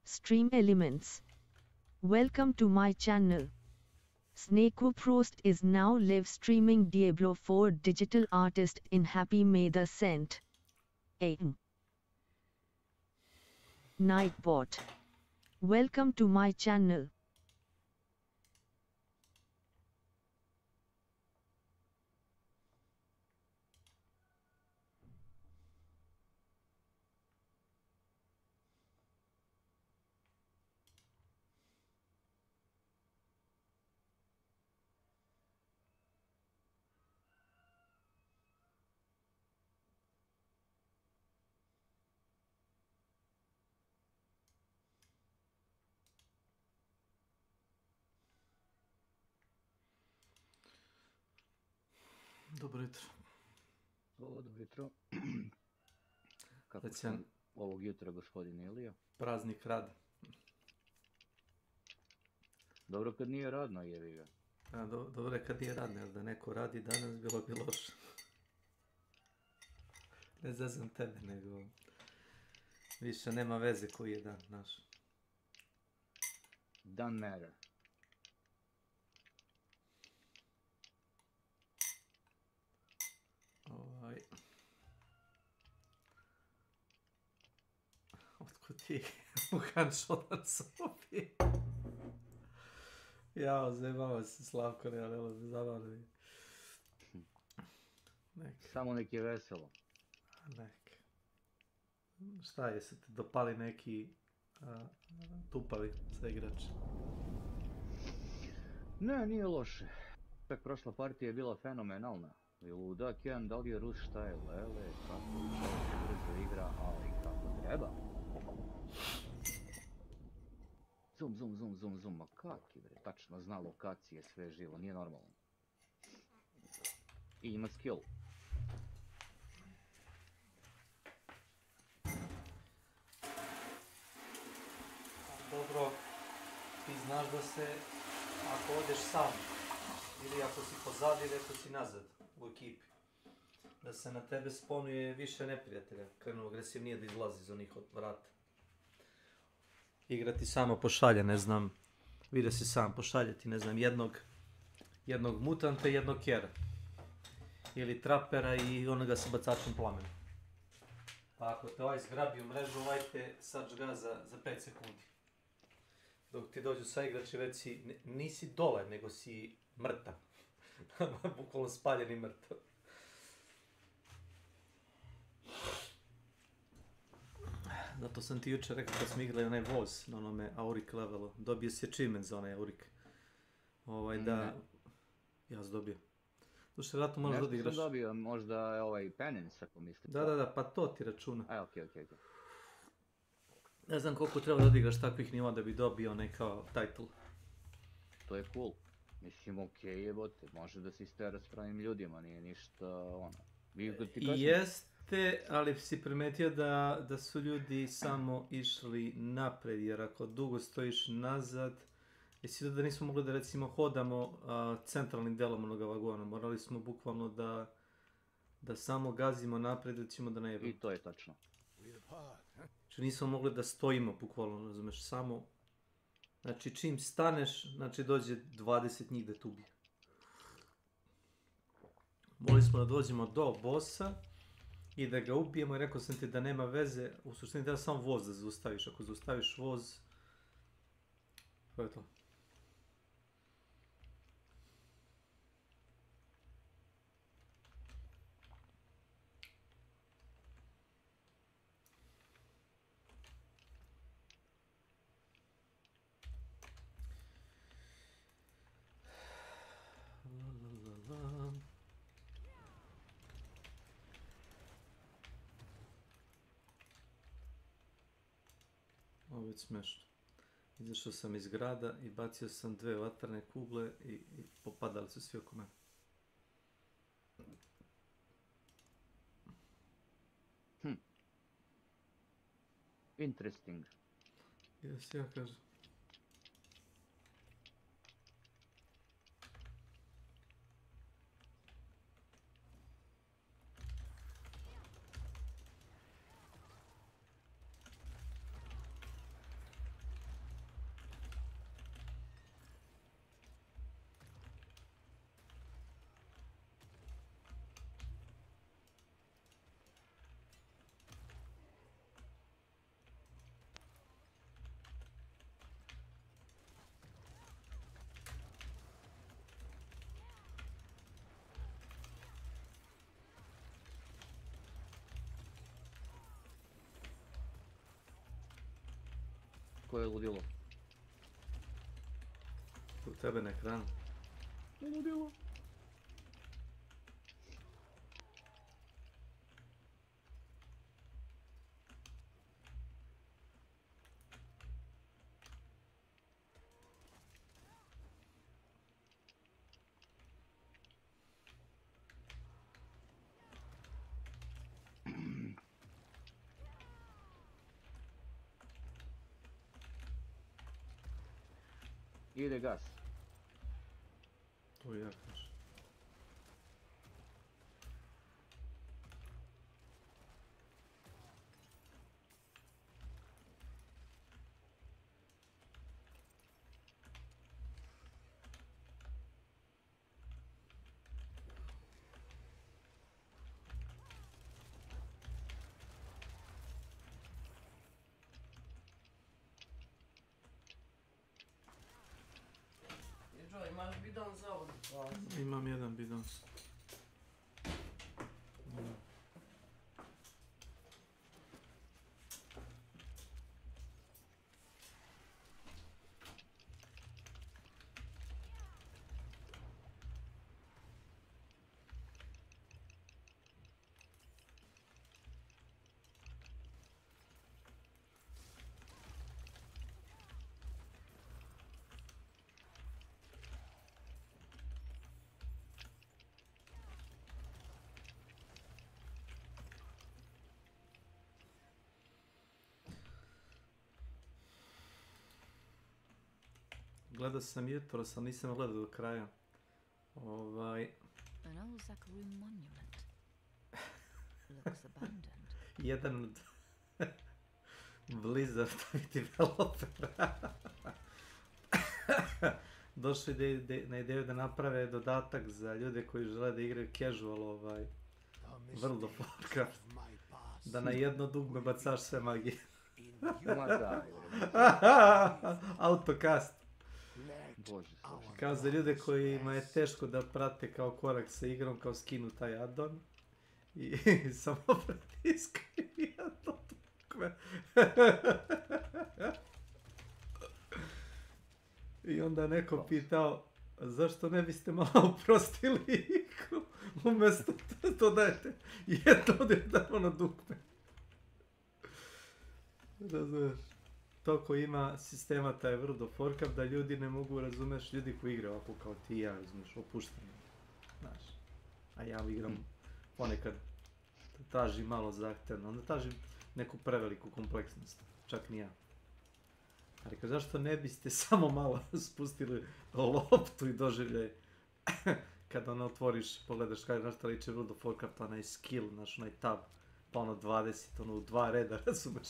Stream Elements. Welcome to my channel. S.W.Frost is now live streaming Diablo 4 digital artist in Happy May the Saint. Nightbot. Welcome to my channel. Dobro jutro. Dobro jutro. Kako Već sam ovog jutra, gospodin Ilija? Praznik rada. Dobro kad nije radno, jevi ga. Dobro je kad nije radno, jer da neko radi danas bilo bi loše. Ne zazam tebe, nego više nema veze koji je dan naš. Doesn't matter. Otkud ti u Hanšonar sobi? Jao, zajebava se Slavko, ne zabavno. Samo nek je veselo. Nek. Šta je, se te dopali neki tupavi sa igrača? Ne, nije loše. Tak prošla partija je bila fenomenalna. I ludak jedan, da li je Rus, šta je lele, kako brzo igra, ali kako treba. Zum, ma kaki bre, tačno zna lokacije, sve živo, nije normalno. I ima skill. Dobro, ti znaš da se, ako odeš sam, ili ako si pozadi, ili ako si nazad u ekipi, da se na tebe sponuje više neprijatelja, krenu agresivnije da izlazi iz onih od vrata. Igra ti samo pošalje, ne znam, vidio si sam, pošalje ti, ne znam, jednog mutanta i jednog kjera. Ili trapera i onoga sa bacačem plamena. Pa ako te ovaj zgrabi u mrežu, ovaj te sačga za 5 sekundi. Dok ti dođu sa igrači, već si, nisi dole, nego si mrtav. Bukvalno spaljen i mrtav. Zato sam ti jučer rekao kad smo igrali onaj voz na onome Aurik levelu. Dobio si achievement za onaj Aurik. Da, ja sam dobio. Slušaj, vratno možeš da odigraš. Ja sam dobio možda penance ako mislite. Da, pa to ti računa. Okej. Ne znam koliko treba da odigraš takvih nivoa da bi dobio nekao title. To je cool. Mislim, okej jebote, može da se istera s pravim ljudima, nije ništa ono. Jeste, ali si primetio da su ljudi samo išli napred, jer ako dugo stojiš nazad, jesi da nismo mogli da recimo hodamo centralnim delom onoga vagona, morali smo bukvalno da samo gazimo napred ili ćemo da ne jebamo. I to je tačno. Znači nismo mogli da stojimo bukvalno, razumeš, samo, znači čim staneš, znači dođe 20 njih da te ubije. Morali smo da dođemo do bossa i da ga ubijemo i rekao sam ti da nema veze, u suštini treba samo voz da zaustaviš, ako zaustaviš voz, to je to. Ovo je već smešno. Izašao sam iz grada i bacio sam 2 vatrene kugle i popadali su svi oko mene. Interesting. Jesi, ja kažem. Koje je ludilo? U tebe na ekranu. Ludilo. Ide gas. To ja kažem. Imaš bidon za vodu? Imam jedan bidon. Gledao sam jutros, ali nisam gledao do kraja. An old Zakaroon monument. Looks abandoned. Jedan od Blizzarda developera došli na ideju da naprave dodatak za ljude koji žele da igraju casual World of Warcraft. Da na jedno dugme bacaš sve magije. Ma daj. Autocast. Bože složi. Kao za ljude kojima je teško da prate kao korak sa igrom, kao skinu taj addon. I samo pratiskaju jedno dugme. I onda neko pitao, zašto ne biste malo uprostili igru, umjesto to dajete jedno odjedano dugme. Razumeš? Toliko ima sistema taj World of Warcraft da ljudi ne mogu, razumeš, ljudi koji igraju ovako kao ti i ja, razumeš, opušteno. Znaš, a ja igram ponekad tražim malo zahtevno, onda tražim neku preveliku kompleksnost, čak ni ja. A rekao, zašto ne biste samo malo spustili loptu i doživljaj kada ono otvoriš, pogledaš kada na što liče World of Warcraft, onaj skill, znaš, onaj tab, pa ono 20, ono u 2 reda, razumeš,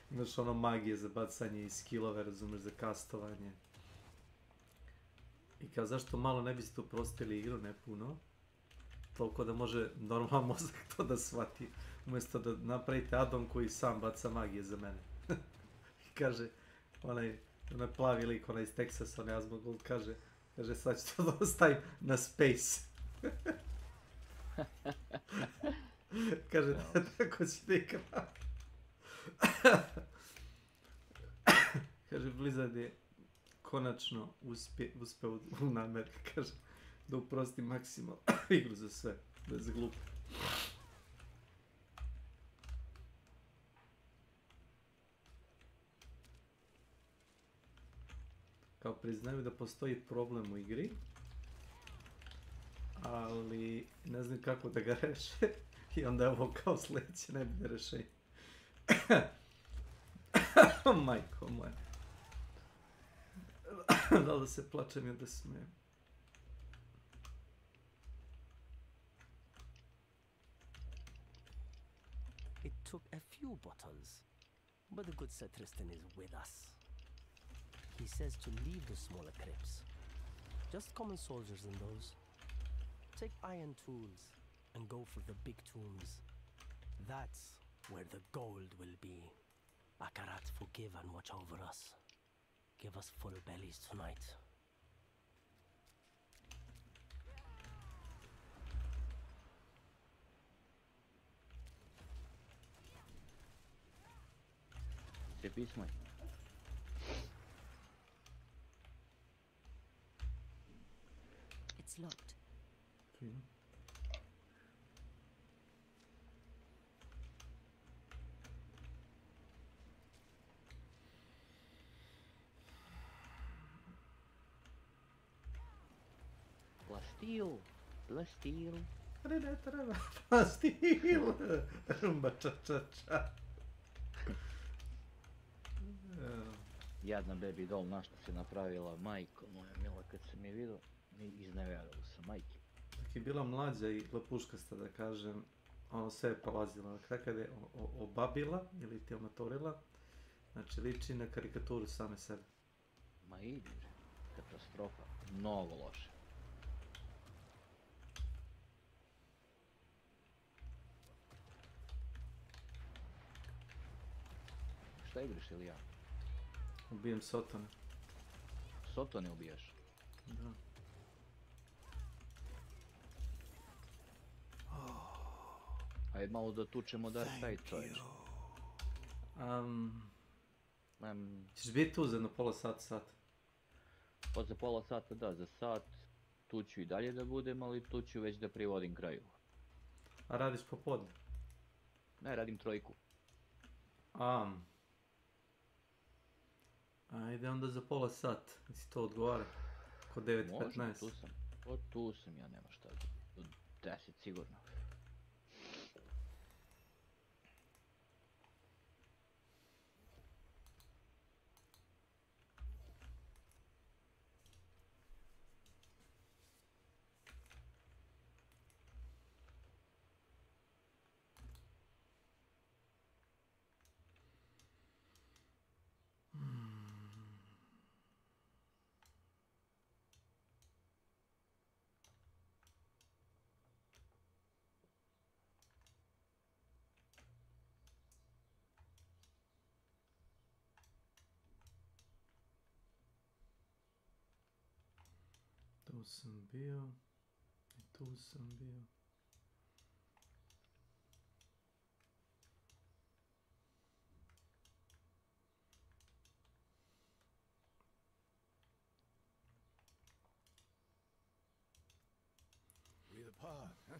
imaš ono magije za bacanje i skillove, razumeš, za kastovanje. I kao, zašto malo ne biste uprostili igru, ne puno, toliko da može normalan mozak to da shvati, umjesto da napravite addon koji sam baca magije za mene. I kaže, onaj plavi lik, onaj iz Texasa, onaj Asmongold, kaže, sad ću to da ostavim na space. Kaže, tako će da igra. Kaže, Blizzard je konačno uspeo u nameri, kaže, da uprosti maksimalno igru za sve, bez glupe. Kao priznaju da postoji problem u igri, ali ne znam kako da ga reše i onda je ovo kao sljedeće najbolje rešenje. Majko moja. Da li da se plačem ili da smijem? It took a few bottles, but the good Sir Tristan is with us. He says to leave the smaller crypts. Just common soldiers in those. Take iron tools and go for the big tombs. That's where the gold will be. Akarat, forgive and watch over us. Give us full bellies tonight. Te pismo je. It's locked. Fino. Plastil, plastil. Ne treba pastil. Rumba ča ča ča. Jadna baby doll, na što si napravila, majko moja mila, kad sam je vidio, iznevjerila sam, majke. Dok je bila mlađa i lepuškasta, da kažem, ono sve je prolazila. Kad je obabila ili ti omatorila, znači liči na karikaturu same sebe. Ma idi bre, katastrofa, mnogo loše. Šta igraš ili ja? Ubijem Sotone. Sotone ubijaš? Da. Ajde malo da tučemo Dark Side, čovječe. Ćeš biti tu za jedno pola sat? Pa za pola sata da, za sat tu ću i dalje da budem, ali tu ću već da privodim kraju. A radiš popodne? Ne, radim trojku. Ajde onda za pola sat, si to odgovara. Kod 9:15. Može, tu sam. O, tu sam, ja nema šta. Do 10 sigurno. Tu sam bio. I tu sam bio. Breathe apart, huh?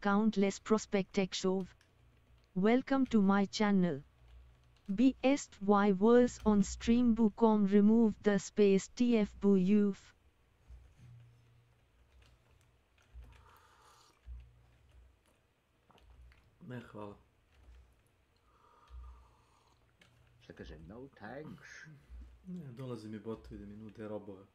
Countless Prospectexhove. Welcome to my channel. BSY on stream.com remove the space TF Ne, hvala. Šta kaže, no thanks. Ne, dolazi mi botovi da mi nude robove.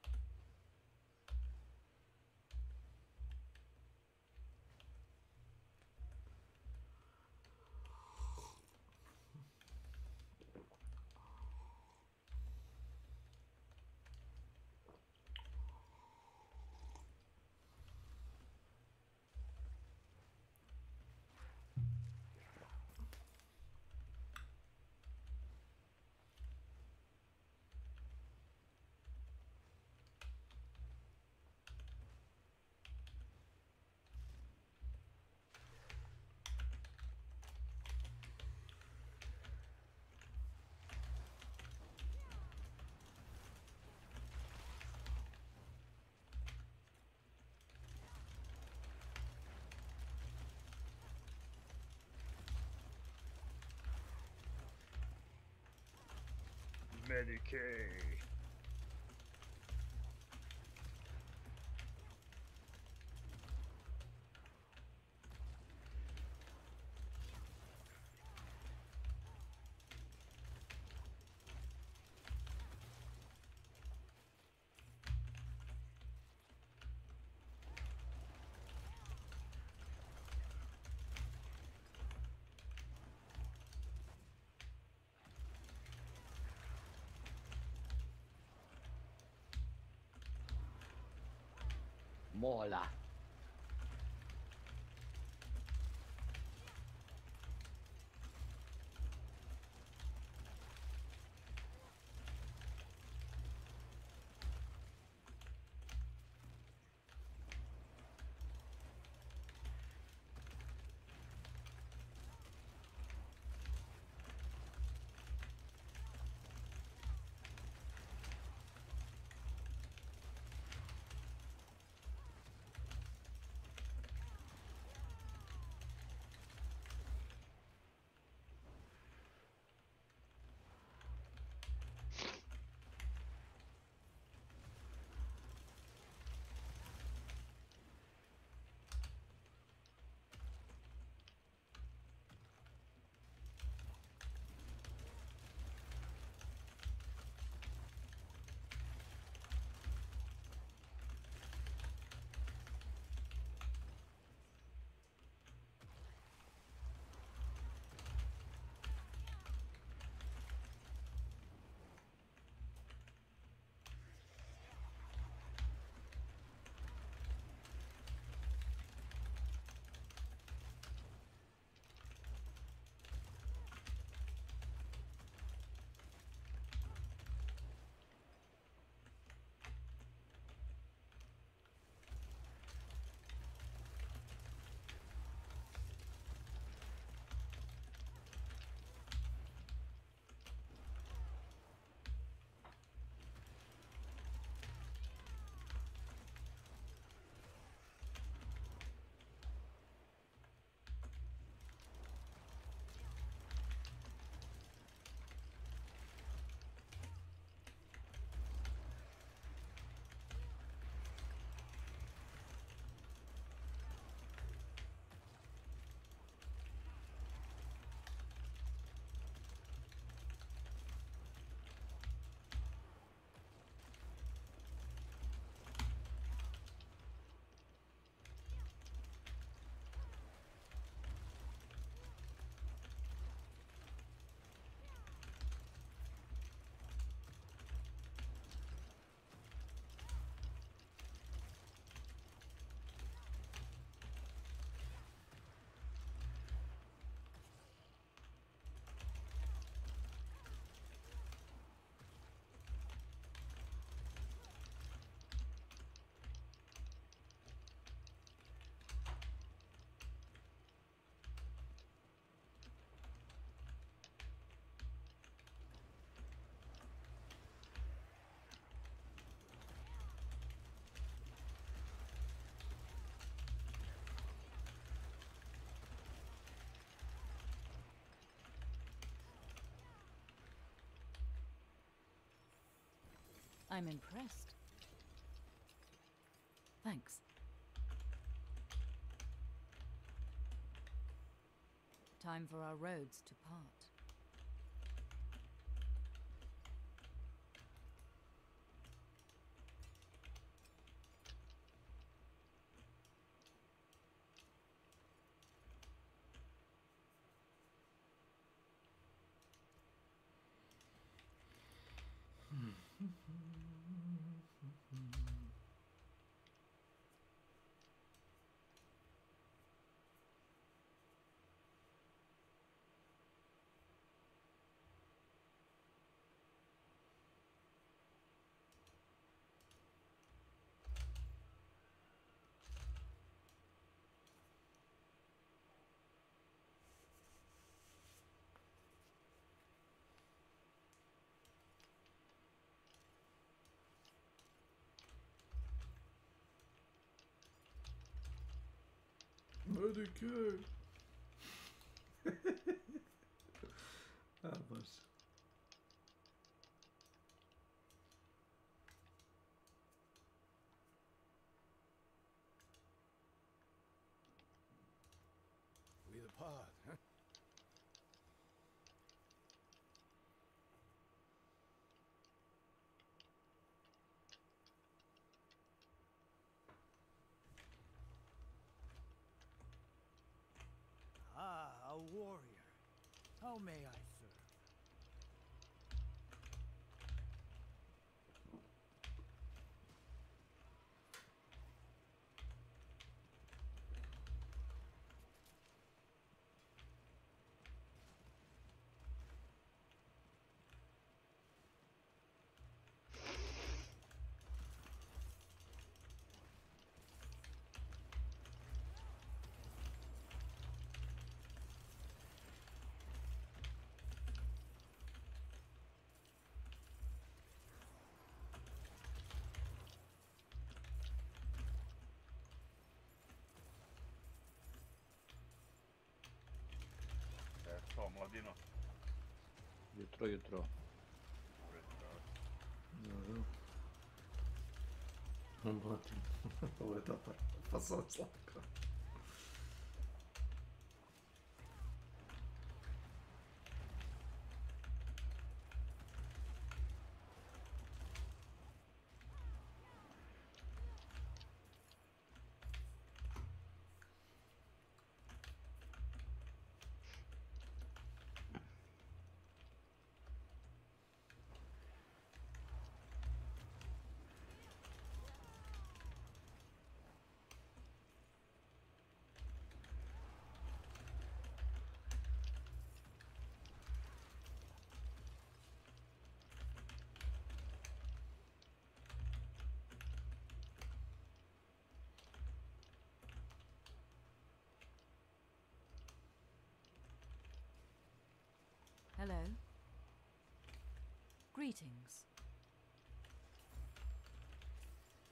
Medicaid. Mola. I'm impressed. Thanks. Time for our roads to part. Medicare. Baš. We the path, huh? Ah, a warrior. How may I serve? Što, mladino? Jutro. Jutro. Dobro. Mladim. Ovo je dobar fason Slavko. Hello. Greetings.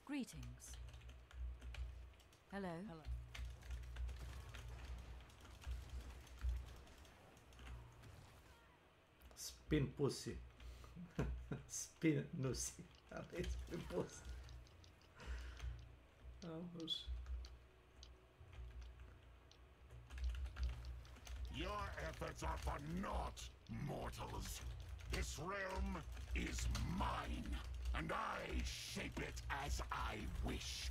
Greetings. Hello. Hello. Spin pussy. Spin nusi. Ali spin pussy. A bože. Your efforts are for naught, mortals. This realm is mine, and I shape it as I wish.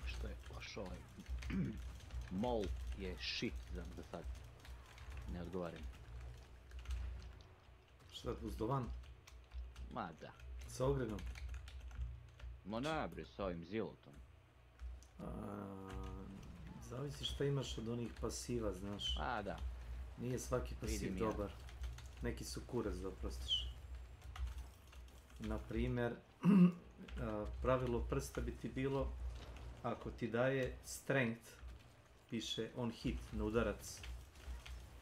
Što je pošao ovaj? Mol je shit za sad. Ne odgovaram. Šta je buzdovan? Ma da. Sa ogrenom? Ma ne bre, sa ovim zilotom. Zavisi šta imaš od onih pasiva, znaš. A da. Nije svaki pasiv Vidim ja. dobar. Neki su kurac da oprostiš. Naprimjer, pravilo prsta bi ti bilo, ako ti daje strength, piše on hit, na udarac.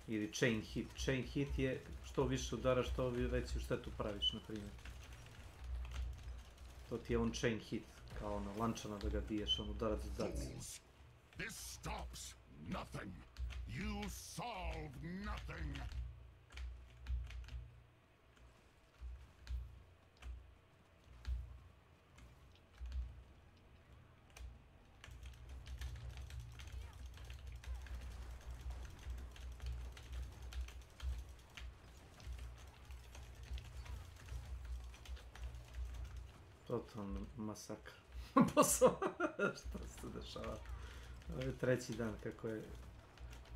Ili chain hit. Chain hit je što više udaraš, što veću štetu praviš, na primjer. To ti je on chain hit, kao ono lančana da ga biješ, on udarac udarac. Fools! This stops nothing. You solve nothing. Totalno masakr. Posao, što se dešava. Ovo je treći dan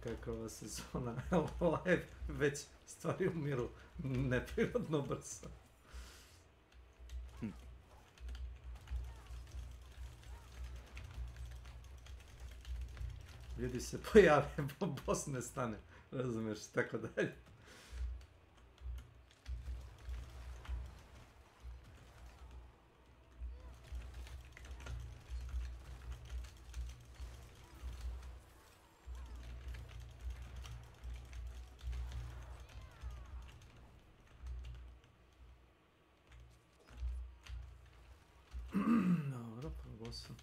kako ova sezona live, već stvari umiru neprirodno brzo. Ljudi se pojave, boss ne stane, razumiješ, tako dalje. Dobro, probao sam.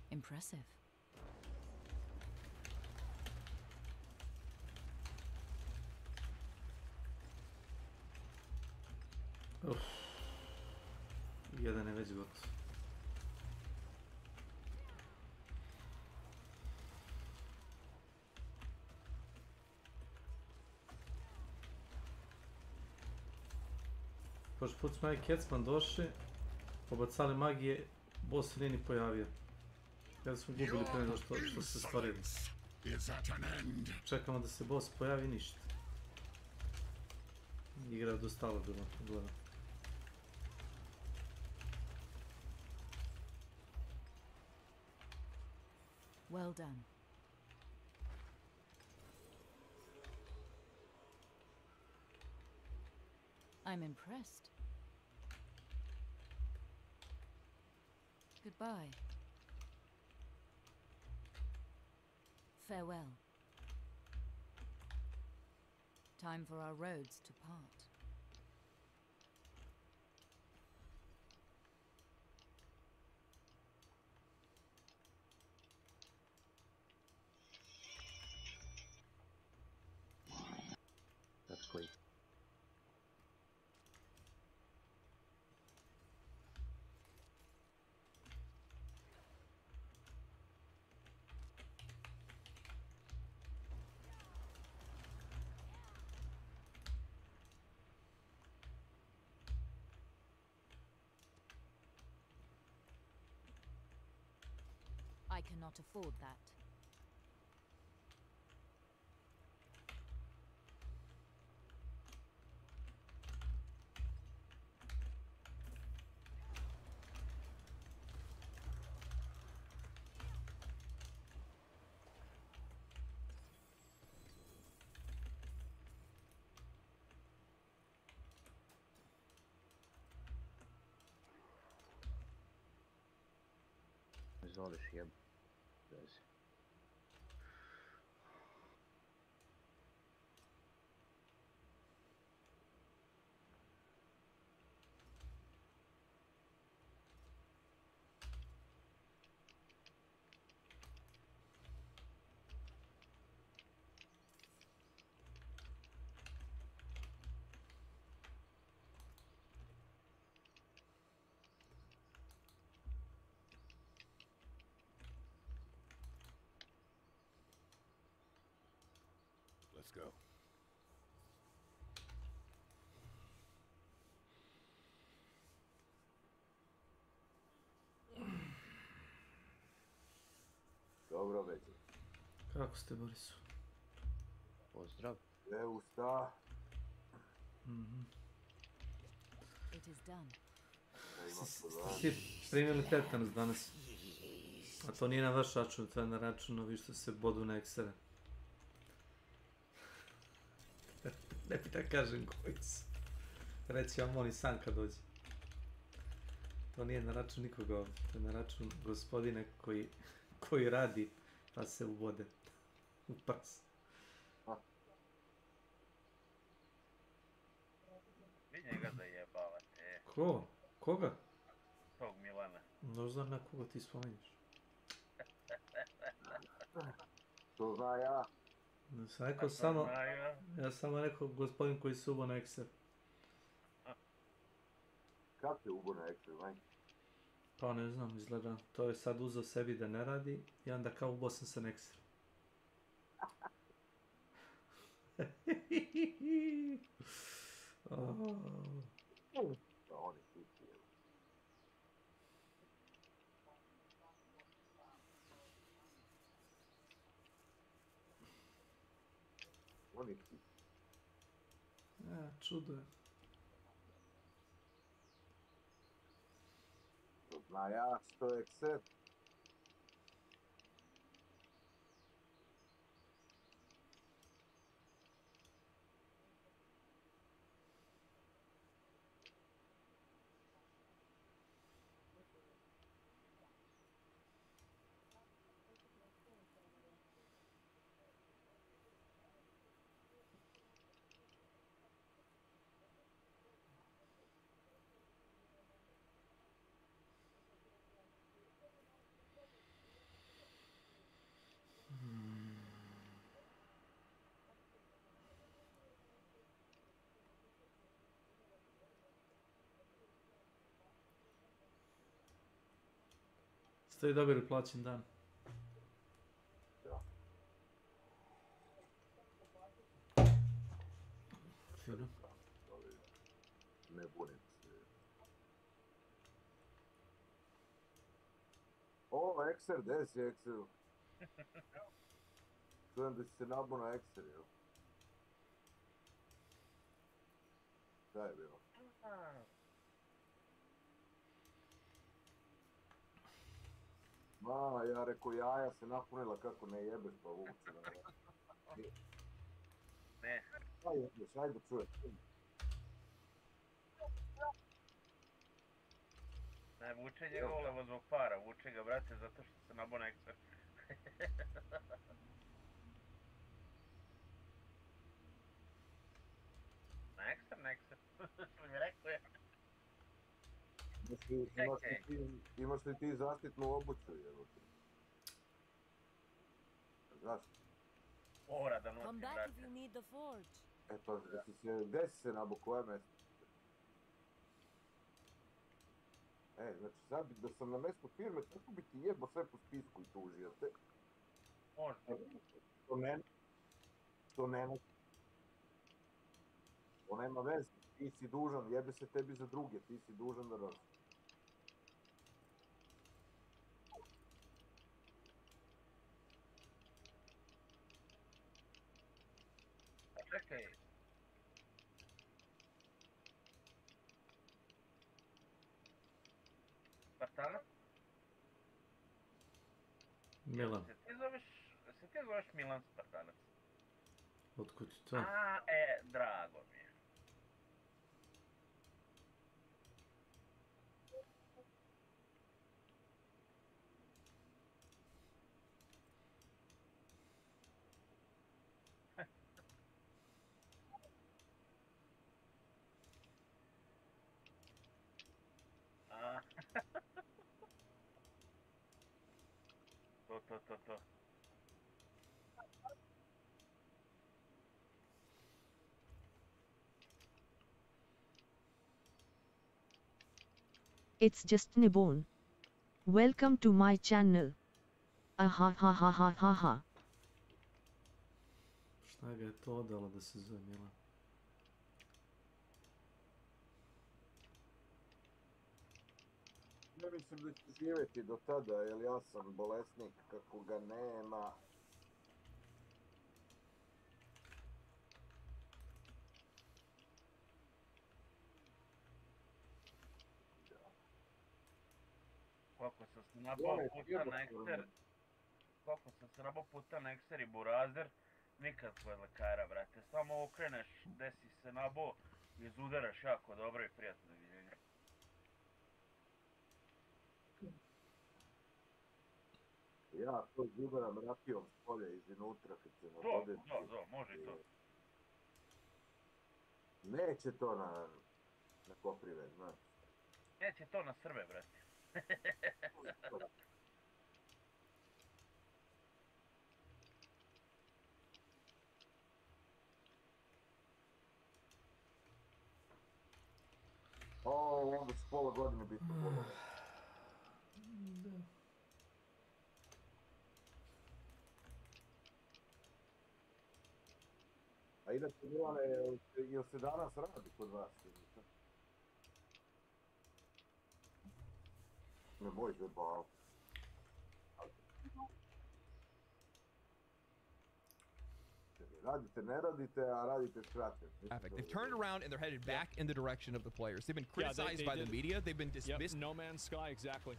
Impressive. Uf. Jedan je već gotov. Prošli put smo Kecman došli, pobacali magije, boss se nije ni pojavio. Kada smo gubili prije nego što se stvarili. Is at an end. Čekamo da se boss pojavi, ništa. Igra je dostala bilo, gledam. Well done. I'm impressed. Goodbye. Farewell. Time for our roads to part. That's quick. I cannot afford that. Izvoliš jeb. Vezi. Let's go. Dobro večer. Kako ste, Borisu? Pozdrav. Evo šta? It is done. Ja imam problem. Ti primili tetanus danas. A to nije na vaš račun, to je na račun ovi što se bodu na eksere. Ne bi da kažem koji su. Reći vam on i sam kad dođe. To nije na račun nikoga ovdje, to je na račun gospodine koji radi pa se ubode u prs. Vi njega zajebavate, Ko? Koga? tog Milana. Ne znam na koga ti spominješ. To zna ja. Ne sam rekao samo, Znaju, ja samo rekao gospodin koji se ubo na ekser. Kad te ubo na ekser, majke? Pa ne znam, izgleda, to je sad uzeo sebi da ne radi i onda kao ubo sam se na ekser. Pa oni kući, evo. Oni kući. Ja, čudo je. To zna ja što je ekser. Ste vi dobili plaćen dan? Da. Fino. Ne bunim se. O, ekser, gdje si ekseru? Čujem da si se nabao na ekser, jel? Šta je bilo? Ma, ja rekao, jaja se napunila kako ne jebeš, pa vuče. ne, Šta jebeš, ajde čujem. ne, vuče njega ulevo zbog para, vuče ga, brate, zato što se nabao na ekser. Imaš li ti zaštitnu obuću, evo ti? Zašto? Mora da Come nosim, back if brate. you need the forge. E pa, gdje si se nabo, koje mjesto? Znači sad da sam na mjestu firme, kako bi ti jebo sve po spisku i tužio te? Može. To nema veze, ti si dužan, jebe se tebi za druge, ti si dužan da radiš. A čekaj. Spartanac? Milan, Se ti zoveš Milan Spartanac? otkud to? A, drago mi je. A. To. It's just Nibon. Welcome to my channel. Aha ha ha ha ha ha. Šta ga je to odalo da se zove Milan? Ne mislim da ću živjeti do tada, jer ja sam bolesnik, kako ga nema. Koliko sam se nabao puta na ekser i burazer, nikad kod lekara, brate. Samo okreneš, desi se nabao, izudaraš jako dobro i prijatno doviđenja. Ja to zudaram rakijom s polja izinutra kad se nabode. Može i to. Neće to na koprive, znaš. Neće to na Srbe, brate. Onda će pola godine biti pola. A inače, Milane, jel se danas radi kod vas? Ne boj se baviti. Radite, ne radite, a radite skrate. They've turned around and they're headed back in the direction of the players. They've been criticized by the media. They've been dismissed. No Man's Sky, exactly.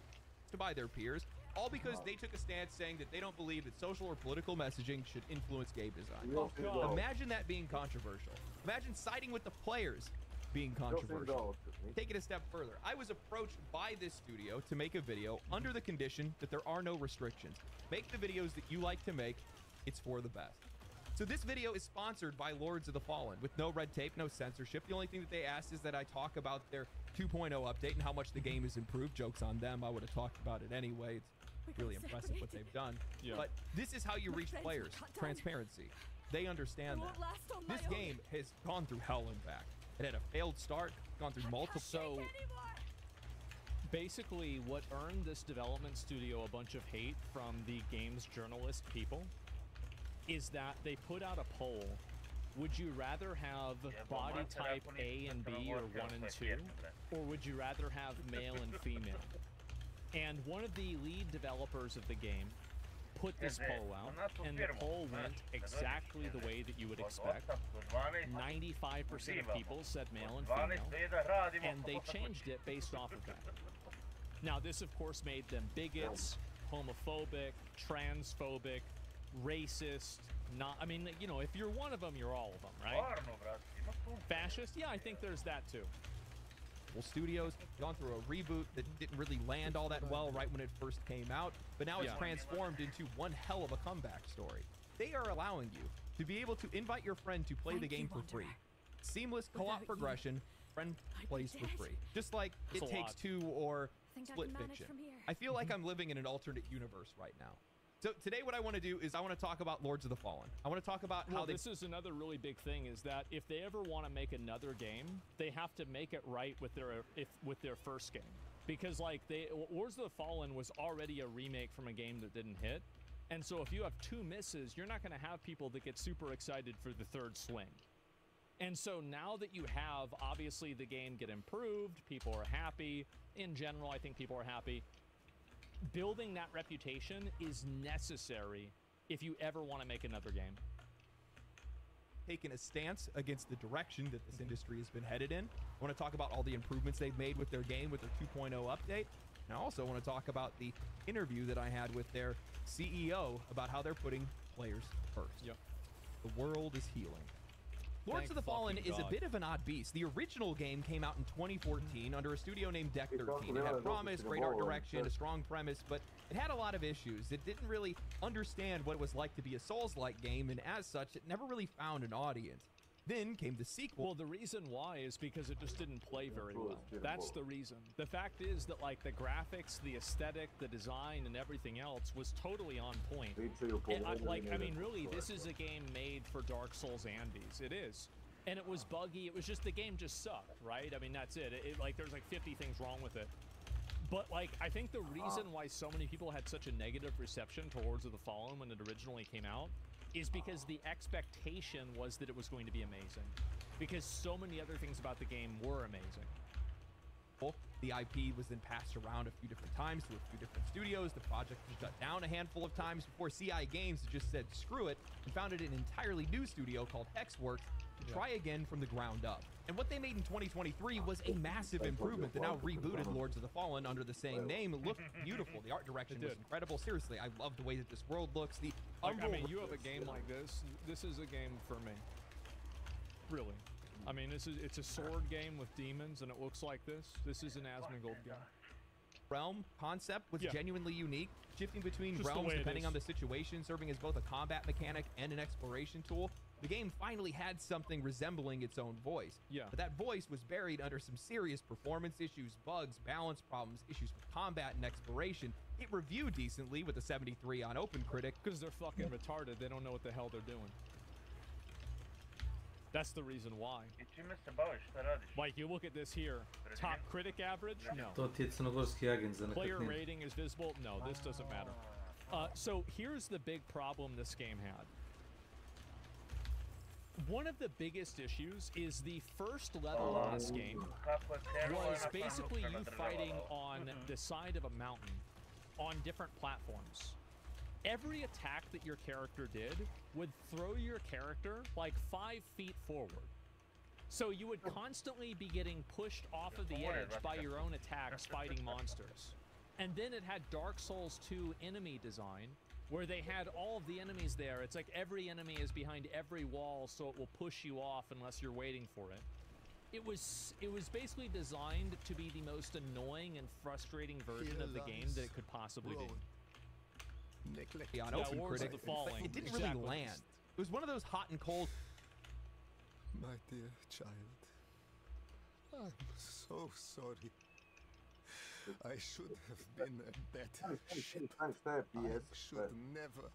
By their peers, all because they took a stance saying that they don't believe that social or political messaging should influence game design. Oh, God. Imagine that being controversial. Imagine siding with the players being controversial. Take it a step further. I was approached by this studio to make a video under the condition that there are no restrictions. Make the videos that you like to make. It's for the best. So this video is sponsored by Lords of the Fallen with no red tape, no censorship. The only thing that they asked is that I talk about their 2.0 update and how much the game has improved. Joke's on them. I would have talked about it anyway. It's really impressive what they've done. Yeah. But this is how you reach players. Transparency. They understand that. This game has gone through hell and back. It had a failed start, gone through multiple... So, basically, what earned this development studio a bunch of hate from the game's journalist people is that they put out a poll. Would you rather have body type A and B or 1 and 2? Or would you rather have male and female? And one of the lead developers of the game put this poll out, and the poll went exactly the way that you would expect. 95% of people said male and female, and they changed it based off of that. Now, this, of course, made them bigots, homophobic, transphobic, racist, not, I mean, you know, if you're one of them, you're all of them, right? Fascist? Yeah, I think there's that too. Well, Studios gone through a reboot that didn't really land all that well right when it first came out, but now it's transformed into one hell of a comeback story. They are allowing you to be able to invite your friend to play the game for free. Seamless co-op progression, friend plays for free. Just like It Takes Two or Split Fiction. I feel like I'm living in an alternate universe right now. So today what I want to do is I want to talk about Lords of the Fallen. I want to talk about how this is another really big thing, is that if they ever want to make another game, they have to make it right with their first game. Because like Lords of the Fallen was already a remake from a game that didn't hit. And so if you have two misses, you're not going to have people that get super excited for the third swing. And so now that you have, obviously, the game get improved, people are happy. In general, I think people are happy. Building that reputation is necessary if you ever want to make another game. Taken a stance against the direction that this industry has been headed in. I want to talk about all the improvements they've made with their game, with their 2.0 update. And I also want to talk about the interview that I had with their CEO about how they're putting players first. Yep. The world is healing. Lords of the Fallen is a bit of an odd beast. The original game came out in 2014 under a studio named Deck 13. It had promise, great art direction, a strong premise, but it had a lot of issues. It didn't really understand what it was like to be a Souls-like game, and as such, it never really found an audience. Then came the sequel. Well, the reason why is because it just didn't play very well. That's the reason. The fact is that like the graphics, the aesthetic, the design, and everything else was totally on point. And I mean, really, this is a game made for Dark Souls Andes. It is. And it was buggy. It was just, the game just sucked, right? I mean, that's it. Like, there's like 50 things wrong with it. But like, I think the reason why so many people had such a negative reception to Lords of the Fallen when it originally came out is because the expectation was that it was going to be amazing. Because so many other things about the game were amazing. The IP was then passed around a few different times to a few different studios. The project was shut down a handful of times before CI Games just said screw it and founded an entirely new studio called Hexworks to try again from the ground up. And what they made in 2023 was a massive improvement that now rebooted Lords of the Fallen under the same name. It looked beautiful. The art direction was incredible. Seriously, I love the way that this world looks. I mean, you have a game like this. This is a game for me. Really. I mean, it's a sword game with demons, and it looks like this. This is an Asmongold game. Realm concept was genuinely unique, shifting between Just realms depending on the situation, serving as both a combat mechanic and an exploration tool. The game finally had something resembling its own voice. Yeah. But that voice was buried under some serious performance issues, bugs, balance problems, issues with combat and exploration. It reviewed decently with a 73 on OpenCritic. Because they're fucking retarded. They don't know what the hell they're doing. That's the reason why. Like, you look at this here. Top critic average? No. To ti je crnogorski agent za Player nekretnine. rating is visible? No, this doesn't matter. So here's the big problem this game had. One of the biggest issues is the first level of this game was basically you fighting on the side of a mountain on different platforms. Every attack that your character did would throw your character like 5 feet forward. So you would constantly be getting pushed off of the edge by your own attacks fighting monsters. And then it had Dark Souls 2 enemy design, where they had all of the enemies there. It's like every enemy is behind every wall, so it will push you off unless you're waiting for it. It was basically designed to be the most annoying and frustrating version of the game that it could possibly be. On OpenCritic, it didn't really land. It was one of those hot and cold. My dear child, I'm so sorry. I should have been a better ship. I should never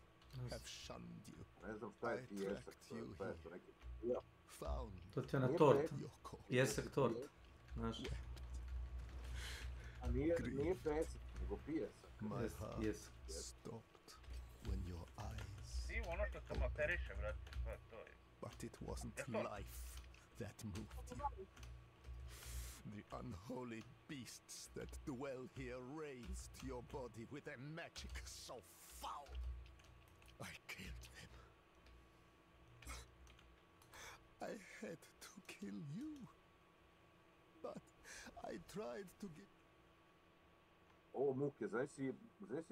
have shunned you. I tracked you here. Found To ti je na tort. Pijesak tort. Znaš. A nije pesak, nego pijesak. My heart stopped when your eyes but it wasn't life that moved you. The unholy beasts that dwell here raised your body with a magic so foul. I killed them. I had to kill you. But I tried to get... Ovo muke, znaš si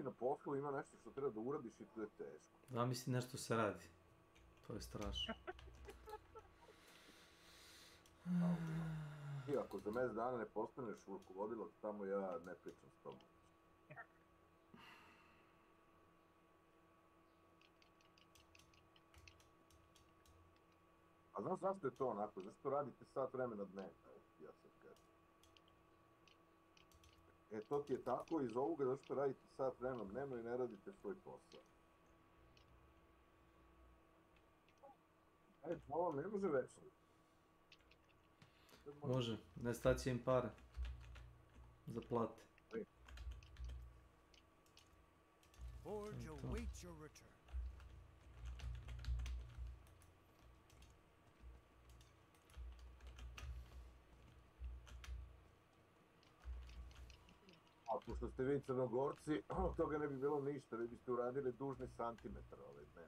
na poslu ima nešto što treba da uradiš i to je teško. Zamisli nešto se radi. To je strašno. I ako za mjesec dana ne postaneš rukovodilac, tamo ja ne pričam s tobom. A znaš zašto je to onako? Zašto radite sat vremena dnevno? ti ja sad kažem. E, to ti je tako iz ovoga da što radite sat vremena dnevno i ne radite svoj posao. E, to vam ne može večno. Može, nestat će im para. Za plate. Forge awaits your return. A pošto ste vi Crnogorci, od toga ne bi bilo ništa, vi biste uradili dužni santimetar ovaj dnev.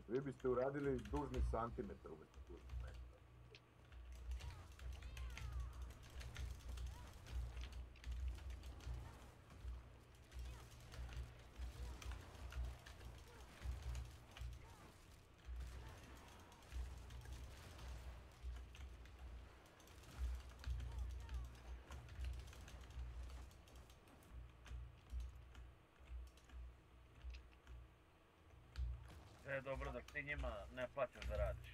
Vi biste uradili dužni santimetar umjesto dužni metar. Sve je dobro dok ti njima ne plaćaš da radiš.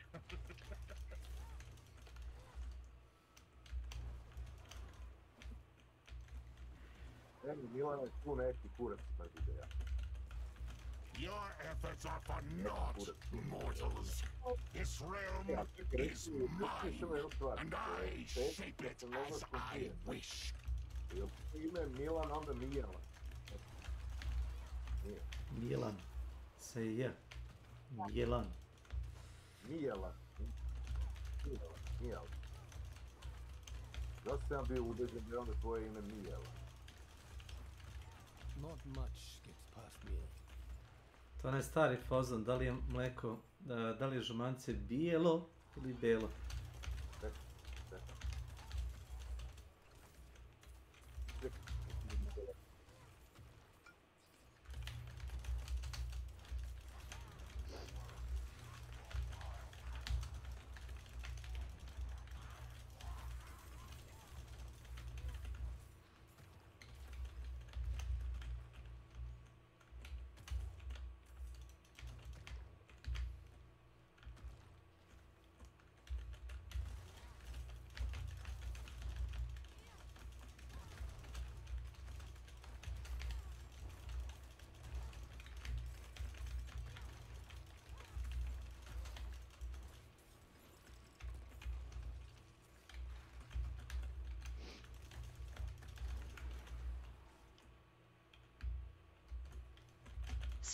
Evo, Milane, tu neki kurac na videa. Your efforts are for naught, mortals. This realm is mine, and I shape it as I wish. Ime Milan, onda Mijelan. Mijelan. Se je. Mijelan. Mijelan. Mijelan. Zašto sam bio ubeđen da je onda tvoje ime Mijelan? Not much gets past me. To je stari fazon, da li je mleko, da li je žumance bijelo ili belo?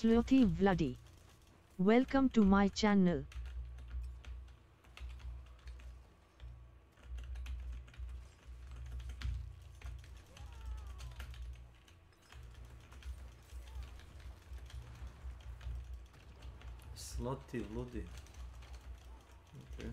S.W.Frost. Welcome to my channel. Sloti vludi. Okay.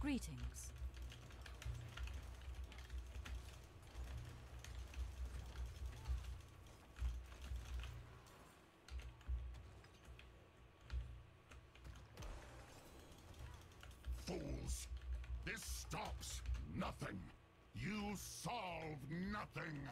Greetings. Fools! This stops nothing. You solve nothing.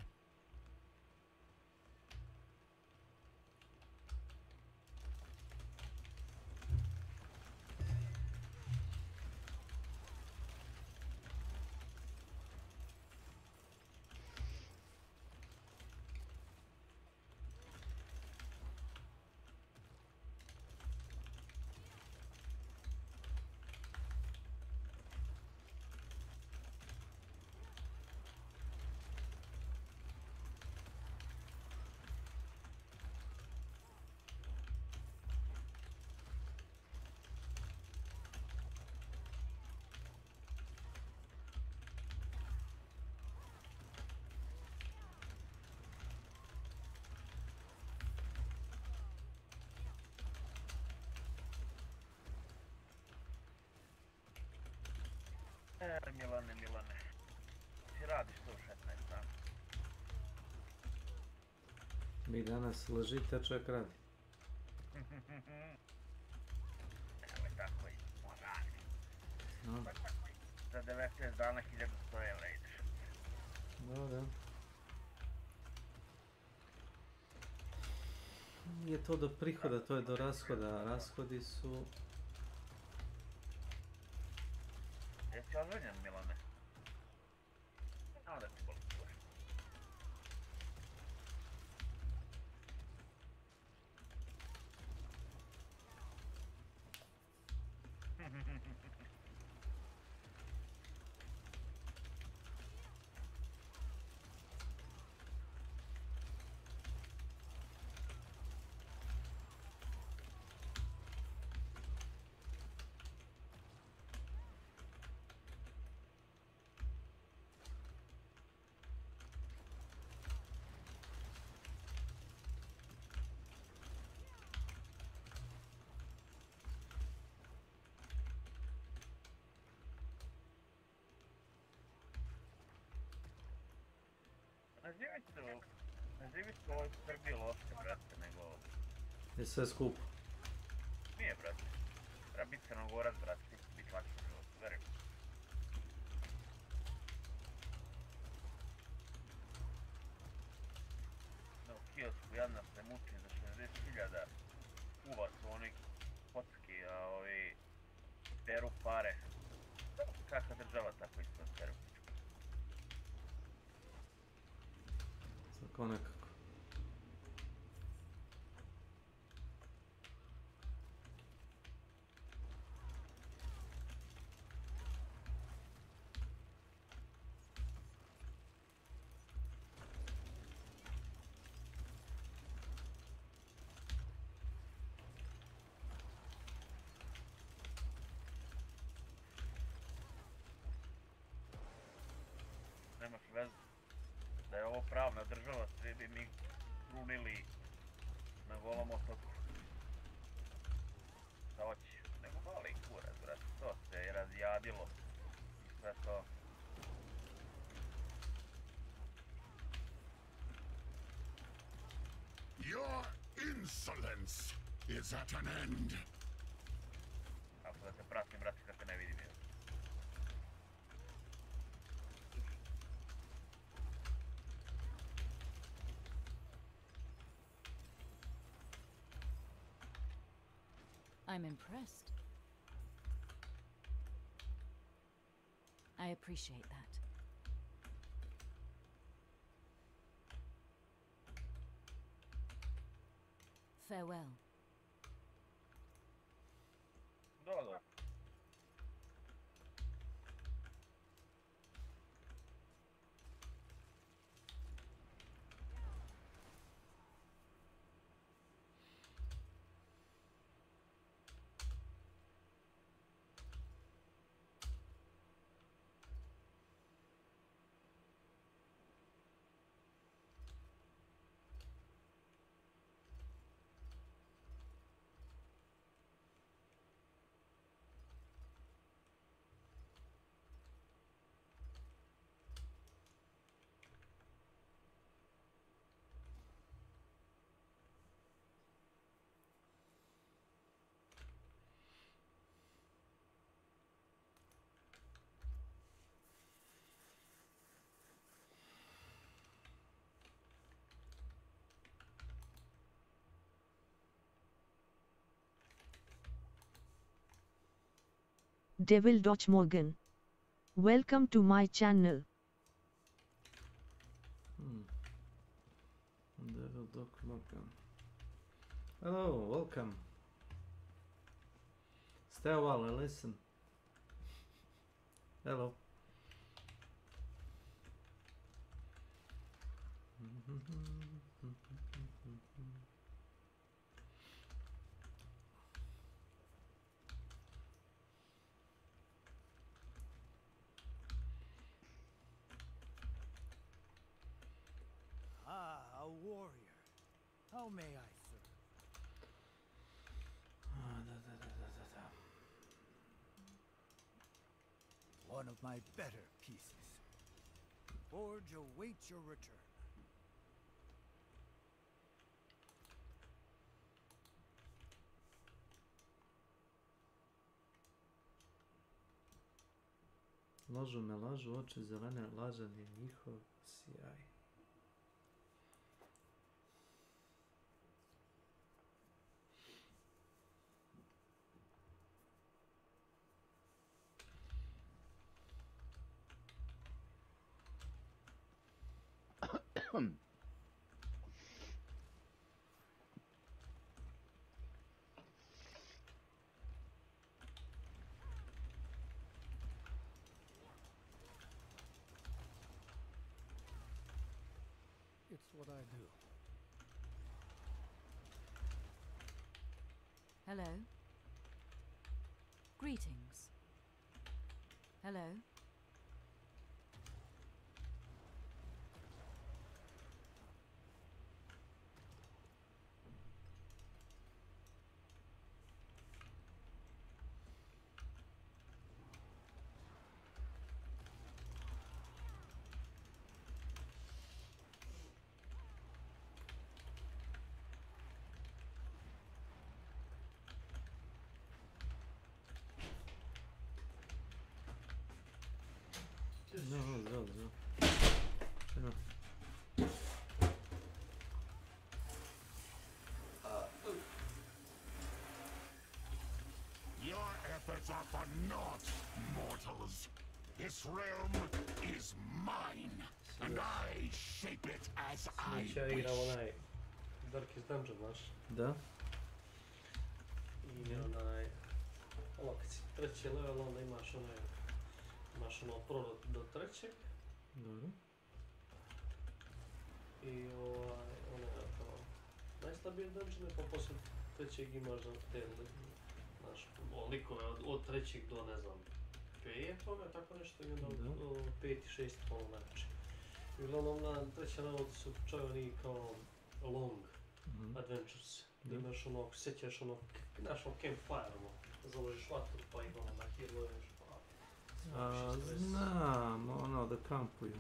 Milane, ti radiš to u 16 dana. Mi danas ležite, a čovjek radi. Evo je tako i morali. No. Tako i za 19 dana 1100 evra ideš. Da. Nije to do prihoda, to je do rashoda. Rashodi su... Jesi ozvanjen, Milane? Onda ti boli duša. Ne živi se u ovoj Srbiji loše, brate, nego... Je sve skupo. Nije, brate. Treba biti Crnogorac, brate, ti će biti lakše u životu, verujem. Da, u kiosku jadna se muči za 60.000 kuva su oni kocki, a ovi peru pare. Kakva država tako isto peru. Tako nekako. Nemaš vezu. Da je ovo pravna država, svi bi mi krunili na Golom otoku. Da hoći, nego mali kurac, brate, to se je razjadilo i sve to. Your insolence is at an end. Ako da te pratim, brate, kad te ne vidim ja. I'm impressed. I appreciate that. Farewell. Da. Devil Dodge Morgan. Welcome to my channel. Devil Dog Morgan. Hello, welcome. Stay a while and listen. Hello. Ah, a warrior. How may I serve? One of my better pieces. Forge awaits your return. Lažu me lažu, oči zelene, lažan je njihov sjaj. It's what I do. Hello. Greetings. Hello. Your efforts are for naught, mortals. This realm is mine, and I shape it as I Slijedeća wish. igra onaj Darkest Dungeon, znaš? Da? I onaj... Ono, kad si treći level, onda imaš onaj... Imaš ono pro do trećeg. Dobro. I onaj kao... Najslabije dungeone, pa poslije trećeg imaš za te znaš, likove od trećeg do, ne znam, petoga, tako nešto, i onda od peti, šesti, ono najče. I uglavnom na treći level su čovjeni kao long adventures. Imaš ono, ako sjećaš ono, znaš ono campfire, ono, založiš vatru pa ih ono nahiruješ, pa... Znam, ono da kampuju.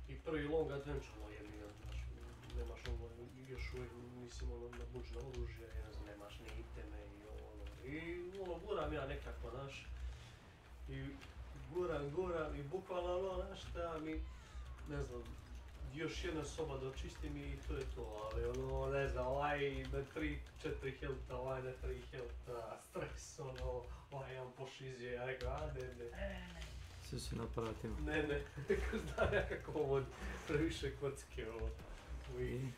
I prvi long adventure, ono je li, znaš, nemaš ono, još uvijek mislim ono nabuđena oružja, ne znam, nemaš ni iteme i ono, guram ja nekako, znaš, i guram i bukvalno ono, znaš, treba mi, ne znam, još jedna soba da očistim i to je to, ali ono, ne znam, ovaj na 3-4 healtha, ovaj na 3 healtha, stres, ono, ovaj jedan pošizio, ja rekao, a ne. Sve si na aparatima. Ne, znam ja kako ovo previše kocke ovo. I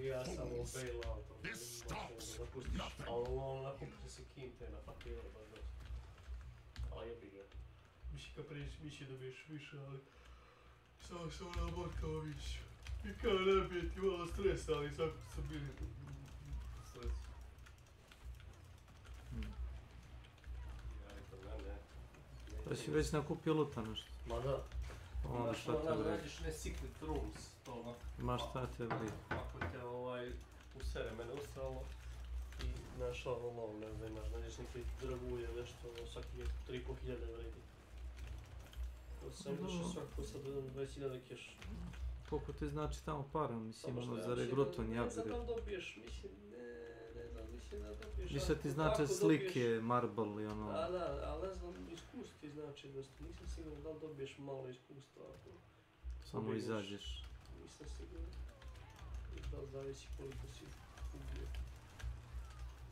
ja sam ovo bail out, da pustiš, ali ono nakupi se kinte na papiru, baš dosta. Ali jebi ga. Miši dobiješ više, ali samo se ona borkao više. I kao ne bi ti malo stresa, ali svako sam bili stresu. Pa si već nakupio luta nešto? Ma da. Onda šta te briga? Nađeš ne secret rooms, to ono. Ma šta te briga? Ako te usere mene ustralo i našao ono, ne znam, nađeš neke dragulje, nešto, ono, svaki 3.500 vredi. To sam došao svako sad 20.000 keš. Koliko ti znači tamo para, mislim, ono, za regrutovanje upgrade? Ne znam da li dobiješ, mislim, ne znam, mislim da dobiješ... Mislim ti znači slike, marble i ono... Da, ali ne znam, iskustvo ti znači dosta, nisam siguran da li dobiješ malo iskustva ako... Samo izađeš. Nisam siguran. Da li zavisi koliko si ubio.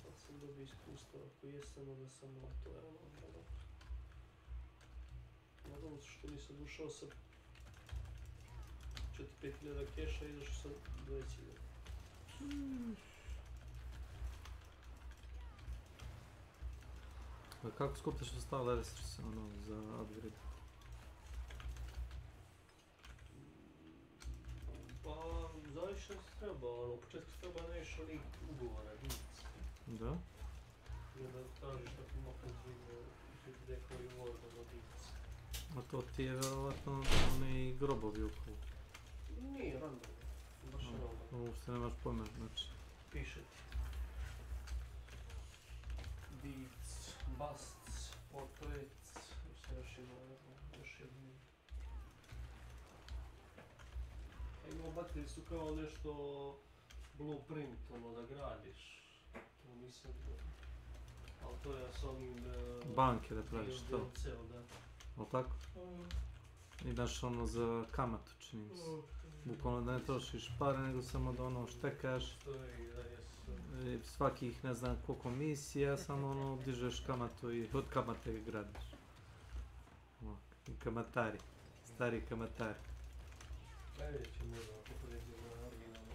Da sam dobio iskustva, ako jesam, onda sam malo to, evo, dobro. Nadam se što nisam ušao sa 4-5.000 keša, izašao sam 20.000. A kako skupljaš ostale resurse, ono, za upgrade? Pa, zavisi što se treba, ono, u početku se treba nešto onih ugovora, divici. Da? I onda tražiš tako mokan zvijek neko reward za divici. A to ti je vjerovatno oni grobovi okolo. Nije random, baš je random. Uopšte nemaš pojma, znači. Piše ti. Deeds, busts, portraits, još jedno. Imamo baterije su kao nešto blueprint, ono da gradiš. to nisam vidio. Ali to je s onim... Banke da praviš to. DLC-om, da. O tako? I daš ono za kamatu, čini mi se. Bukvalno da ne trošiš pare, nego samo da ono štekaš. Svakih ne znam koliko komisija, samo ono dižeš kamatu i od kamate ga gradiš. Kamatari. Stari kamatari. Vidjet ću možda ako pređe na originalno.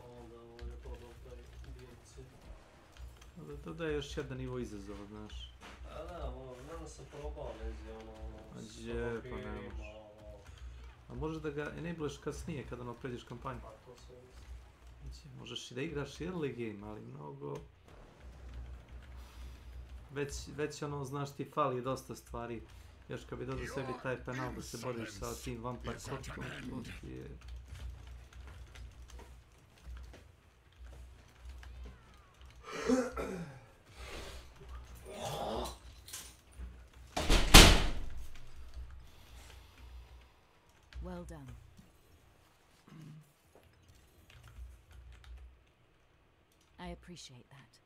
Onda je probao taj DLC. To da je još jedan nivo izazova, znaš. A da, možda sam probao nezi ono... Gdje, pa ne možeš. A možeš da ga enableš kasnije kada ono pređeš kampanju. Pa to sve mislim. Možeš i da igraš early game, ali mnogo... Već ono, znaš, ti fali dosta stvari. Još kad bi dodao sebi taj penal da se boriš sa tim vampire kockom, to ti je... Well done. I appreciate that.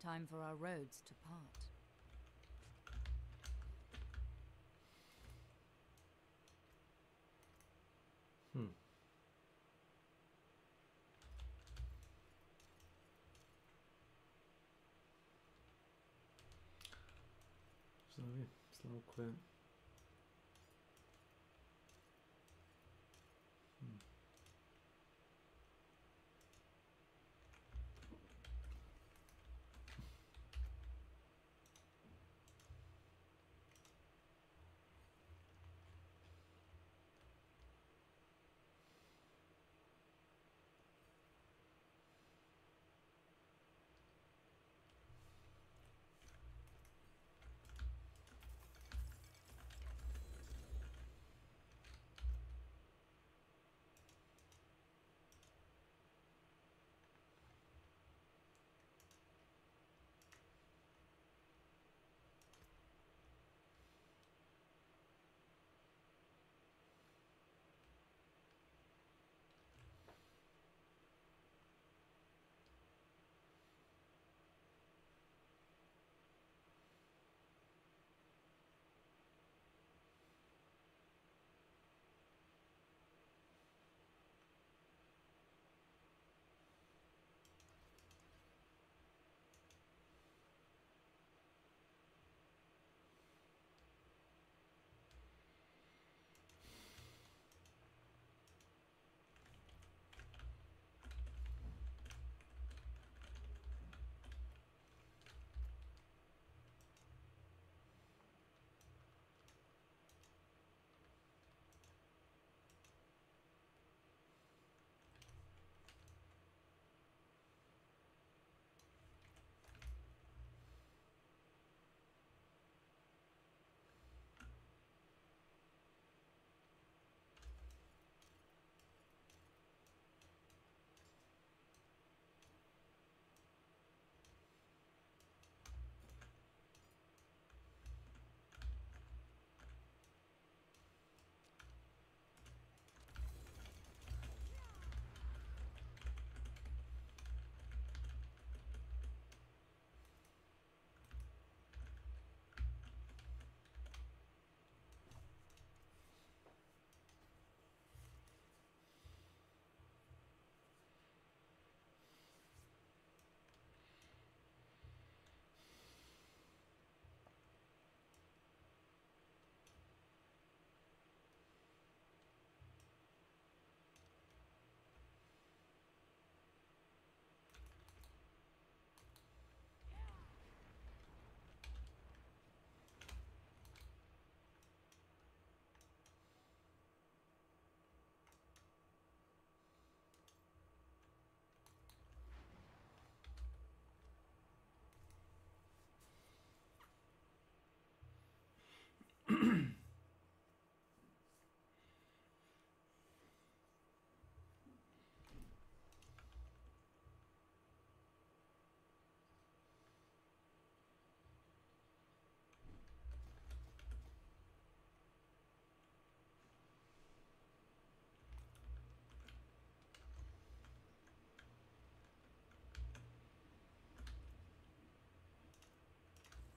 Time for our roads to part. Zdravi, Slavko je...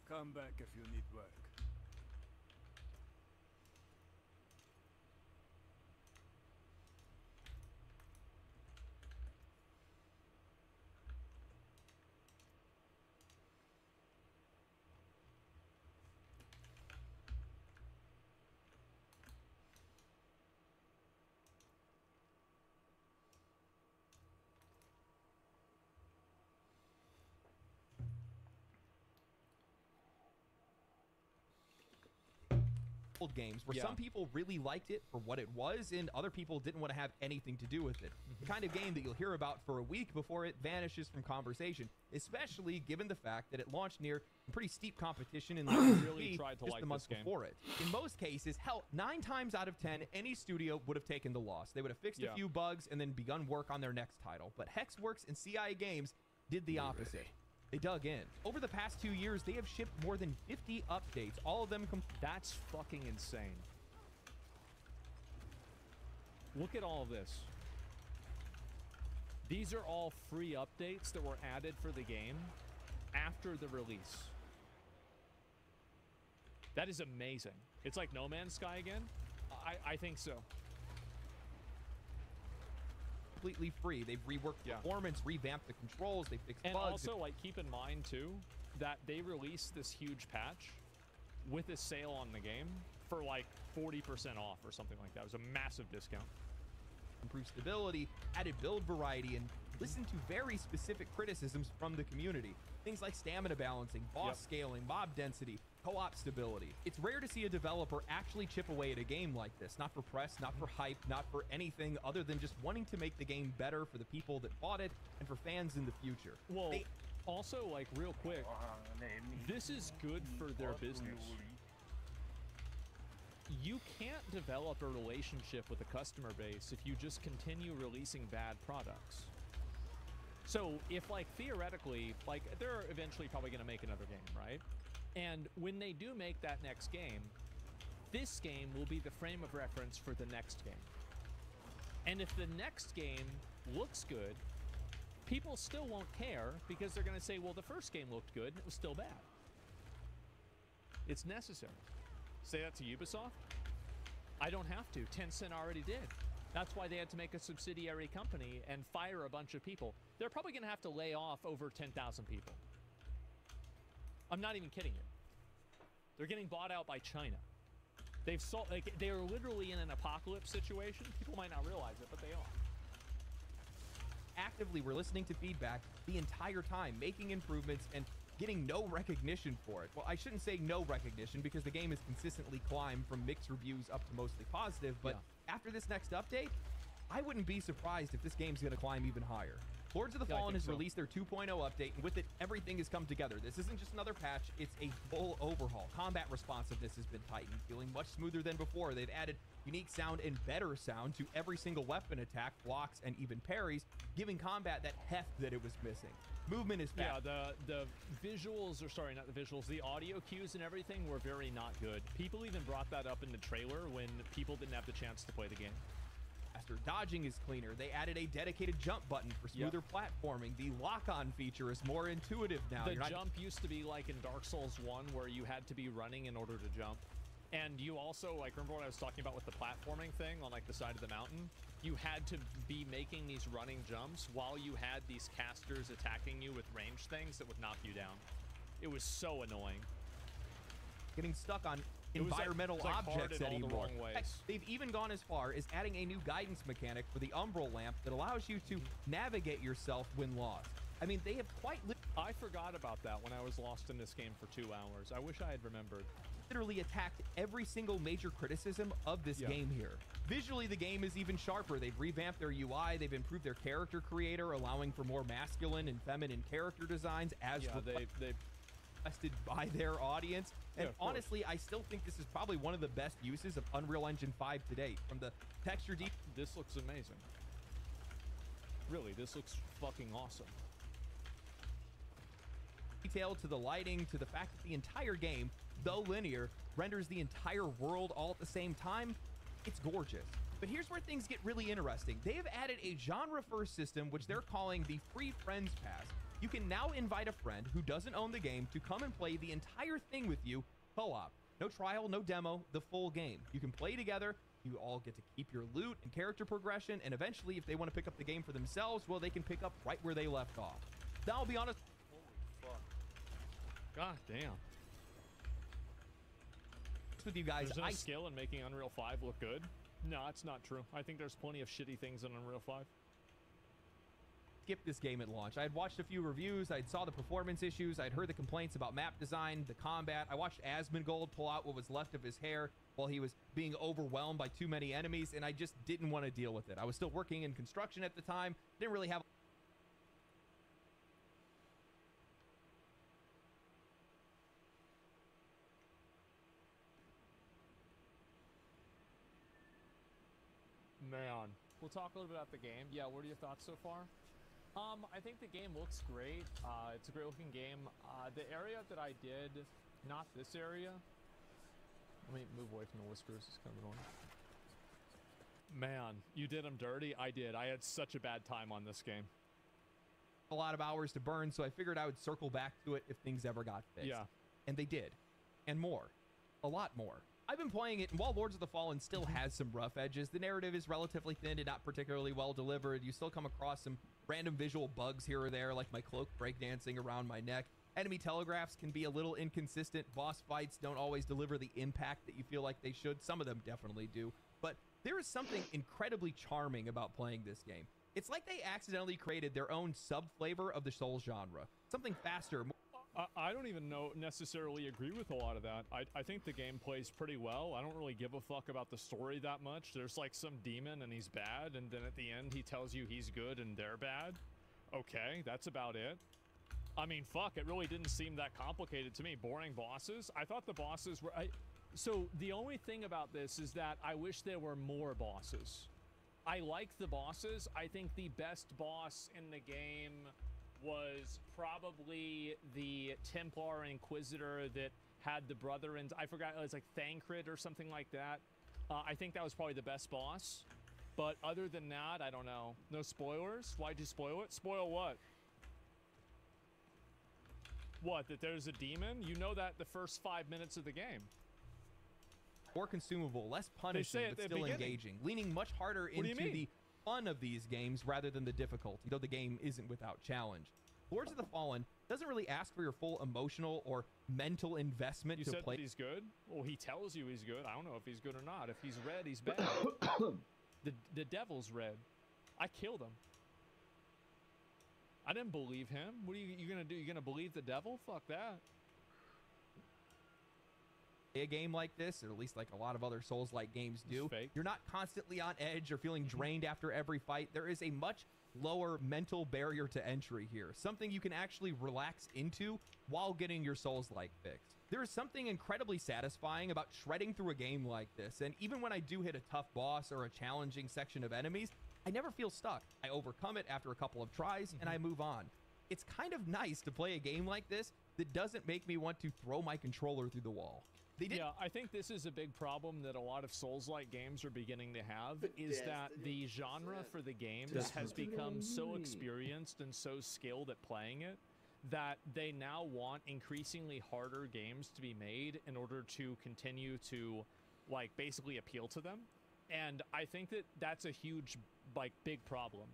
Come back if you need work. old games where some people really liked it for what it was and other people didn't want to have anything to do with it. The kind of game that you'll hear about for a week before it vanishes from conversation, especially given the fact that it launched near pretty steep competition in really tried to just like the month this game. before it. In most cases, hell, 9 times out of 10, any studio would have taken the loss. They would have fixed a few bugs and then begun work on their next title. But Hexworks and CIA Games did the opposite. They dug in. Over the past 2 years, they have shipped more than 50 updates, all of them That's fucking insane. Look at all of this. These are all free updates that were added for the game after the release. That is amazing. It's like No Man's Sky again? I think so. completely free. They've reworked performance, revamped the controls, they fixed bugs. And also, like, keep in mind, too, that they released this huge patch with a sale on the game for, like, 40% off or something like that. It was a massive discount. Improved stability, added build variety, and listened to very specific criticisms from the community. Things like stamina balancing, boss scaling, mob density, co-op stability. It's rare to see a developer actually chip away at a game like this, not for press, not for hype, not for anything other than just wanting to make the game better for the people that bought it and for fans in the future. Well, also, like, real quick, this is good for their business. You can't develop a relationship with a customer base if you just continue releasing bad products. So if, like, theoretically, like, they're eventually probably going to make another game, right? And when they do make that next game, this game will be the frame of reference for the next game. And if the next game looks good, people still won't care because they're going to say, well, the first game looked good and it was still bad. It's necessary. Say that to Ubisoft? I don't have to. Tencent already did. That's why they had to make a subsidiary company and fire a bunch of people. They're probably going to have to lay off over 10,000 people. I'm not even kidding you. They're getting bought out by China. They've like, they are literally in an apocalypse situation. People might not realize it, but they are. Actively, we're listening to feedback the entire time, making improvements and getting no recognition for it. Well, I shouldn't say no recognition because the game has consistently climbed from mixed reviews up to mostly positive, but after this next update, I wouldn't be surprised if this game's going to climb even higher. Lords of the Fallen has released their 2.0 update, and with it, everything has come together. This isn't just another patch, it's a full overhaul. Combat responsiveness has been tightened, feeling much smoother than before. They've added unique sound and better sound to every single weapon attack, blocks, and even parries, giving combat that heft that it was missing. Movement is fast. Yeah, the visuals, or sorry, not the visuals, the audio cues and everything were very not good. People even brought that up in the trailer when people didn't have the chance to play the game. Dodging is cleaner. They added a dedicated jump button for smoother platforming. The lock-on feature is more intuitive now. The jump used to be like in Dark Souls 1 where you had to be running in order to jump. And you also, like, remember what I was talking about with the platforming thing on, like, the side of the mountain? You had to be making these running jumps while you had these casters attacking you with ranged things that would knock you down. It was so annoying. Getting stuck on environmental objects anymore. Heck, they've even gone as far as adding a new guidance mechanic for the umbral lamp that allows you to navigate yourself when lost. I mean, they have quite I forgot about that when I was lost in this game for 2 hours. I wish I had remembered. Literally attacked every single major criticism of this game here. Visually, the game is even sharper. They've revamped their UI, they've improved their character creator, allowing for more masculine and feminine character designs as requested by their audience. And honestly, I still think this is probably one of the best uses of Unreal Engine 5 to date. From the texture this looks amazing. Really, this looks fucking awesome. Detail to the lighting, to the fact that the entire game, though linear, renders the entire world all at the same time. It's gorgeous. But here's where things get really interesting. They have added a genre-first system, which they're calling the Free Friends Pass, You can now invite a friend who doesn't own the game to come and play the entire thing with you co-op. No trial, no demo, the full game. You can play together, you all get to keep your loot and character progression, and eventually if they want to pick up the game for themselves, well, they can pick up right where they left off. Now, I'll be honest. Holy fuck. God damn. With you guys, there's no skill in making Unreal 5 look good. No, it's not true. I think there's plenty of shitty things in Unreal 5. Skip this game at launch. I had watched a few reviews, I saw the performance issues, I'd heard the complaints about map design, the combat. I watched Asmongold pull out what was left of his hair while he was being overwhelmed by too many enemies, and I just didn't want to deal with it. I was still working in construction at the time, didn't really have... Man, we'll talk a little bit about the game. Yeah, what are your thoughts so far? I think the game looks great. It's a great looking game. The area that I did, not this area. Let me move away from the whiskers. It's kind of annoying. Man, you did them dirty. I did. I had such a bad time on this game. A lot of hours to burn, so I figured I would circle back to it if things ever got fixed. Yeah. And they did. And more. A lot more. I've been playing it, and while Lords of the Fallen still has some rough edges, the narrative is relatively thin and not particularly well delivered. You still come across some random visual bugs here or there, like my cloak breakdancing around my neck. Enemy telegraphs can be a little inconsistent. Boss fights don't always deliver the impact that you feel like they should. Some of them definitely do. But there is something incredibly charming about playing this game. It's like they accidentally created their own sub-flavor of the Souls genre. Something faster, more... I don't even necessarily agree with a lot of that. I think the game plays pretty well. I don't really give a fuck about the story that much. There's like some demon and he's bad, and then at the end he tells you he's good and they're bad. Okay, that's about it. I mean, fuck, it really didn't seem that complicated to me. Boring bosses? I thought the bosses were... So the only thing about this is that I wish there were more bosses. I like the bosses. I think the best boss in the game was probably the Templar Inquisitor that had the brother and I forgot, it was like Thancred or something like that. I think that was probably the best boss. But other than that, I don't know. No spoilers? Why'd you spoil it? Spoil what? What, that there's a demon? You know that the first 5 minutes of the game. More consumable, less punishing, but still engaging. Leaning much harder into the fun of these games rather than the difficulty, though the game isn't without challenge. Lords of the Fallen doesn't really ask for your full emotional or mental investment to play. You said that he's good? Well, he tells you he's good. I don't know if he's good or not. If he's red, he's bad. The devil's red. I killed him. I didn't believe him. What are you gonna do? You gonna believe the devil? Fuck that. A game like this, or at least like a lot of other Souls-like games do, you're not constantly on edge or feeling drained after every fight. There is a much lower mental barrier to entry here, something you can actually relax into while getting your Souls-like fix. There is something incredibly satisfying about shredding through a game like this, and even when I do hit a tough boss or a challenging section of enemies, I never feel stuck. I overcome it after a couple of tries, and I move on. It's kind of nice to play a game like this that doesn't make me want to throw my controller through the wall. Yeah, I think this is a big problem that a lot of Souls-like games are beginning to have, is that the genre for the games has become so experienced and so skilled at playing it that they now want increasingly harder games to be made in order to continue to, like, basically appeal to them. And I think that that's a huge, like, big problem.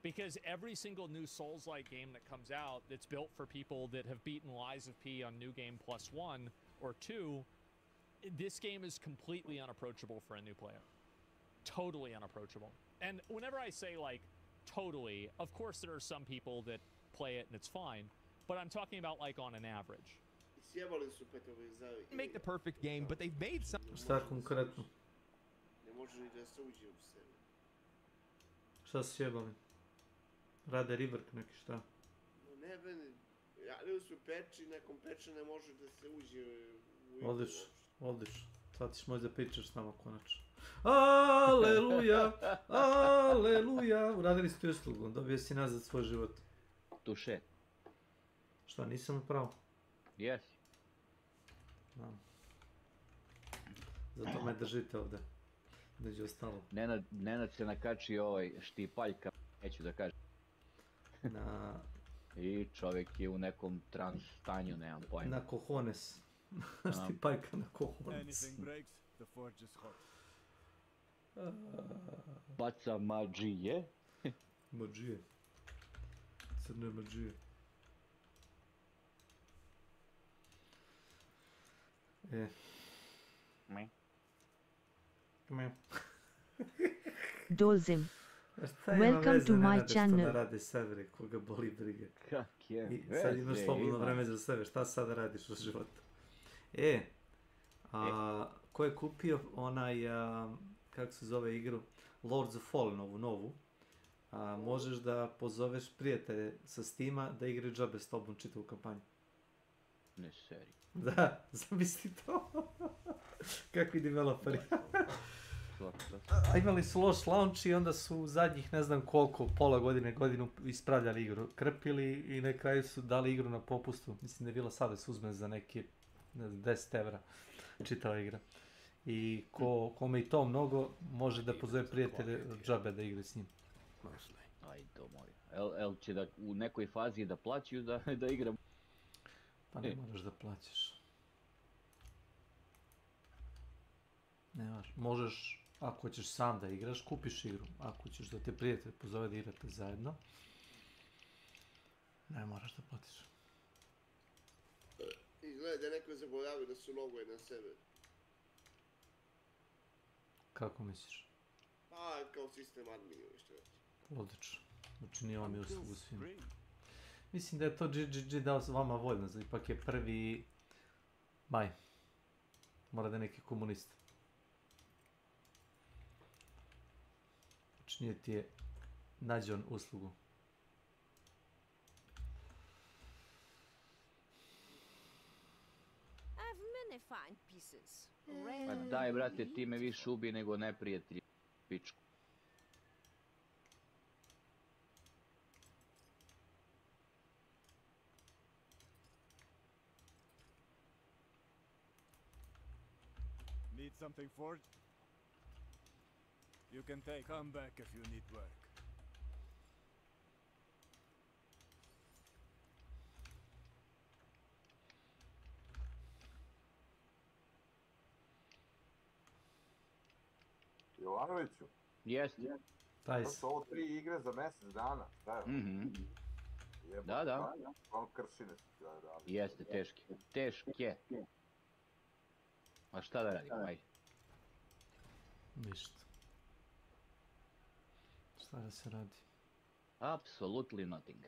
Because every single new Souls-like game that comes out that's built for people that have beaten Lies of P on New Game Plus 1 or 2, this game is completely unapproachable for a new player. Totally unapproachable. And whenever I say, like, totally, of course there are some people that play it and it's fine, but I'm talking about, like, on an average. Make the perfect game, but they've made some... Šta konkretno? Šta si sjebali? Rade rework neki, šta? Ne, radili su peči, nakon peča ne može da se uđe u... Odlično. Sad ćeš moći da pričaš s nama konačno. Aleluja! Aleluja! Uradili ste uslugu, dobio si nazad svoj život. Tuše. Šta, nisam upravo? Jesi. Zato me držite ovde. Neđe ostalo. Nenad se nakači ovaj štipaljka, neću da kažem. I čovjek je u nekom trans stanju, nemam pojma. Na cojones. Znaš ti pajka na cojones. Anything breaks, the forge is hot. Baca mađije. Mađije. Crne mađije. Dolzim. Welcome to my channel. Šta radi serveri, koga boli brige. Kak je I sad imaš slobodno vreme za sebe, šta sad radiš u životu? Ko je kupio onaj, kako se zove igru, Lords of Fallen, ovu novu, možeš da pozoveš prijatelje sa Steama da igraju džabe s tobom čitavu kampanju. Ne seri. Da, zamisli to. Kakvi developeri. Imali su loš launch i onda su zadnjih ne znam koliko, pola godinu ispravljali igru. Krpili i na kraju su dali igru na popustu. Mislim da je bila sada se uzme za neki, ne znam, 10 evra čitava igra. I kome i to mnogo, može da pozove prijatelje džabe da igra s njim. Ajde moj. El će da u nekoj fazi da plaćaju da igram? Pa ne moraš da plaćaš. Možeš, ako ćeš sam da igraš, kupiš igru. Ako ćeš da te prijatelj pozove da igrate zajedno, ne moraš da platiš. Izgleda da neko zaboravio da su loguje na sebe. Kako misliš? Pa, kao sistem admin ili što reći. Odlično. Znači nije vam je uslugu svima. Mislim da je to GGG dao vama voljno, ipak je 1. maj. Mora da je neki komunist. Znači nije ti je nađen uslugu. Pa daj brate, ti me više ubi nego neprijatelji pičku. Need something forged? You can come back if you need work. Jovanoviću? Jest. Taj si. To su ovo 3 igre za mjesec dana, šta je? Da. Ono kršine su ti radili. Jeste, teške. A šta da radim, ajde. Ništa. Šta da se radi? Absolutely nothing.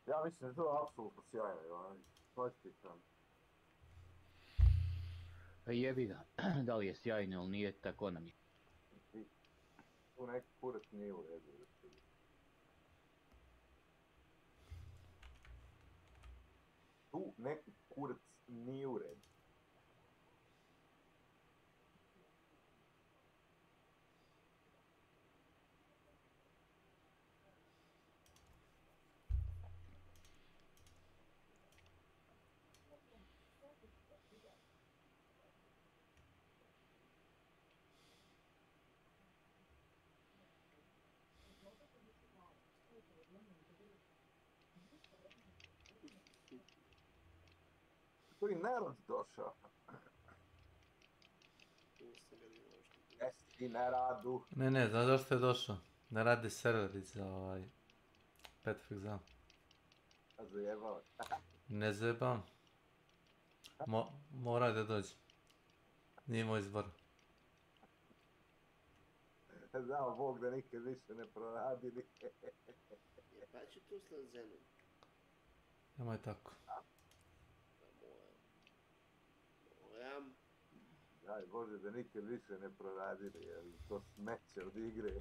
Ja mislim da je to apsolutno sjajno, Jovanović. Čestitam. Pa jebi ga, da li je sjajno ili nije, tako nam je. Tu neki kurac nije u redu. Tu neki kurac nije u redu. Koji narod došao? Jesi ti na radu? Ne, znaš zašto je došao? Ne radi serveri za Path of Exam. A zajebao. Ne zajebam. Mora da dođe. Nije moj izbor. Znao Bog da nikad više ne proradili. Pa ću tu slat Zenom. Nemoj tako. Moram. Daj Bože da nikad više ne proradili, jer to smeće od igre.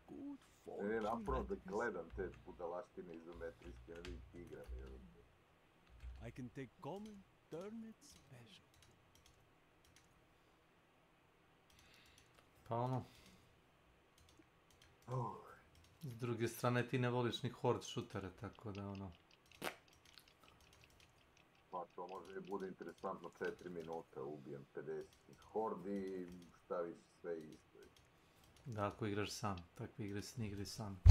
Good Ne, napravo da gledam te budalaštine izometrijske, ne da ih igram. I can take common, turn it special. Pa ono... S druge strane ti ne voliš ni horde šutere, tako da ono... Pa to može bude interesantno 4 minuta, ubijem 50 hordi, šta više sve isto. Da, ako igraš sam, takve igre se ne igraju sam.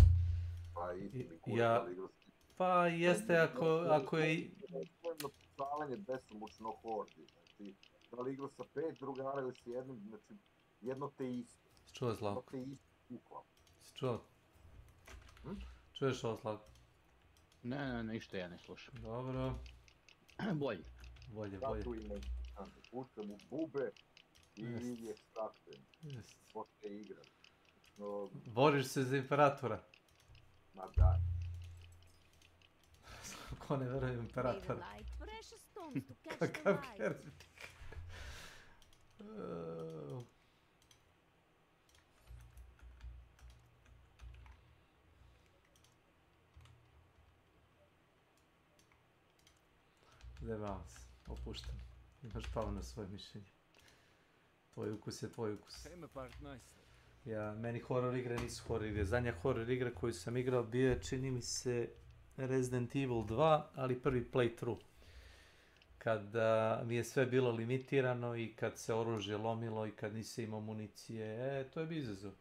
Pa isti mi kurac da li igraš. Pa jeste ako je... Jedno pucavanje besomučno hordi, znači da li igraš sa 5 drugara ili s jednim, znači jedno te isto. Si čuo Slavko? Jedno te isto bukvalno. Si čuo? Čuješ ovo Slavko? Ne, ništa ja ne slušam. Dobro. Bolje. Bolje. Zato ima pucam u bube i ekstraktujem. Pošto igram. Boriš se za imperatora? Ma da. Ko ne veruje imperatora? Kakav kerzik. Zajebavam se, opuštam. Imaš pravo na svoje mišljenje. Tvoj ukus je tvoj ukus. Meni horror igre nisu horror igre. Zadnja horror igra koju sam igrao bio je, čini mi se, Resident Evil 2, ali prvi playthrough. Kada mi je sve bilo limitirano i kad se oružje lomilo i kad nisi imao municije, to je bio izazov.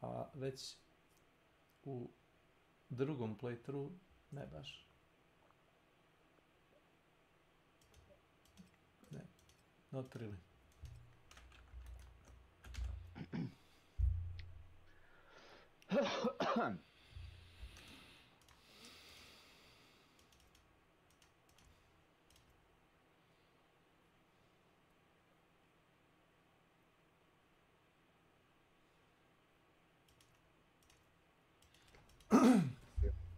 A već u drugom playthrough, ne baš. Ne, not really.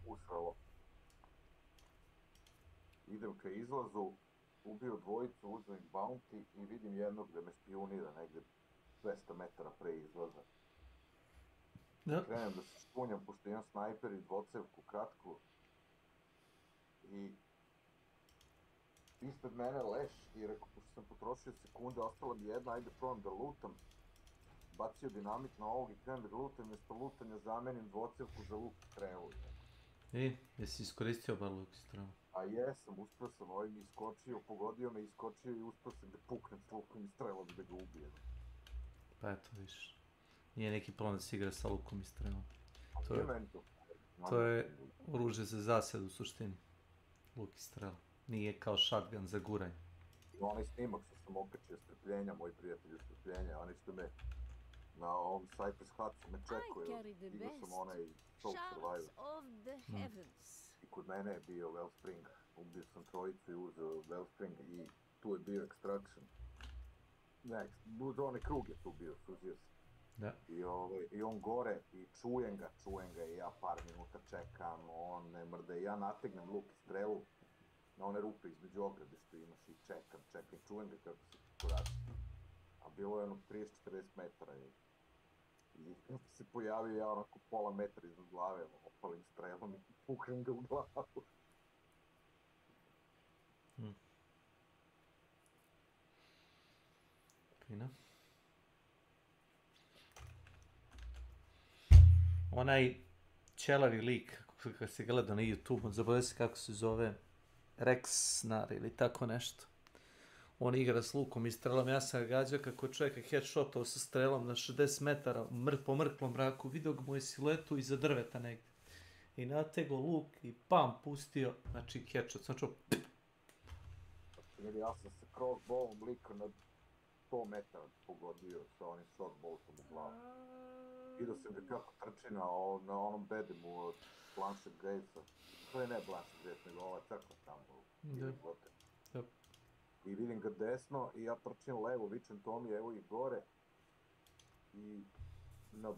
Usralo. Idem ka izlazu, ubio dvojicu, uzmem bounty i vidim jednog da me špionira negdje 200 metara pre izlaza. Krenem da se špunjam, pošto imam snajper i dvocevku kratku. I ispred mene leš i rekao, pošto sam potrošio sekunde, ostala bi jedna, ajde probam da lutam. Bacio dinamit na ovog i krenem da ga lutam, mjesto lutanja zamenim dvocevku za luk strevu. I, jesi iskoristio bar luk strevu? A jesam, uspio sam, ovaj mi iskočio, pogodio me, iskočio i uspio sam da puknem s lukom i strevom da ga ubijem. Pa eto, viš. Nije neki plan da se igra sa lukom i strevom. To je oružje za zased u suštini. Luk i strela. Nije kao shotgun za guranje. Onaj snimak što sam okačio strpljenja, moj prijatelj strpljenja, oni što me na ovom Cypress Hutsu me čekuju. Igrao sam onaj Soul Survivor. I kod mene je bio Wellspring. Ubio sam trojicu i uzeo Wellspring i tu je bio Extraction. Ne, onaj krug je tu bio, suzio se. Da. I on gore i čujem ga i ja par minuta čekam, on ne mrde, ja nategnem luk i strelu na one rupe između ograde što imaš i čekam, čujem ga kako se korači. A bilo je ono 30-40 metara i kako se pojavio ja onako pola metra iznad glave, opalim strelom i puknem ga u glavu. Fino. Onaj ćelavi lik, kako se gleda na YouTube, on zaboravio se kako se zove, Rexnar ili tako nešto. On igra s lukom i strelom, ja sam ga gađao kako čovjeka headshotao sa strelom na 60 metara po mrklom mraku, vidio ga moju siluetu iza drveta negdje. I natego luk i pam, pustio, znači headshot, sam čuo. Ja sam se crossbowom lika na 100 metara pogodio sa onim shotboltom u glavu. Vidio sam ga kako trči na onom bedemu od Blanchett Gravesa. To je ne Blanchett Graves, nego ova crkva tamo. I vidim ga desno i ja trčim levo, vičem Tomi, evo ih gore. I na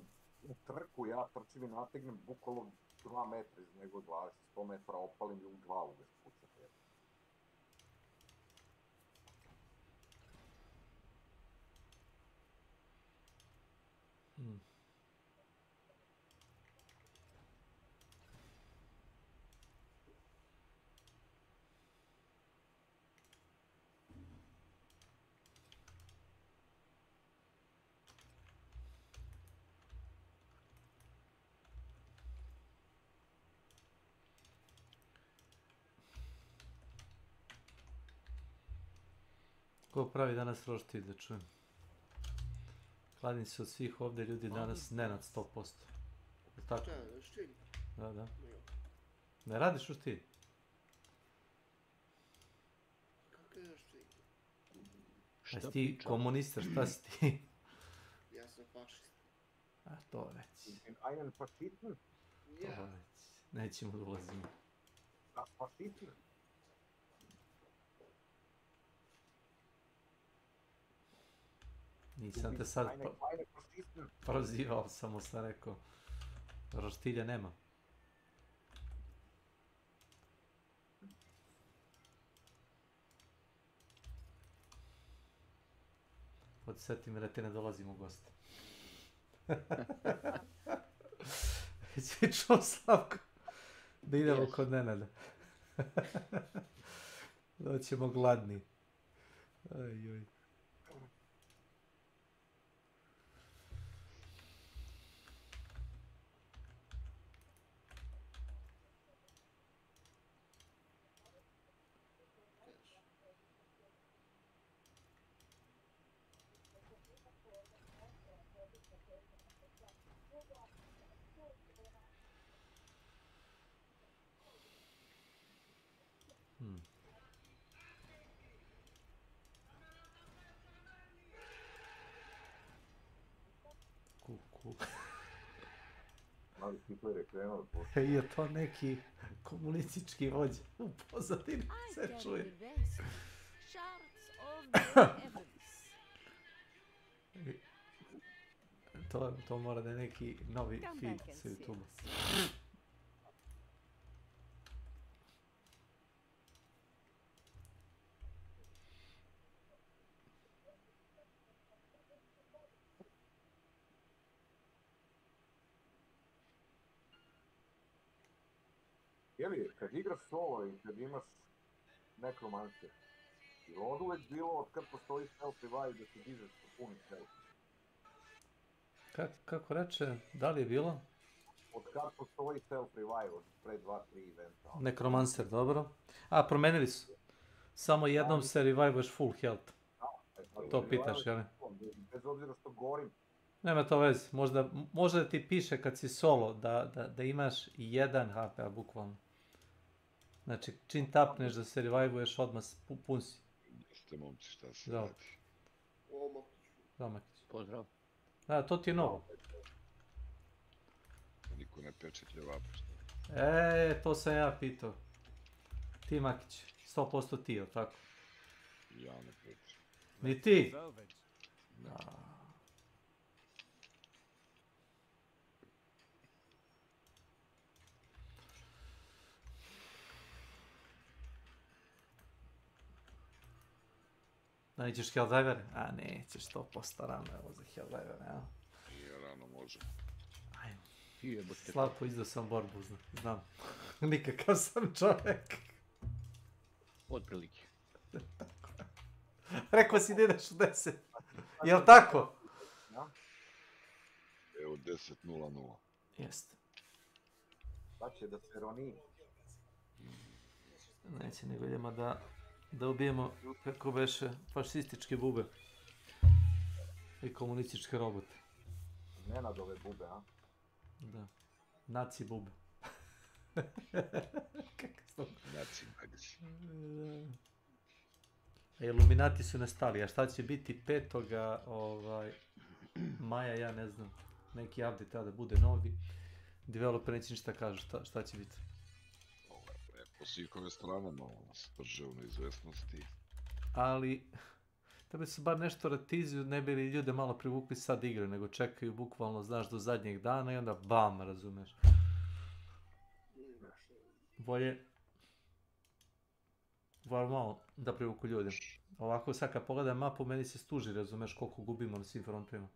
trku ja trčim i nategnem bukvalno 2 metra iz njegove glave, sa 100 metra opalim i u glavu ga spucam. Ko pravi danas roštilj da čujem? Kladim se od svih ovdje ljudi danas Nenad 100%. Tako? Šta, roštilj? Da, da. Ne radiš roštilj? Kako je roštilj? Jesi ti komunista, šta si ti? Ja sam fašist. A to već. Einen Faschisten? Ja. To već. Nećemo da ulazimo. Das Faschisten? Nisam te sad prozivao, samo sam rekao. Roštilja nema. Podsjeti me da ti ne dolazim u goste. Jesi čuo, Slavko? Da idemo kod Nenada. Doćemo gladni. Ajoj. Mali Hitler je krenuo. Je to neki komunistički vođa u pozadini se čuje. To mora da je neki novi feed sa YouTube. Jeli, kad igraš solo i kad imaš nekromancer, je od uvek bilo od kad postoji self-revive da se dižeš po puni self? Kako reče, da li je bilo? Od kad postoji self-revive, od pre 2-3 eventa. Necromancer, dobro. A, promenili su. Samo jednom se revivuješ full health. To pitaš, jel? Bez obzira što gorim. Nema to veze. Možda ti piše kad si solo da imaš 1 HP-a, bukvalno. Znači, čim tapneš da se revivuješ, odmah pun si. Jeste momci, šta se radi? Da, Makić. Pozdrav. Da, to ti je novo. Niko ne peče ljevapu, što? To sam ja pitao. Ti, Makić, 100% ti, jel tako? Ja ne pečem. Ni ti? Da. Da nećeš Helldivere? A nećeš 100% rano, evo za Helldivere, evo. Nije rano, može. Ajmo. Slavko, izdao sam borbu, znam. Nikakav sam čovjek. Otprilike. Rekao si da ideš u 10. Jel' tako? Evo 10:00. Jeste. Da će da se roni. Neće, nego idemo da ubijemo, kako beše, fašističke bube. I komunističke robote. Nenadove bube, a? Da. Naci bube. Naci magisi. Iluminati su nastali, a šta će biti 5. maja, ja ne znam. Neki update treba da bude novi. Developer neće ništa kažu šta će biti. Po svih ove stranama sprže u neizvesnosti. Ali, treba se bar nešto ratiziju, ne bi li ljude malo privukli sad igre, nego čekaju bukvalno, znaš, do zadnjeg dana i onda bam, razumeš. Bolje malo da privuku ljude. Ovako sad kad pogledam mapu, meni se stuži, razumeš, koliko gubimo na svim frontovima.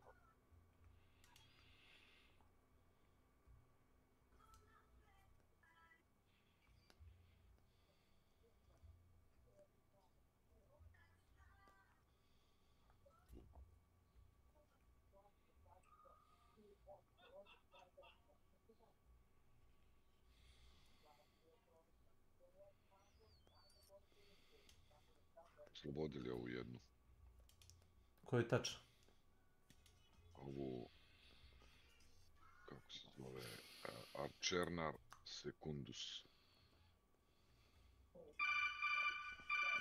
Slobodili ovu jednu. Koji tačno? Ovu, kako se zove, Arčernar Secundus.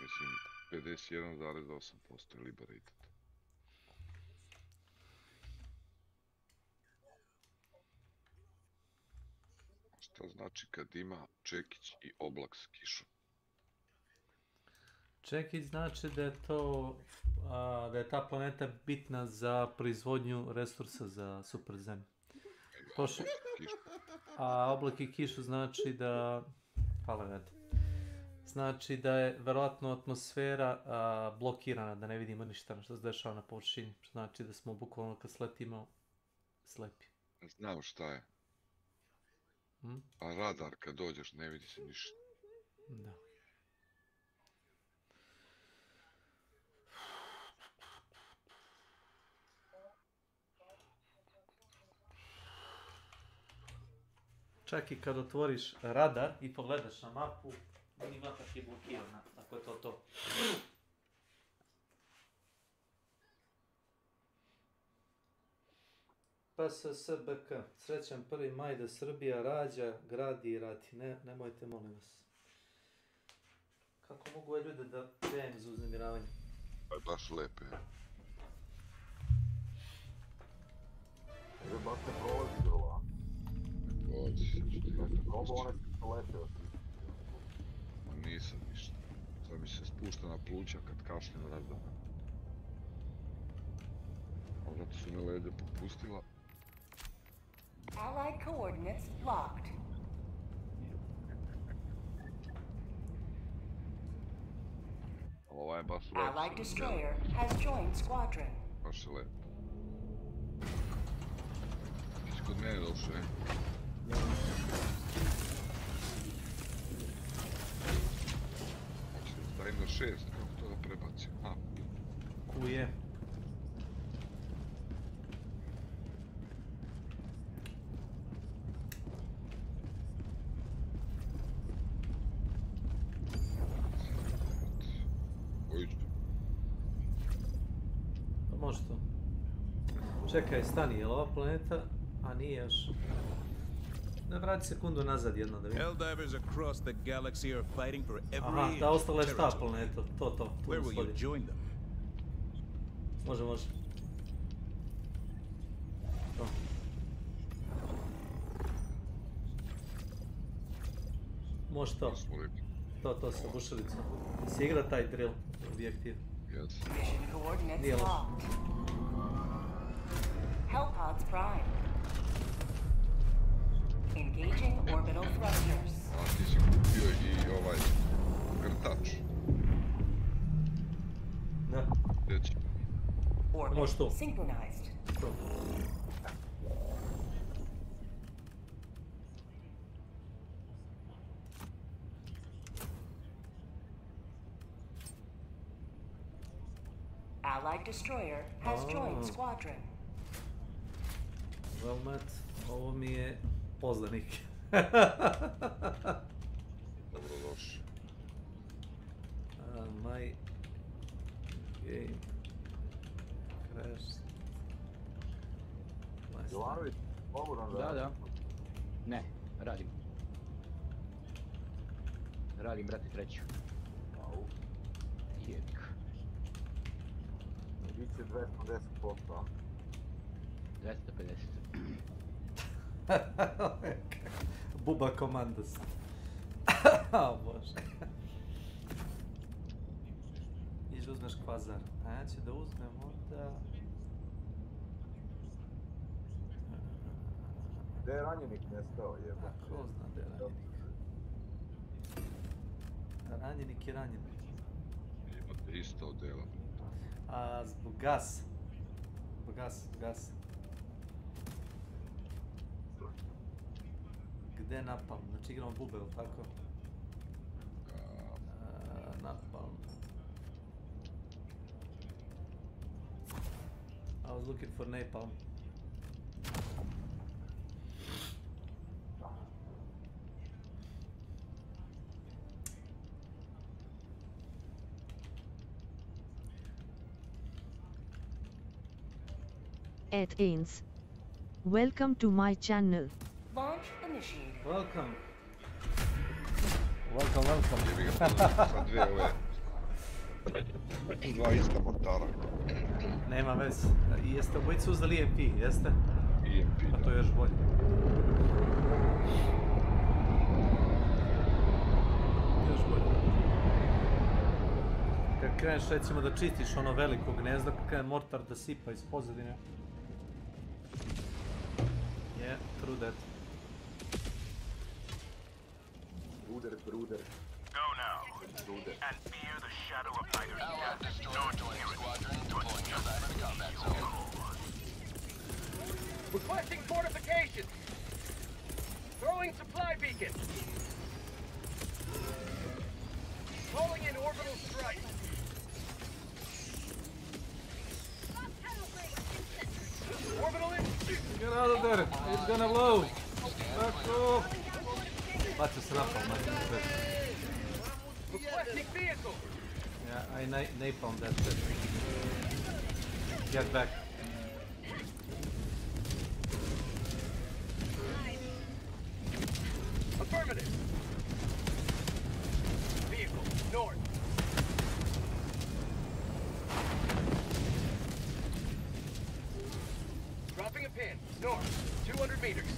Mislim, 51,8% liberated. Šta znači kad ima čekić i oblak s kišom? Čekić znači da je to, da je ta planeta bitna za proizvodnju resursa za super zemlju. A oblak i kišu znači da, hvala radi, znači da je verovatno atmosfera blokirana, da ne vidimo ništa što se dešava na površini. Znači da smo bukvalno kad sletimo slepi. Znam šta je. A radar kad dođeš ne vidi se ništa. Da. Čak i kad otvoriš radar i pogledaš na mapu, minimapa ti je blokirana, tako je to. PSSBK, srećan 1. maj da Srbija rađa, gradi i radi. Nemojte, molim vas. Kako mogu ove ljude da krenem za uznemiravanje? Baš lepe. Ili baš ne prolazi grova. Probao one leteo si. Nisam ništa. Sad mi se spušta na pluća kad kašljem razda. A zato su me leđa popustila. Allied coordinates locked. Ovo je baš lepo. Allied destroyer has joined squadron. Baš je lepo. Ti kod mene došao, je? Daj na 6, kako to da prebacim? Kuje. Može to. Čekaj, stani, je li ova planeta? A nije još. Ne, vrati sekundu nazad jedno da vidim. Helldivers across the galaxy are fighting for every Aha, ta ostala je šta planeta? To. Where will you join them? Može. To. Može to. To sa bušelicom. Si igra taj drill objektiv? Yes. Mission coordinates Nije loš. locked. Hellpods prime. Engaging orbital thrusters. A ti si kupio i ovaj grtač. Da. Gdje će? Orbit synchronized. To. Allied destroyer has joined squadron. Velmet, ovo mi je poznanik. Dobrodošli. My game crashed. Jovanović, pogodan da? Da. Ne, radim. Radim, brate, treću. Jebik. Biće 210%, a? 250. Buba komandos. O Bože. Iđe uzmeš kvazar. A ja ću da uzmem onda... Gde je ranjenik nestao, jeba? Ko zna gde je ranjenik? Ranjenik je ranjenik. Imate isto odjela. A zbog gas. Gas. Gde napalm? Znači igramo bube, ili tako? Napalm. I was looking for napalm. Athens. Welcome to my channel. Launch initiated. Welcome. Welcome. Sad dvije ove... Dva ista mortara. Nema veze. Jeste obojice uzeli EMP, jeste? EMP, pa to je još bolje. Još bolje. Kad kreneš recimo da čistiš ono veliko gnezdo, kad krene mortar da sipa iz pozadine. Yeah, true that. Bruder. Go now, and fear the shadow of neither Allied destroyer joining squadron, deploying your diver to combat zone. Requesting fortifications! Throwing supply beacon! Calling in orbital strike! Orbital in! Get out of there! It's gonna blow! Back off! Bacio se napal, bez. Requesting vehicle! Yeah, I napalm that shit. Get back. Affirmative! Vehicle, north! Dropping a pin, north, 200 meters.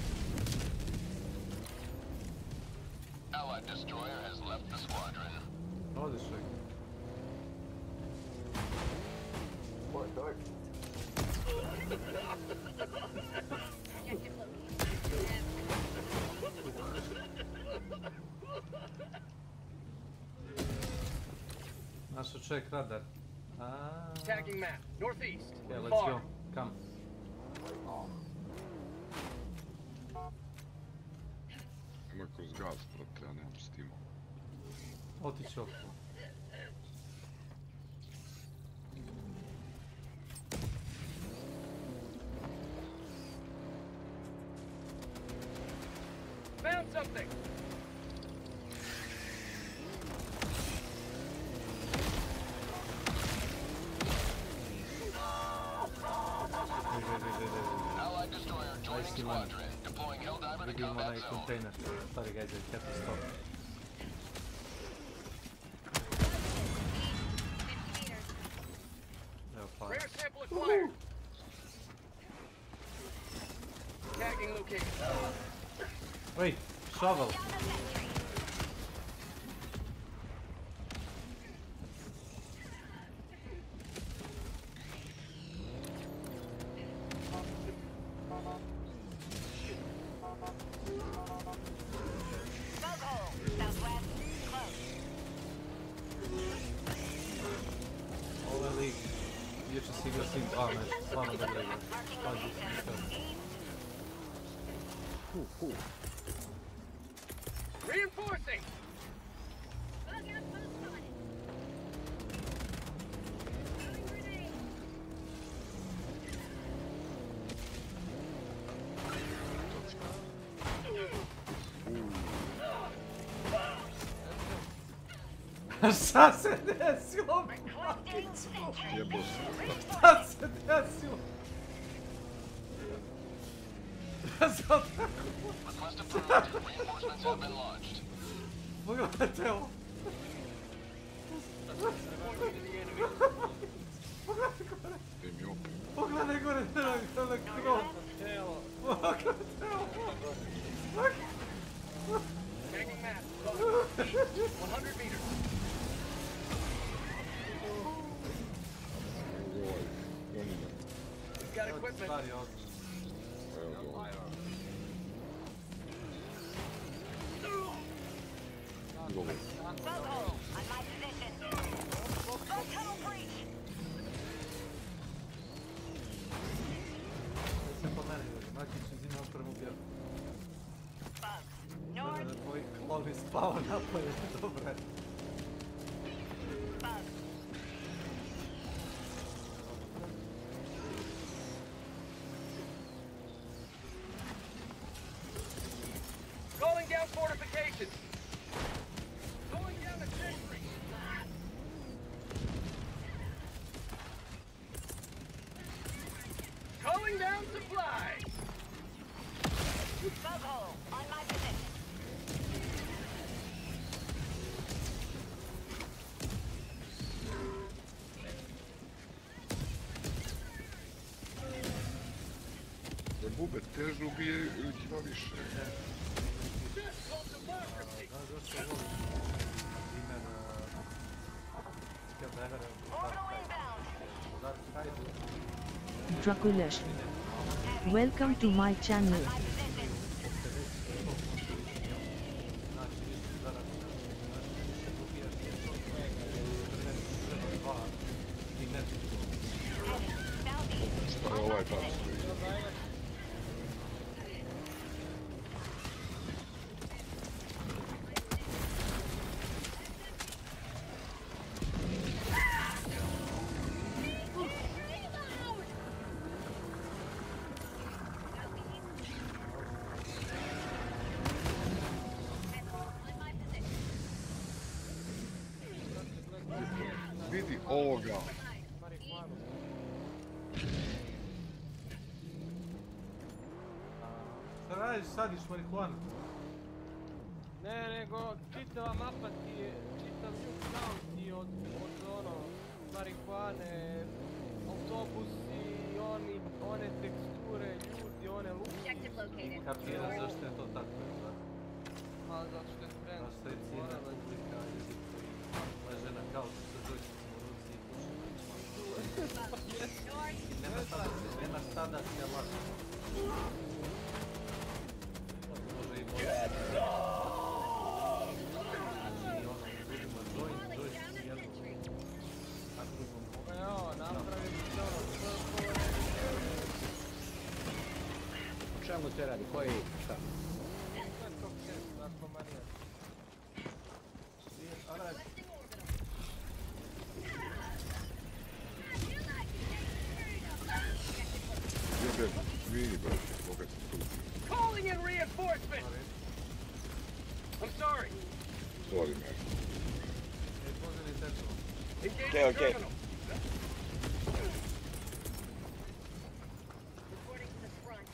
Allied destroyer has left the squadron. Odlično. What, dog? Našo check radar. Tagging map, northeast. Yeah, let's go. Come. Ima kroz gaz, brate, ja nemam s tim. Otići oko. Found something! Allied destroyer joining squadron, deploying Helldiver to Vidim combat onaj zone. kontejner. Stari gađaj, Captain Stop. Evo pa. Rare sample acquired! Tagging location. Wait, shovel! Ovaj lik, jučer si igrao svih 2 meša, stvarno dobro igra. Pazi se nikad. Reinforcing! Šta se desilo? Jebo se. Šta se desilo? Request approved. Reinforcements have been launched. Pogledajte ovo. Pogledaj gore na krov. Pogledajte ovo. Tagging map, 100 meters. We've got equipment. Stari odlično. Se po mene ljudi, Makić uzima prvu bjeru. Tvoj klon je spao napolje, dobro je. Calling down fortifications. Going down the sentry. Calling Calling down supplies! Bug-hole, on my position. Da bube teže ubije ili ti ima više? Zašto volim, na primjer, Draculesh. Welcome to my channel. Šta je ovaj tam stoji? Vidi ovoga. Šta radiš, sadiš marihuanu? Ne, nego čitava mapa ti je, čitav sound ti je od ono, marihuane, autobusi, one teksture, ljudi, one luci. Kapira, zašto je to tako? Ma zato što je trend. Zašto je cijena publika ljudi koji leže na kauču sa džojsticom u ruci i puše marihuanu. Nemaš tada se laži. Može i bolje. Znači ono, uzima džojstic i jednu. A drugom. Evo, napravili se ono, O čemu se radi? Koji? Šta? sve to kjer, narkomanija. Jebe, vidi brate, koga sam tu. Calling in reinforcements! I'm sorry. Sorry, man. Engage terminal.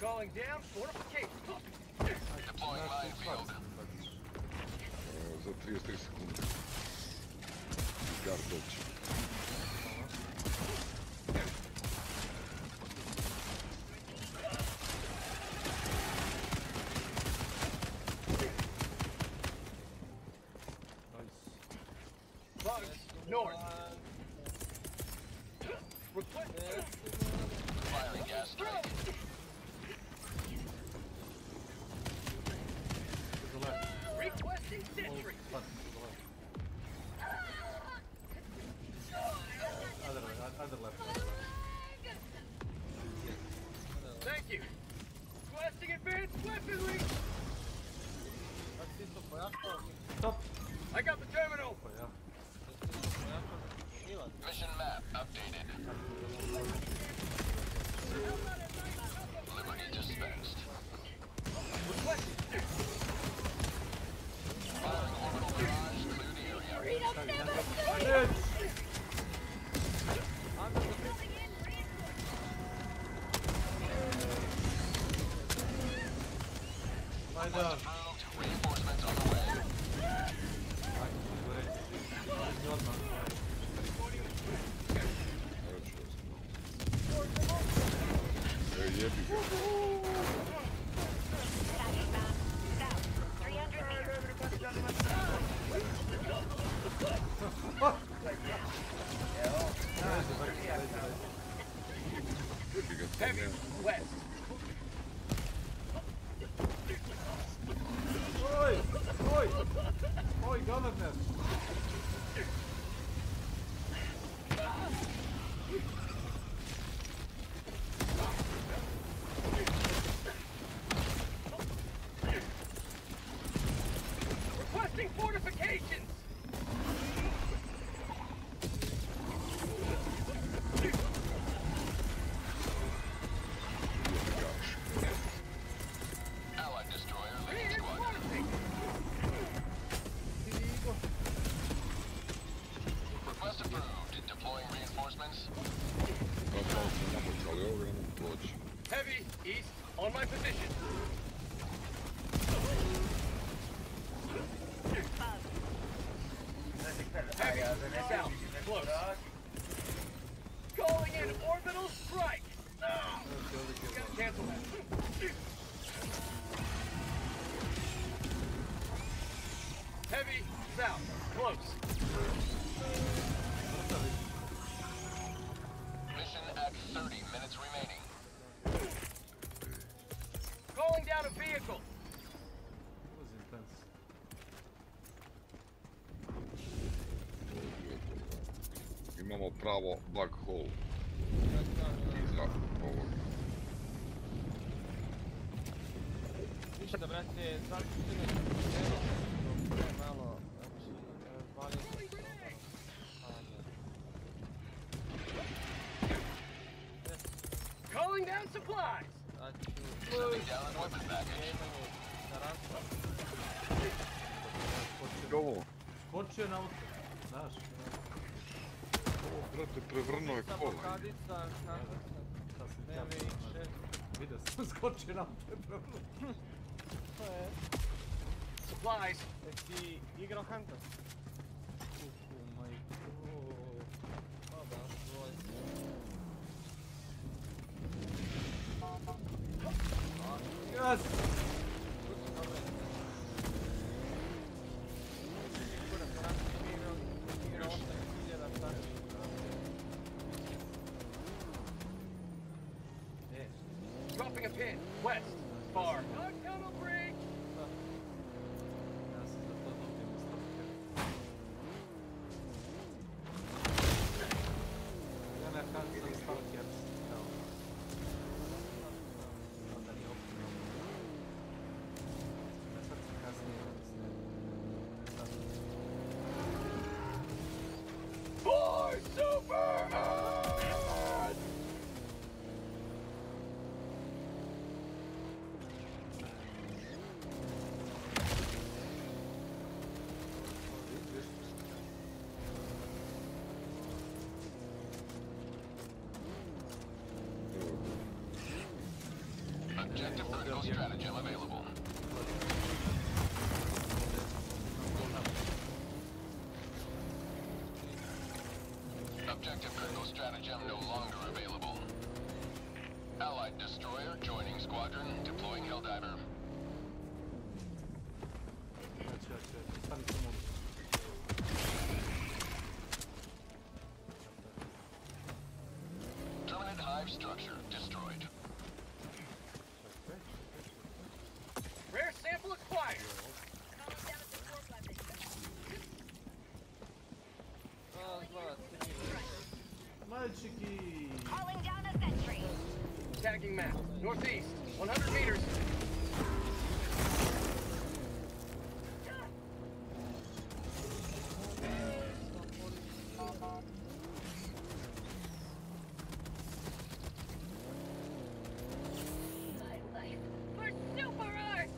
Calling down fortification. Deploying minefield. Za 33 sekunde. Gar doći. North. Firing gas strike. Requesting sentry. Other left. Thank you. Requesting advanced weaponry. Stop. I got the terminal. Mission map updated. Liberty dispensed. Firing orbital barrage, clear the area. Lie down. Reinforcements on the way. Jebi ga. Heavy west. Oi! Oi! Oi, governor! Requesting fortifications. Allied destroyer leading squadron. Request approved. Deploying reinforcements. Kao sam napucali, ovo ga ne mogu proći. Heavy, east, on my position. Heavy, south, close. Calling in orbital strike. Cancel that. Heavy, south, close. Mission at 30 minutes remaining. Calling down a vehicle. That was intense. Imamo pravo bug hole. Iza ovoga. Ništa, brate, zaključene je malo, znači, razvalio sam se Calling down supplies. Ovo. Skočio na auto, znaš. Ovo, brate, prevrnuo je kola. Blokadica, kako sam, MV6. Vidio sam, skočio na auto i prevrnuo. To je. Supplies. Jesi igrao Hunter? Pa da, voli. Yes! Dropping a pin, west, far. Non-tunnel breach. For Superman! Objective critical stratagem available. Objective critical stratagem no longer available. Allied destroyer joining squadron, deploying Helldiver. Terminate hive structure destroyed. Rare sample acquired. Мальчики! Calling down a sentry. Tagging map. Northeast, 100 meters. For Super Earth!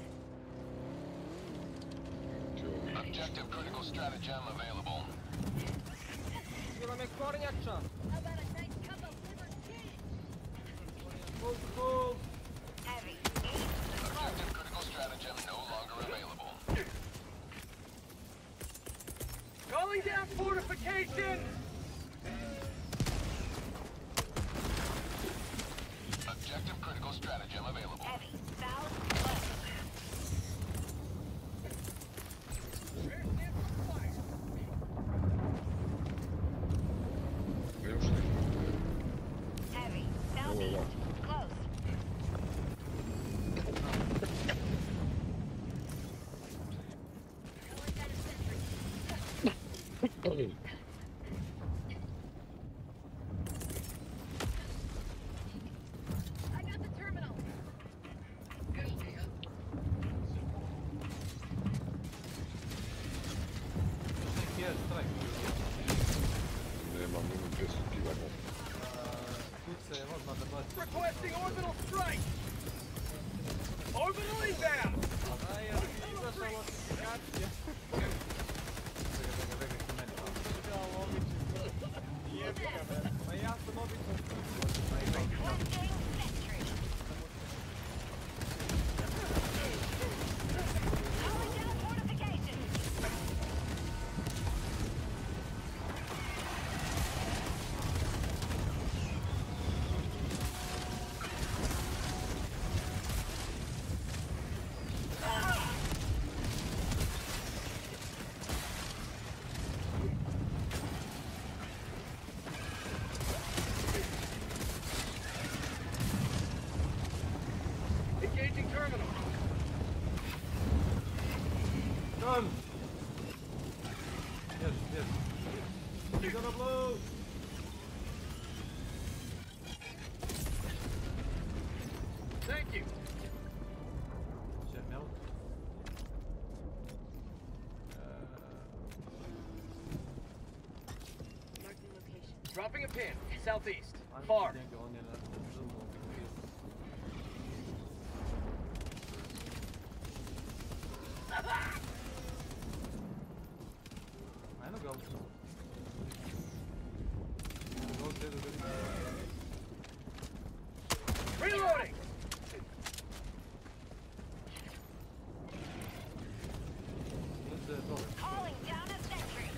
Objective critical stratagem available. Bila me kornjača. How about a nice cup of liver tea? Hold. Heavy. Objective critical stratagem no longer available. Calling down fortification. Objective critical stratagem available. Heavy. South. West. Rare sample acquired. Heavy. Southeast. Close. I got the terminal. Nema minute skivanja. Requesting orbital strike. Orbital inbound. Connecting terminal. Done. Yes, yes. He's gonna blow. Thank you. Jet melt. Marking location. Dropping a pin. Southeast. Far. Ajmo ga. Reloading. Calling down a sentry.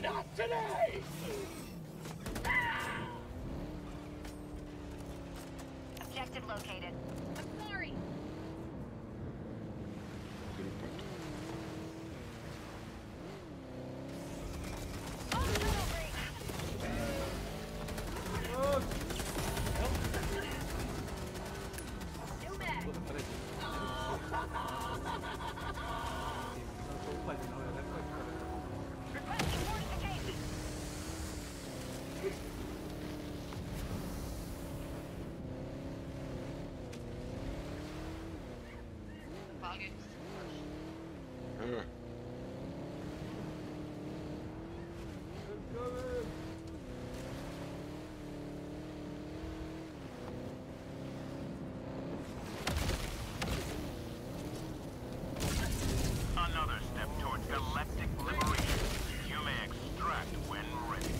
Not today. Objective located. I'm sorry. Another step towards galactic liberation. You may extract when ready.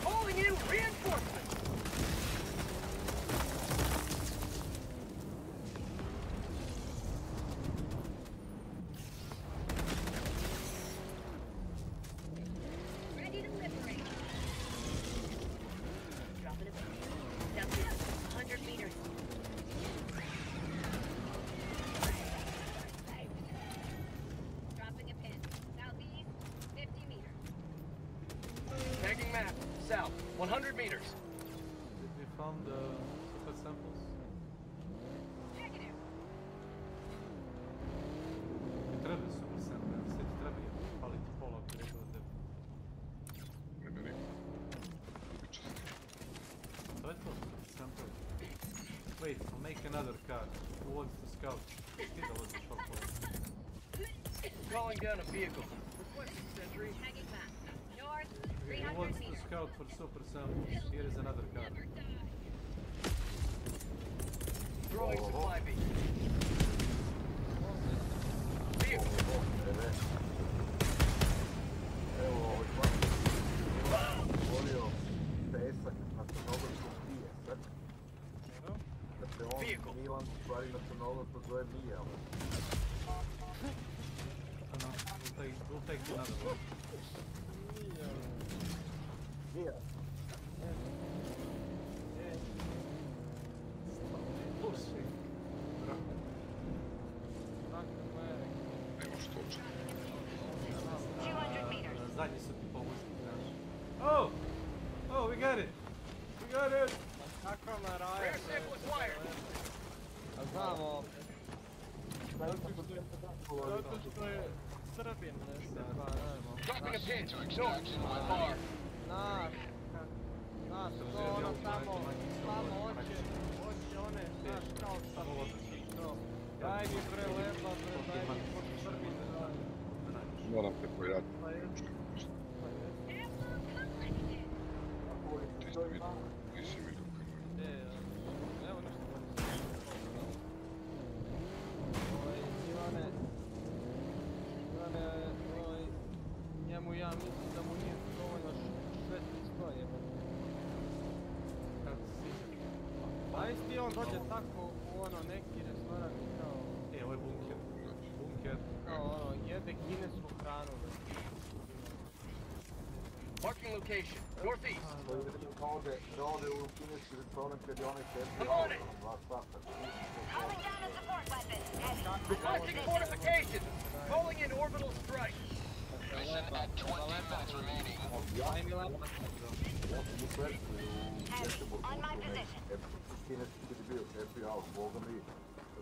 Calling in reinforcements. Ready to liberate. Dropping a pin. Southeast. 100 meters. Dropping a pin. Southeast. 50 meters. Tagging map. South. 100 meters. Did we found the super samples? Negative. Ti trebaju super sample, sve ti trebaju paliti pola ako je rekao da tebi. To je to, super sample. Wait, I'll make another car. Who wants to scout? Ti da voziš okolo. Calling down a vehicle. Requesting sentry. Tagging map. North. Okay, 300 who wants to meters. scout for super samples? Here is another car. Throwing supply beam. Vehicle. Evo ovaj plan. Volio pesak na crnogorskog pijesak. Da se on Milan u stvari na crnogorsko zove Mija. We'll take another one. Mija. Pushing. Evo što će. 200 meters. Zadnji su ti povuzli, znaš. Oh! Oh, we got it! We got it! Kako me raje? A znamo. Zato što je Srbin nešto, pa nemo. Dropping a pin. North. Far. Znaš, to ono samo hoće one, znaš, kao sapiti, to. Daj mi preleba, daj mi pod Srbin, Moram te pojati. pa je. Ti ste vidio, nisi vidio kako je. Evo nešto Ivane, njemu ja mislim da mu nije dovoljno švedski stroj, a isti on dođe tako u ono neki restoran i kao... Ovo je bunker. Bunker. Kao ono, jede kinesku hranu. Marking location. Northeast. Da ode u kineski restoran kad je onaj tepio. I'm on it. 2 sata. Calling down a support weapon. Heavy. Requesting fortification. Calling in orbital strike. Mission at 20 minutes remaining. On my position. Kineski bio happy out, boga mi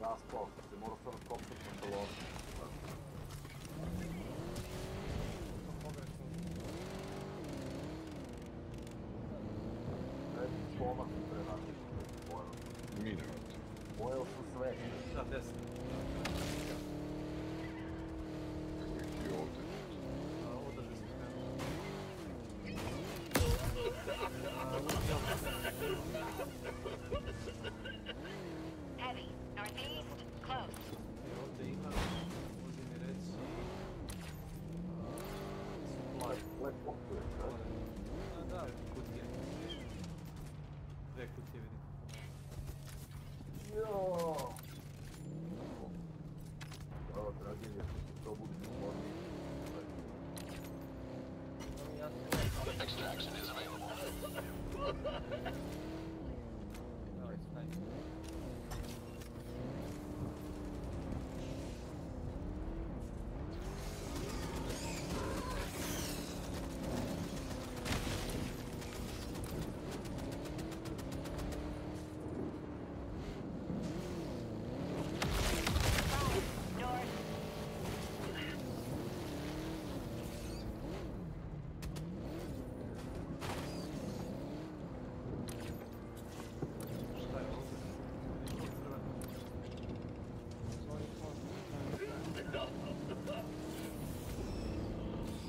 raspao se, morao sam kopati na balonu. Pomak mi prenačiti, Minimum. pojeo sam sve. Da, desno. I ovdje. Odavde sam krenuo. Heavy. Northeast. Close. Ovdje ima, možda mi reći... Black Box je, Da, kutije. Dve kutije vidim. Joooo! Ovo tragedija, to bude sporno. Extraction is available.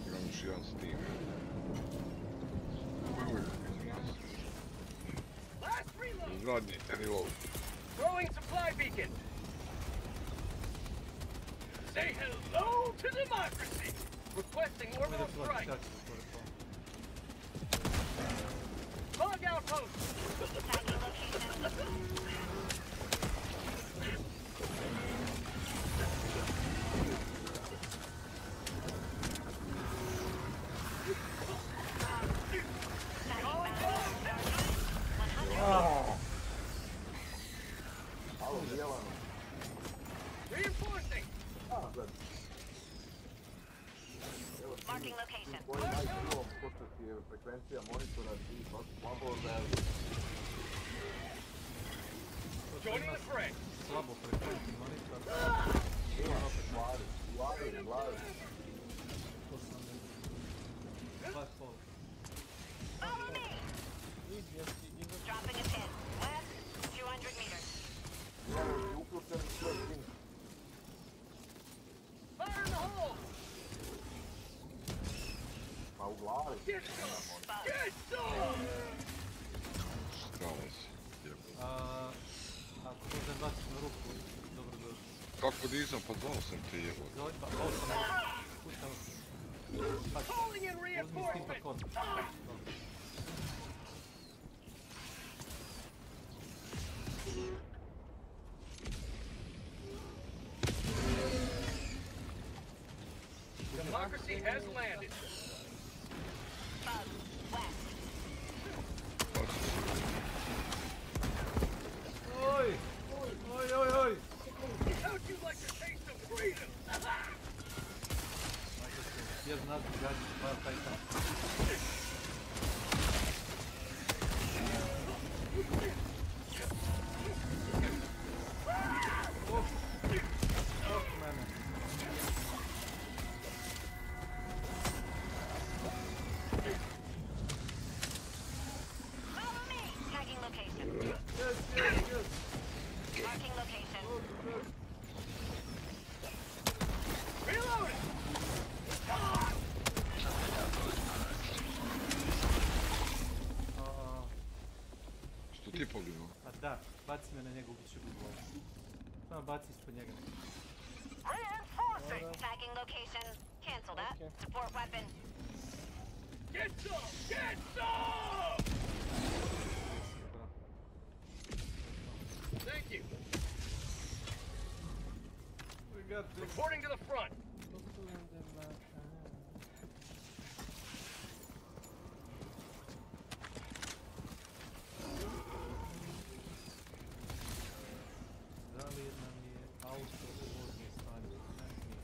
Imam još jedan Steam. Zadnji, reload. Throwing supply beacon. Say hello to democracy. Requesting orbital strike. Log outpost. Reinforcing. Marking location. Koji najčuvom, pošto ti je frekvencija monitora i slabo da je... Joining the fray. Slabo frekvenci monitor. Glavi. To sam ne... Baš pol. Follow me. Dropping a pin. West. 200 meters. Uključen sve tim. Fire in the hole. Pa u glavi. Get some. Get some. Strava si. Jebo. Ako možem baciti na ruku, dobro došli. Kako nisam, pa zvao sam te jebo. Zove, pa osam. Puštao sam. Calling in Uzmi s tim reinforcements. pakon. Democracy has landed. Oj! How'd you like to taste of freedom? Jer nas gađi, pa taj tam. Mene. Follow me. Tagging location. Yes. Marking location. Reloading. Što ti je poginuo? A da, baci me na njega, ubit ću ga u glavu. Samo baci ispod njega. Reinforcing. Tagging location. Cancel that. Support weapon. Get some. Get some. Thank you. We got this. Reporting to the front. Da li nam je auto u voznom stanju? Ne, nije.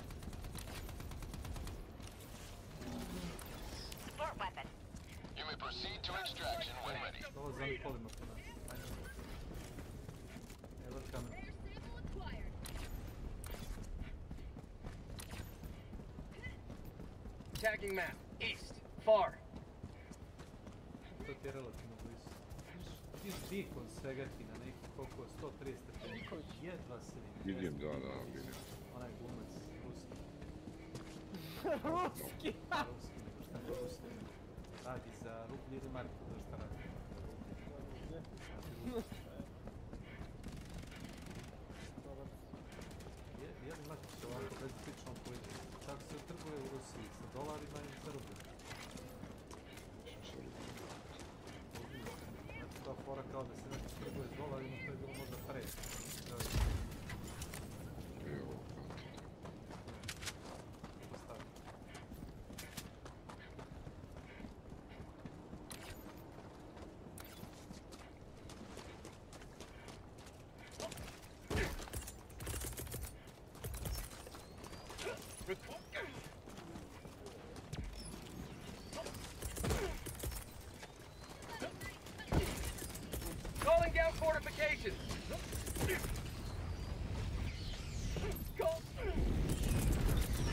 Dolaze oni kolima po nas. Ajde. Evo kamen. Tagging map. East. Far. To ti je relativno blizu. Viš beacon svegati na neki koliko 130 stepeni. Jedva se vidi. Vidim, da, vidim. Onaj glumac, ruski. Ruski! Ruski, nego šta je ruski? Radi za rublje ili marku, to šta radi? Jedan matić ovako bezlično pojde. Kako se trguje u Rusiji? Sa dolarima ili sa rubljima? Znači to fora kao da se nešto trguje s dolarima, to je bilo možda pre. Evo. Calling down fortifications.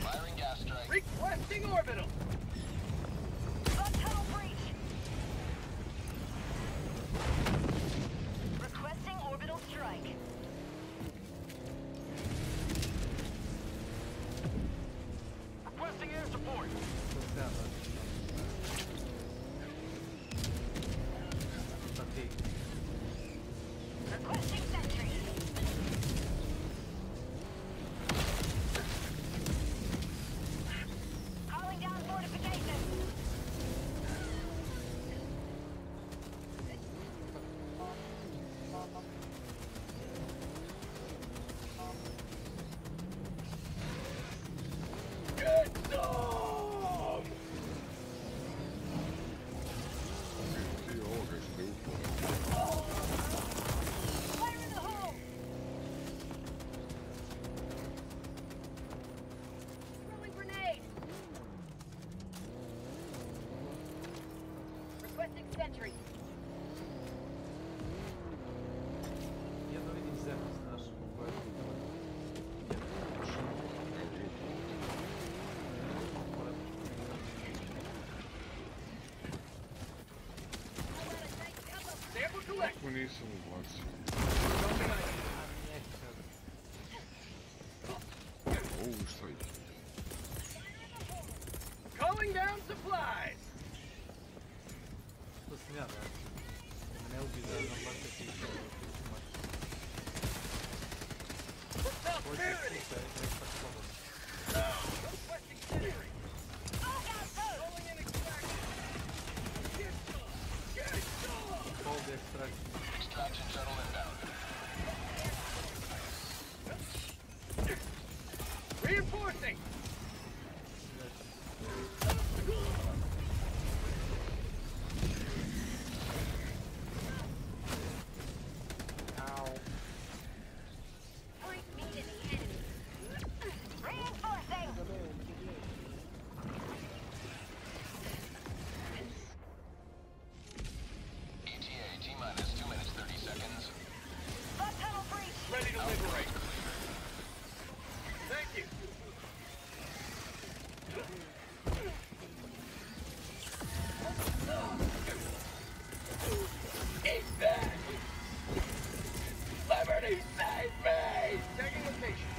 Firing gas strike. Requesting orbital. Tunnel breach. Requesting orbital strike. Requesting air support. Requesting sentry. Calling down fortifications. Good dog. Ti ovoga ste upali. Fire in the hole. Throwing grenade. Requesting sentry. Jedno vidim zemlju, znaš, u kojoj je Sample collect. Kako nisam ubacio? Ovo šta je? Calling down supplies. To sam ja, da. Ne ubi da nam baš ti što Prosperity. Requesting sentry. Calling in extraction. Get some. Get some. Hold the extraction. Extraction shuttle inbound. Reinforcing. Point me to the enemy. Reinforcing. ETA T-minus 2 minutes 30 seconds. Bug tunnel breach. Ready to liberate. Thank you. Eat that! Liberty save me! Taking location.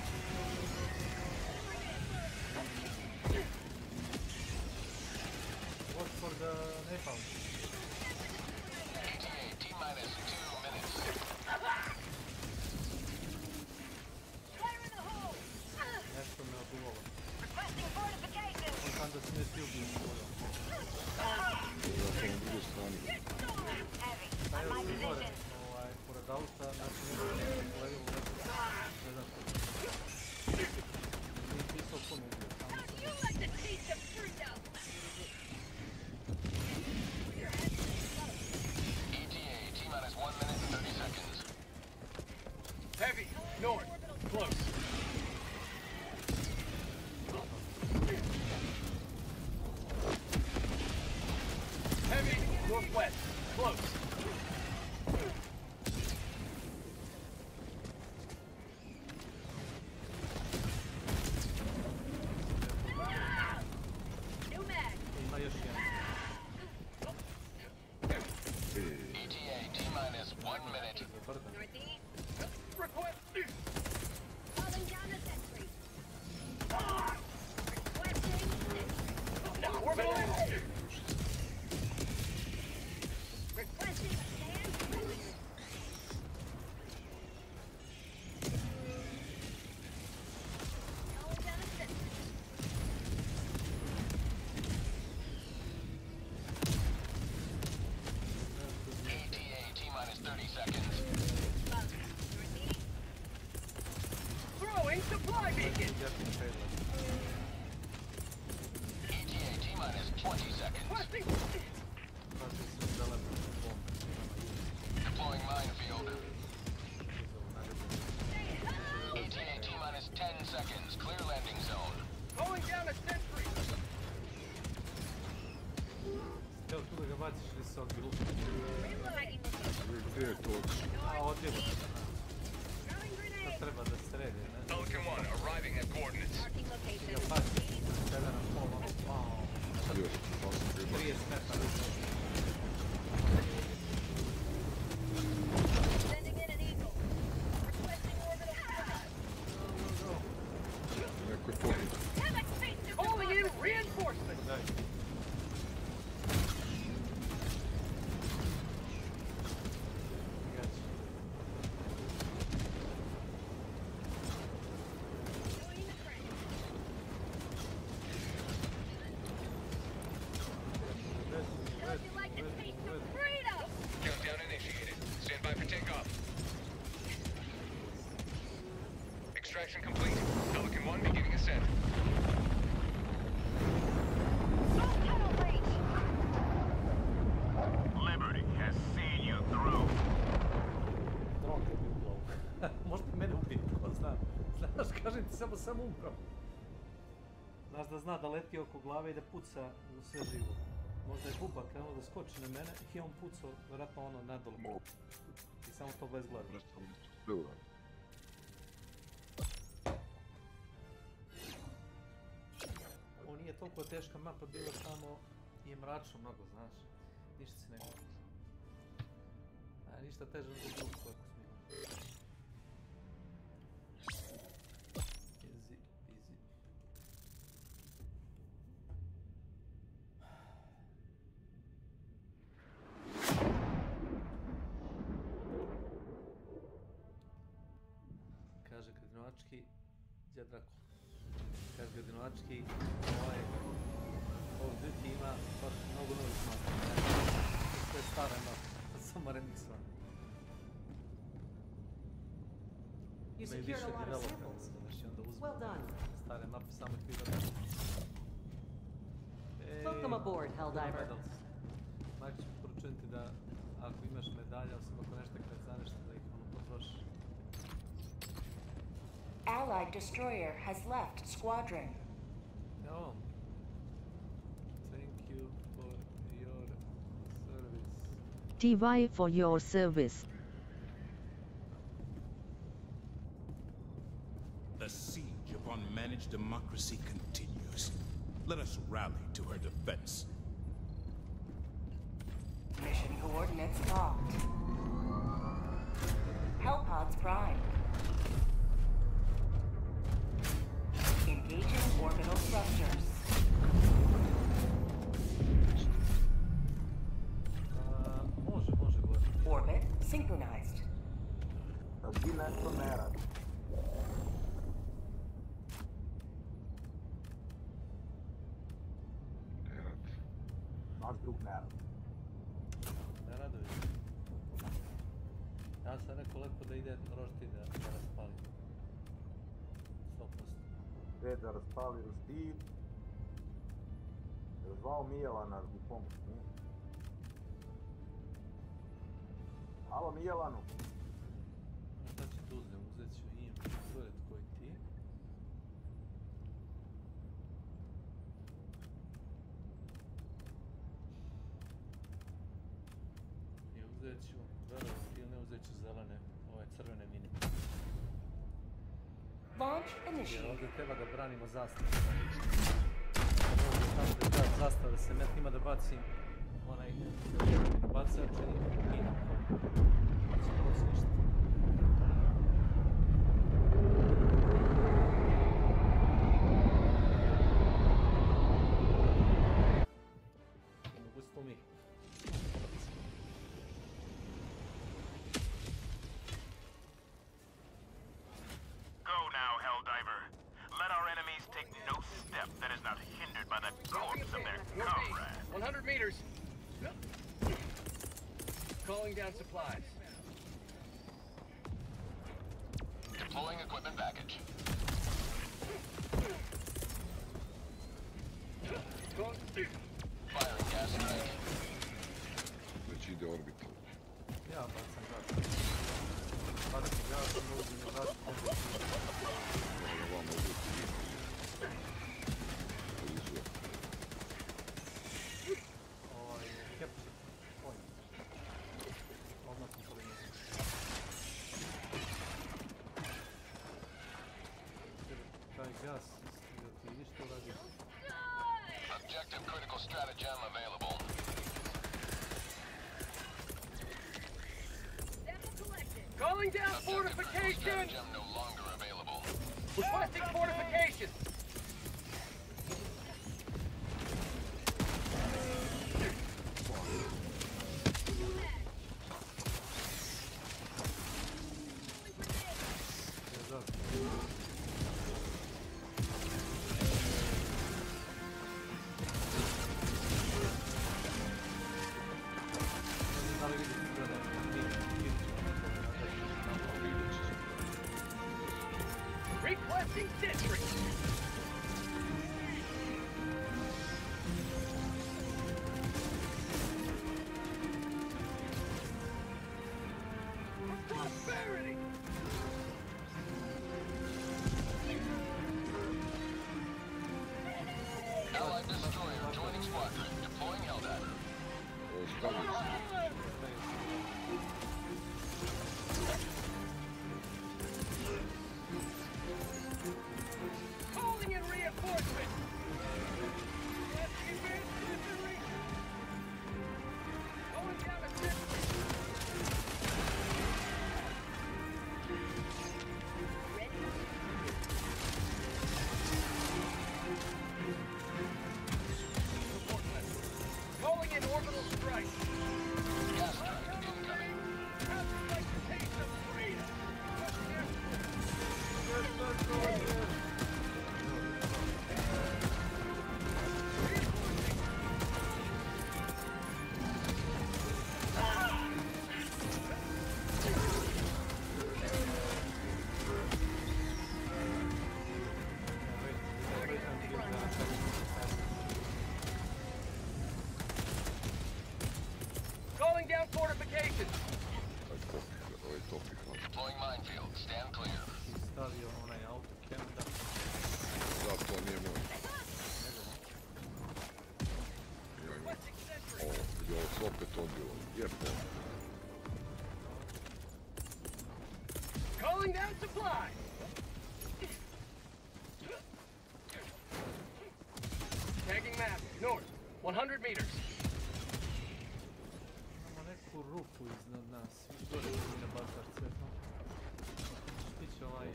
What for the napalm? ETA T-minus 2 minutes. Fire in the hole. Nešto me oduvalo. Requesting fortifications. Onda se ne ti ubijem svojo. Zato na drugu stranu. Heavy. Pa On evo my si gore, position. pored auta, znači ne znam kako levo, ne znam što. Nije pisao ko me ubio, samo sam. You like to taste of freedom. ETA T-minus 1 minute 30 seconds. Heavy. North. Close. Heavy. Northwest. Close. 20 seconds. Deploying minefield. ETA T-minus 10 seconds. Clear landing zone. Going down a sentry. Evo tu da ga baciš ili se odgrupi? Gdje je to? A, odjelo se. To treba da sredi, ne? Pelican 1 arriving at coordinates. Ja baci, sebe na pol, ono, wow. 30 metara. Neko je pobjeg. Calling in reinforcements. Countdown initiated. Stand by for takeoff. Extraction complete. Pelican 1 beginning ascent. Liberty has seen you through. Možda mene ubiti, ko zna. Znaš, kažem ti, samo sam umro. Znaš da zna da leti oko glave i da puca u sve živo. Možda je buba krenuo da skoči na mene i on pucao, vjerojatno ono nadole. I samo to bez glave. Ovo nije toliko teška mapa bila, samo je mračno mnogo, znaš. Ništa se ne gleda. A ništa teže nego drugo kako smo imali. Easy, easy. Kaže Grdinovački, djedrako. Kaže Grdinovački, ovog dvijek ima baš mnogo novih mapa. To je stara mapa, samo remixovana. You secured a lot of samples. Well done. Stare mape samo ih vidjeti. Welcome aboard, Helldiver. Maki ću poručiti da ako imaš medalje, osim ako nešto kad zaneš da ih ono potrošiš. Allied destroyer has left squadron. Oh. Thank you for your service. TY for your service. The siege upon managed democracy continues. Let us rally to her defense. Mission coordinates locked. Hellpods prime. Engaging orbital thrusters. Može gore. Orbit synchronized. Gdje nešto ne radi? Naš drug ne radi. Ne radovi. Ja sam rekao lepo da ide rošti da raspali. 100%. Gdje da raspali rošti? Je zvao Mijelana u pomoć, nije? Halo Mijelanu! Šta ću tu uzem? Uzet ću im turet koji ti. I uzet ću, verovati ili ne, uzet ću zelene, ove crvene mine. Launch Jer initiated. ovdje treba da branimo zastave. Tamo da treba zastave se met, ima da bacim onaj bacač i mina. Skoro se ništa. Mogu smo mi. Go now, Helldiver. Let our enemies take no step that is not hindered by the corpse of their comrade. 100 meters. Calling down supplies. Deploying equipment package. Već ide orbital. Ja bacam gas. Bacam gas, uzim gas, Vamo uzeti. Polizuje. Capture point. Odmah sam polinizio. Taj gas, istio ti vidiš što radi? Objective critical stratagem available. Calling down fortification! No longer available. Requesting fortification! Requesting sentry! Prosperity! Allied destroyer joining squadron. Deploying Helldiver. Calling in reinforcement! Going down a sentry! Calling in orbital strike! Gas strike incoming. Have like a taste of freedom! Calling down fortifications! Deploying minefield. Stand clear. Stavio onaj auto Canada. Da, to nije moj. Ovo se opet odbilo. Jepo. Calling down supply! Tagging map, north, 100 meters. Imamo neku rupu iznad nas. Gore mi ne bacaš cvjetno. Stiće ovaj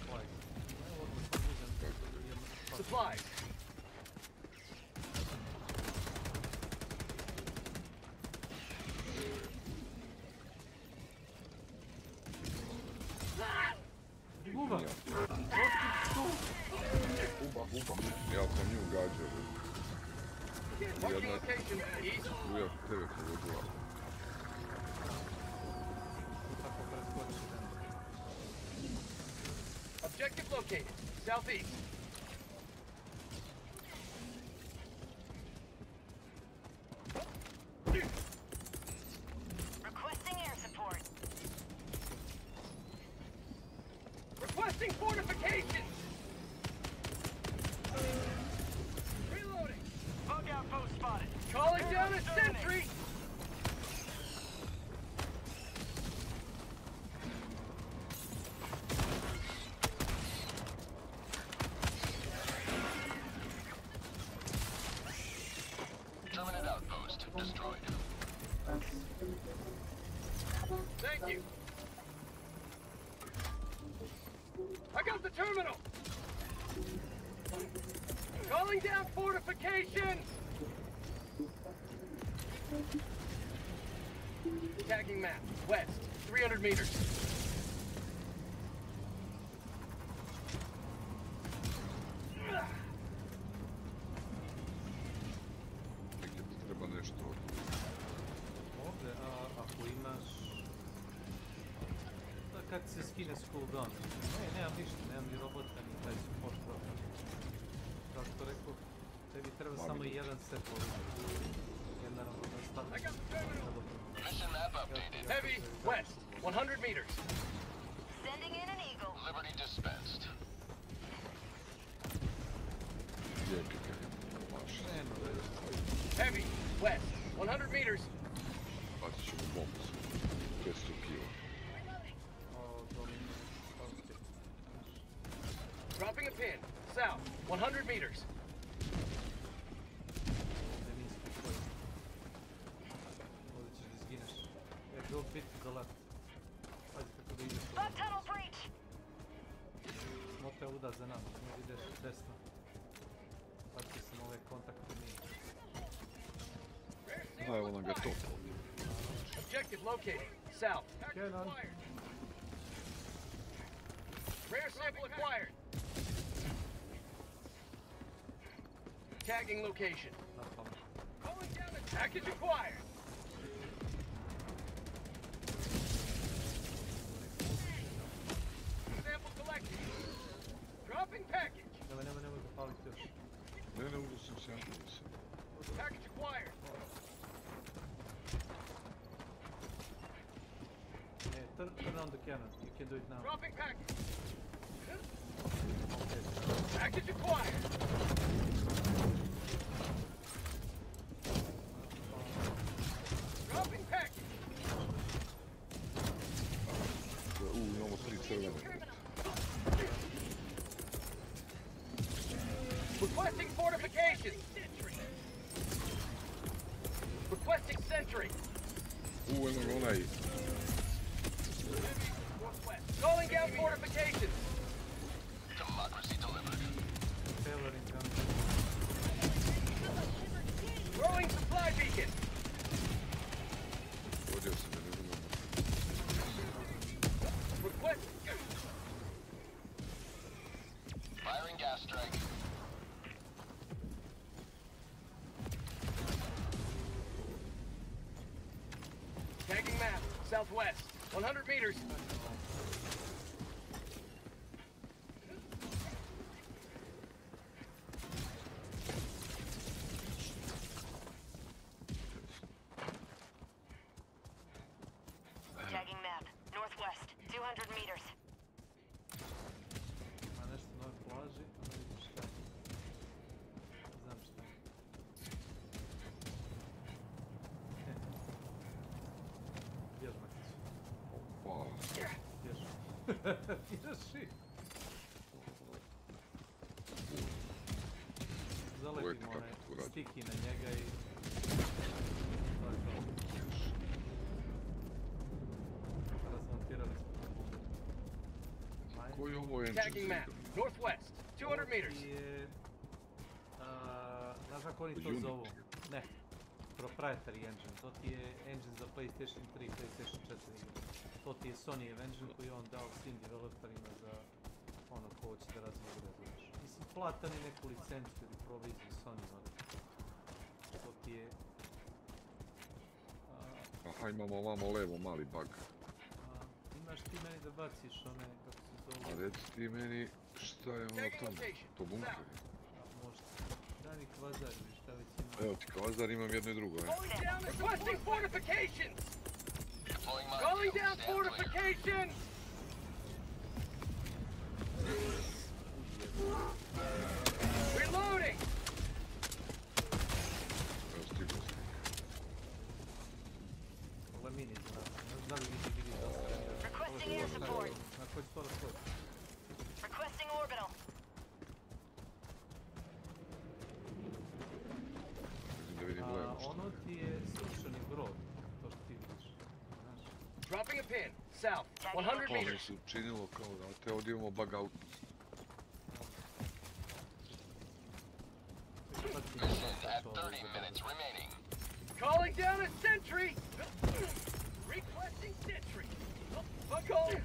flag. Evo odmah sam vidim. Supplies. Buba! Buba. Ja sam nju gađao. Jedna struja tebe pogodila. Tako preskoči. Objective located, southeast. Requesting air support. Requesting fortifications! Reloading! Bug outpost spotted. Calling down a sentry! Terminate outpost destroyed. Thank you. I got the terminal! Calling down fortifications! Tagging map, west, 300 meters. Treba nešto Ovdje, ako imaš... Kad se skine s cooldown? Ne, nemam ništa, nemam ni robota, ni taj support program. Kao što rekao, tebi treba samo jedan set ovdje. Mission map updated. Heavy, west, 100 meters. Sending in an eagle. Liberty dispensed. Heavy, west, 100 meters. Bacit ćemo bombu. 500 kila. Dropping a pin, south, 100 meters. Bug tunnel breach. Smote udar za nama, ne ideš desno. Pati se na ove kontakte mi. Da, evo nam ga to. Objective located, south. Acquired. Rare sample acquired. Tagging location. Calling down the package acquired. Sample collected. Dropping package. Nemoj zapaliti još. Ne, uzeo sam sample. Package acquired. Turn on the cannon. You can do it now. Dropping package. Package acquired. Dropping package. Imamo 3 crvene. Requesting fortifications. Requesting sentry. Imamo onaj. Calling down fortifications. Democracy delivered. Throwing supply beacon. Request. Firing gas strike. Tagging map, southwest, 100 meters. Tagging map. Northwest. 200 meters. A nešto na ovoj plaži, a ne vidim šta. Znam šta. Bjež, Matić. Opa. Bjež. Bježi. Zaletimo onaj stiki na njega i... Razmontirali smo to bombe. Koji je ovo engine? Tagging map, northwest, 200 meters. Znaš kako oni to zovu? Ne. Proprietary engine. To ti je engine za PlayStation 3 i PlayStation 4 igre. To ti je Sony engine koji je on dao svim developerima za ono ko hoće da razvije igre, znaš. Mislim, plata ni neku licencu ili proviziju Sony, ali to ti je... Aha, imamo ovamo levo mali bug. Imaš ti meni da baciš one, kako se zove... A reci ti meni šta je ono tamo, to bunker. Možda. Daj mi kvazar ili šta već ima. Evo ti kvazar, imam jedno i drugo, Requesting fortifications! Calling down fortifications! Reloading! Evo stigao sam. Ovo je mini za nas, ne znam da li vi ti vidi da se... Requesting air support. Na koji to razvoj? Requesting orbital. Da vidim levo što. Ono ti je srušeni brod, to što ti vidiš. Znaš? Dropping a pin, south, 100 To mi meters. se učinilo kao da te ovdje imamo bug out. At 30 minutes remaining. Calling down a sentry! Requesting sentry! Buckle!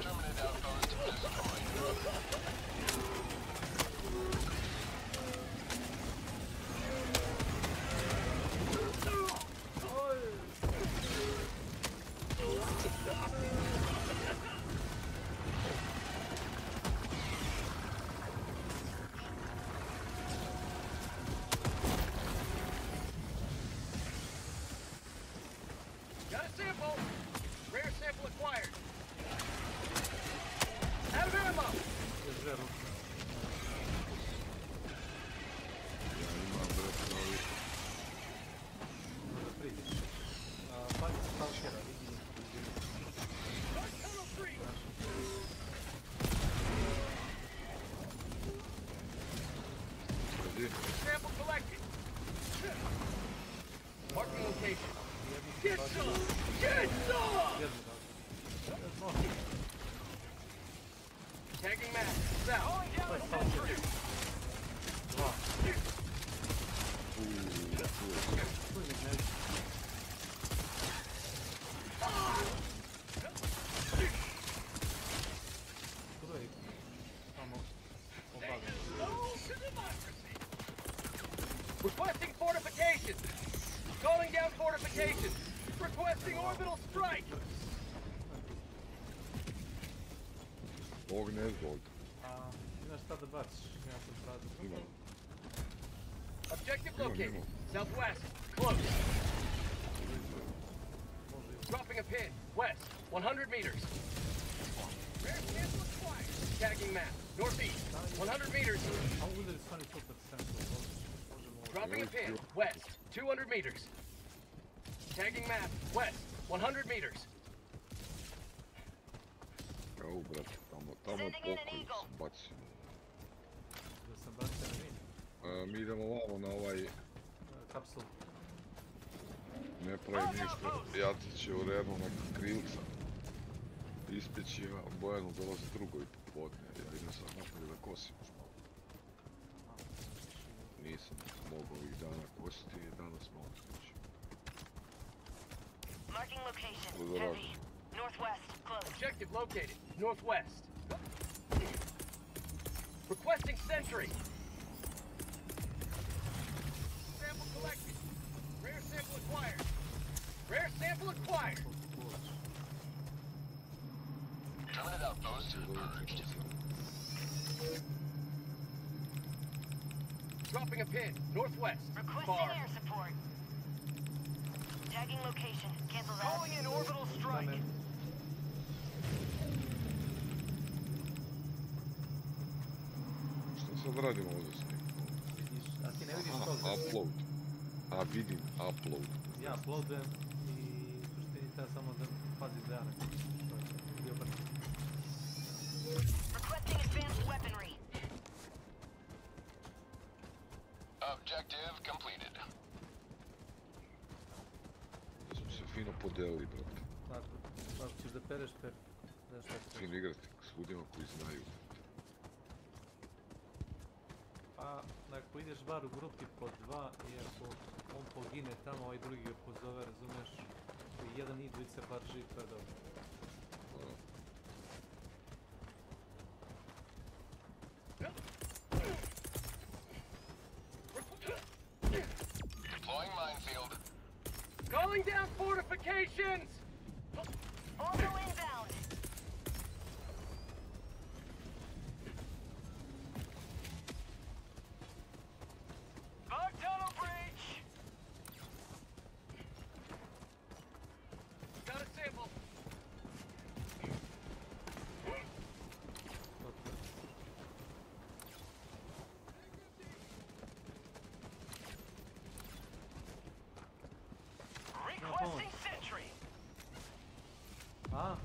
Terminate outpost destroyed. dve ruke. Ja imam brate novi. Možda priđeš. Pazi se stalkera, vidi. Sample collected. Marking location. Get some! Get some! Tagging map. South. Calling down a sentry. Requesting fortifications. Calling down fortifications. Requesting orbital strike. Ovog ne zbog. Imaš šta da baciš, ja sam prazio. Imam. Objective located. Southwest. Close. Dropping a pin. West. 100 meters. Rare sample acquired. Tagging map. Northeast. 100 meters. Dropping a pin. West. 200 meters. Tagging map. West. 100 meters. Evo brate, tamo pokoj sam bacio. Da sam bacio na min. Mi idemo ovamo na ovaj... Kapsul. Ne pravi ništa, Jaci će u rednu neka krilca. Ispjeći ja, Bojanu dolazi drugovi popodne, ja idem sad napolje da kosim još malo. Nisam mogao ovih dana kositi i danas malo sliči. Marking location. Heavy. Northwest. Close. Objective located. Northwest. Requesting sentry. Sample collected. Rare sample acquired. Rare sample acquired. Permanent outpost purged. Dropping a pin. Northwest. Requesting Far. air support. Tagging location. Cancel that. Calling in orbital strike. Što sad radimo ovdje s njim? A ti ne vidiš to? Upload. A vidim, upload. Ja uploadujem i suštini treba samo da pazi da ja ne bio brzo. Requesting advanced weaponry. Objective completed. Da smo se fino podelili, brate. Ako ćeš da pereš, per. Fino igrati s ljudima koji znaju. Pa, ako ideš bar u grupi po dva i ako on pogine tamo, ovaj drugi ga pozove, razumeš? I jedan i dvojica bar živ, to je dobro. Deploying minefield. Calling down fortifications. Also inbound. Bug tunnel breach. Got a sample. Requesting sentry. A?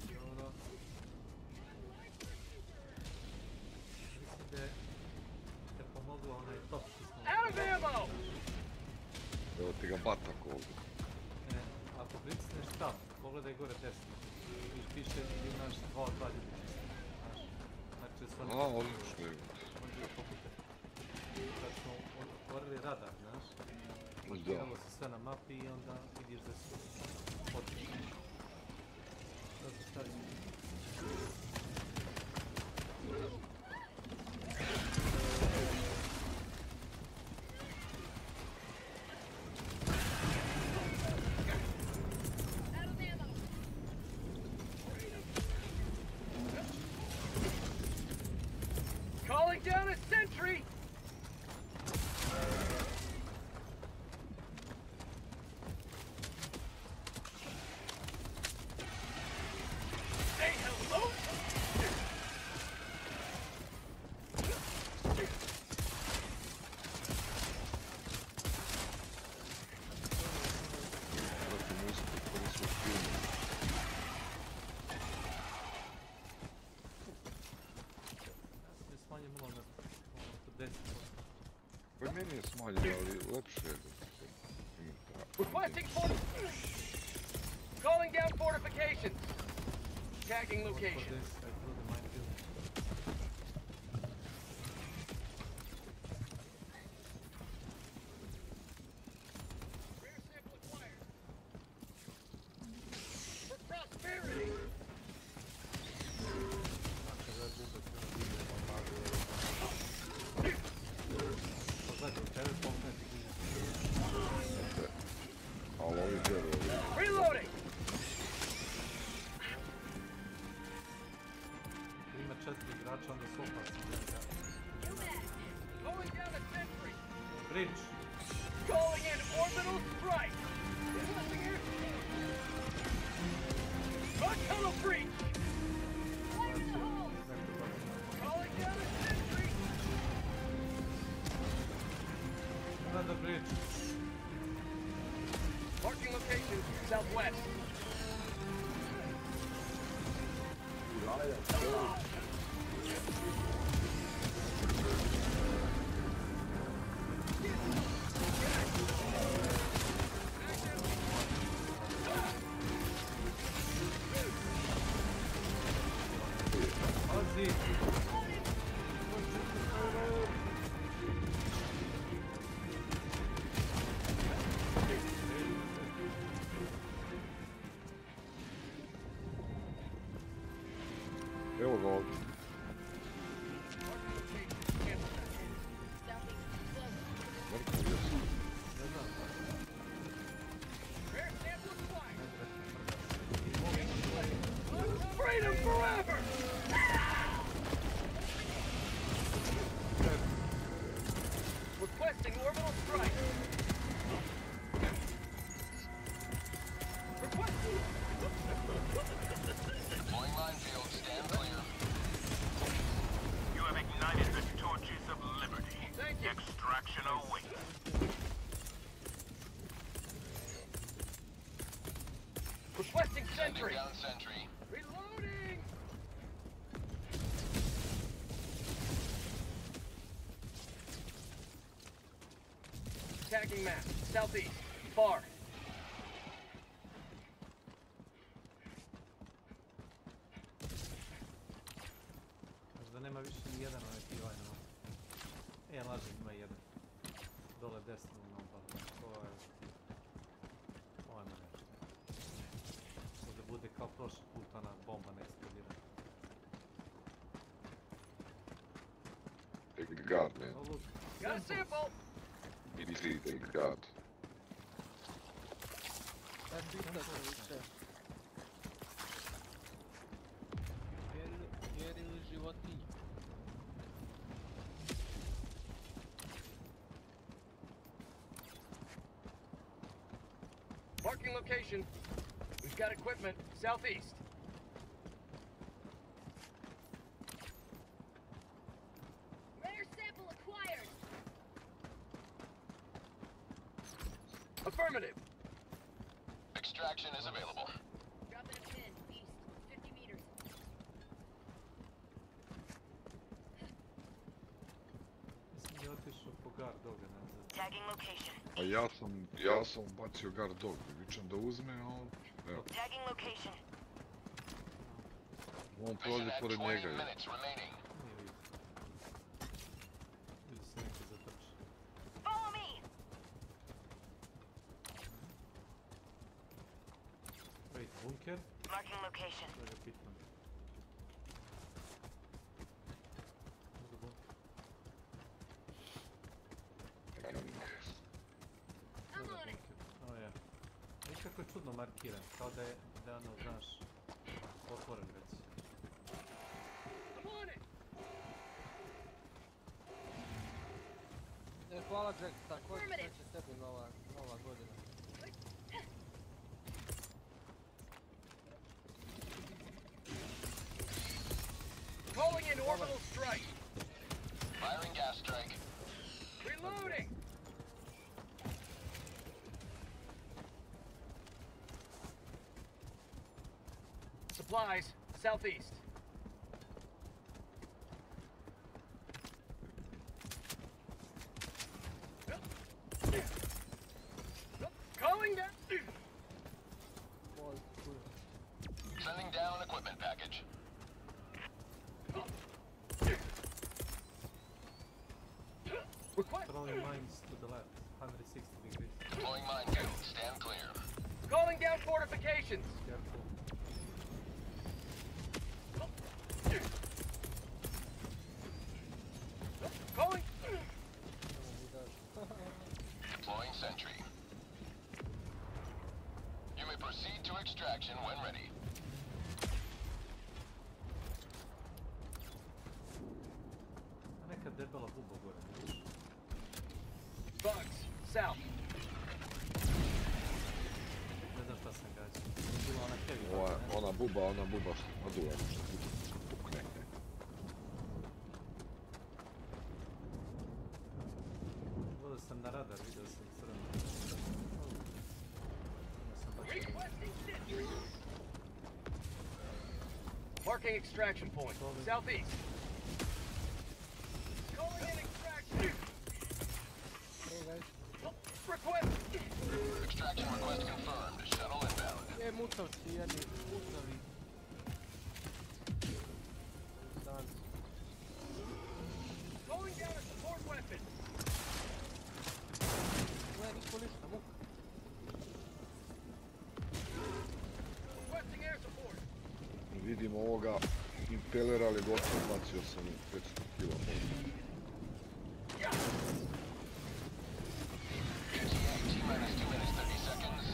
Dobro. Mislim da te pomoglo onaj top što smo... Out of ammo! Evo ti ga batak ovdje. Ako pritisneš tab, pogledaj gore desno. I piše ili naš 2 od 2 ljudi. Znači su oni... A, odlično je. Oni ga popute. Kad smo otvorili radar, znaš? Markiralo se sve na mapi i onda vidiš da su počeli. Da se stavi. Calling down a sentry! Say hello! Pa meni je smanjeno, ali lepše je. Requesting calling down fortifications. Tagging location. Reloading. Ima 4 igrača, onda su opasni. Going down a sentry. Bridge. Calling in orbital strike. A tunnel breach. Calling down a sentry. Another bridge. Marking location southwest. Ozzy. Evo ga ovdje. Freedom forever! Requesting orbital strike. Deploying minefield, stand clear. You have ignited the torches of liberty. Thank you. Extraction awaits. Requesting Sending sentry. down sentry. Reloading. Tagging map. Southeast. Far. Možda nema više ni jedan onaj pivaj na. Lažem, ima jedan. Dole desno na obalu. Ovo je nešto. Da bude kao prošli put ona bomba ne eksplodira. Take the guard, man. Oh, look. Got a sample. EDC, take the guard. Mjerili životinje. Marking location. We've got equipment southeast. Rare sample acquired. Affirmative. Extraction is available. Dropping a pin. East. 50 meters. Mislim da je otišao po guard doga nazad. Tagging location. A ja sam bacio guard dog. Vičem da uzme, a on... Evo. Tagging location. On prođe pored njega. Minutes remaining. Ili se neko zatrči. Follow me. Wait, bunker? Marking location. Da ga pitam. Možda bunker. O ja. Viš kako je čudno markiran, kao da je ono, znaš, otvoren već. Hvala Jack, također će tebi nova godina. Calling in orbital strike. Firing gas strike. Reloading. Supplies southeast. mines to the left, 160 degrees. Deploying minefield. Stand clear. Calling down fortifications. Careful. Calling. Deploying sentry. You may proceed to extraction when ready. Neka debela buba gore. Bugs, south. Ne znam šta sam gađao. Bila ona heavy. Ona buba što nadula što pukne. Gledao sam na radar, vidio sam crno. Marking extraction point. Southeast. Calling in extraction. Request. Extraction request confirmed. Shuttle inbound. Mutavci, jedni mutavi. Dan. Calling down a support weapon. Ne, niko ništa, muka. Requesting air support. Vidim ovoga impelera, ali gotovo bacio sam 500 kila. T-minus 2 minutes, 30 seconds.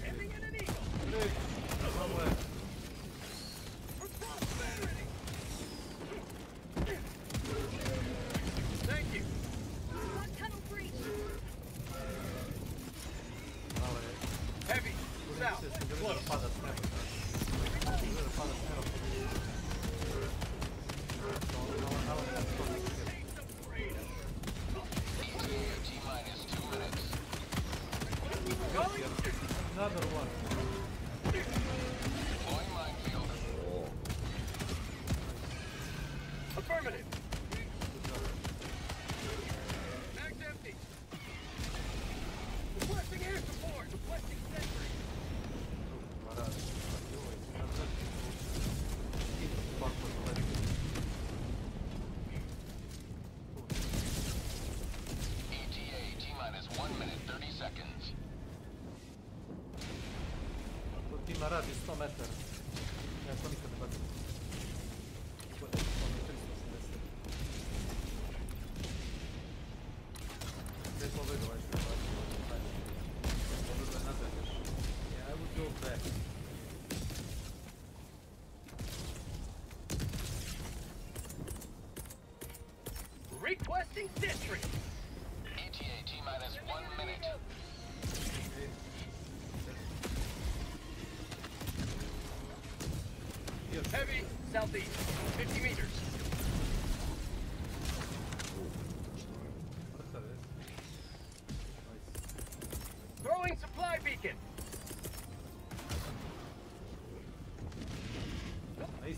Ending in an eagle. Thank you. Tunnel breach. Heavy. South. Close. T-minus 2 minutes. Another one. Deploying minefield. Affirmative. Mag's empty. Requesting air support. Requesting sentry. ETA T-minus 1 minute, 30 seconds. To ti na radi 100 metara. Ja to nikad ne bacim. To je 380. Gdje je to vidio ovaj što je bacim? Ovo je nazad još. Yeah, I would go back. Requesting sentry. ETA T-minus 1 minute. Heavy. Southeast. 50 meters. Throwing supply beacon.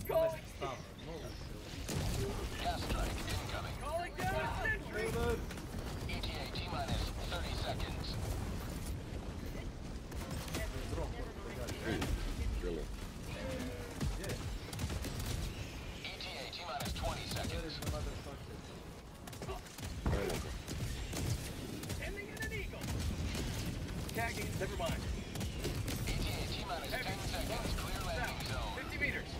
Calling. Gas strike incoming. Calling down sentry. ETA T-minus 30 seconds. Hey, kill it. ETA T-minus 20 seconds. Ending in an eagle. Tagging. Never mind. ETA T-minus 10 seconds. Clear landing zone. 50 meters.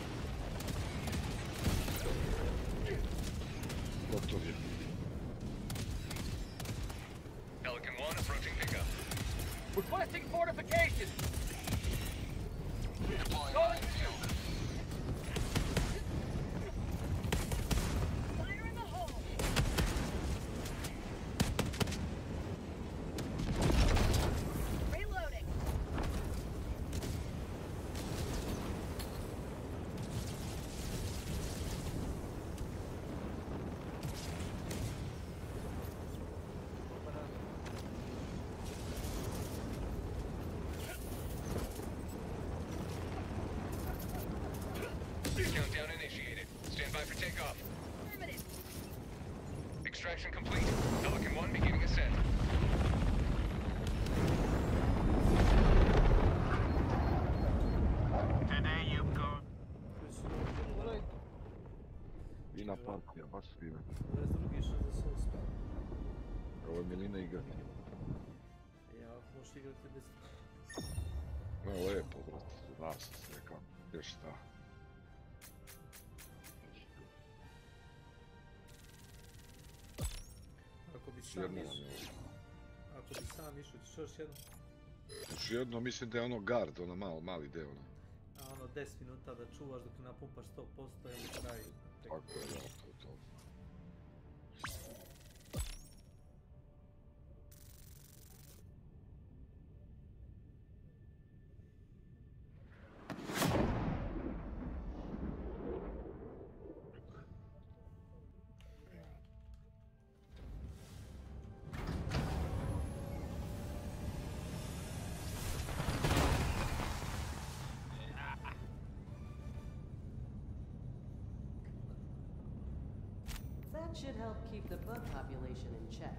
Gotov je. Pelican 1 approaching pickup. Requesting fortification. Deploying Calling. minefield. Fire in the hole. Reloading. Countdown initiated. Stand by for takeoff. Affirmative. Extraction complete. Pelican 1 beginning ascent. Today you've gone. Fina partija, baš fina. 22. 68. Ovo je milina igrati. Ja, možeš igrati bez... No, lepo, brate, zna se sve kako, gdje šta. Ako bi sam išao, ćeš još jedno? Još jedno, mislim da je ono guard, ono mali deo. A ono 10 minuta da čuvaš dok napumpaš 100% ili kraj. Tako je, da, to. That should help keep the bug population in check.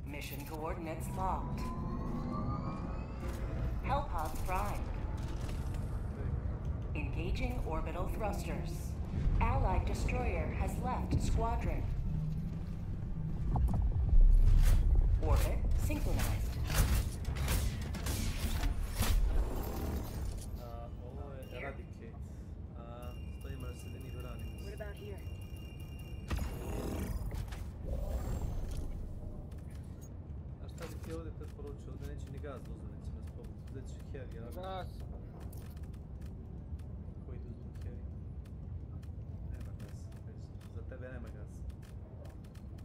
Mission coordinates locked. Hellpods prime. Engaging orbital thrusters. Allied destroyer has left squadron. Orbit synchronized. What about here? A šta bi ti ovdje preporučio? Ovdje neće ni gaz uzeti, neće nas pomoći. Uzet će heavy, ali... Gas. Koji idu uzeti heavy? Nema gasa, za tebe nema gasa.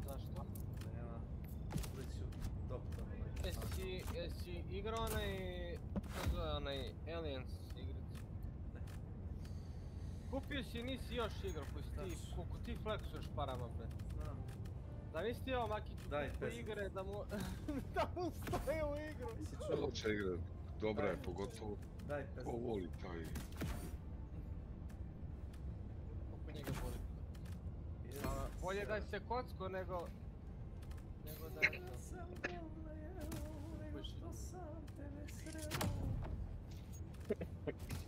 Zašto? Nema. Uzet ću doktor. Jesi igrao onaj Aliens igricu? Ne. Kupio si i nisi još igrao, koliko ti fleksuješ parama, bre. Znam. Da nisi ti ovo Makiću kupu igre da mu staje u igru. Hoće igrat, dobra je, pogotovo ko voli taj. Oko njega boli. Bolje da se kocko nego da je to.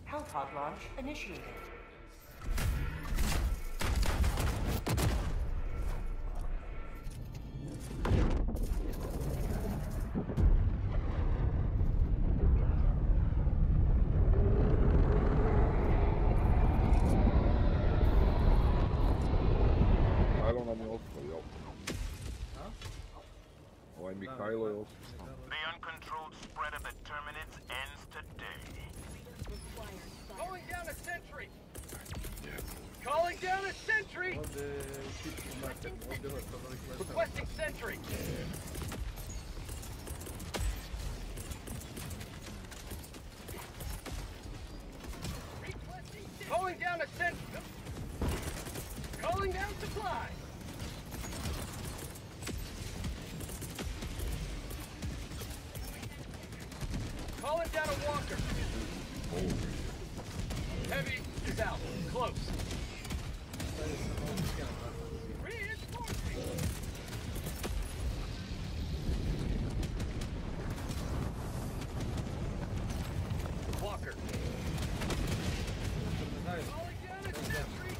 Hellpod launch initiated. Mihajlo nam je ostao, jel? Ovaj Mihajlo je ostao. The uncontrolled spread of the Terminids ends today. Calling down a sentry! Calling down a sentry! Requesting sentry! Calling down a sentry! Calling down supply! Calling down a walker! Heavy is out. Close. Reinforcing! Walker. Calling down a sentry!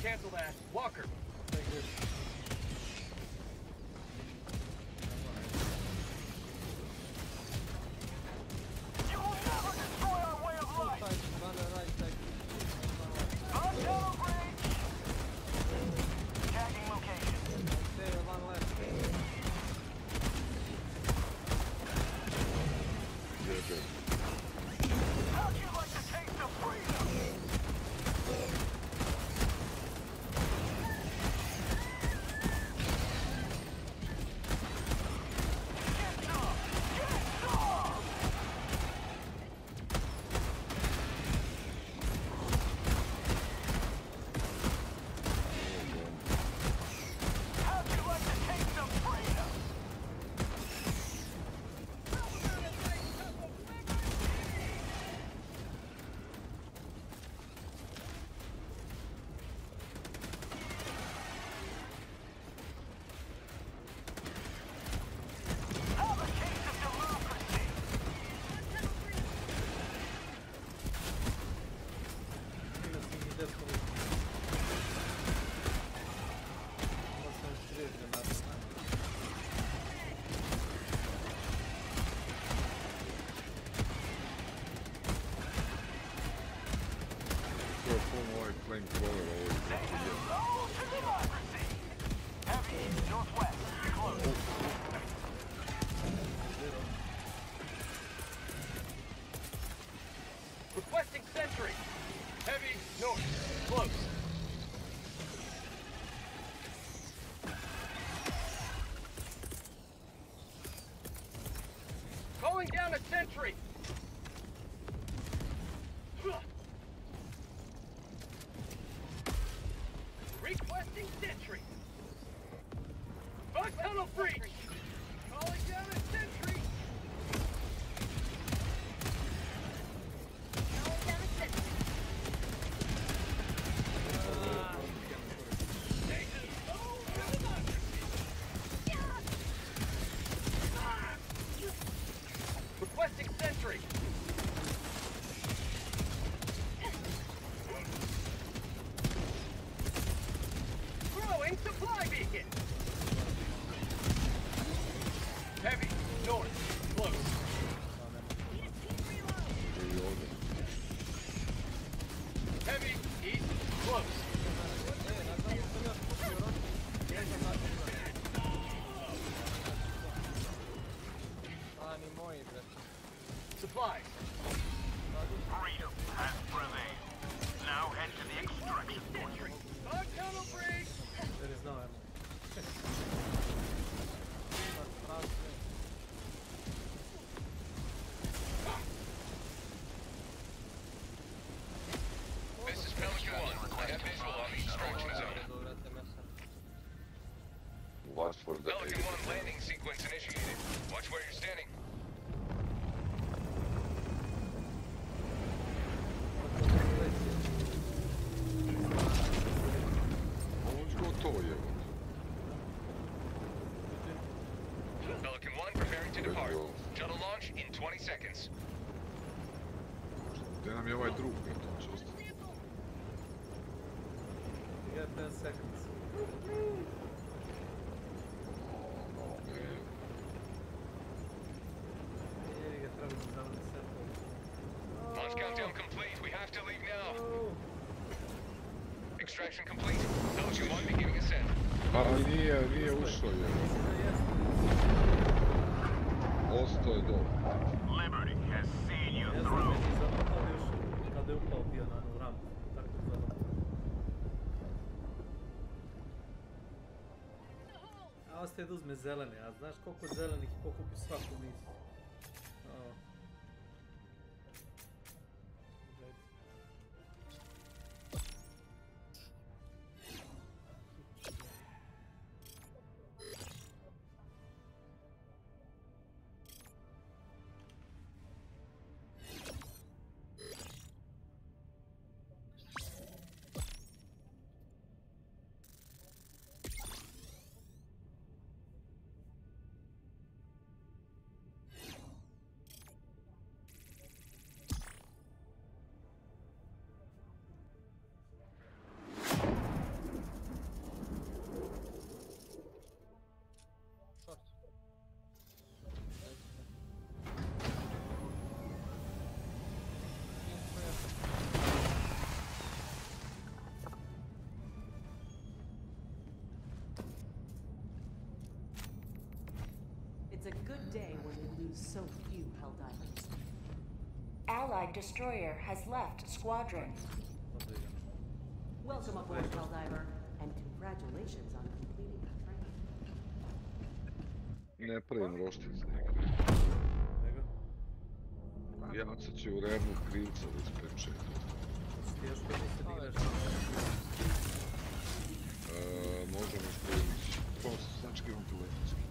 Cancel that. Walker. You will never destroy our way of life! flamethrower ovo je. Heavy northwest. Close. Requesting sentry. Heavy north. Close. Calling down a sentry. Requesting sentry. Bug tunnel breach. Calling down a sentry. Calling down a sentry. Requesting sentry. Throwing supply beacon. Heavy north. Close. Heavy east. Close. Supplies. Freedom has prevailed. Now head to the extraction point. Bug tunnel breach. There is no ammo. This is Pelican 1. I have visual on the extraction zone. Watch for the Pelican 1 landing sequence initiated. Watch where you're standing. Gotovo je. Pelican 1 preparing to depart. Shuttle launch in 20 seconds. Gdje nam je ovaj drug? Eto, čisto. You got 10 seconds. Launch countdown complete. We have to leave now. Extraction complete. Pelican 1 beginning ascent. Ali nije ušao je. Ostao je dole. Liberty has seen you Ja znam, through. meni zato kada je ušao, kada je upao bio na onu rampu. Tako izgleda. A ostaje da uzme zelene, a znaš koliko zelenih pokupi svaku misiju. It's a good day when we lose so few Helldivers. Allied destroyer has left squadron. Welcome aboard, Helldiver, and congratulations on completing the training. Ne pravim roštilj s nekim. Jaca će u revnu krivca da ispeče. Možemo spremiti. Prosto, znači imam telefonski.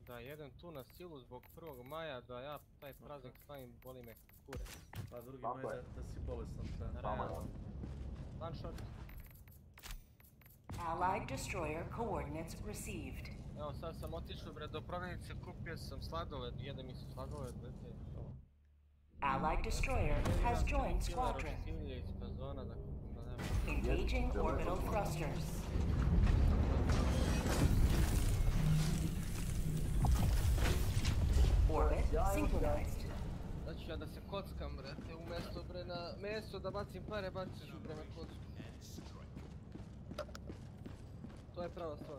Da jedan tu na silu zbog 1. maja, da ja taj praznik slavim, boli me kurac. Pa drugi maj da si bolestan. Realno. One shot. Allied destroyer coordinates received. Evo sad sam otišao bre do prodavnice, kupio sam sladoled, jedem mi se sladoled, brate. Allied destroyer has joined squadron. Engaging orbital thrusters. Orbit synchronized. Znači ja da se kockam, brate, umjesto bre na meso da bacim pare, baciš bre na kocku. To je prava stvar.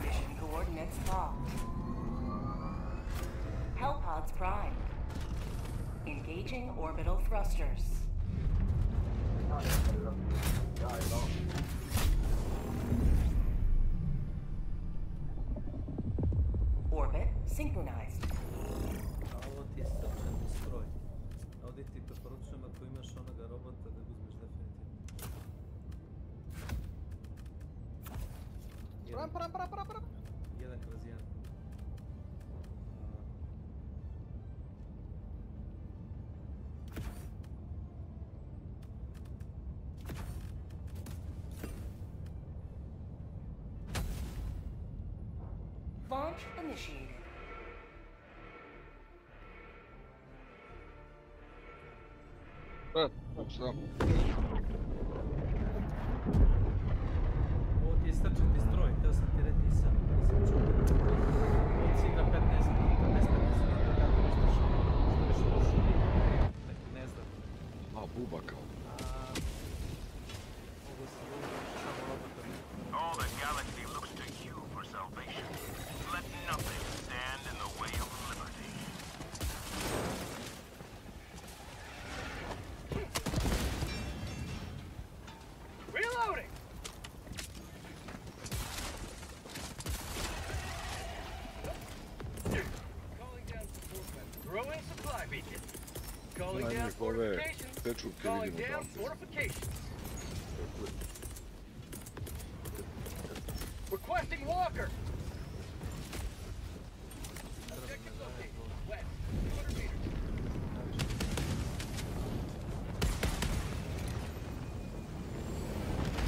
Mission coordinates locked. Hellpods prime. Engaging orbital thrusters. Orbit synchronized. A ovo ti je srčani stroj. Ovdje ti preporučujem ako imaš onoga robota da ga uzmeš definitivno. Pram. 1/1. Launch initiated. Šta? Ovo ti je srčani stroj, teo sam ti reći, nisam čuo. Ovo si na 15 minuta, bez 15 minuta, kako nešto što lošo, neki ne znam. A, buba kao. Ovo si uviš samo robota. All the galaxy looks to you for salvation. Let nothing stand in the way of liberty. Reloading! Calling down support weapon. Throwing supply beacon. Calling down fortifications. Calling down fortifications. Requesting walker. Objective located. West. 200 meters.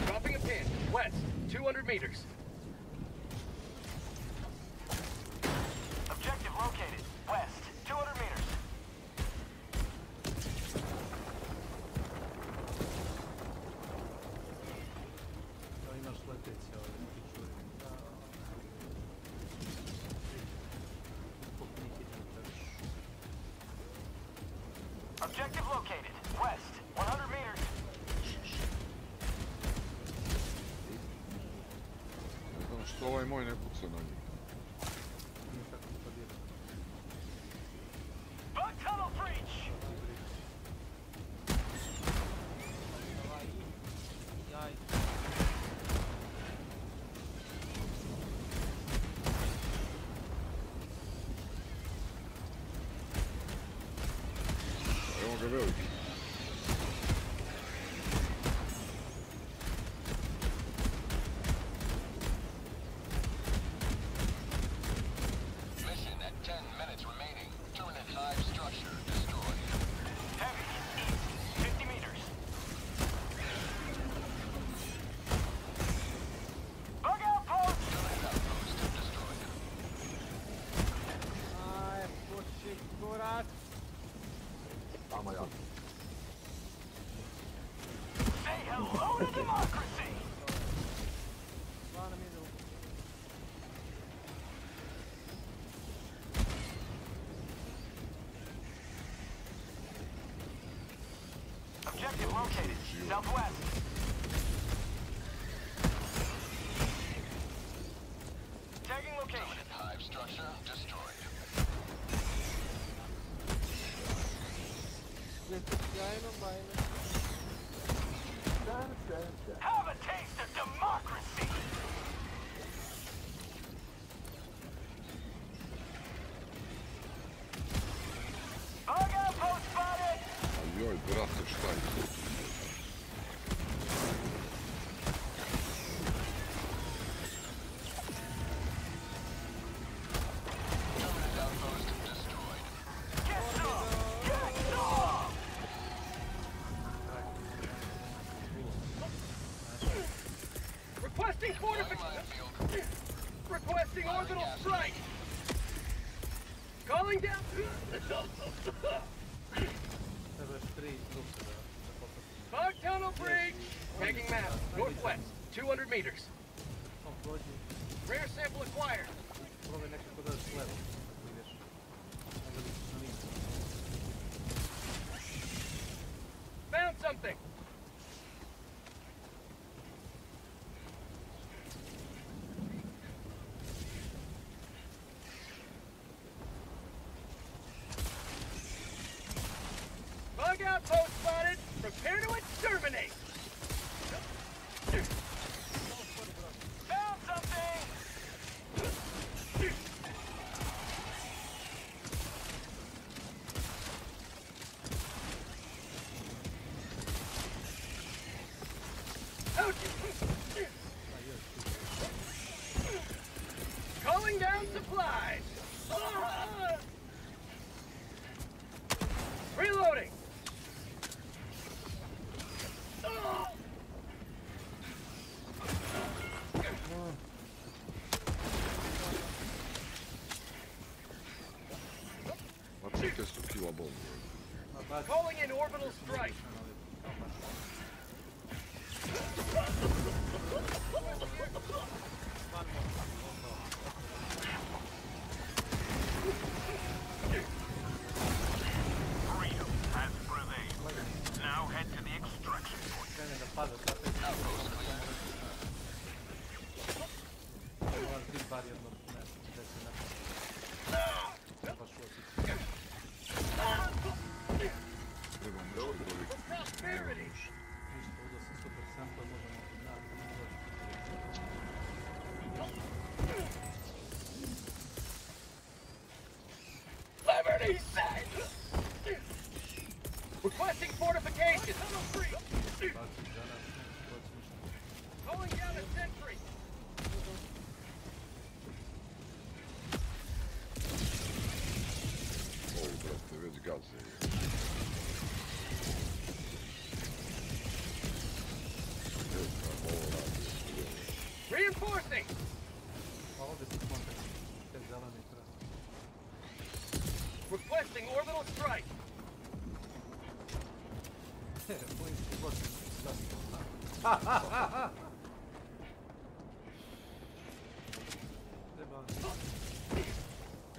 Dropping a pin. West. 200 meters. Objective located. West. 200 meters. To imaš leteći ovdje, ti čuje. Objective located. West. 100 meters. Ne znam što ovaj moj ne puca na njih. Bug tunnel breach. Jaj. Evo ga veliki. Mission at 10 minutes remaining. Terminate hive structure destroyed. Heavy, east, 50 meters. Bug outpost! Terminate outpost destroyed. Aj, puši kurac. Tamo ja. Say hello to democracy! Stvarno mi ide u... Objective located. Southwest. Tagging location. Terminate hive structure destroyed. Sjajno, bajno. Have a taste of democracy! Bug outpost spotted! Joj, brate, šta je to? Requesting orbital strike! Calling down... Fog tunnel breach! Tagging map, northwest, 200 meters. Rare sample acquired. Found something! Bug outpost spotted! Prepare to exterminate! Found something! Calling down supplies! Reloading! Calling in orbital strike! Freedom has prevailed. Now head to the extraction point. Outpost clear. Liberty set! Requesting fortifications! Calling down a sentry! O, brate, već gaze. Reinforcing! Requesting orbital strike!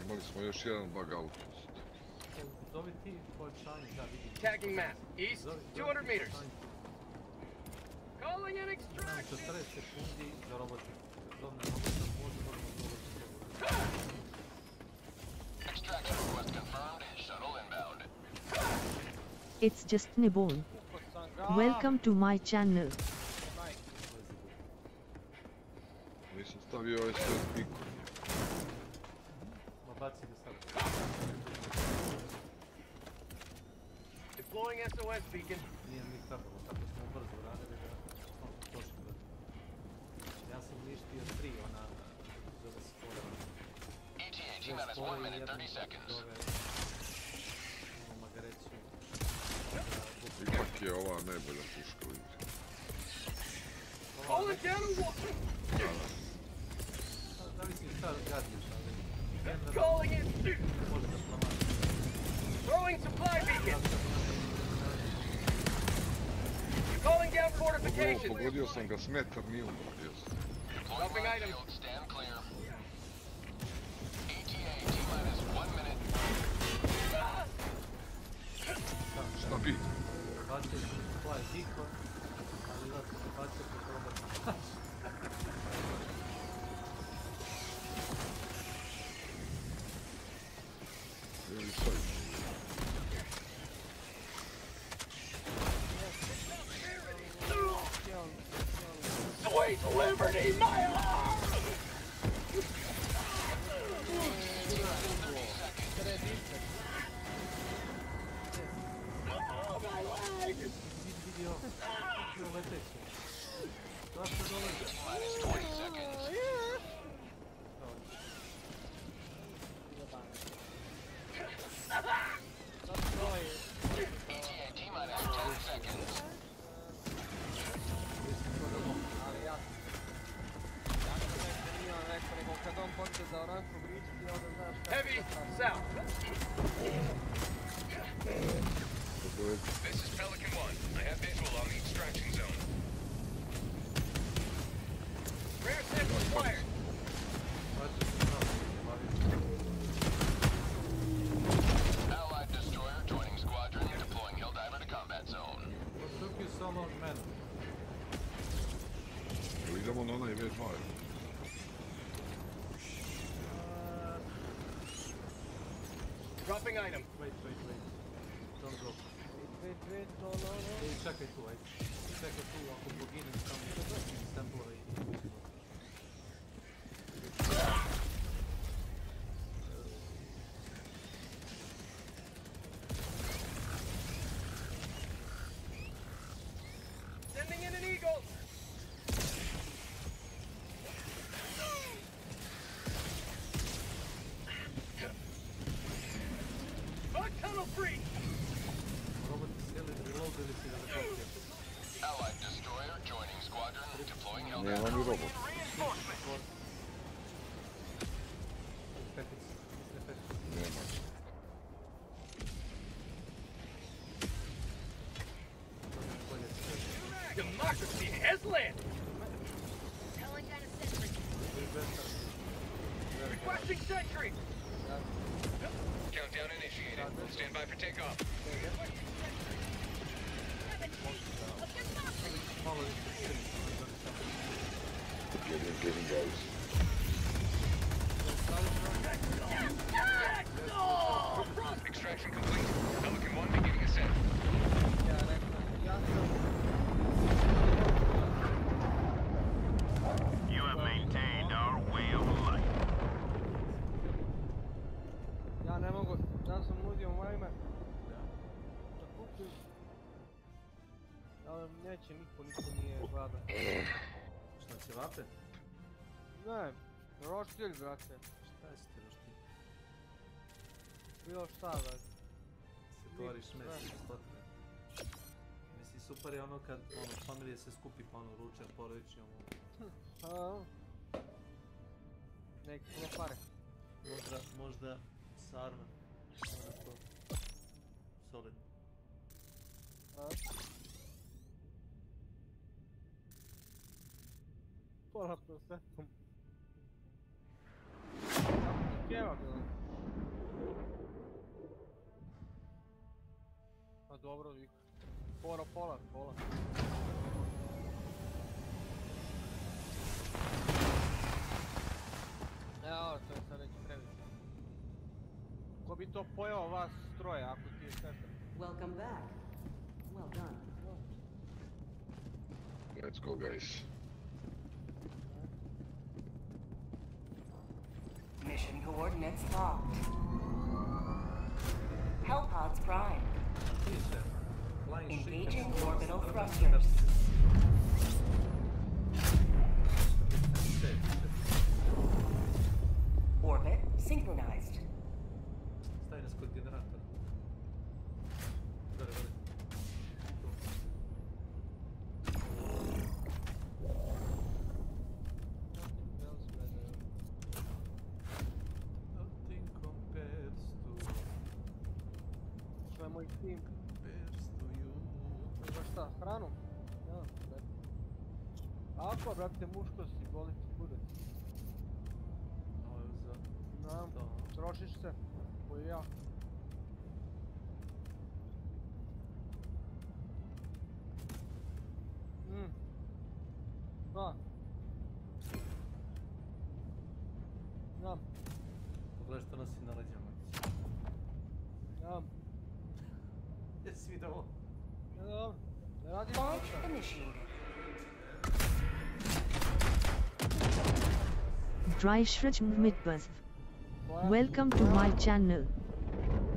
Imali smo još jedan bug outpost. Tagging map, east, 200 meters. Calling in extraction! Extraction request confirmed. Shuttle inbound. It's just Nibon. Welcome to my channel. Nisam stavio ovaj sve piko. Deploying SOS beacon. ETA T-minus 1 minute 30 seconds. Ipak je ova najbolja puška u igri. Calling down a wall! Calling in! Throwing supply beacon! Calling down fortifications! Pogodio sam ga s metar, nije umro. Dropping items. Stand clear. ETA T-minus 1 minute. Šta bi? Sweet liberty, my arm! Oh, my leg! T-minus 20 seconds. ETA T-minus 10 seconds. od mene. Idemo na onaj V2. Dropping item. Wait. Don't drop. Wait, no. Ej, čekaj tu, ajde. Čekaj tu, ako poginem samo iz templova i... Sending in an eagle. Bug tunnel free. Allied destroyer joining squadron, deploying Nema helicopter. ni robot. Nema. Democracy has landed. Requesting sentry. Countdown initiated. Stand by for takeoff. Getting guys. Extraction complete. Pelican 1 beginning ascent. You have maintained our way of life. Ja ne mogu, ja sam nudio mojime da kupim, ali neće niko nije gladan. Šta će vape? Ne, roštilj, brate. Šta je ti roštilj? Bilo šta, brate. Se tovariš mesi, stotine. Mislim, super je ono kad familije se skupi pa ono ručak porodični ono. Neki puno pare. Možda sarma. Onako solidno. Pola prosetom. Kjeva bilo. Pa dobro, vik. Pola. Evo, to je sad već previše. Ko bi to pojao vas troje, ako ti je sestra? Welcome back. Well done. Let's go, guys. Mission coordinates locked. Hellpods prime. Engaging orbital thrusters. Orbit synchronized. Staj nas kod generatora. Gore. Nothing compares to... Što je moj tim? Compares to you. Za šta? Hranu? Ja, brate. Ako, brate, muško si, boli ti kurac. Ovo je za... Znam, trošiš se, ko i ja. Da. Znam. Pogledaj što nosi na leđama. Znam. Jesi vidio ovo? Ja, dobro. Ne radiš Launch ništa. initiated. Dreishraj Mitbazv. Welcome to my channel.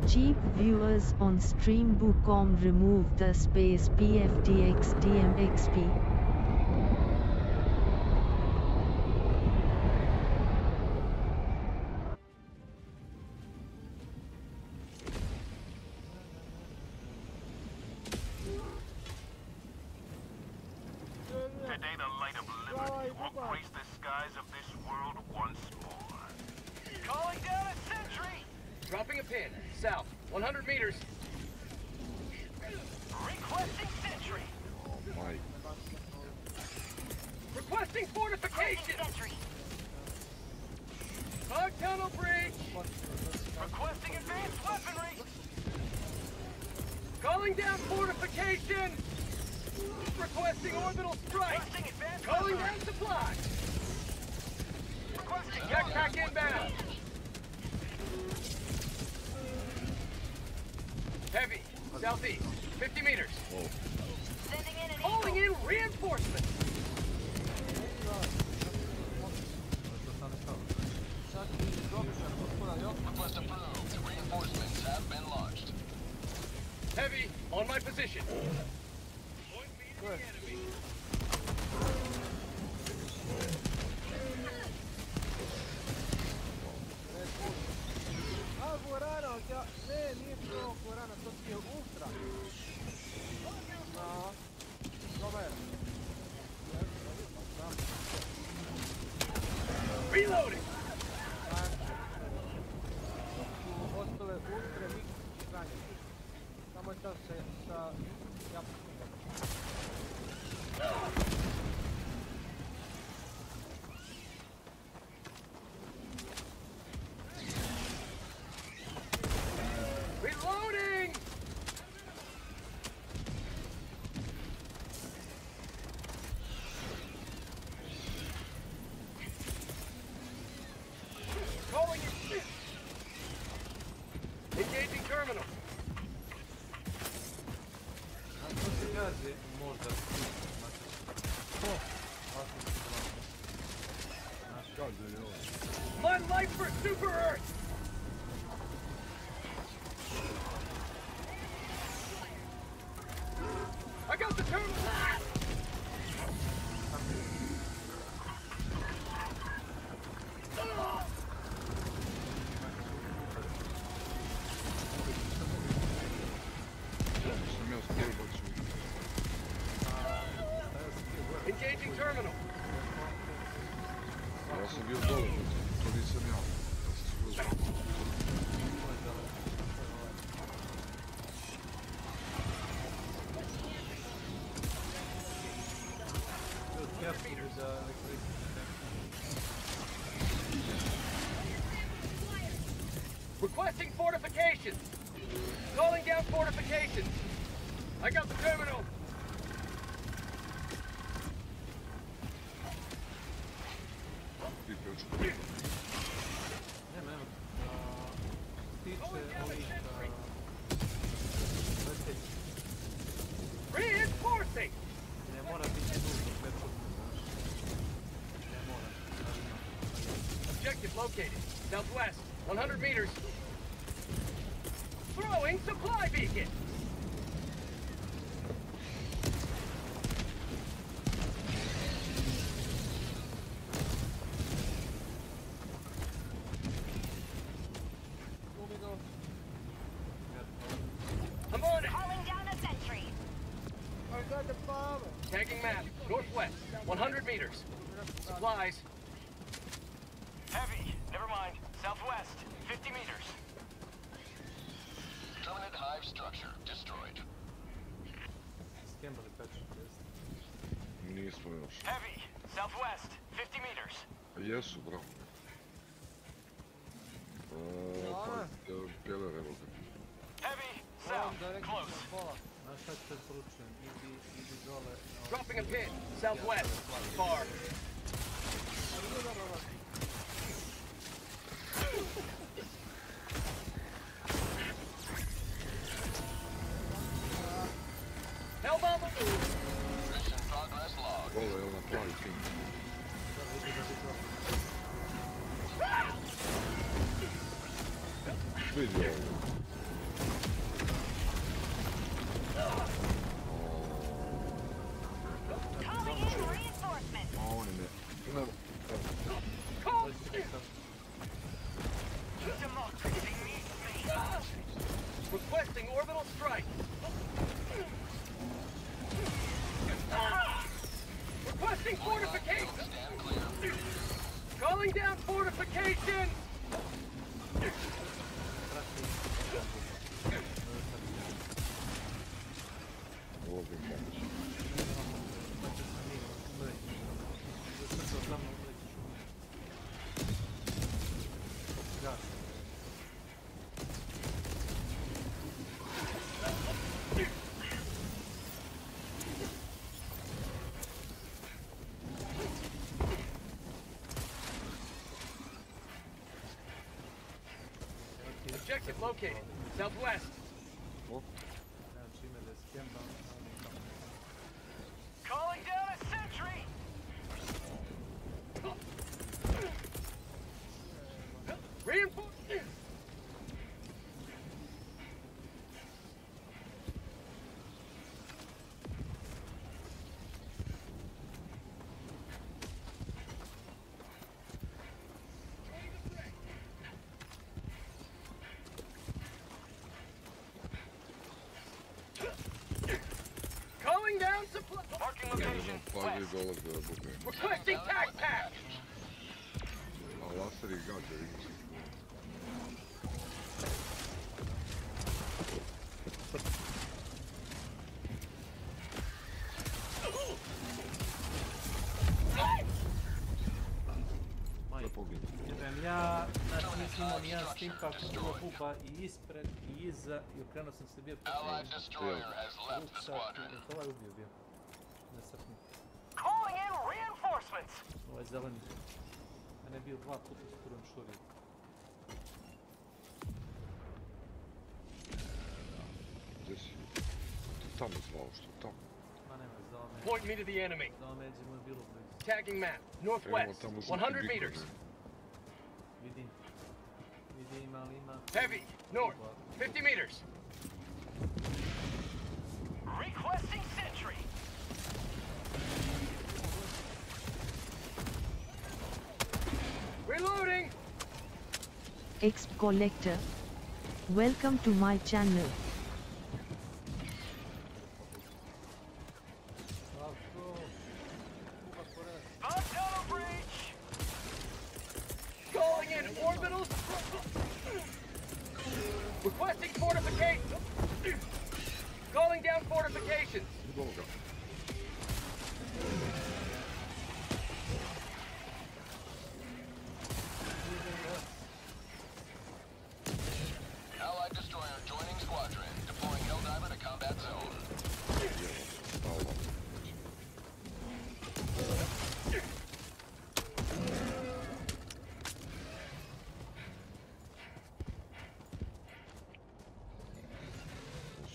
Cheap viewers on streambook.com remove the space pfdx dmxp. Today the light of liberty will grace the skies of this world once more. Calling down a sentry. Dropping a pin. South. 100 meters. Requesting sentry. Oh my. Requesting fortification. Hog tunnel breach. Requesting advanced weaponry. Calling down fortification. orbital strike! Calling down supply! Requesting jetpack inbound! Heavy, southeast, 50 meters. Sending in an Calling in reinforcements! Request approved. Reinforcements have been launched. Heavy, on my position. Good. A Guarana, ne, nije to Guarana, to ti je Ultra. No, dobar. Reloading! Su ostale Ultre, Mix i Kranje. Samo je sad sa Japanskom. Reloading! Calling in. Engaging terminal. To se kaže možda My life for Super Earth! I got the terminal! Engaging terminal. Ja sam bio dole, to nisam ja. Ja sam se bio Requesting fortifications. Calling down fortifications. I got the terminal. Reinforcing. Ne mora biti nužno pečut. Ne mora. Objective located. Southwest. 100 meters. Throwing supply beacon. I'm on it. Calling down a sentry. I got the bomb. Tagging map. Northwest. 100 meters. Supplies. Heavy. Never mind. Southwest. 50 meters. Permanent hive structure destroyed. Skembali pečut, jeste. Nismo još. Heavy. Southwest. 50 meters. Jesu, bravo. Pjele revoga. Heavy. South. Close. Znaš šta ću te poručujem? Idi dole. Dropping a pin. Southwest. Far. Hellbomb. Mission progress log. Dole je ona pravi ping. Vidi ovo. Calling in reinforcements. On je ne. Democracy needs me. Requesting orbital strike. Requesting fortification. Calling down fortification. Objective located. Southwest. Calling down a sentry! Reinforce! Calling down supply. Marking location. West. Requesting tac pack. A laser i gađa, vidim se. Idem ja, znači nisam imao nijedan stimpak, bilo buba i ispred i iza i okrenuo sam se bio ruksak i ovaj ubio bio. Nesretni. Ovaj zeleni. Mene je bio 2 puta s prvom šurio. Gdje si? Ti tamo zvao, što tamo? Ma nema, zvao me. Point me to the enemy. Zvao me, gdje mu je bilo blizu. Tagging map. Northwest. 100 meters. Vidim, ali ima... Heavy. North. 50 meters. Requesting sentry. Reloading. Ex Collector. Welcome to my channel. Calling in orbitals. Requesting fortifications. Calling down fortifications. Allied destroyer joining squadron. Deploying Helldiver to combat zone.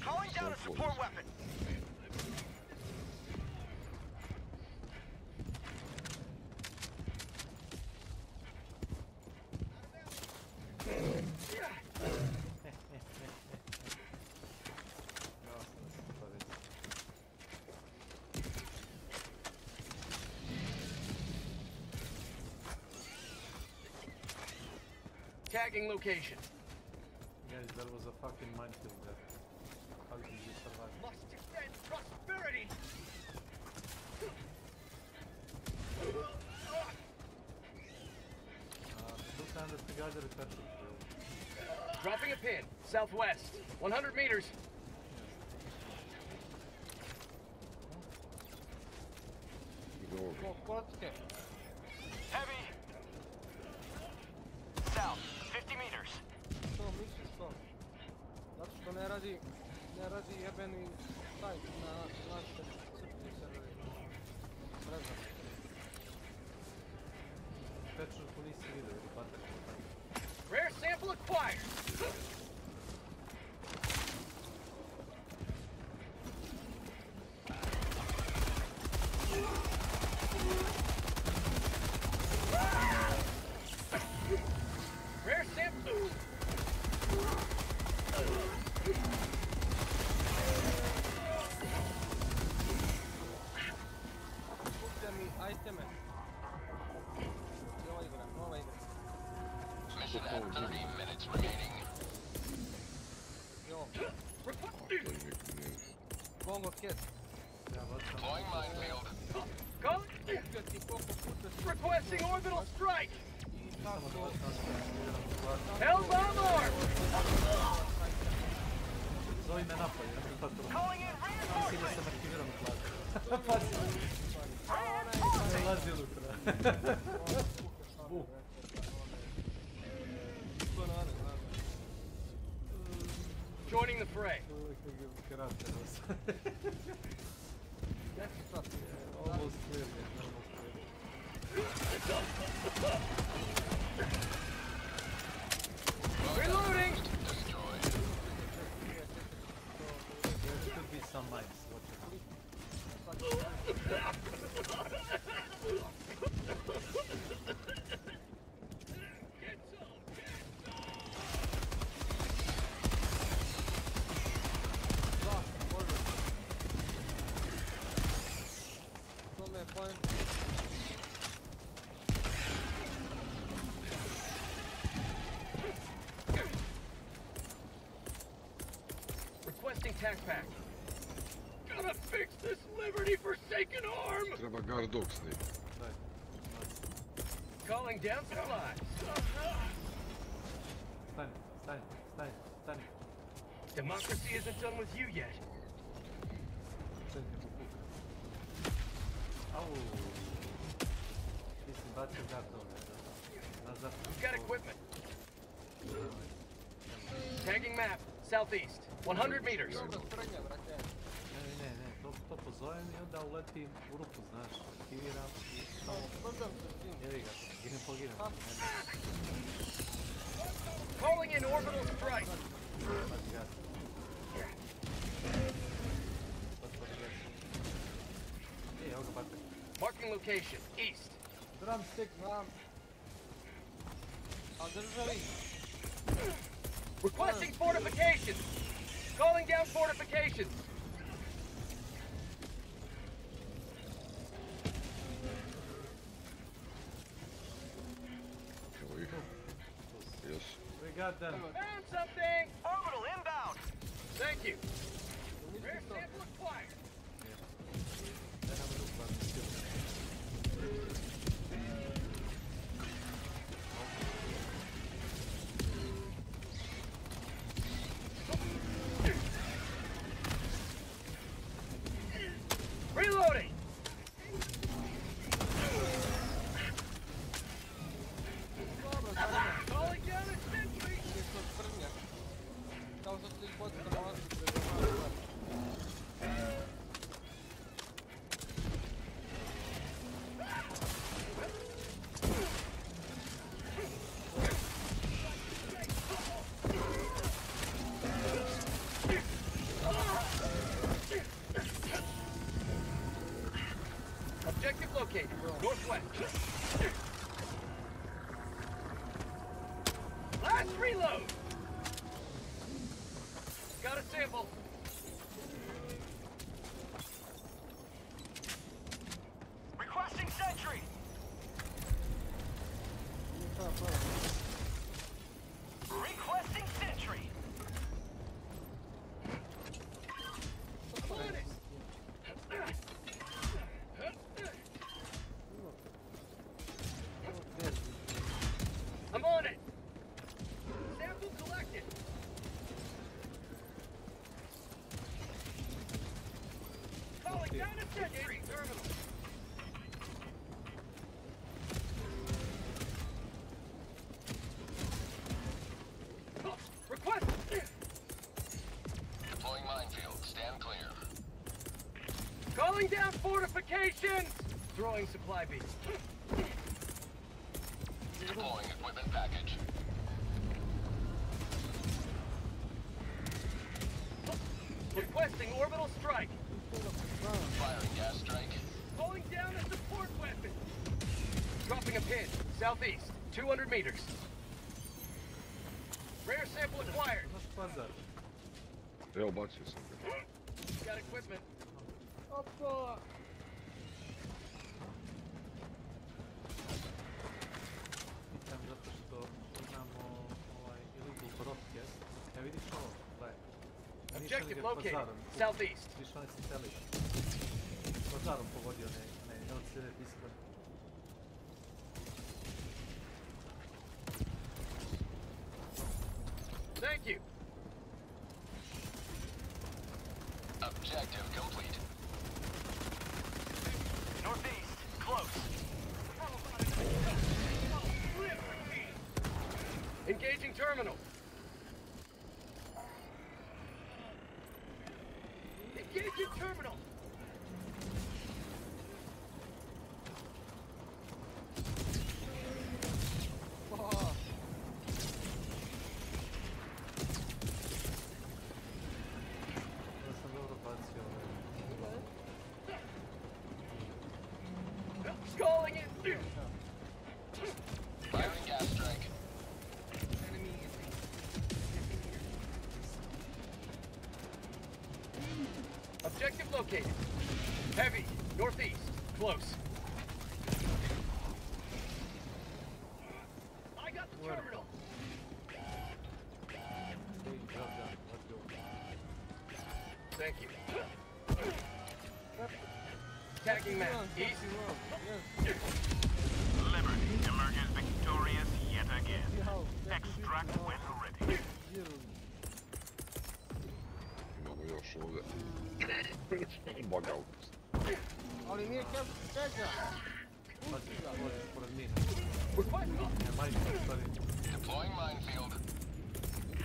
Calling down a support weapon. Tagging location. Guys, that was a fucking minefield there. How did you survive? Must defend prosperity. Dropping a pin. Southwest. 100 meters. Heavy. South. 50 meters. To misliš to? Zato što ne radi jebeni sajt na naše srpski serveri. Ne znam. Pečurku nisi vidio, ili batak. Rare sample acquired. Rare sample. Kupite mi iteme. Nova igra. Mission at 30 minutes remaining. Yo. Bongo Cat. Deploying minefield. Go. Requesting orbital strike. Held on arm. Zovi me napad, Calling in mislim da sam aktiviran u platu. Pazi. Lazi unutra. Joining the fray. Almost clear, Reloading. pack. Gotta fix this liberty-forsaken arm! Treba guard dog snake. Calling down supplies. Stani. Democracy isn't done with you yet. Au. Ti si bacio gato. We've got equipment. Tagging map, southeast, 100 meters. Ne, to pozovem i onda uletim u rupu, znaš, aktiviram i samo... Evi ga, ginem. Calling in orbital strike. Evo ga batak. Marking location, east. Drumstick, mam. A državi. Requesting fortifications. Calling down fortifications. Yes. We got them. Found something. Orbital inbound. Thank you. Rare sample acquired. Reloading. Calling down a sentry. Kao što ti poći da nalazi prežavaju. Objective located. Northwest. Last reload. Got a sample. Requesting sentry. Requesting sentry. I'm on it. Sample collected. Calling down a sentry. Terminal. Request. Deploying minefield. Stand clear. Calling down fortifications. Throwing supply beacon. Deploying equipment package. Requesting orbital strike. Firing gas strike. Calling down a support weapon. Dropping a pin. Southeast. 200 meters. Rare sample acquired. Evo, bacio sam ga. Got equipment. Opa! Pitam zato što imamo illegal broadcast. Ja vidiš ovo, gledaj. Objective located. Southeast. Vidiš onaj satelit. Požarom pogodio ne LCD diskove. Thank you. Objective complete. Northeast. Close. Engaging terminal. Engaging terminal. Oh. Ja sam dobro bacio Calling it. Firing gas strike. Objective located. Heavy. Northeast. Close. I got the terminal. Thank you. Tagging map. East. Liberty emerges victorious yet again. Extract when ready. Imamo još ovdje. Bogao. Ali nije kemp Peđa. Deploying minefield.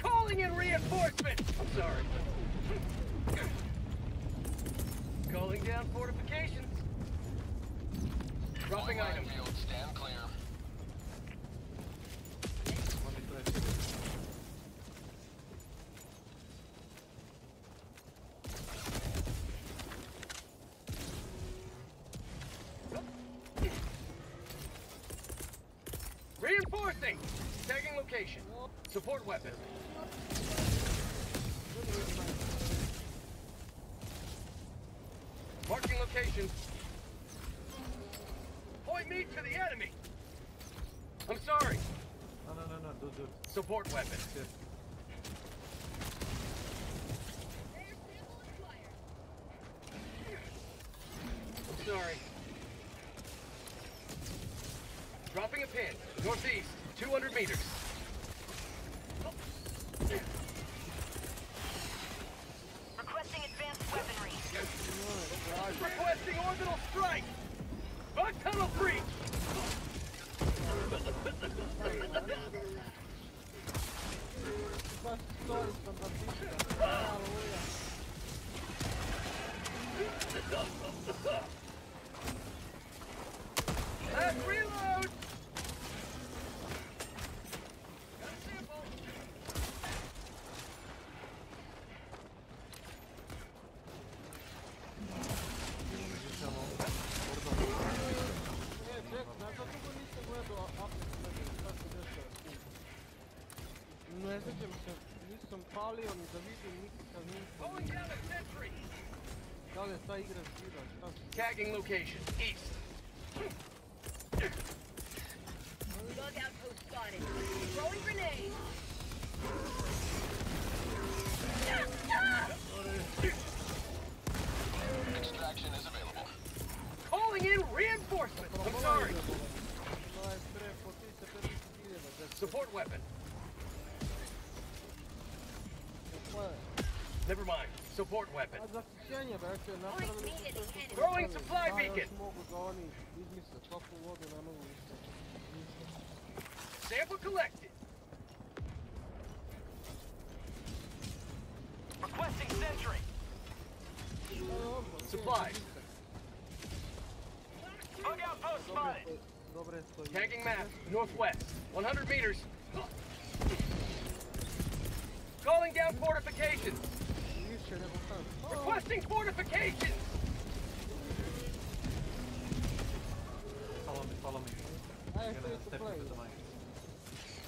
Calling in reinforcement! I'm sorry. Calling down fortifications. Dropping items. Minefield, stand clear. Reinforcing! Tagging location. Support weapon. Marking location. Point me to the enemy! I'm sorry. No, do. Support weapon. I'm sorry. Dropping a pin. Northeast, 200 meters. Requesting advanced weaponry. Requesting orbital strike! Bug tunnel breach! Last reload! Ne sjećam se, nisam palio ni da vidim nikakav info. Da li je ta igra zbira, šta se? Tagging location, east. Bug outpost spotted. Throwing grenade. Extraction is available. Calling in reinforcement! I'm sorry. Support weapon. Never mind. Support weapon. Throwing supply beacon. Sample collected. Requesting sentry. Supplies. Bug outpost spotted. Tagging map. Northwest. 100 meters. Calling down fortifications. Requesting fortifications. Follow me. I'm gonna step into the mine.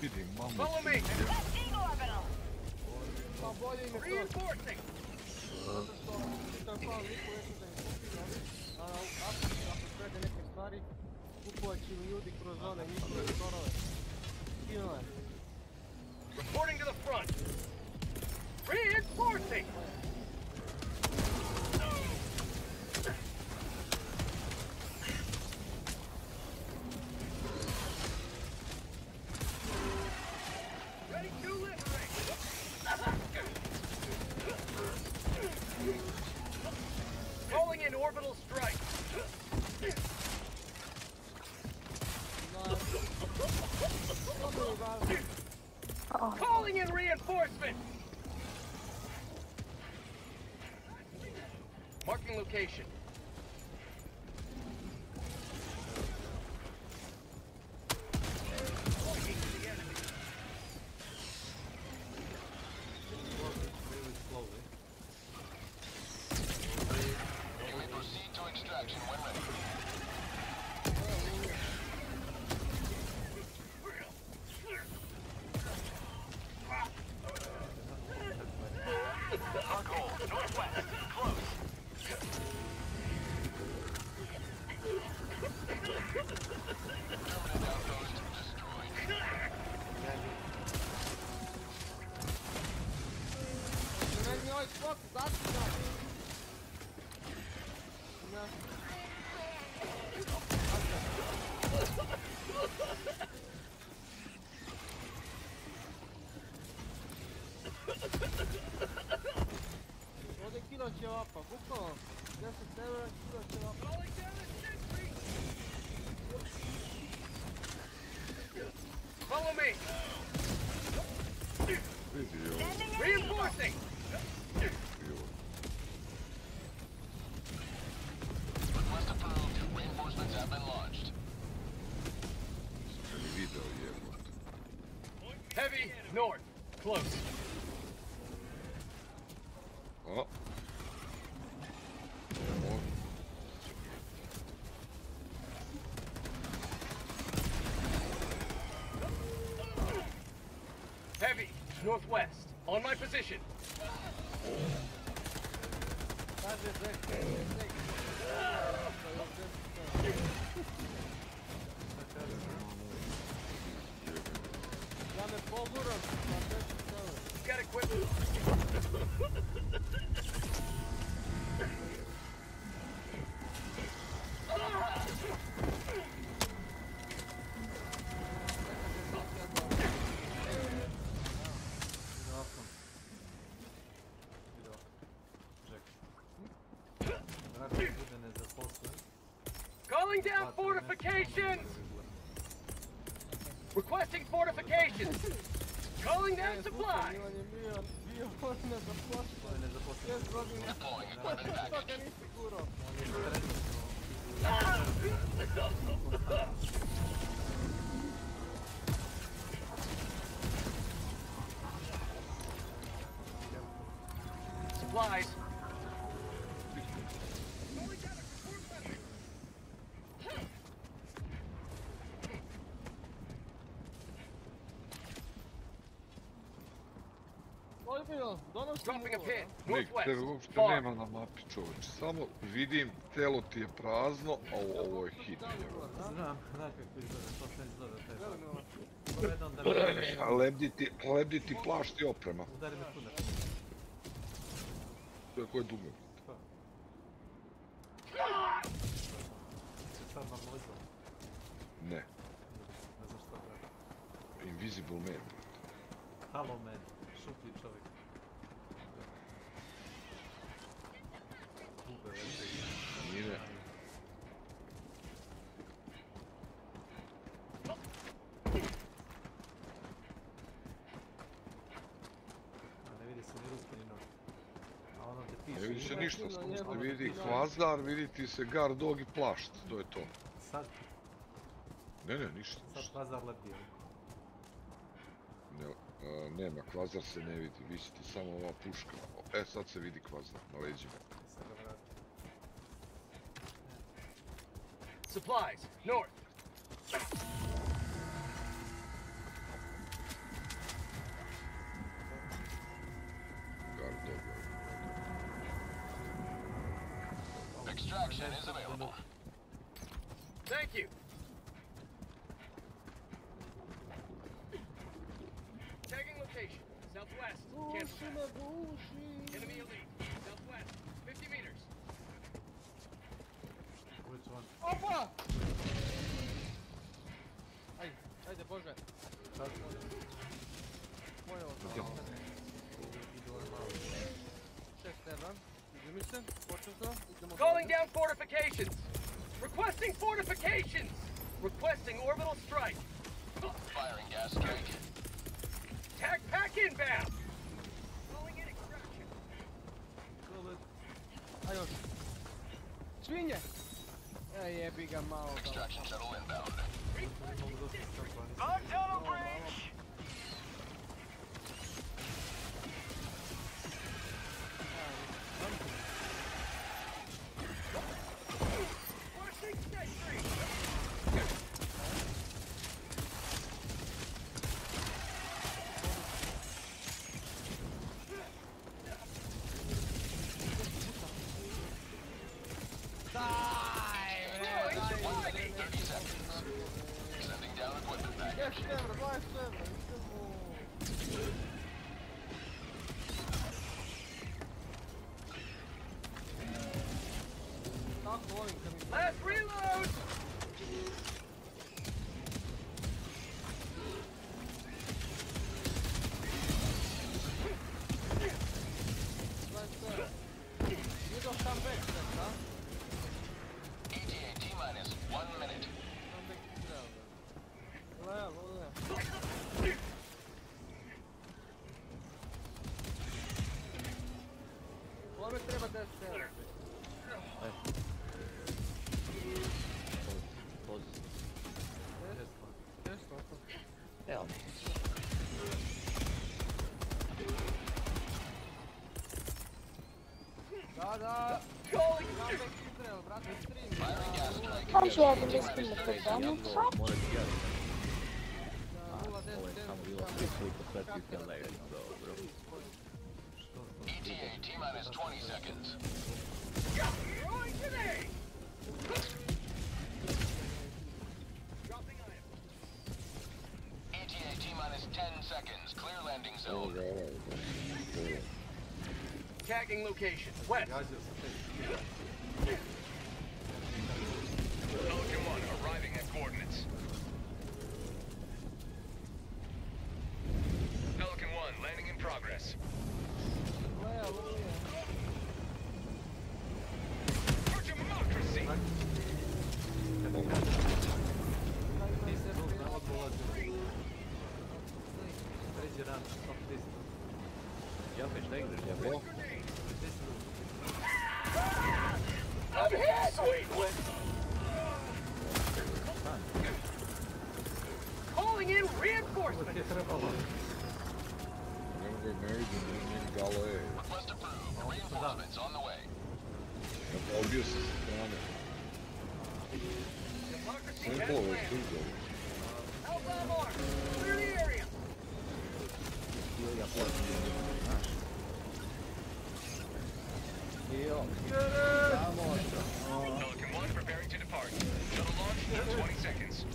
Vidim, mamo. Follow me. Requesting orbital. Reinforcing. Reporting to the front. Reinforcing. Ready to liberate. Calling in orbital strike. Calling in reinforcement. Marking location. You may proceed to extraction when ready. Our goal, northwest, close. Permanent outpost destroyed. Ne, ovaj skok, zašto? Follow me. Reinforcing. Request approved. Reinforcements have been launched. Heavy north. Close. Oh. Heavy northwest. On my position. Got equipment. Calling down fortifications! Requesting fortifications! Calling down supplies! Deploying equipment package. Supplies. Dropping a pin. Nik, tebe uopšte nema na mapi, čovječ. Samo vidim, telo ti je prazno, a ovo je hit. Znam kako izgleda, to sve izgleda taj Lebdi ti plašt i oprema. Udari me kuda. To je koje dugo. Se sad normalizalo? Ne. Ne znam što treba. Invisible Man. Halo man, šuplji čovjek. Nije. Ne vidi se ni ruke ni noge. A ono te piše... Ne vidi se ništa, samo se vidi kvazar, vidi ti se gar, dog i plašt, to je to. Sad? Ne, ništa. Sad kvazar lebdi. Nema, kvazar se ne vidi, visi ti samo ova puška. Sad se vidi kvazar na leđima. Supplies, north. Extraction is available. Thank you. Tagging location, southwest. Enemy elite, southwest, 50 meters. Which one? Opa! Ajde, Bože. Moje ovo. Calling down fortifications! Requesting fortifications! Requesting orbital strike! Firing gas strike. Tag pack inbound! Calling in extraction. Ajde. Svinje! Jebi ga malo. Extraction shuttle inbound. On tunnel bridge! Last reload! Kaže ja da mislim da to demo Mora ti jati. Ovo je samo bilo 3 puta sad you can let it go, bro. ETA T-minus 20 seconds. ETA T-minus 10 seconds. Clear landing zone. Tagging location. West. Pelican 1 arriving at coordinates. Pelican 1 landing in progress. For democracy! I'm here, sweet! Calling in reinforcements! Request approved. Reinforcements on the way. Ovdje se strane. Simple je tu. Outbound arm! Clear the area! Pelican 1 preparing to depart. Shuttle launch in 20 seconds.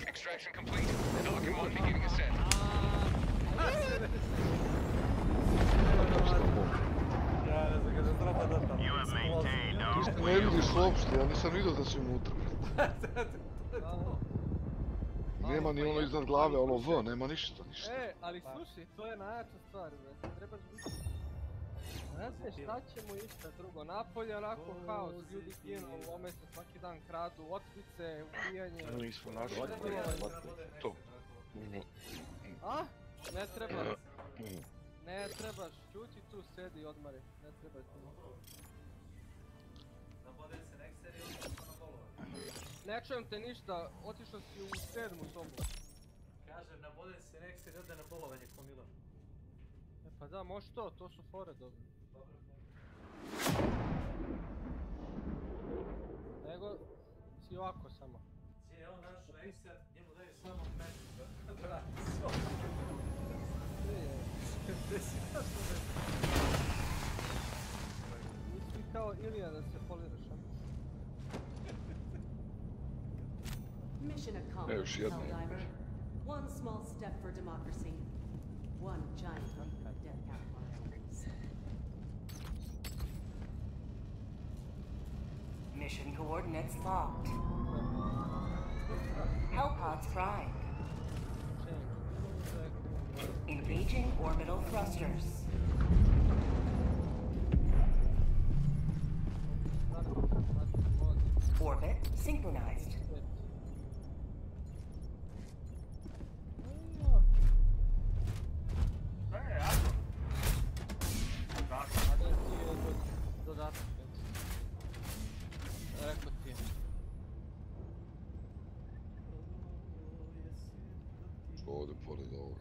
Extraction complete. Pelican 1 beginning ascent. Ti ne vidiš uopšte, ja nisam vidio da si unutra. Nema ni ono iznad glave, ono V, nema ništa. Ali slušaj, to je najjača stvar, trebaš biti... Znate šta ćemo išta drugo, napolje onako haos, ljudi ginu, lome se svaki dan kradu, otmice, ubijanje... Nismo našli, to. A? Ne trebaš. Ne trebaš, čuti tu, sedi i odmari, ne trebaš ti. Ne čujem te ništa, otišao si u 7. sobu. Kažem, nabodem se nek se ode na bolovanje ko Milan. Pa da, može to su fore dobre. Nego si ovako samo. Gdje on našao Exat, njemu daju samo meč da radi svo. Nisi kao Ilija da se poliraš, a? Mission accomplished, Helldiver. One small step for democracy. One giant leap for death outliers. Mission coordinates locked. Hellpods prime. Engaging orbital thrusters. Orbit synchronized. Ovdje pored ovoga.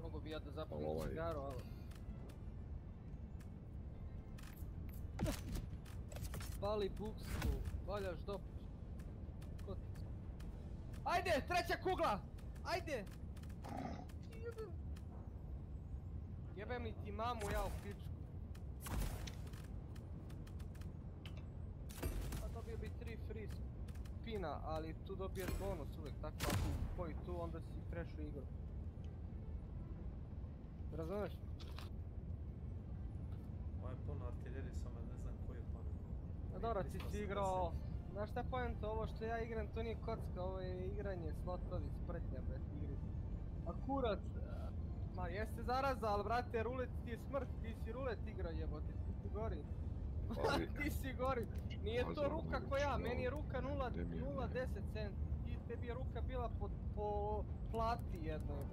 Mogu bi ja da zapalim cigaru, ali... Pali buksu, valjaš dopuš. Ajde, treća kugla! Ajde! Jebem li ti mamu ja u pičku. Pa dobio bi 3 free spina, ali tu dobiješ bonus uvijek, tako ako koji tu onda si crashu igru. Razumeš? Ovo je puno artiljerije, samo ne znam koji je pamet. A dobro, ti si igrao... Znaš šta je poenta, ovo što ja igram to nije kocka, ovo je igranje slotovi, spretnja, bret, igri. A kurac... Ma jeste zaraza, ali brate, rulet ti je smrt, ti si rulet igrao jebote, ti gori. Ti si gori. Nije to ruka ko ja, meni je ruka 0,10 centi. Tebi je ruka bila po plati jednoj.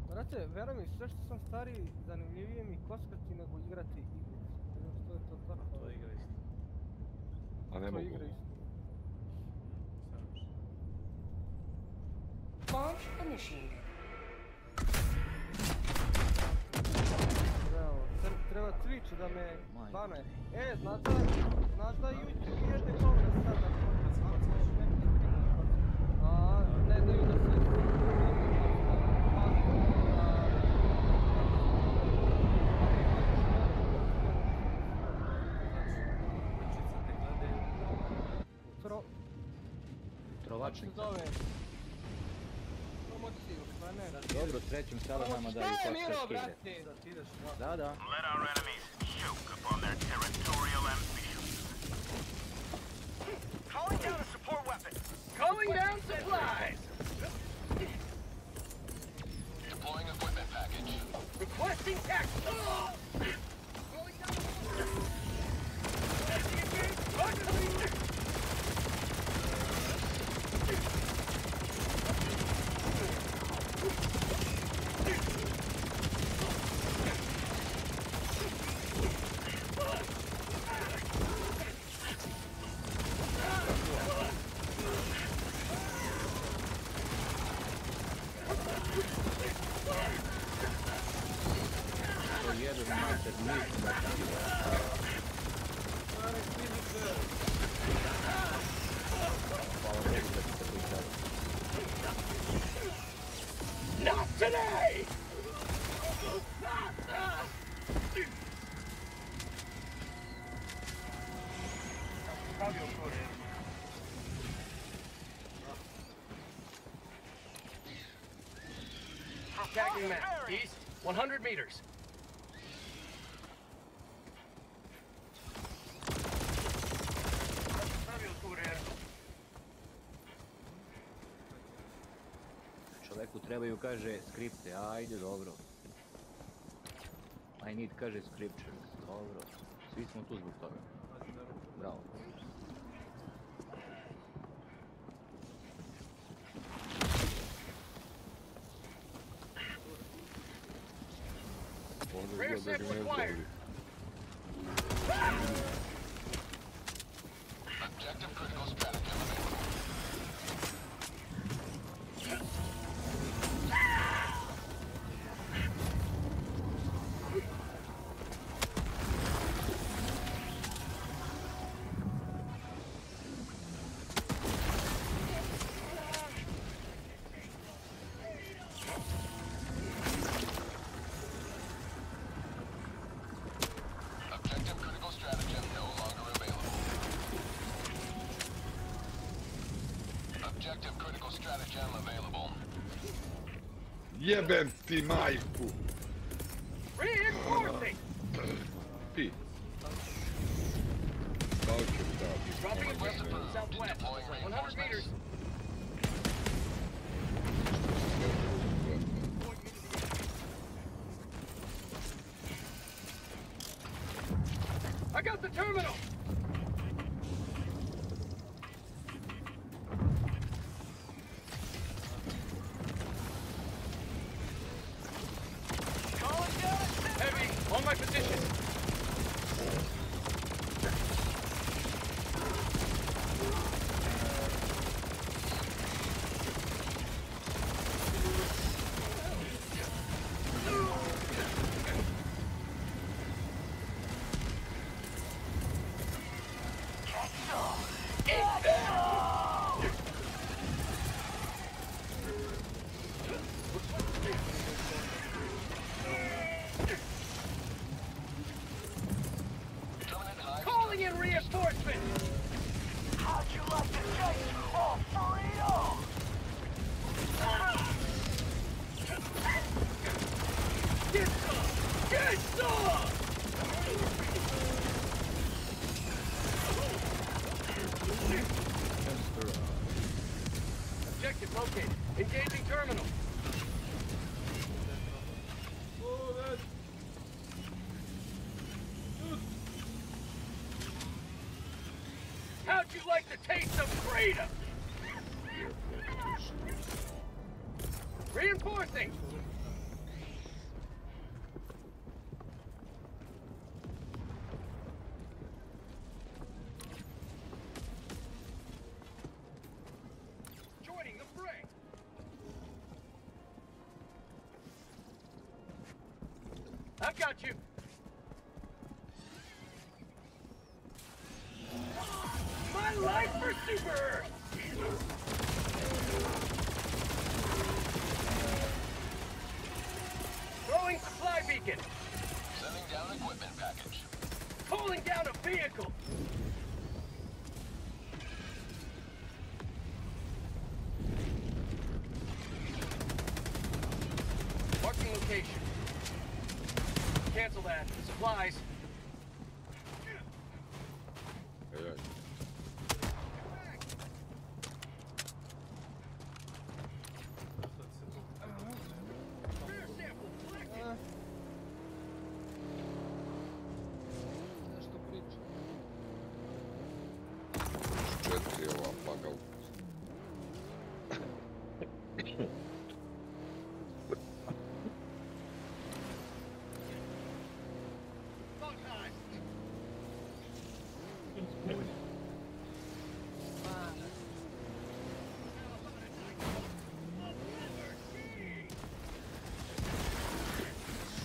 Brate, veruj mi, sve što sam stariji, zanimljivije mi kockati nego igrati igrice. Ne znam što je to tako. To je igra isto. A ne mogu. Launch initiated. Treba Twitch da me bane. Znaš da YouTube jede toga sada? Ne daju da se... Trovačnik. Promociju, pa ne. Dobro, srećem sada nama daju kockarske igre. Da. Let our enemies choke upon their territorial ambitions. Calling down a support weapon. Calling down supplies. Deploying equipment package. Requesting tactical. Calling down Not today! Tagging map, east, 100 meters. Čovjeku trebaju, kaže, skripte, ajde, dobro. I need, kaže, scriptures, dobro. Svi smo tu zbog toga. Bravo. Rare set required. Objective critical strategy available. Objective critical stratagem available. Jebem ti majku! Reinforcing! Pi. Stalker, da. Dropping west southwest, 100 meters. I got the terminal! Heavy, on my position. Calling in reinforcements! How'd you like to chase all burrito? Get some! Get some! Objective located. Engaging terminal. you like the taste of freedom? Reinforcing! Joining the fray! I've got you! My life for Super Earth! Throwing supply beacon! Sending down equipment package. Calling down a vehicle! Marking location. Cancel that. Supplies. Ej, Nešto priča. 4 je ova pagal.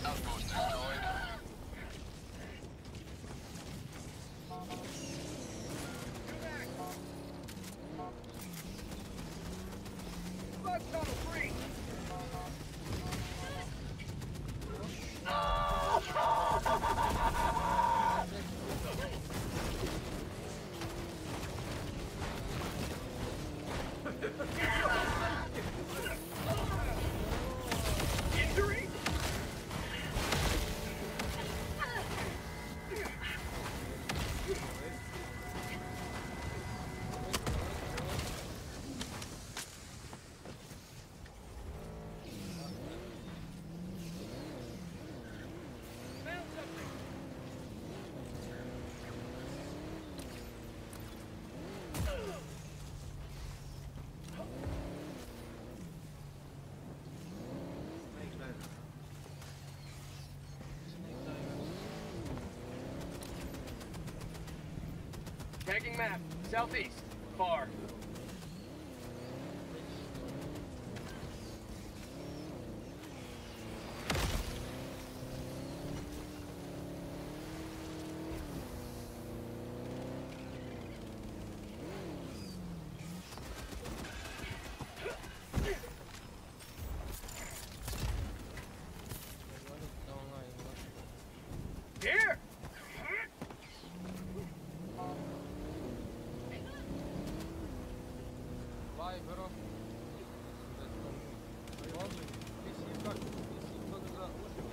Outpost destroyed. Bug tunnel free! Injury? Found something! Tagging map, southeast, far. Here! Vai, bro. Mislim kako za uživo.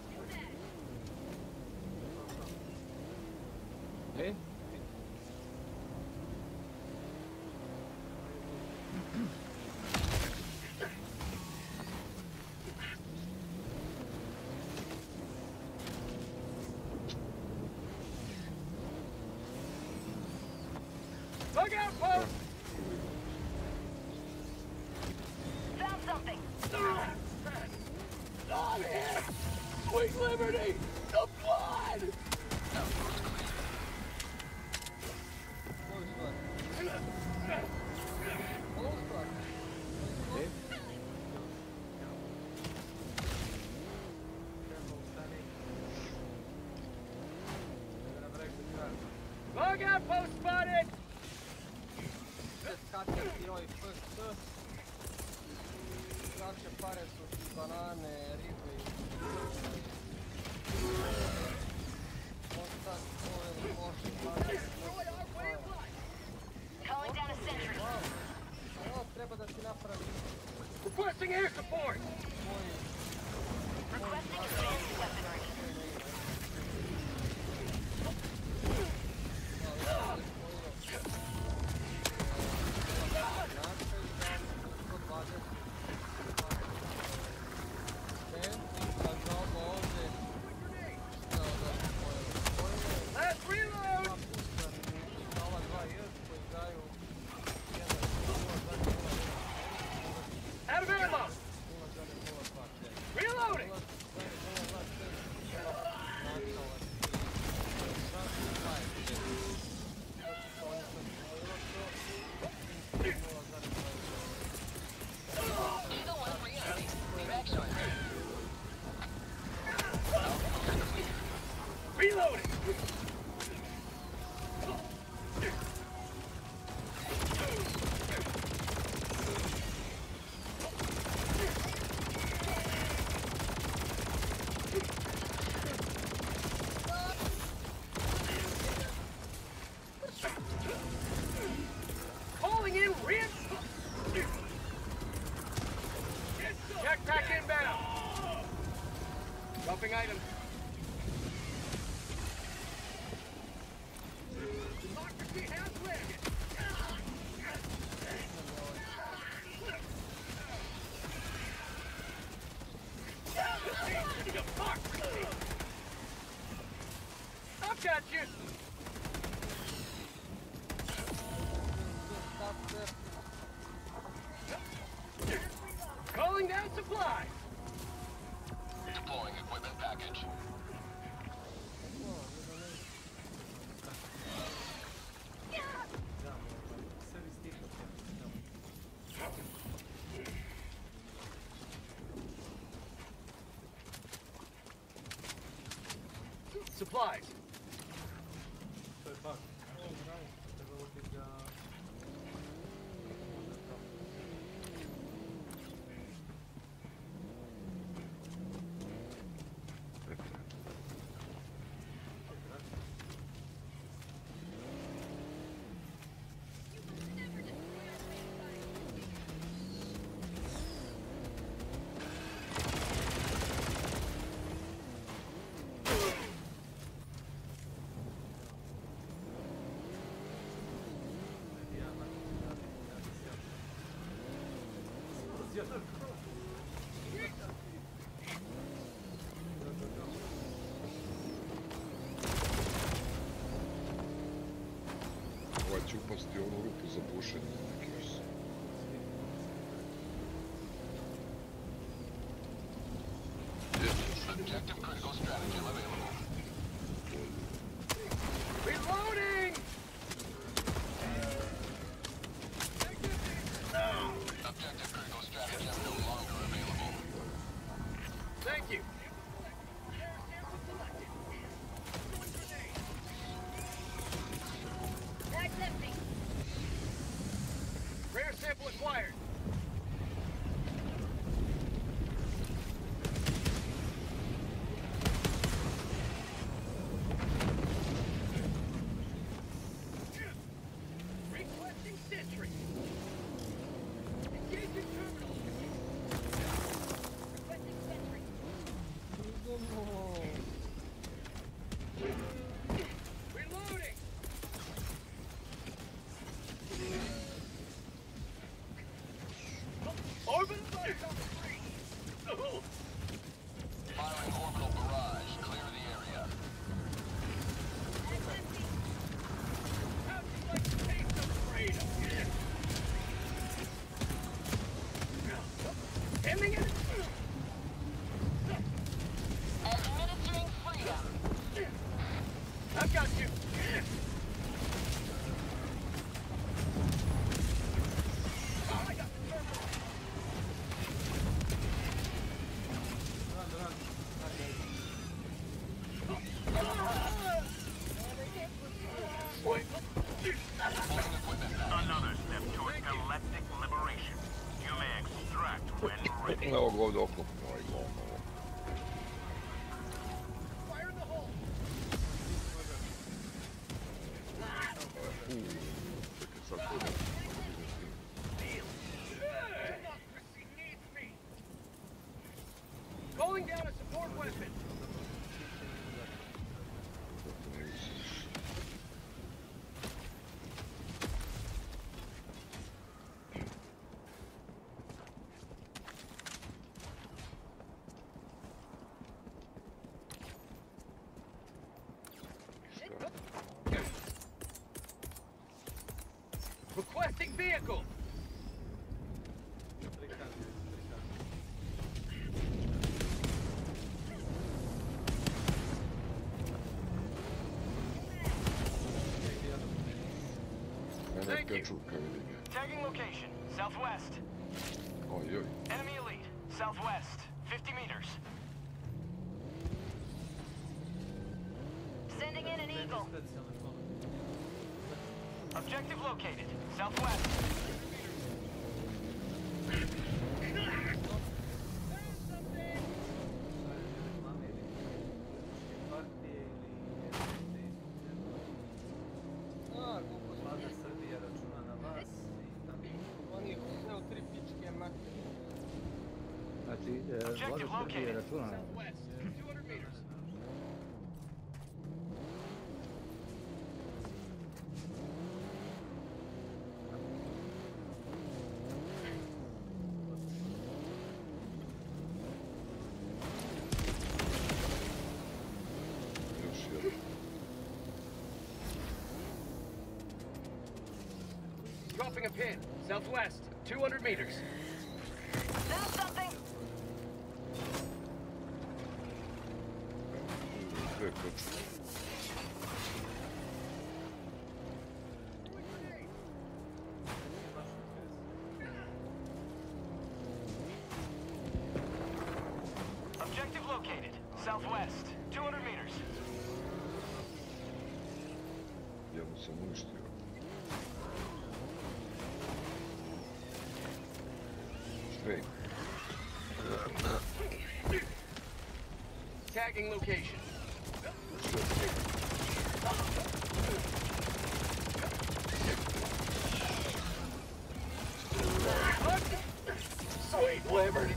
E? Look out, folks! Found something. Not here! Sweet liberty! The blood! Koju stvar? Ovu stvar? E? Bug outpost spotted! Skakati ovaj FS. Naše pare su banane, ribe i... Calling down a sentry. Ovo treba da ti napravi... Requesting air support! Requesting advanced weaponry. Last reload! Ova dva koji daju Calling in rear. Jetpack inbound. Dropping items. Democracy has landed. Democracy. I've got you. Calling down supplies. Deploying equipment package. Supplies. Ovaj će upasti u onu rupu za bušenje neki još. Objective critical stratagem available. Reloading! Objective critical stratagem no longer available. Thank you. Bag's empty. Rare sample acquired. Requesting sentry. Engaging terminal. Requesting sentry. Reloading. Orbital fire on the free. Firing orbital barrage. Clear the area. Bag's empty. How'd you like to taste of freedom? Ending it. Administering freedom. I've got you. Oh, I got the terminal. Another step towards galactic liberation. You may extract when ready. Evo ga ovdje oklopno, ovaj glavno ovo. Fire in the hole. Čekaj, sad to da. Democracy needs me. Calling down a support weapon. Requesting vehicle. Mene pečurka, vidi ga. Tagging location, southwest. Ojoj. Enemy elite, southwest, 50 meters. Sending in Objective located. Southwest. Vlada Srbije računa na vas i tako. Oni sve u 3 pičke matere. Znači, Vlada Srbije računa na vas. Dropping a pin. Southwest. 200 meters. Found something. Objective located. Southwest. 200 meters. Ja mu sam uništio. Straight. Tagging location. Sweet liberty.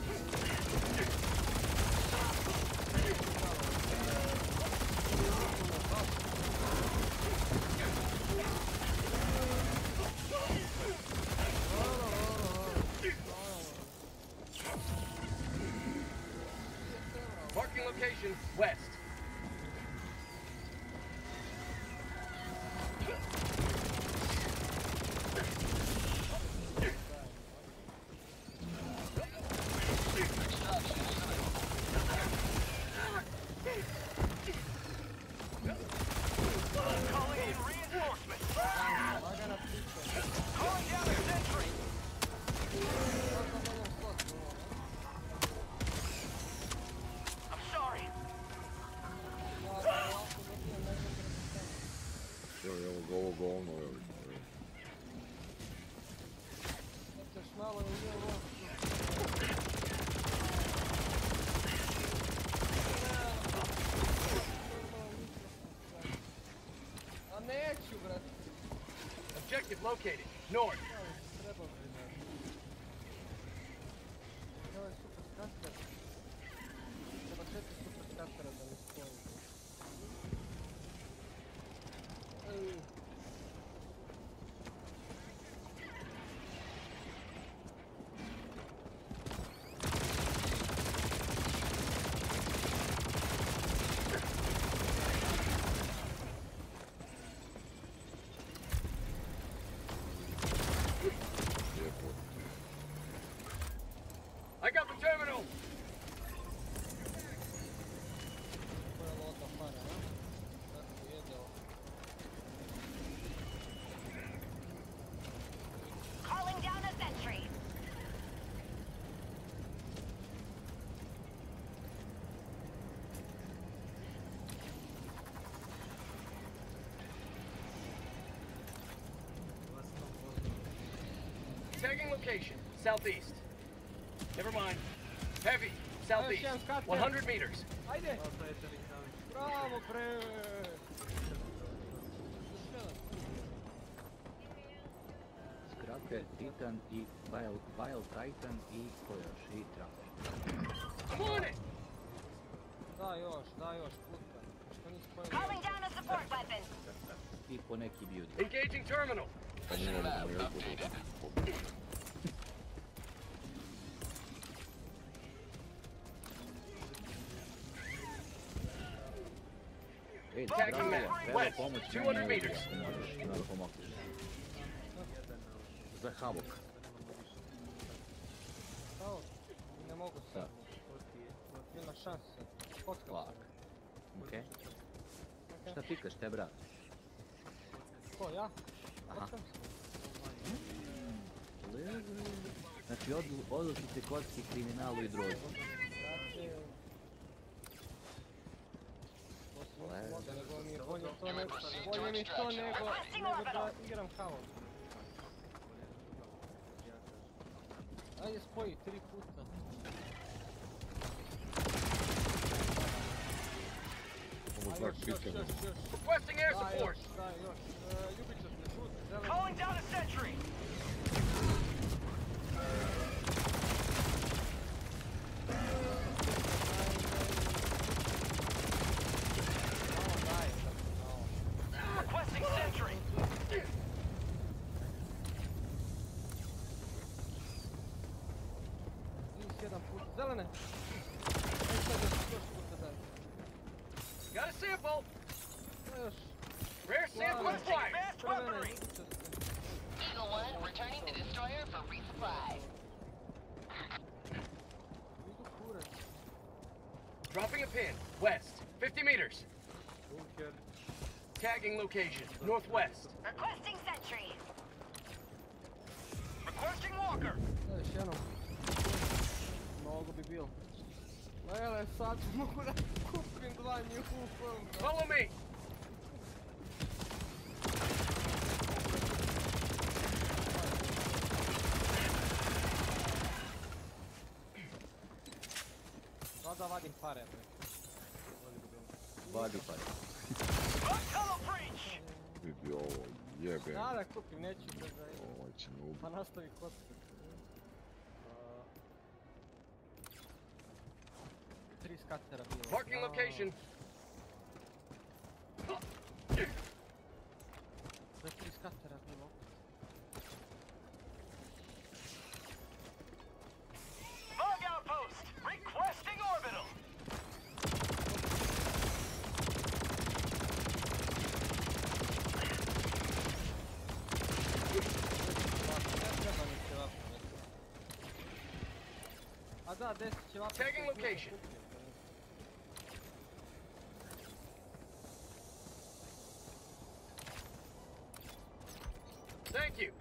Marking location west. Calling in reinforcements. Calling down a sentry. I'm sorry. Evo ga ovo govno, evo. Ćeš malo i ovo. A neću, brate. Objective located north. Treba primjer. Ovo je super skaster. Treba 4 super skastera da mi stoji. I got the terminal. Calling down a sentry. Tagging location southeast. Never mind. Heavy southeast. 100 meters. Ajde! Bravo, bre! Skrate, Titan i Vile Titan i ko još? I Trapper. I'm on it! Da još, puta. Što nisi pojeli? Calling down a support weapon. I po neki beauty. Engaging terminal. Ej, Tagging map treba west. pomoć 200 meters. ako možeš da pomogneš. Za Havok. Stao? Ne mogu sad. Ima šanse. Kockam Lak. Okej. Šta pikaš te, brat? Ko, ja? Aha. Kockam se. Znači, odlučite kocki, kriminalu i drogu. Brate... To se nisi možda nego mi je bolje mi to nego da igram kao. Ajde spoji 3 puta. Requesting air support. Calling down a sentry. Requesting sentry. Zelene. Got a sample. Rare sample acquired. Mass weaponry. Eagle 1 returning to destroyer for resupply. Dropping a pin. West. 50 meters. Tagging location. Northwest. Requesting sentry. Requesting walker. Još jednom. Mnogo bi bilo. Ele, sad mogu da kupim 2 njufa. Follow me. Da vadim pare. Vadi pare. Vidi ovo, jebe. Da kupim, neću da Ovo će me ubiti. Pa nastavi kocka. 3 skatera bilo. Marking location. Da 3 skatera bilo. Fog outpost. Requesting orbital. A da, 10 će ovako. Tagging location. Thank you.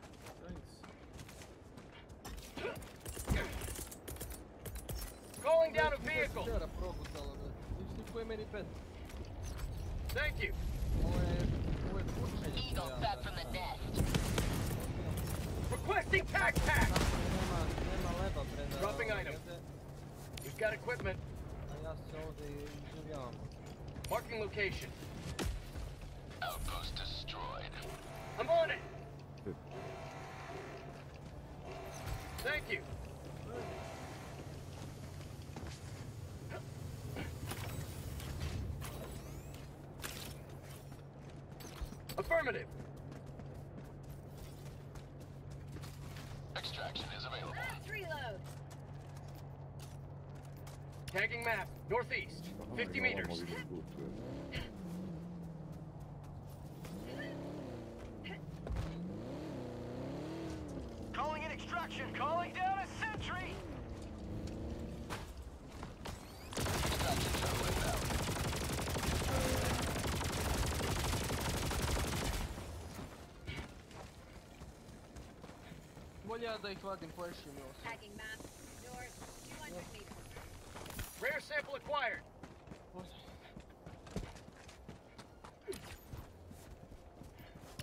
Calling down a vehicle. Thank you. Eagle back from the nest. Requesting tag pack. Dropping item. We've got equipment. Marking location. Outpost destroyed. I'm on it. Thank you. Affirmative. Extraction is available. Last reload. Tagging map. Northeast. 50 meters. Calling in extraction. Calling down a sentry. Extraction shuttle inbound. Bolje da ih vadim poješim. Tagging map. North 200 meters. Rare sample acquired.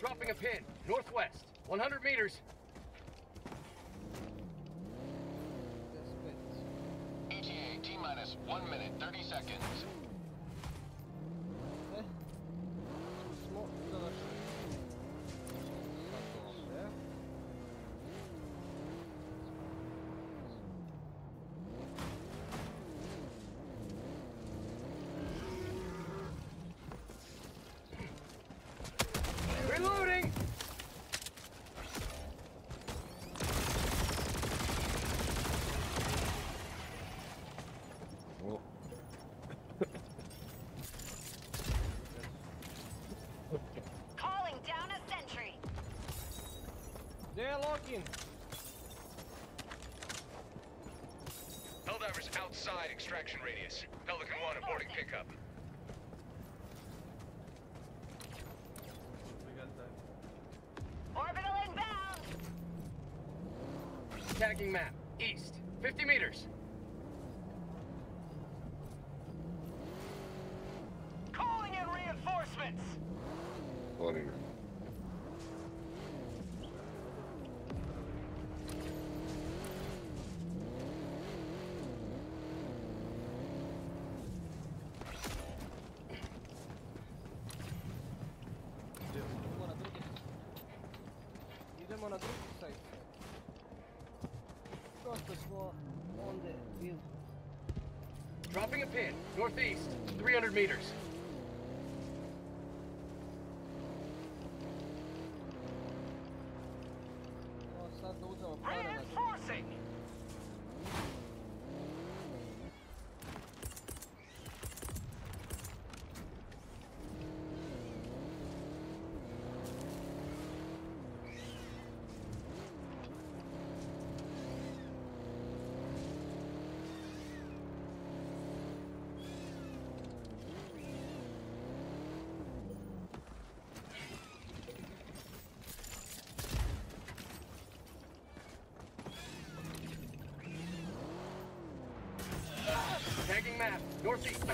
Dropping a pin. Northwest. 100 meters. ETA T-minus 1 minute 30 seconds. Reloading! Calling down a sentry. They're logging. Helldivers outside extraction radius. Pelican 1 aborting pickup. Orbital inbound. Tagging map. East. 50 meters. Calling in reinforcements. Zvoni me. Idemo na drugi sajt. Dosta smo ondje bili. Dropping a pin, northeast, 300 meters. Sad da uzemo para na Reinforcing! Tagging map, northeast.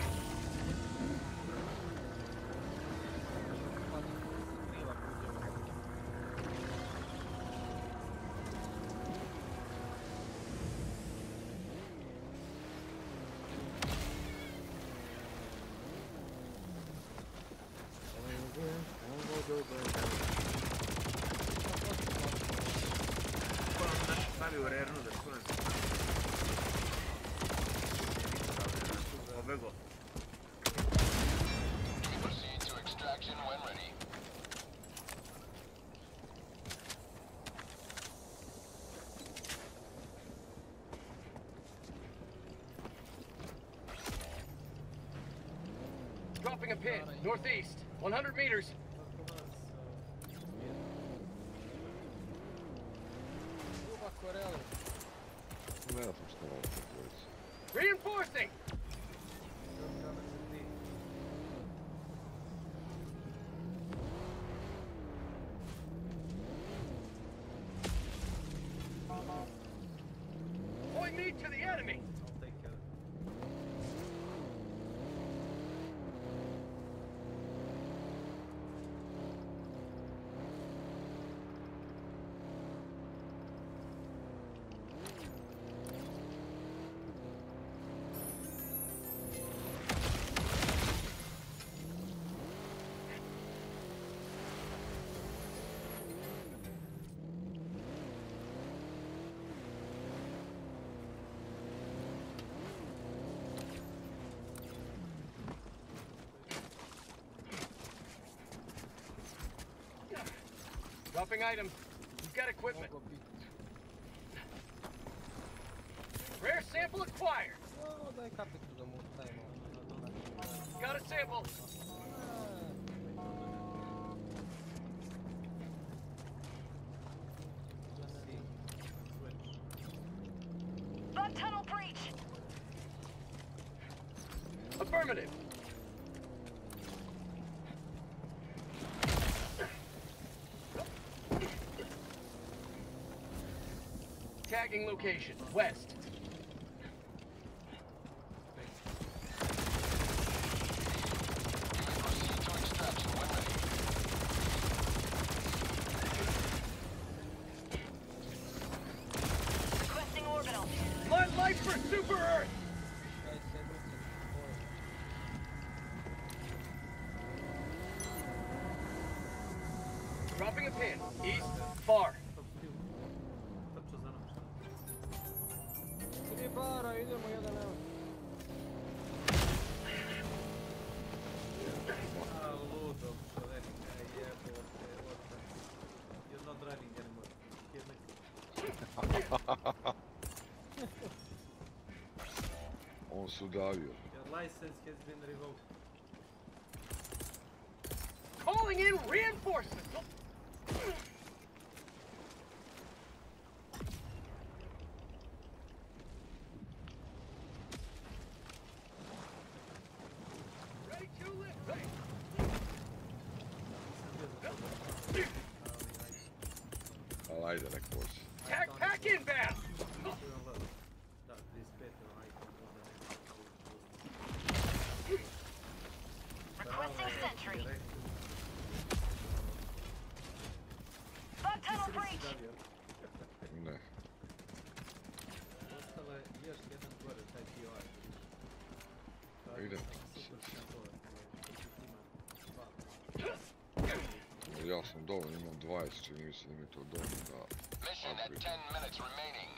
Stavi u rernu da što ne znam. Bego. Proceed to extraction when ready. Dropping a pin, northeast, 100 meters. Ne znam što ovo dvojica. Reinforcing! Point me to the enemy! I'll take care of it. Dropping items. You've got equipment. Rare sample acquired. Got a sample. Bug tunnel breach. Affirmative. Tagging location, west. Proceed to extraction when ready. Requesting orbital. Blood life for Super Earth! Dropping a pin, east, far. Ribara, idemo jedan evo. A ludo čoveka, jebote, you're not driving anymore. On se udavio. Your license has been revoked. Calling in reinforcements! Ready to lift, right? Ali ajde, nek vozi. Tag pack inbound! Requesting sentry. stavio? Ne. Ostalo je još jedan gore, taj POI. Idem. Super šapove, Ja sam dovoljno, imam 20, čini mi se da mi je to dovoljno da... Mission at 10 minutes remaining.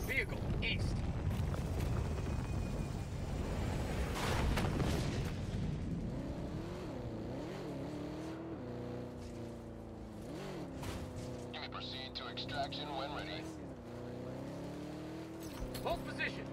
Vehicle, east. You may proceed to extraction when ready. Hold position.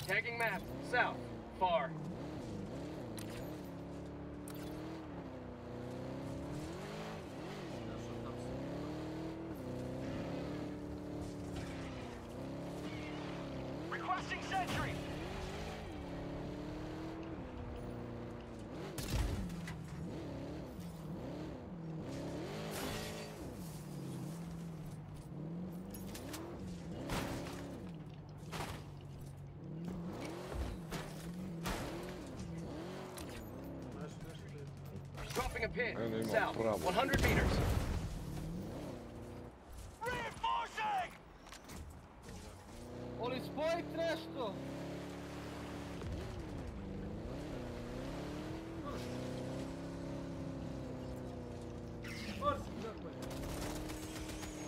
Tagging map, south, far. Requesting sentry! Dropping a pin, Enemy south, problem. 100 meters. Reinforcing! Oli spojit nešto!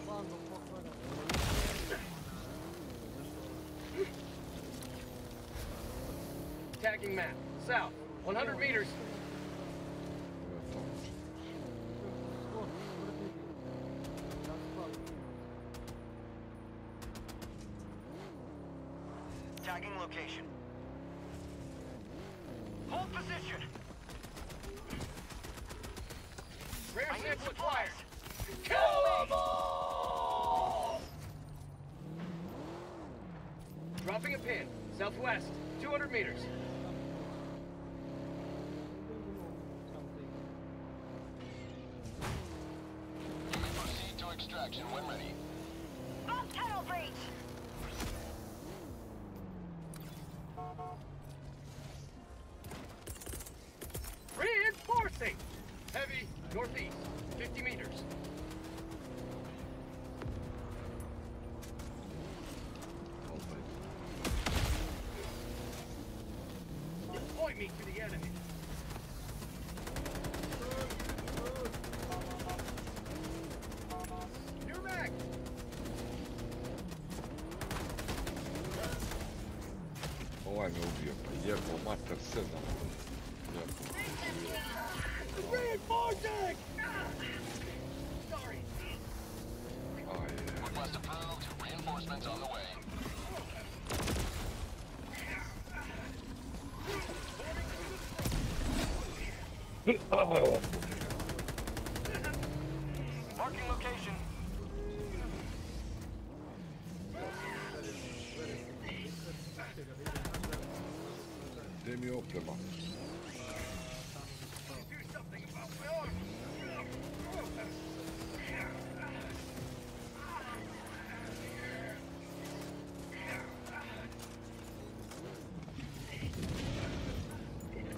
Bando pokvara. Tagging map, south, 100 meters. Tagging location. Hold position. Rare I need sample supplies. acquired. Kill them all! Dropping a pin, southwest, 200 meters. You may proceed to extraction when ready. Bomb tunnel breach! Reinforcing! Heavy, northeast, 50 meters. Point me to the enemy. New mag! Ovaj me ubio, pa jebo mater 7. Jebo. Reinforcing! Sorry. Request approved. Reinforcements on the way. Marking location. Gdje mi je oprema?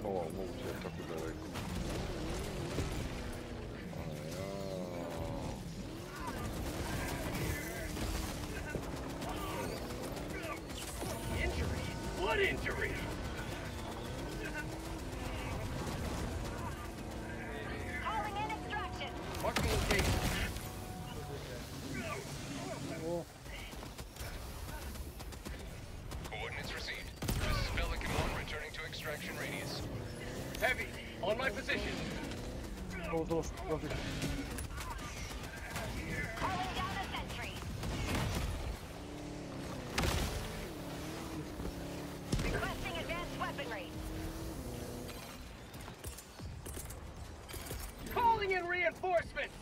Ova moguće je tako daleko. Injury? What injury? Calling in extraction! Marking location. Coordinates received. This is Pelican 1 returning to extraction radius. Heavy, on my position. Calling down a sentry! Requesting advanced weaponry! Calling in reinforcements!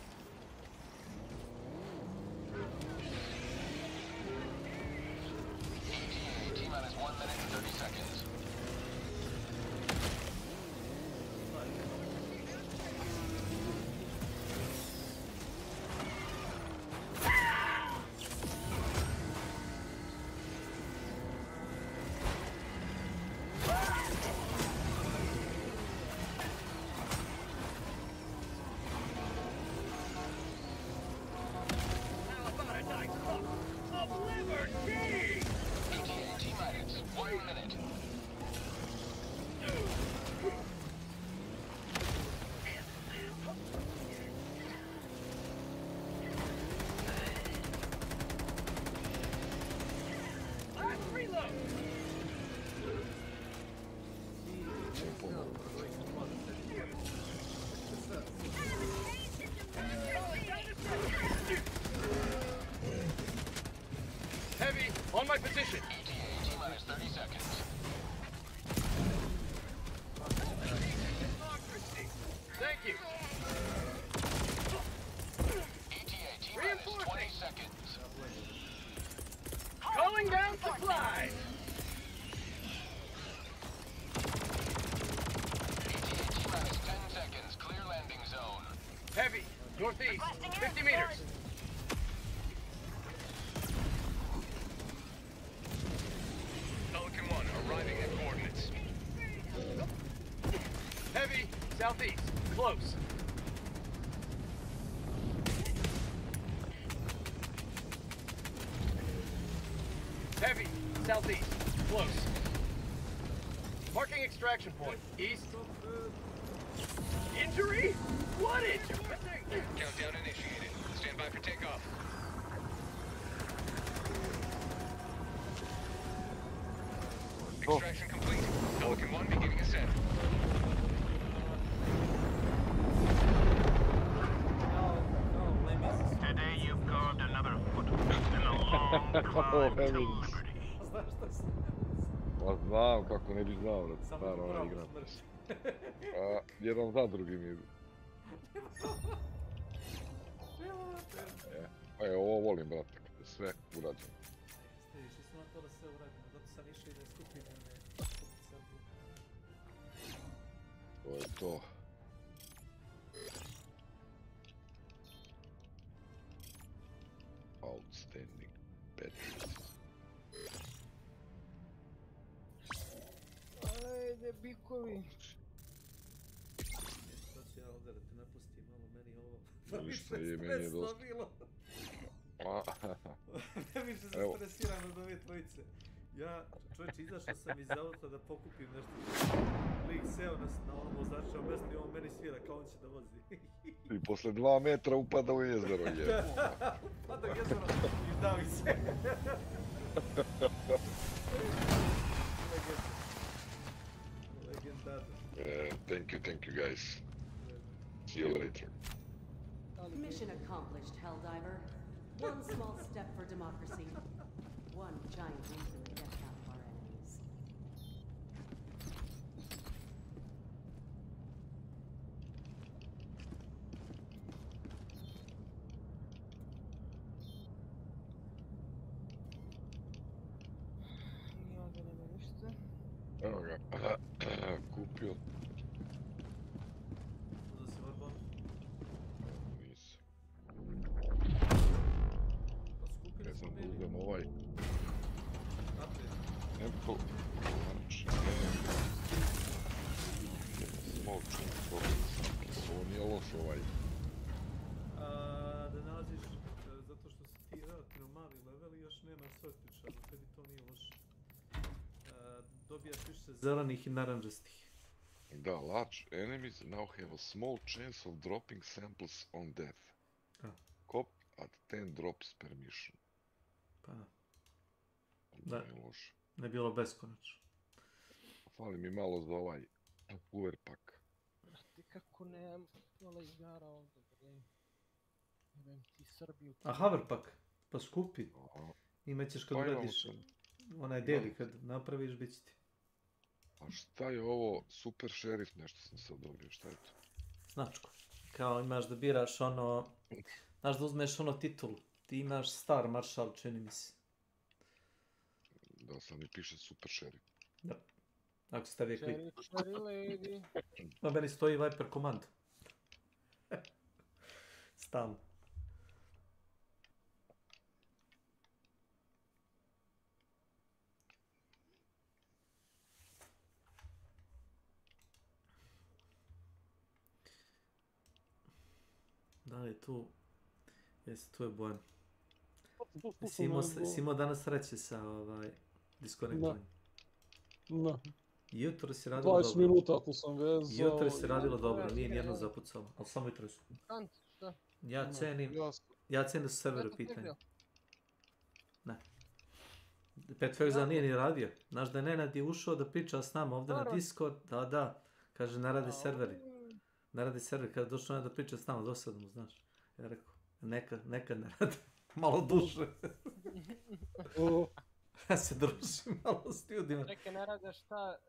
Heavy, on my position. ETA T-minus 30 seconds. Thank you. ETA T-minus 20 seconds. Calling down supplies. ETA T-minus 10 seconds. Clear landing zone. Heavy, northeast, 50 meters. Pelican 1, arriving at coordinates. Heavy, southeast, close. Heavy, southeast, close. Marking extraction point, east. Injury? What injury? Countdown initiated. Stand by for takeoff. Extraction complete. Pelican 1 beginning ascent. Today you've carved another footprint in a long climb to liberty. Pa znam, kako ne bi znao da stara ona igra. A, jedan za drugim idu. E, ovo volim, brate, kad je sve urađeno. Išli smo na to da sve urađeno, zato sam išao i da skupim To je to. Outstanding batteries. Ajde, bikovi. Sad ću ja ovdje da te napustim malo, meni ovo... Ništa je, meni je dosta. Previše zainteresiran od ove tvojice. Ja, čovječe, izašao sam iz auta da pokupim nešto. Lik seo na ovom vozačevom mjestu i on meni svira kao on će da vozi. I posle 2 metra upada u jezero, je. Upada u jezero i davi se. Thank you guys. See you later. Mission accomplished, Helldiver. One small step for democracy. One giant leap in the death count of our enemies. Evo ga, kupio. Uzeo si Varbon? Nisam. Pa skupili Ne smo znam da bili. uzem ovaj. Naprijed. Tempo. Znači, small chunk. Ovo nije loš ovaj. Da nalaziš, zato što si ti relativno mali level i još nemaš sortiča, ali tebi to nije loše. Dobijaš više zelenih i naranđastih. Da, large enemies now have a small chance of dropping samples on death. Cop at 10 drops per mission. Pa da. Da. Nije loše. Ne bilo beskonačno. Fali mi malo za ovaj uver pack. Ti kako nemam pola igara ovdje, bre. Jebem ti Srbiju. A Haverpack? Pa skupi. Imaćeš kad uradiš onaj deli, kad napraviš, bit će ti. A šta je ovo super šerif, nešto sam sad dobio, šta je to? Značko. Kao imaš da biraš ono, znaš da uzmeš ono titulu. Ti imaš Star Marshal, čini mi se. Da, sad mi piše super šerif. Da. Ako stavi klip. Cherry lady. Na meni stoji Viper Command. Stalno. Da li tu... Jesi, tu je Bojan. Si imao danas sreće sa diskonektovanjem? Da. Jutro si radilo 20 dobro. minuta ako sam vezao. Jutro si radilo dobro, nije nijedno zapucalo, ali samo jutro su. Šta? Ja cenim da su serveri u pitanju. Ne. Petfexan nije ni radio. Znaš da je Nenad je ušao da priča s nama ovdje na Discord, da. Kaže, ne radi serveri. Ne radi serveri, kada je došao da priča s nama, dosadno, znaš. Ja rekao, nekad ne radi. Malo duže. Ja se družim malo s ljudima. Čekaj, ne rade šta,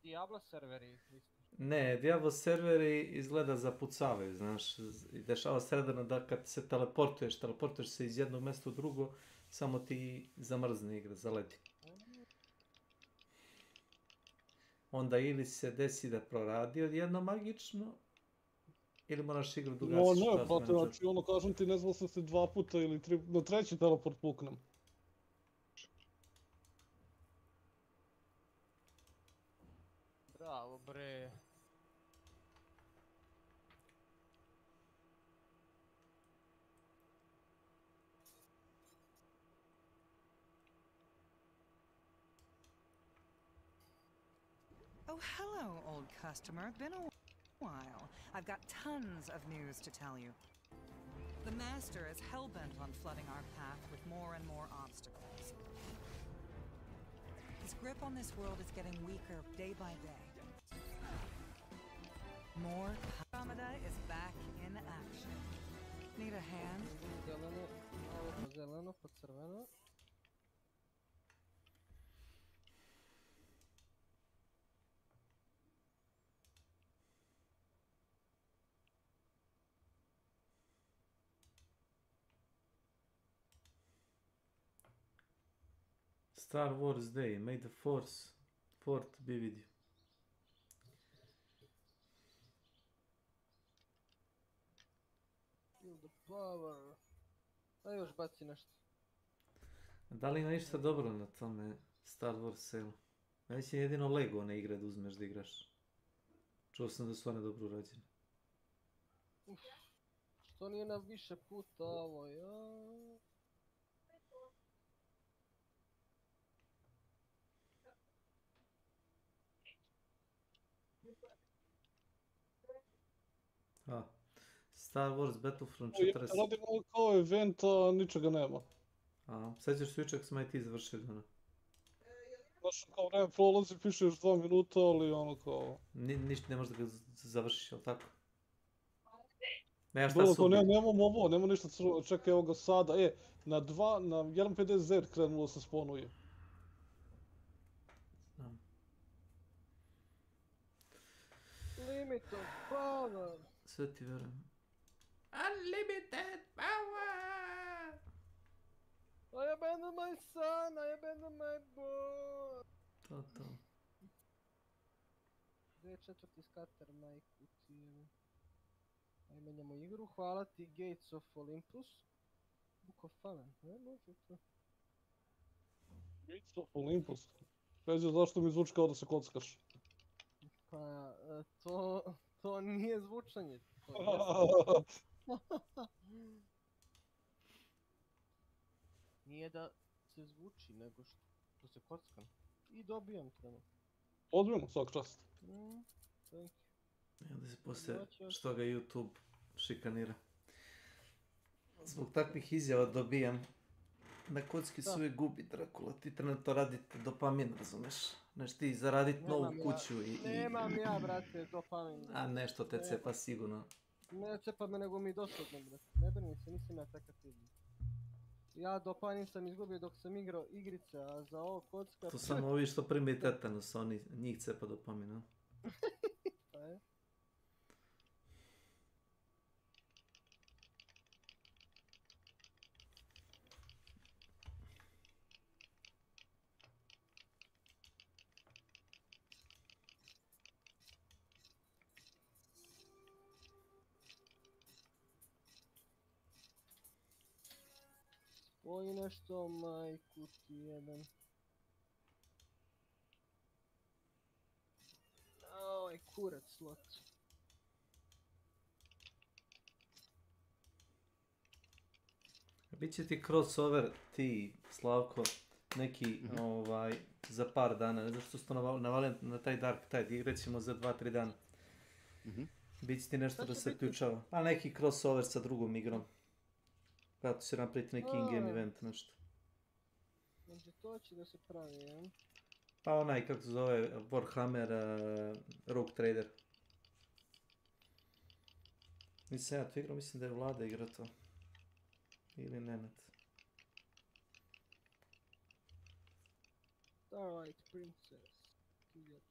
Diablo serveri isto? Ne, Diablo serveri izgleda zapucavaju, znaš. I dešava se redano da kad se teleportuješ se iz jednog mjesta u drugo, samo ti zamrzne igra, zaleti. Onda ili se desi da proradi odjedno magično, ili moraš igru da ugasiš. No ne, brate, znači ono kažem ti, ne znam sam se 2 puta ili 3, na 3. teleport puknem. Bravo, bre. Oh, hello, old customer. Been a while. I've got tons of news to tell you. The Master is hell-bent on flooding our path with more and more obstacles. His grip on this world is getting weaker day by day. More Andromeda is back in action. Need a hand? Zeleno, malo po zeleno, po crveno. Star Wars Day, may the Fourth be with you. Feel the power. A još baci nešto. Da li ima ništa dobro na tome Star Wars sale? Ja mislim jedino Lego one igre da uzmeš da igraš. Čuo sam da su one dobro urađene. Što nije na više puta ovo, ja? Star Wars Battlefront 40. Radimo kao event, a ničega nema. Sjećaš se jučer smo i ti završili ono? Znaš, kao vreme prolazi, piše još 2 minuta, ali ono kao... Ništa ne možeš da ga završiš, jel tako? Nema šta se ubiti. Nemamo ovo, nema ništa crveno, čekaj evo ga sada, na 1.50Z krenulo se sponuje. Limit of power! Sve ti verujem. Unlimited power! I abandoned my son, I abandoned my boy! To. Gdje je 4. skater, majku ti? Ajme, menjamo igru, hvala ti, Gates of Olympus. Book of Fallen, ne može to. Gates of Olympus? Peđe, zašto mi zvuči kao da se kockaš? Pa, to nije zvučanje. Nije da se zvuči, nego što se kockam. I dobijam trenutno. Odbijemo, svak čast. Thank you. I onda se poslije što ga YouTube šikanira. Zbog takvih izjava dobijam. Na kocki se uvijek gubi, Drakula. Ti trenutno radite dopamin, razumeš? Znaš ti zaradit novu kuću i... Nemam ja, brate, dopamin. A nešto te cepa sigurno. Ne cepa me, nego mi dosadno, brate. Ne brini se, nisam ja takav film. Ja dopamin sam izgubio dok sam igrao igrice, a za ovo kocka... To samo ovi što primi tetanus, oni njih cepa dopamin, a? Pa je. Oj, nešto, majku ti jedan. Oj, kurac slot. Biće ti crossover, ti, Slavko, neki, za par dana, ne znam što ste navali na taj Dark Tide, recimo za 2-3 dana. Biće ti nešto da se ključava, a neki crossover sa drugom igrom. Kada će napraviti neki in-game event, nešto. Znači to će da se pravi, jel? Pa onaj, kako se zove, Warhammer Rogue Trader. Nisam ja to igrao, mislim da je Vlada igra to. Ili Nenad. Starlight Princess. Killer.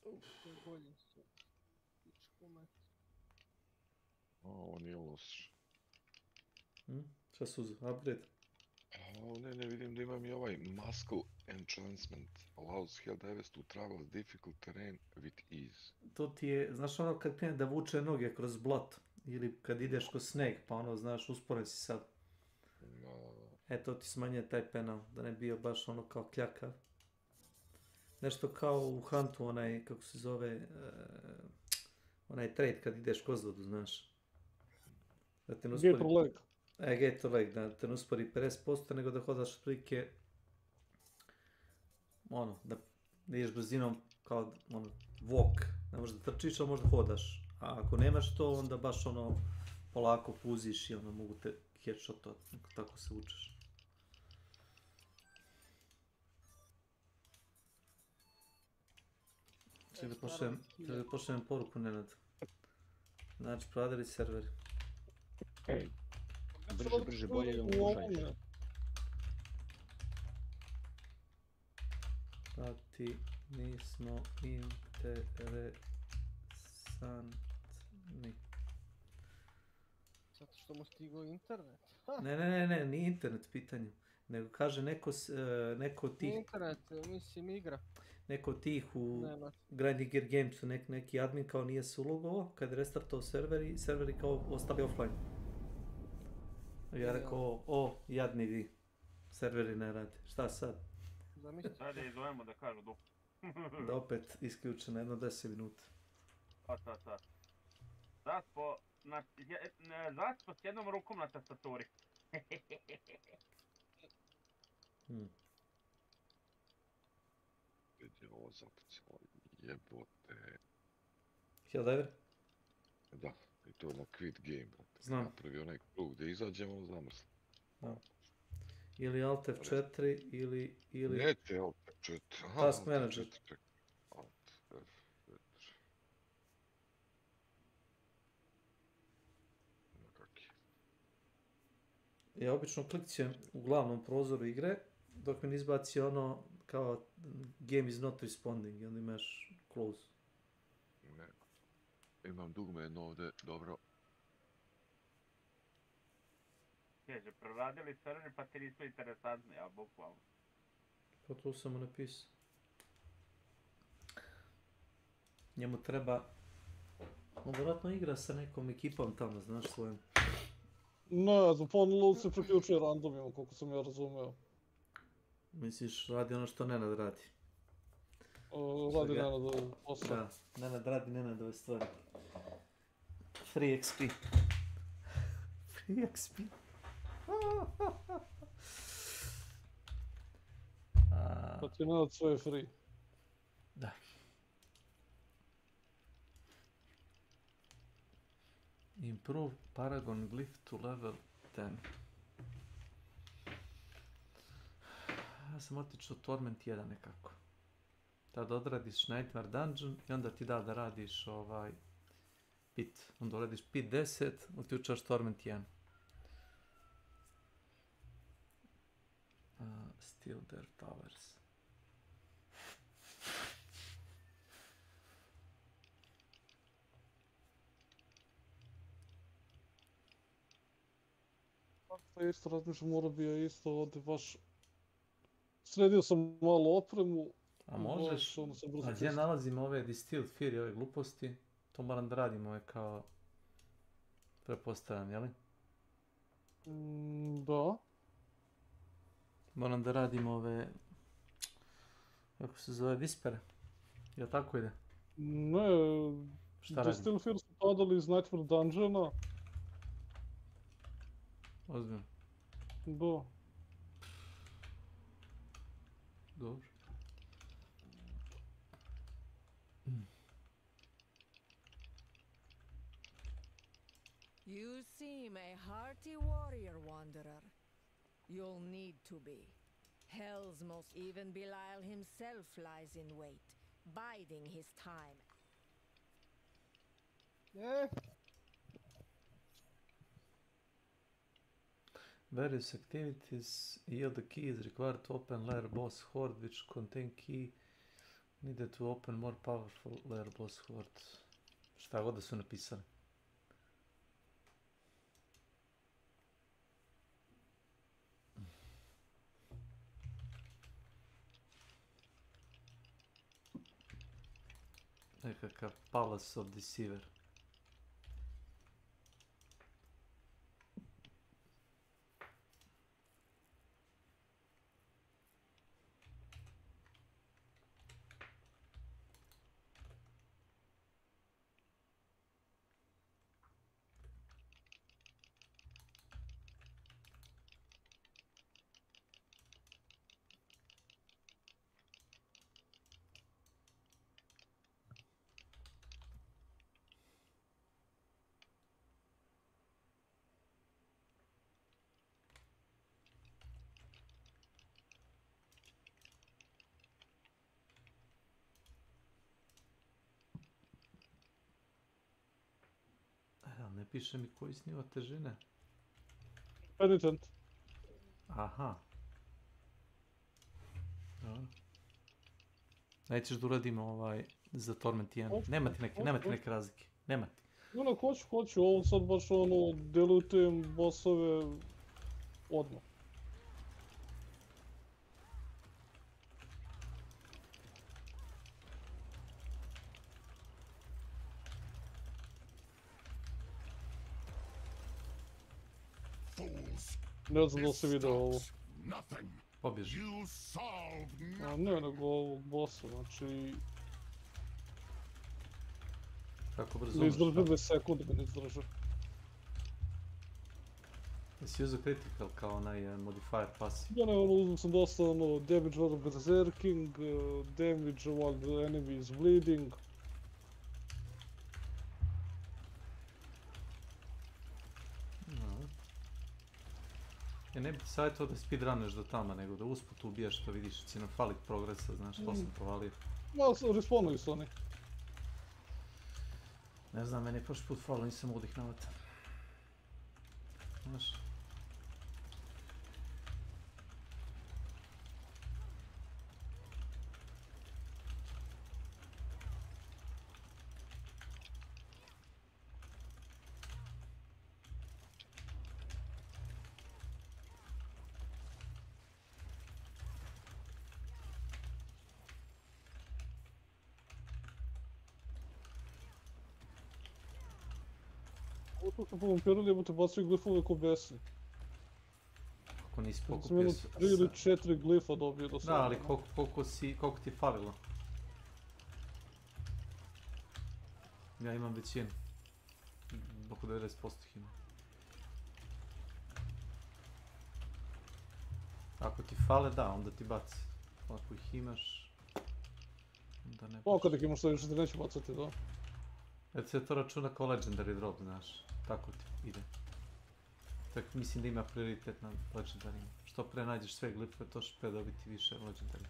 To je bolje sve. Pičku mat. Ovo nije loš. Šta su za upgrade? Ne, vidim da imam i ovaj Muscle Entrancement. Allows Helldivers to travel difficult terrain with ease. To ti je, znaš ono kad krene da vuče noge kroz blot, ili kad ideš kroz sneg, pa ono, znaš, usporen si sad. To ti smanjuje taj penal, da ne bio baš ono kao kljakav. Nešto kao u Huntu, onaj, kako se zove, onaj trade kad ideš kroz vodu, znaš. Gator leg. Gator leg, da te ne uspori 50%, nego da hodaš otprilike, ono, da ideš brzinom kao, ono, walk. Ne možeš da trčiš, ali možda hodaš. A ako nemaš to, onda baš ono, polako puziš i ono, mogu te headshotot, tako se učeš. Čekaj da pošaljem poruku, Nenad. Znači, prodali serveri. Brže, bolje da mu pošalješ. Pati, nismo interesantni. Zato što mu stigao internet. Ne, nije internet pitanje. Nego kaže neko od tih... Nije internet, mislim igra. Neko od tih u Grinding Gear Gamesu, neki admin kao nije se ulogovao, kad je restartao serveri kao ostali offline. Ja rekao, jadni vi, serveri ne rade, šta sad? Sad je izovemo da kažu dok. Da opet isključeno jedno 10 minuta. Zaspo s jednom rukom na tastaturi. Vidi ovo zapucalo, jebote. Helldiver? Da, i to na quit game, brate. Znam. Napravi onaj krug gdje izađemo, zamrsli. Ili Alt F4, ili... Neće Alt F4. Task Manager. Alt F4. Ja obično klikćem u glavnom prozoru igre, dok mi ne izbaci ono kao game is not responding i onda imaš close. Ne. Imam dugme jedno ovdje, dobro. Kaže, proradili serveri pa ti nisu interesantni, a bukvalno. Pa to sam mu napisao. Njemu treba... On vjerojatno igra sa nekom ekipom tamo, znaš, svojom. Ne znam, ponovno se priključuje randomima, koliko sam ja razumeo. Misliš, radi ono što Nenad radi? Radi Nenad posao. Da, Nenad radi Nenadove stvari. Free XP. Free XP. Pa ti Nenad sve je free. Da. Improve Paragon Glyph to level 10. Ja sam otičao Torment 1 nekako. Tada odradiš Nightmare Dungeon i onda ti da radiš Pit. Onda uradiš Pit 10, uključaš Torment 1. Still their towers. Isto razmišljam, mora bi ja isto ovdje baš... Sredio sam malo opremu. A možeš, a gdje nalazim ove Distilled Fury, ove gluposti, to moram da radim ove kao... Prepostavljam, jeli? Da. Moram da radim ove... Kako se zove, Vispere. Jel tako ide? Ne, Distilled Fury su padali iz Nightmare Dungeona. Ozbiljno? Da. Dobro. You seem a hearty warrior, Wanderer. You'll need to be. Hell's most even Belial himself lies in wait, biding his time. Various activities yield the keys required to open layer boss horde which contain key needed to open more powerful layer boss horde. Šta god da su napisali. Nekakav Palace of Deceiver. Ne piše mi koji s nivo težine. Penitent. Aha. Dobro. Nećeš da uradimo za Torment 1. Nema ti neke razlike. Nema ti. No, hoću. Ovo sad baš delutujem bossove odmah. Ne znam da li si vidio ovo. Pobježi. Ne, nego ovog bossa, znači... Kako brzo ne izdržu bez sekunde, ne izdržu. Jesi uzeo critical kao onaj modifier pasiv? Ja ne, uzeo sam dosta damage while berserking, damage while the enemy is bleeding. Ja ne bih ti savjetao da speedruneš do tamo, nego da usput ubijaš što vidiš, će nam falit progresa, znaš, to sam provalio. Ja, respawnuju su oni. Ne znam, meni je prošli put falilo, nisam mogu da ih navatam. Znaš? Tu su povampirali, jebote, bacaju glifove ko besni. Ako nisi pokupio... Sam jedno 3 ili 4 glifa dobio do sada. Da, ali koliko ti je falilo? Ja imam većinu. Oko 90% ima. Ako ti fale, da, onda ti baci. Ako ih imaš... onda ne baš. Kad ih imaš sve više ti neće bacati, da. Jer se to računa kao legendary drop, znaš. Tako ti ide. Tako mislim da ima prioritet na legendarima. Što pre nađeš sve glifove, to što pre dobiti više legendary.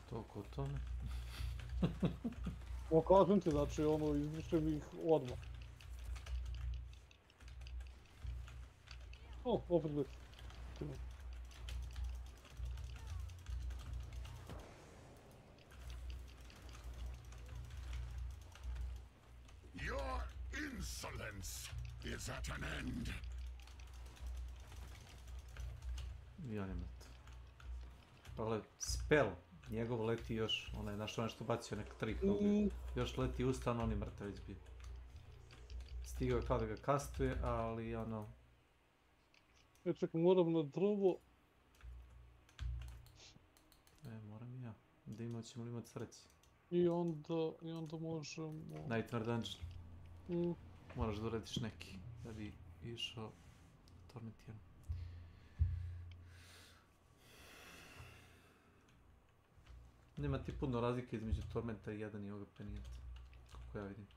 Toliko o tome. Kažem ti, znači, izbrišem ih odmah. Opet glif. Your insolence is at an end. I on je mrtav. Ale spell, njegov leti još, onaj našao nešto bacio neka trika, još leti ustan, on je mrtav izbio. Stigao je kao da ga kastuje, ali Čekaj, moram na drvo. moram i ja. Da imamo, ćemo li imati sreće. I onda možemo... Nightmare Dungeon. Mm. Moraš da uradiš neki, da bi išao Torment 1. Nema ti puno razlike između Tormenta 1 i ovoga Penijenta. Kako ja vidim.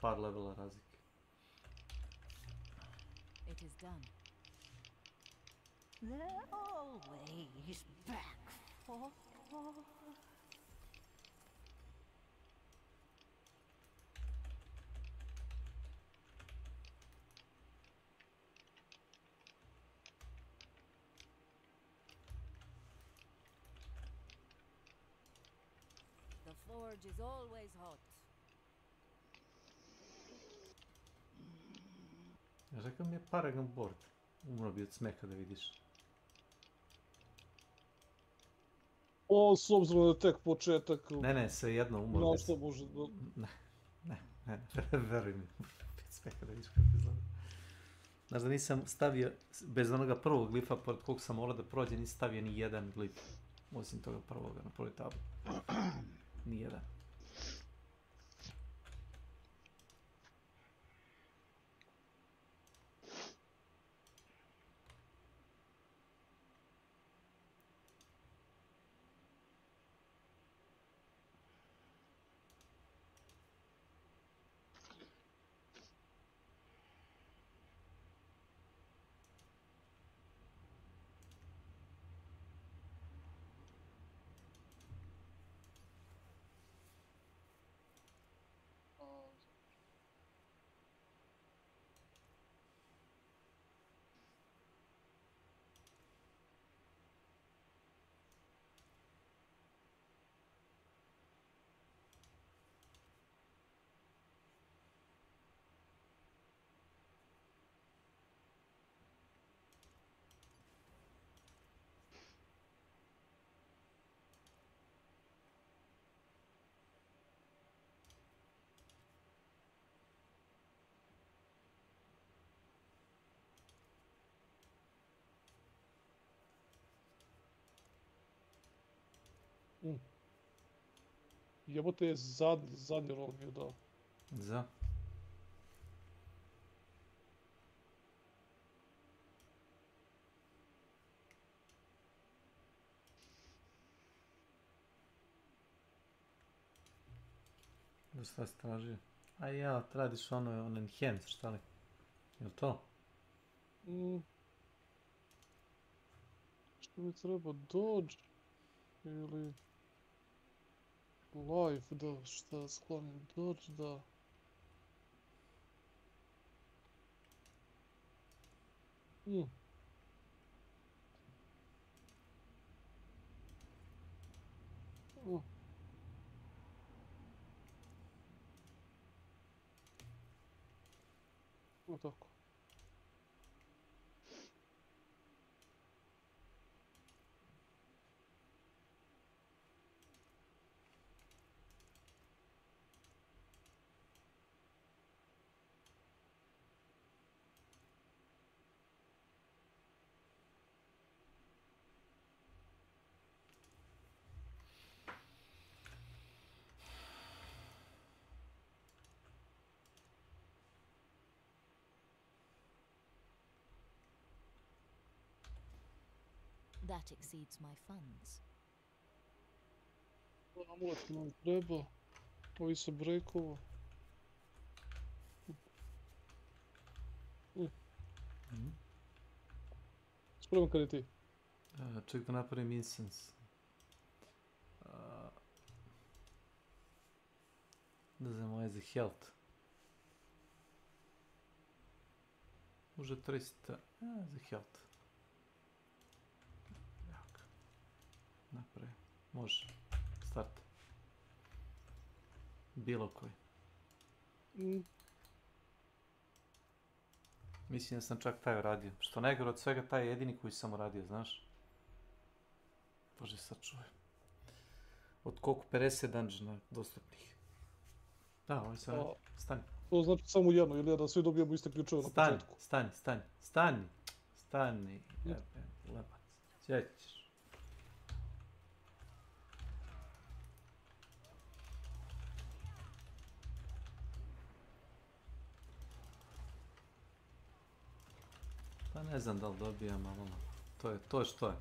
Par levela razlike. It is done. They're always back for... The forge is always hot. Ja rekao mi je Paragon board. Umro bi od smeha da vidiš. O, s obzirom da je tek početak... Ne, sve jedno umro bi. Na što može da... Ne, veruj mi. Od smeha da vidiš kako izgleda. Znaš da nisam stavio, bez onoga prvog glifa, pored kog sam morao da prođe, nisam stavio ni jedan glif. Osim toga prvoga na prvoj tabli. Ni jedan. Jebote je zadnji rol mi je dao. Za? Da šta si tražio? A ja, radiš ono enhance, šta li? Jel to? Što mi treba, dodge? Ili... life, da, šta sklonim, dodge, da. Tako. That exceeds my funds. Amulet nam treba. Ovi se breakova. Spreman kad je ti? Ček da napravim instance. Da znam, ovo je za health. Može 300, za health. Jak. Napravim, može. Start. Bilo koji. Mislim da sam čak taj uradio. Što najgore od svega, taj je jedini koji sam uradio, znaš? Bože, sad čujem. Od koliko 50 dungeona dostupnih. Da, ovo je sad... Stani. To znači samo jedno, ili da svi dobijemo iste ključeve na početku? Stani. Lebac. Sjećiš. Ne znam da li dobijam, ali ono, to je što je.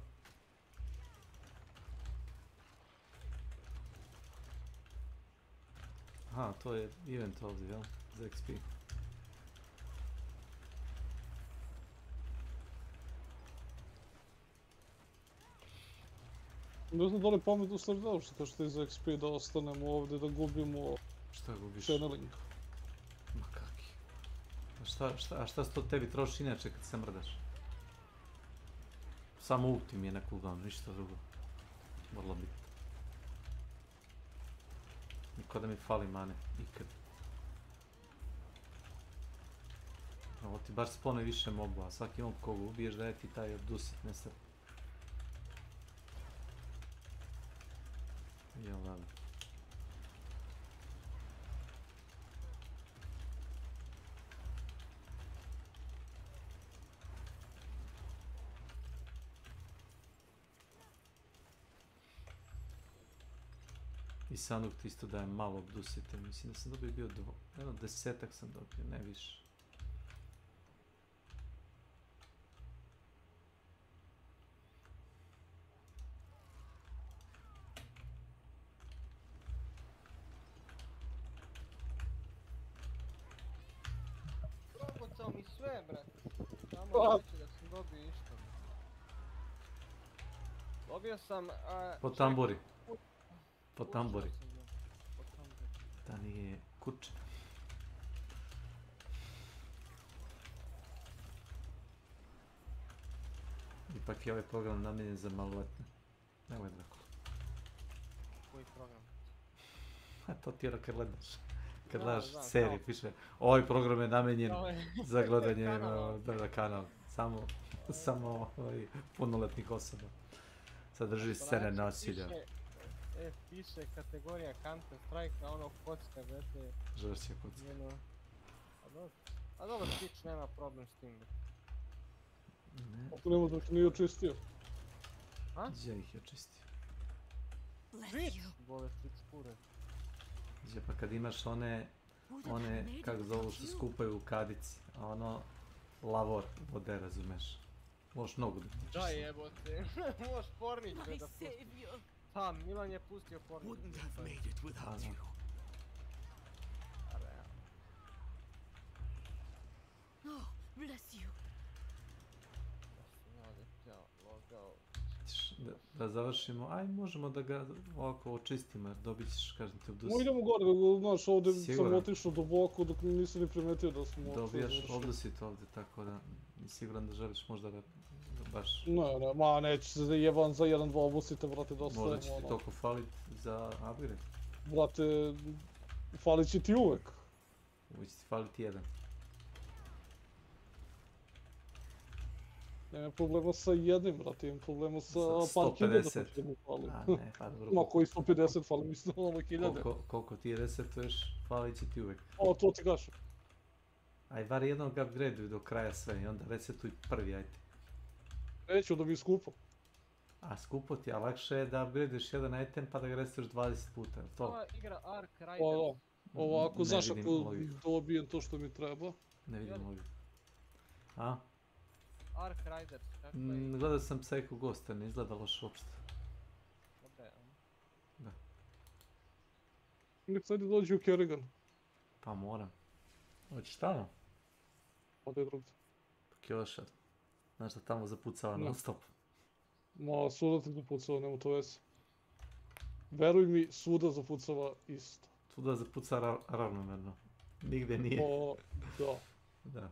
Aha, to je event ovdje, jel? Za XP. Ne znam da li pametno stavljao što kažete za XP da ostanemo ovdje, da gubimo... Šta gubiš? Channeling. Ma kaki. A šta se to tebi troši inače kad se mrdaš? Samo ulti mi je na cooldown, ništa drugo. Vrlo bitno. Niko da mi fali mane, ikad. Ovo ti baš spone više mobu, a svaki mob koga ubiješ daje ti taj odusit nesret. Jel da. I sanduk ti isto daje malo obdusite, mislim da sam dobio bio jedno 10-ak sam dobio, ne više. Progocao mi sve, brate. Samo reći da sam dobio isto. Dobio sam... Po tamburi. Po tamburi. Da nije kuće. Ipak je ovaj program namijenjen za maloletne. Nemoj tako. Koji program? A to ti je ono kad gledaš. Kad gledaš seriju, piše ovaj program je namijenjen za gledanje na kanal. Samo punoletnih osoba. Sadrži scene nasilja. Piše kategorija Counter Strike, a ono kocka, brate. Žrće kocka. A dobro, Twitch nema problem s tim. Ako nema dok nije očistio. A? Gdje ih je očistio? Bole Twitch kure. Gdje pa kad imaš one kako zovu što skupaju u kadici, a ono lavor vode, razumeš? Možeš nogu da tičeš. Da jebote, možeš porniće da pustiš. Milan je pustio porniće. Wouldn't have made it without you. Oh, bless you. Da završimo, aj možemo da ga ovako očistimo jer dobit ćeš, kažem ti, obdusit. Idemo gore, znaš, ovdje sam otišao duboko dok nisam ni primetio da smo... Dobijaš obdusit ovdje, tako da nisi siguran da želiš možda da baš... Ne, ma neću se jebam za 1-2 obusite, brate, dosta. Možda će ti toliko falit za upgrade. Brate, falit će ti uvek. Uvijek će ti falit jedan. Nema problema sa jednim, brate, imam problema sa par hiljada što mi fali. A ne, pa dobro. Ma koji 150 fali, mislim da ono hiljade. Koliko ti resetuješ, falit će ti uvijek. O, to ti kažem. Aj, bar jednog upgradeuj do kraja sve i onda resetuj prvi, ajde. Neću da bi skupo. A skupo ti, a lakše je da upgradeuješ jedan item pa da ga resetuješ 20 puta, je to? Ova igra Ark Riders. Pa da. Ovako, znaš ako dobijem to što mi treba. Ne vidim logiku. A? Ark Riders, kako je? Gledao sam Psycho Ghosta, ne izgleda loš uopšte. Da. Nek sad dođi u Kerrigan. Pa moram. Hoćeš tamo? Ode drugdje. Kjošar. Znaš da tamo zapucava non stop. Ma, svuda ti zapucava, nema to veze. Veruj mi, svuda zapucava isto. Svuda zapucava ravnomerno. Nigde nije. O, da. Da.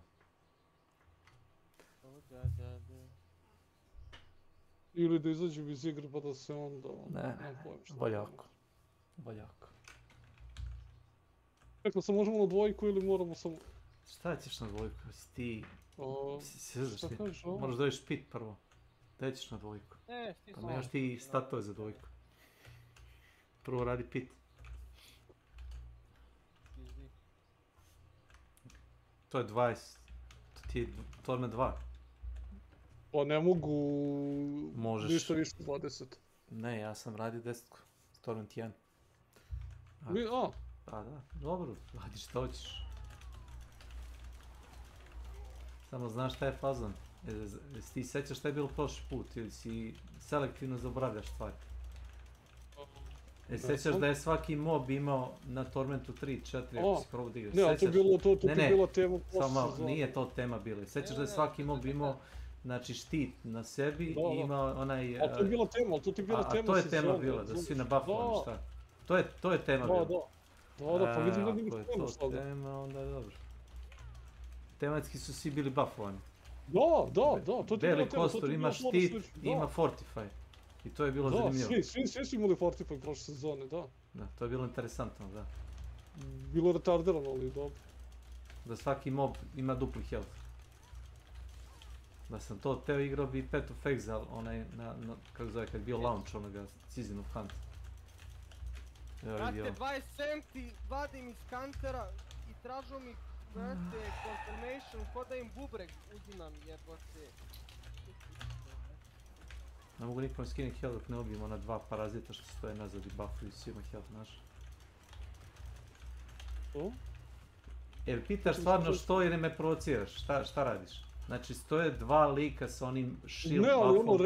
Ili da izađem iz igre pa da se onda... Ne, voljako. Voljako. Rekla sam, možemo na dvojku ili moramo samo... Šta ćeš na dvojku? Si ti... Šta kažeš ovo? Moraš dođeš pit prvo. Gdje ćeš na dvojku? Pa nemaš ti statove za dvojku. Prvo radi pit. To je 20. To je na 2. Pa ne mogu... Možeš. Ništa više 20. Ne, ja sam radio 10. Torment 1. A? Pa da, dobro, radi što hoćeš. Samo znaš šta je fazon. Ti sećaš šta je bilo prošli put ili si selektivno zaboravljaš stvari? Sećaš da je svaki mob imao na Tormentu 3, 4 ako si probao da igraš? Ne, ali to je bila tema samo nije to tema bila. Sećaš da je svaki mob imao znači štit na sebi i imao onaj... A to je bila tema, A to je tema bila, da svi na buffovani, šta? To je tema bila. Da, pa vidim da nije tema sada. Ako je to tema, onda je dobro. Tematski su svi bili buffovani. Da, to ti je bila tema. Beli kostur, ima štit, ima fortify. I to je bilo zanimljivo. Da, svi su imali fortify prošle sezone, da. Da, to je bilo interesantno, da. Bilo retardirano, ali dobro. Da svaki mob ima dupli health. Da sam to teo igrao bi Path of Exile, onaj, kako zove, kad je bio launch onoga Season of Hunt. Brate, 20 centi vadim iz kantera i tražu mi, brate, confirmation, ko da im bubreg uzimam, jebote. Ne mogu nikom skinem health dok ne ubijem ona dva parazita što stoje nazad i buffuju svima health naš. Pitaš stvarno što ili me provociraš, šta radiš? Znači stoje dva lika sa onim shield buffom,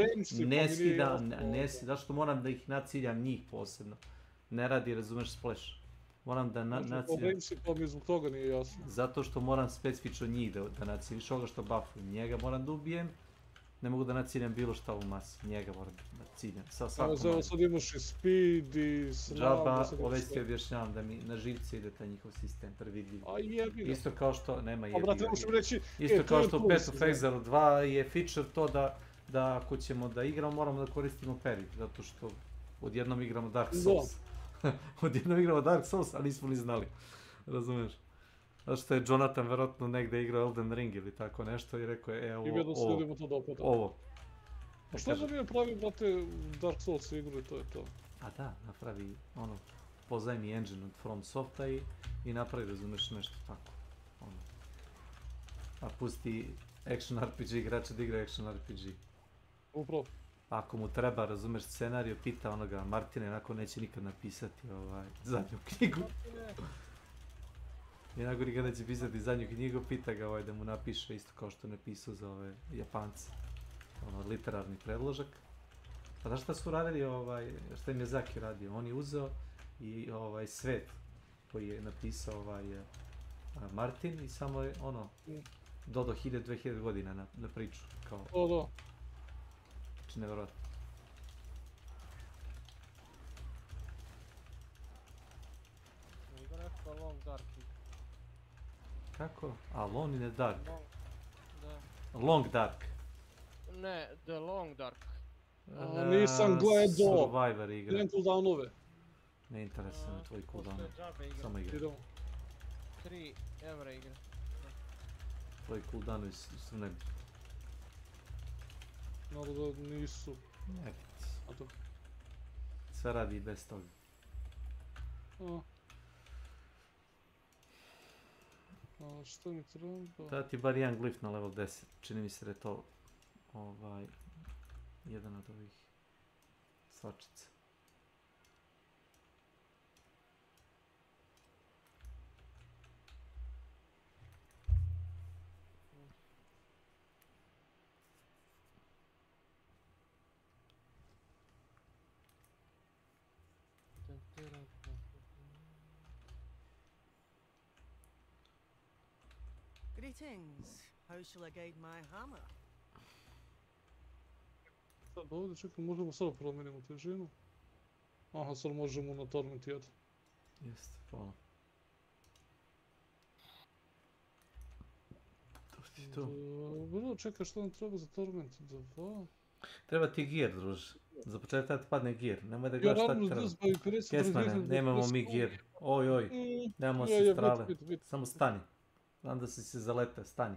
ne si, zašto moram da ih naciljam njih posebno. Ne radi, razumeš, splash. Moram da naciljam... Pa mi zbog toga nije jasno. Zato što moram specifično njih da naciljam, ovoga što buffuju, njega moram da ubijem. Ne mogu da naciljam bilo šta u masi, njega moram da ciljam. Evo sad imaš i speed i snag... Džaba, ove ti objašnjavam da mi na živce ide taj njihov sistem predvidljiv. Isto kao što, nema jebi. Isto kao što u Path of Exile 2 je feature to da ako ćemo da igramo moramo da koristimo peri, zato što odjednom igramo Dark Souls. Odjednom igramo Dark Souls, a nismo ni znali. Razumeš? Zato što je Jonathan verovatno negde igrao Elden Ring ili tako nešto i rekao je ovo. A što da mi pravi, brate, Dark Souls igru i to je to? A da, napravi ono, pozajmi engine od From Softa i napravi, razumeš, nešto tako. A pusti action RPG igrača da igra action RPG. Upravo. Ako mu treba, razumeš, scenariju, pita onoga Martina, onako neće nikad napisati zadnju knjigu. I najgori kada će pisati zadnju knjigu, pita ga da mu napiše isto kao što je napisao za ove Japance. Literarni predložak. Pa znaš šta su radili, šta je Miyazaki radio? On je uzeo i svet koji je napisao Martin i samo je dodao 1000-2000 godina na priču. Znači nevjerojatno. Kako? A, Long in the Dark. Long Dark. Ne, The Long Dark. Nisam gledao. Survivor igra. Gledam cooldownove. Ne interesuje me tvoji cooldowne. Samo igra. 3 evra igra. Tvoji cooldowne su nebitni. Naravno da nisu. Nebitni. Sve radi i bez toga. Što mi treba? Da ti bar jedan glif na level 10. Čini mi se da je to jedan od ovih svačica. Greetings. How shall I guide my hammer? Sad ovdje, čekaj, možemo sada promijenimo težinu. Aha, sad možemo na Torment 1. Jeste, hvala. Dobro, čekaj, što nam treba za Torment 2? Treba ti gear, druž. Za početak da ti padne gear. Nemoj da gledaš šta ti treba. Kesmane, nemamo mi gear. Oj, nemamo se strale. Samo stani. Znam da si se zaletao, stani.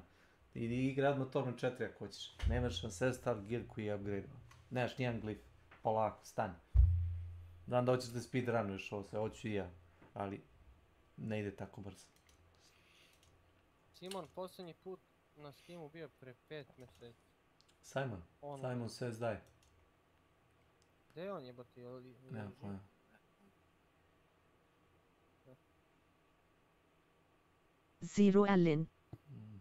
Idi igra odmah Torment 4 ako hoćeš. Nemaš vam stav gear koji je upgradeovan. Nemaš nijedan glif. Polako, stani. Znam da hoćeš da speedrunuješ ovo sve, hoću i ja. Ali ne ide tako brzo. Simon, posljednji put na Steamu bio pre 5 mjeseci. Simon se daje. Gdje je on jebati? Nema pojma. Zero Allen.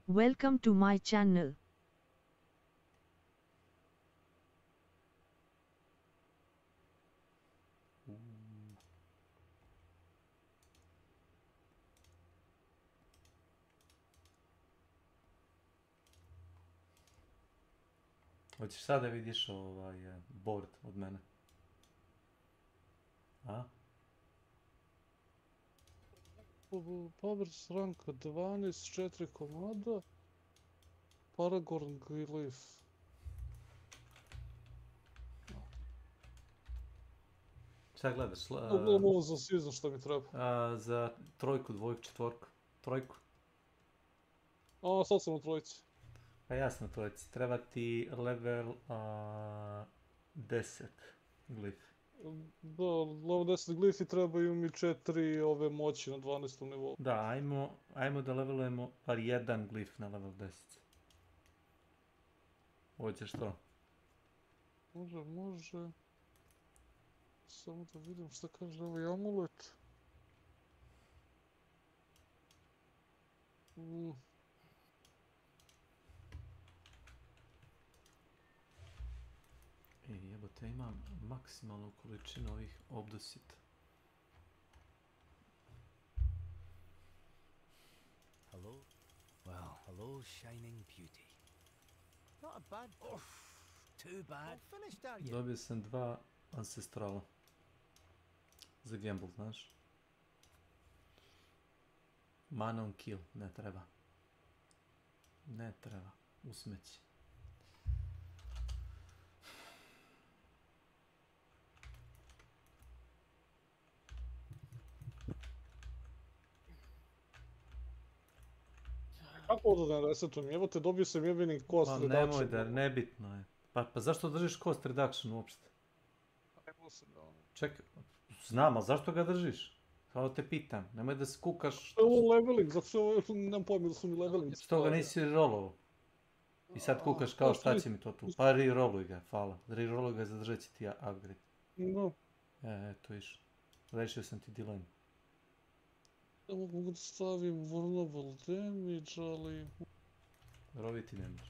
Welcome to my channel. Hoćeš sada vidiš board od mene? A? Powers ranka 12, 4 komada. Paragon Glyph. Šta gledaš? Gledam ovo za season što mi treba. Za trojku, dvojku, četvorku. Trojku. Sad sam u trojici. Pa jasno trojci. Treba ti level 10 glif. Da, level 10 glif i trebaju mi 4 ove moći na 12. nivou. Da, ajmo da levelujemo par jedan glif na level 10. Hoćeš to? Može. Samo da vidim šta kaže ovaj amulet. Jebote, imam maksimalnu količinu ovih obdusita. Hello? Well, hello, shining beauty. Not a bad... too bad. Finished, are you? Dobio sam 2 ancestrala. Za gamble, znaš? Mana on kill, ne treba. Ne treba, u smeći. Kako ovo da ne resetujem? Evo te dobio sam jebeni cost reduction. Nemoj da, nebitno je. Pa zašto držiš cost reduction uopšte? Čekaj, znam, ali zašto ga držiš? Kao te pitam, nemoj da se kukaš... Što je ovo leveling? Zato što nemam pojma da su mi leveling. Što ga nisi rerolovao? I sad kukaš kao šta će mi to tu? Pa reroluj ga, hvala. Reroluj ga, zadržat će ti upgrade. No. Eto iš. Rešio sam ti dilemu. Ja mogu da stavim vulnerable damage, ali... Roviti damage.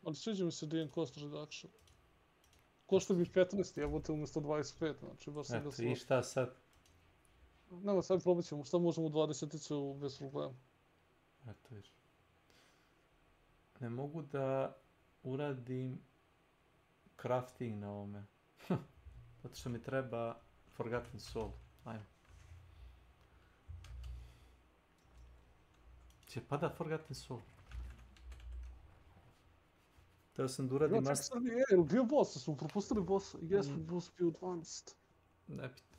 Ali sviđa mi se da imam cost reduction. Košta mi 15, jebote, umjesto 25, znači baš sam ga Eto, i šta sad? Nema, sad probat ćemo, šta možemo u 20-icu bez problema. Eto viš. Ne mogu da uradim crafting na ovome. Zato što mi treba Forgotten Soul. Ajmo. Će pada Forgotten Soul. Teo sam da uradim... Ja, čak sad je bio boss, smo propustili bossa. Jesmo, boss bio 12. Nebitno.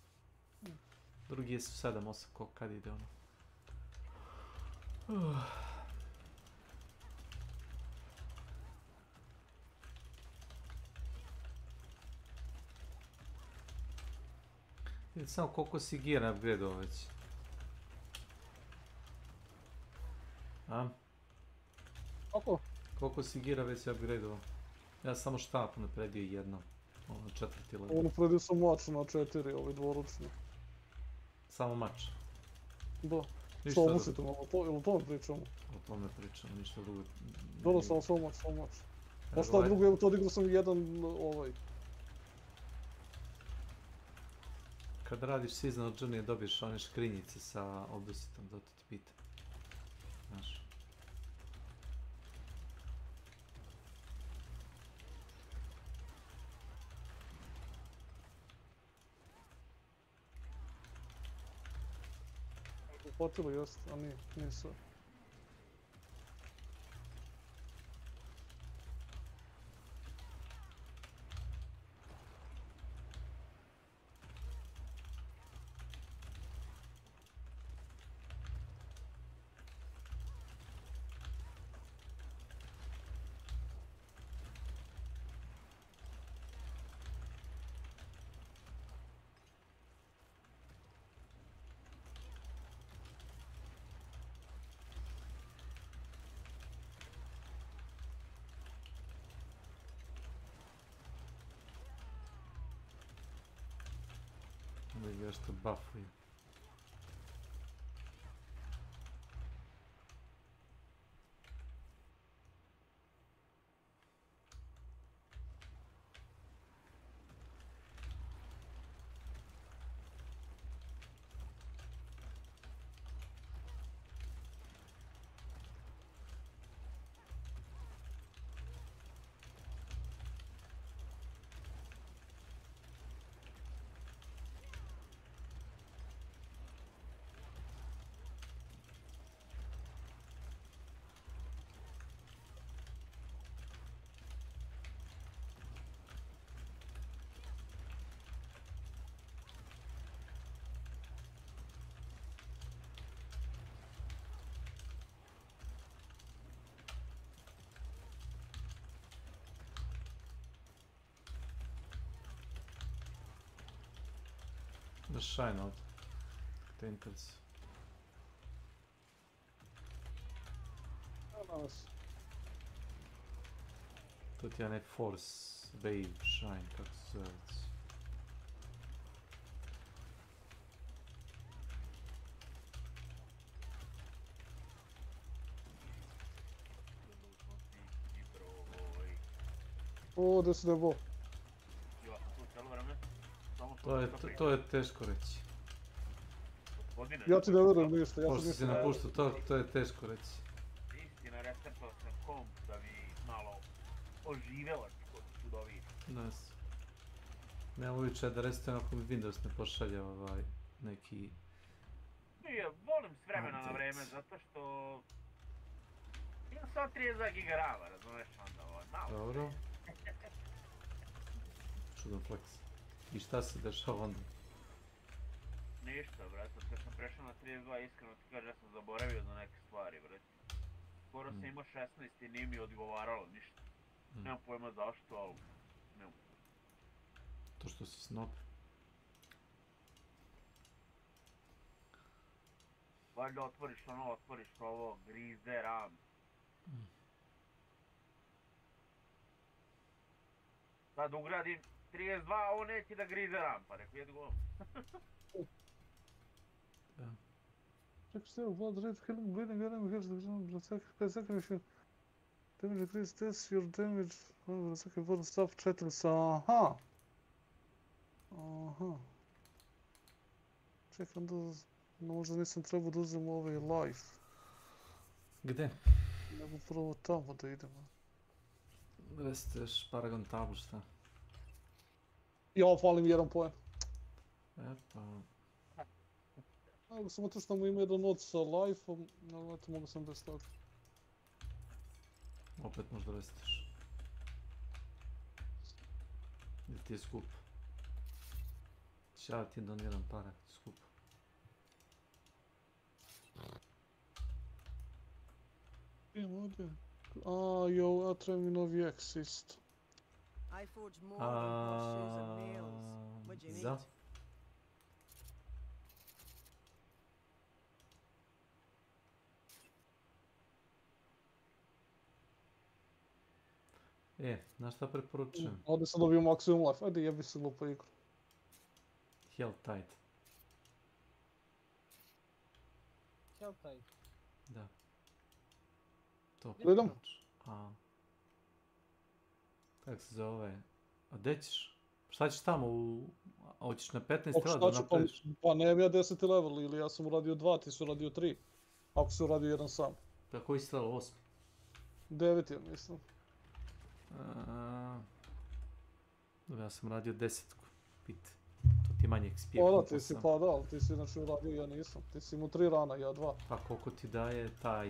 Drugi su 7-8, kad ide ono. Vidite samo koliko si gear upgrade-ovo već. A? Kako? Koliko si gira već upgrade-ovo? Ja samo štapu napredio jedno. Ono 4. level. Napredio sam mač na 4, ovaj dvoručni. Samo mač? Da. Što mislite, ili o tome pričamo? O tome pričamo, ništa drugo. Dobro, samo mač. Ostalo drugo, evo to odigrao sam jedan ovaj. Kad radiš seasonal journey dobiješ one škrinjice sa obdusitom, zato ti pitam. Znaš. Uplatilo jest, a nije sve. Da ga što buffuju. Da shine ovdje. Tankers. To ti je onaj Force, Wave, Shine, kako se zove. O, gdje si nebo? To je teško reći. Ja ti ne vjerujem ništa, ja sam Pošto si napuštao to je teško reći. Istina, restartao sam komp da bi malo oživjela kod čudovih. Nice. Nemam uvijek da resetujem ako mi Windows ne pošalje neki... Volim s vremena na vreme, zato što... Imam samo 32 giga rama, razumeš onda malo. Dobro. Čudan flex. I šta se dešava onda? Ništa, brate, kad sam prešao na 32, iskreno ti kažem, ja sam zaboravio za neke stvari, brate. Skoro sam imao 16 i nije mi odgovaralo ništa. Nemam pojma zašto, ali... nemam. To što si snop? Valjda otvoriš ovo, grize RAM. Sad ugradim 32, a ovo neće da grize RAM, pa rekao jedu go. Check still, blood rate, killing, bleeding, enemy here's the ground, attack, 5 seconds if you damage increase this, your damage, attack will stop, 4 sa, aha! Aha. Čekaj, onda, možda nisam trebao da uzem ovaj life. Gde? Nego prvo tamo da idemo. Restuješ Paragon tablu, šta? Ja, falim jedan poen. Epa... Evo, samo to što mu ima jedan od sa life-om, ali eto mogu sam bez toga. Opet možda restuješ. Ili ti je skup? Ja ti doniram para, skup. Idemo ovdje. A, jo, ja trebam mi novi X isto. Za? Znaš šta preporučujem? Ovdje sam dobio maksimum life, ajde jebi se glupa igra. Helltide. Helltide? Da. To preporučujem. Kako se zove? A gdje ćeš? Šta ćeš tamo? Hoćeš na 15 level da napraviš? Pa nemam ja 10 level, ili ja sam uradio 2, ti si uradio 3. Ako si uradio jedan sam. Pa koji si level 8? 9 ja mislim. Ja sam radio 10. Pit. To ti je manje XP. O da, ti si pa da, ali ti si inače uradio, ja nisam. Ti si imao 3 rana, ja 2. Pa koliko ti daje taj...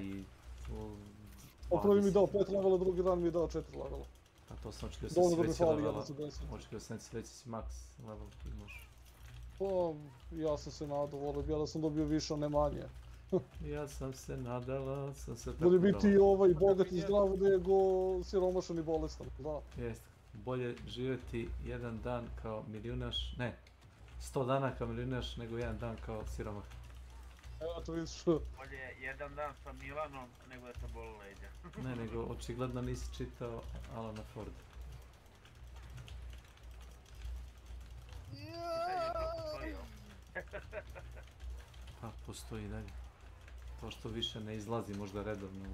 Prvi mi dao 5 levela, drugi dan mi je dao 4 levela. A to sam očekio sam si veći levela. Očekio sam si veći si max level koji možeš. Pa, ja sam se nadao, volio da sam dobio više, a ne manje. Ja sam se nadala, sam se tako bolje biti ovaj bogat i zdrav nego siromašan i bolestan, da. Jeste, bolje živjeti jedan dan kao milijunaš, ne, 100 dana kao milijunaš nego jedan dan kao siromah. Evo to vidiš. Bolje jedan dan sa Milanom nego da te boli leđa. Ne, nego očigledno nisi čitao Alana Forda. Pa, postoji dalje. To što više ne izlazi možda redovno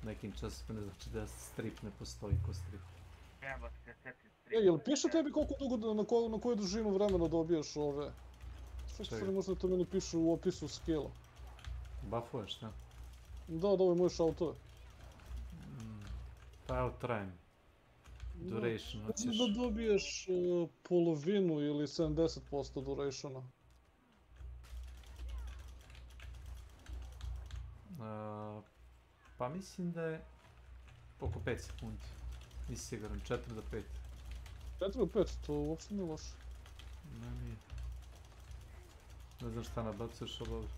u nekim časima ne znači da strip ne postoji ko strip. Jel piše tebi koliko dugo, na koju dužinu vremena dobijaš ove? Čekaj, možda to meni piše u opisu skilla. Buffuješ, da? Da, ovo možeš autove. Pa evo time. Duration, hoćeš... Da dobiješ polovinu ili 70% durationa. Pa mislim da je oko 5 sekundi. Nisi siguran, 4 do 5. 4 do 5, to uopšte nije loše. Ne, nije. Ne znam šta nabacuješ od ovdje.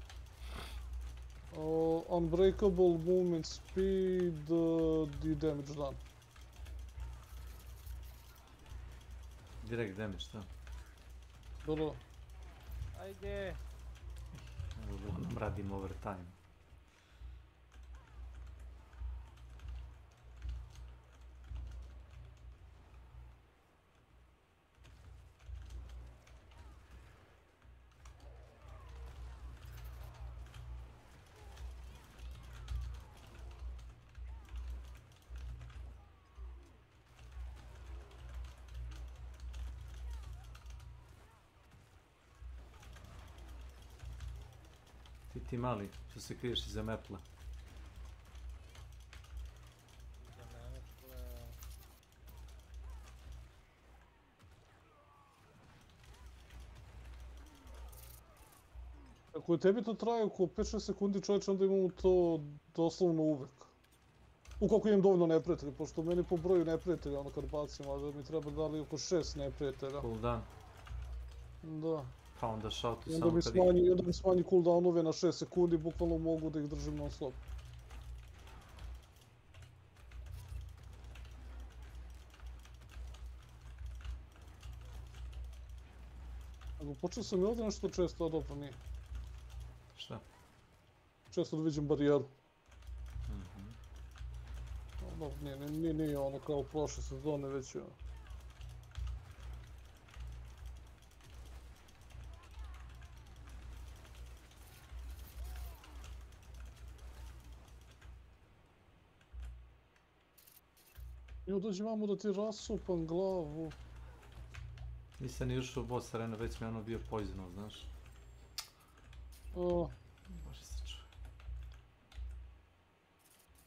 Unbreakable movement speed i damage done. Direct damage, da. Da. Ajde. Radim overtime. Ti mali, što se kriješ iza metla. Ako je tebi to traje oko 5-6 sekundi, čovječe, onda imamo to doslovno uvek. Ukoliko imam dovoljno neprijatelja, pošto meni po broju neprijatelja, ono kad bacim, a da mi treba dali oko 6 neprijatelja. Cooldown. Da. Pa onda šauti I samo kad ih... onda mi smanji cooldownove na 6 sekundi, bukvalno mogu da ih držim non stop. Počeo sam i ovdje nešto često, a dobro nije. Šta? Često da vidim barijeru. Dobro, nije ono kao prošle sezone, već je ono. I dođi vamo da ti rasupam glavu. Nisam ni ušao u boss arena, već mi je ono bio poisonov, znaš. Baš se čuje.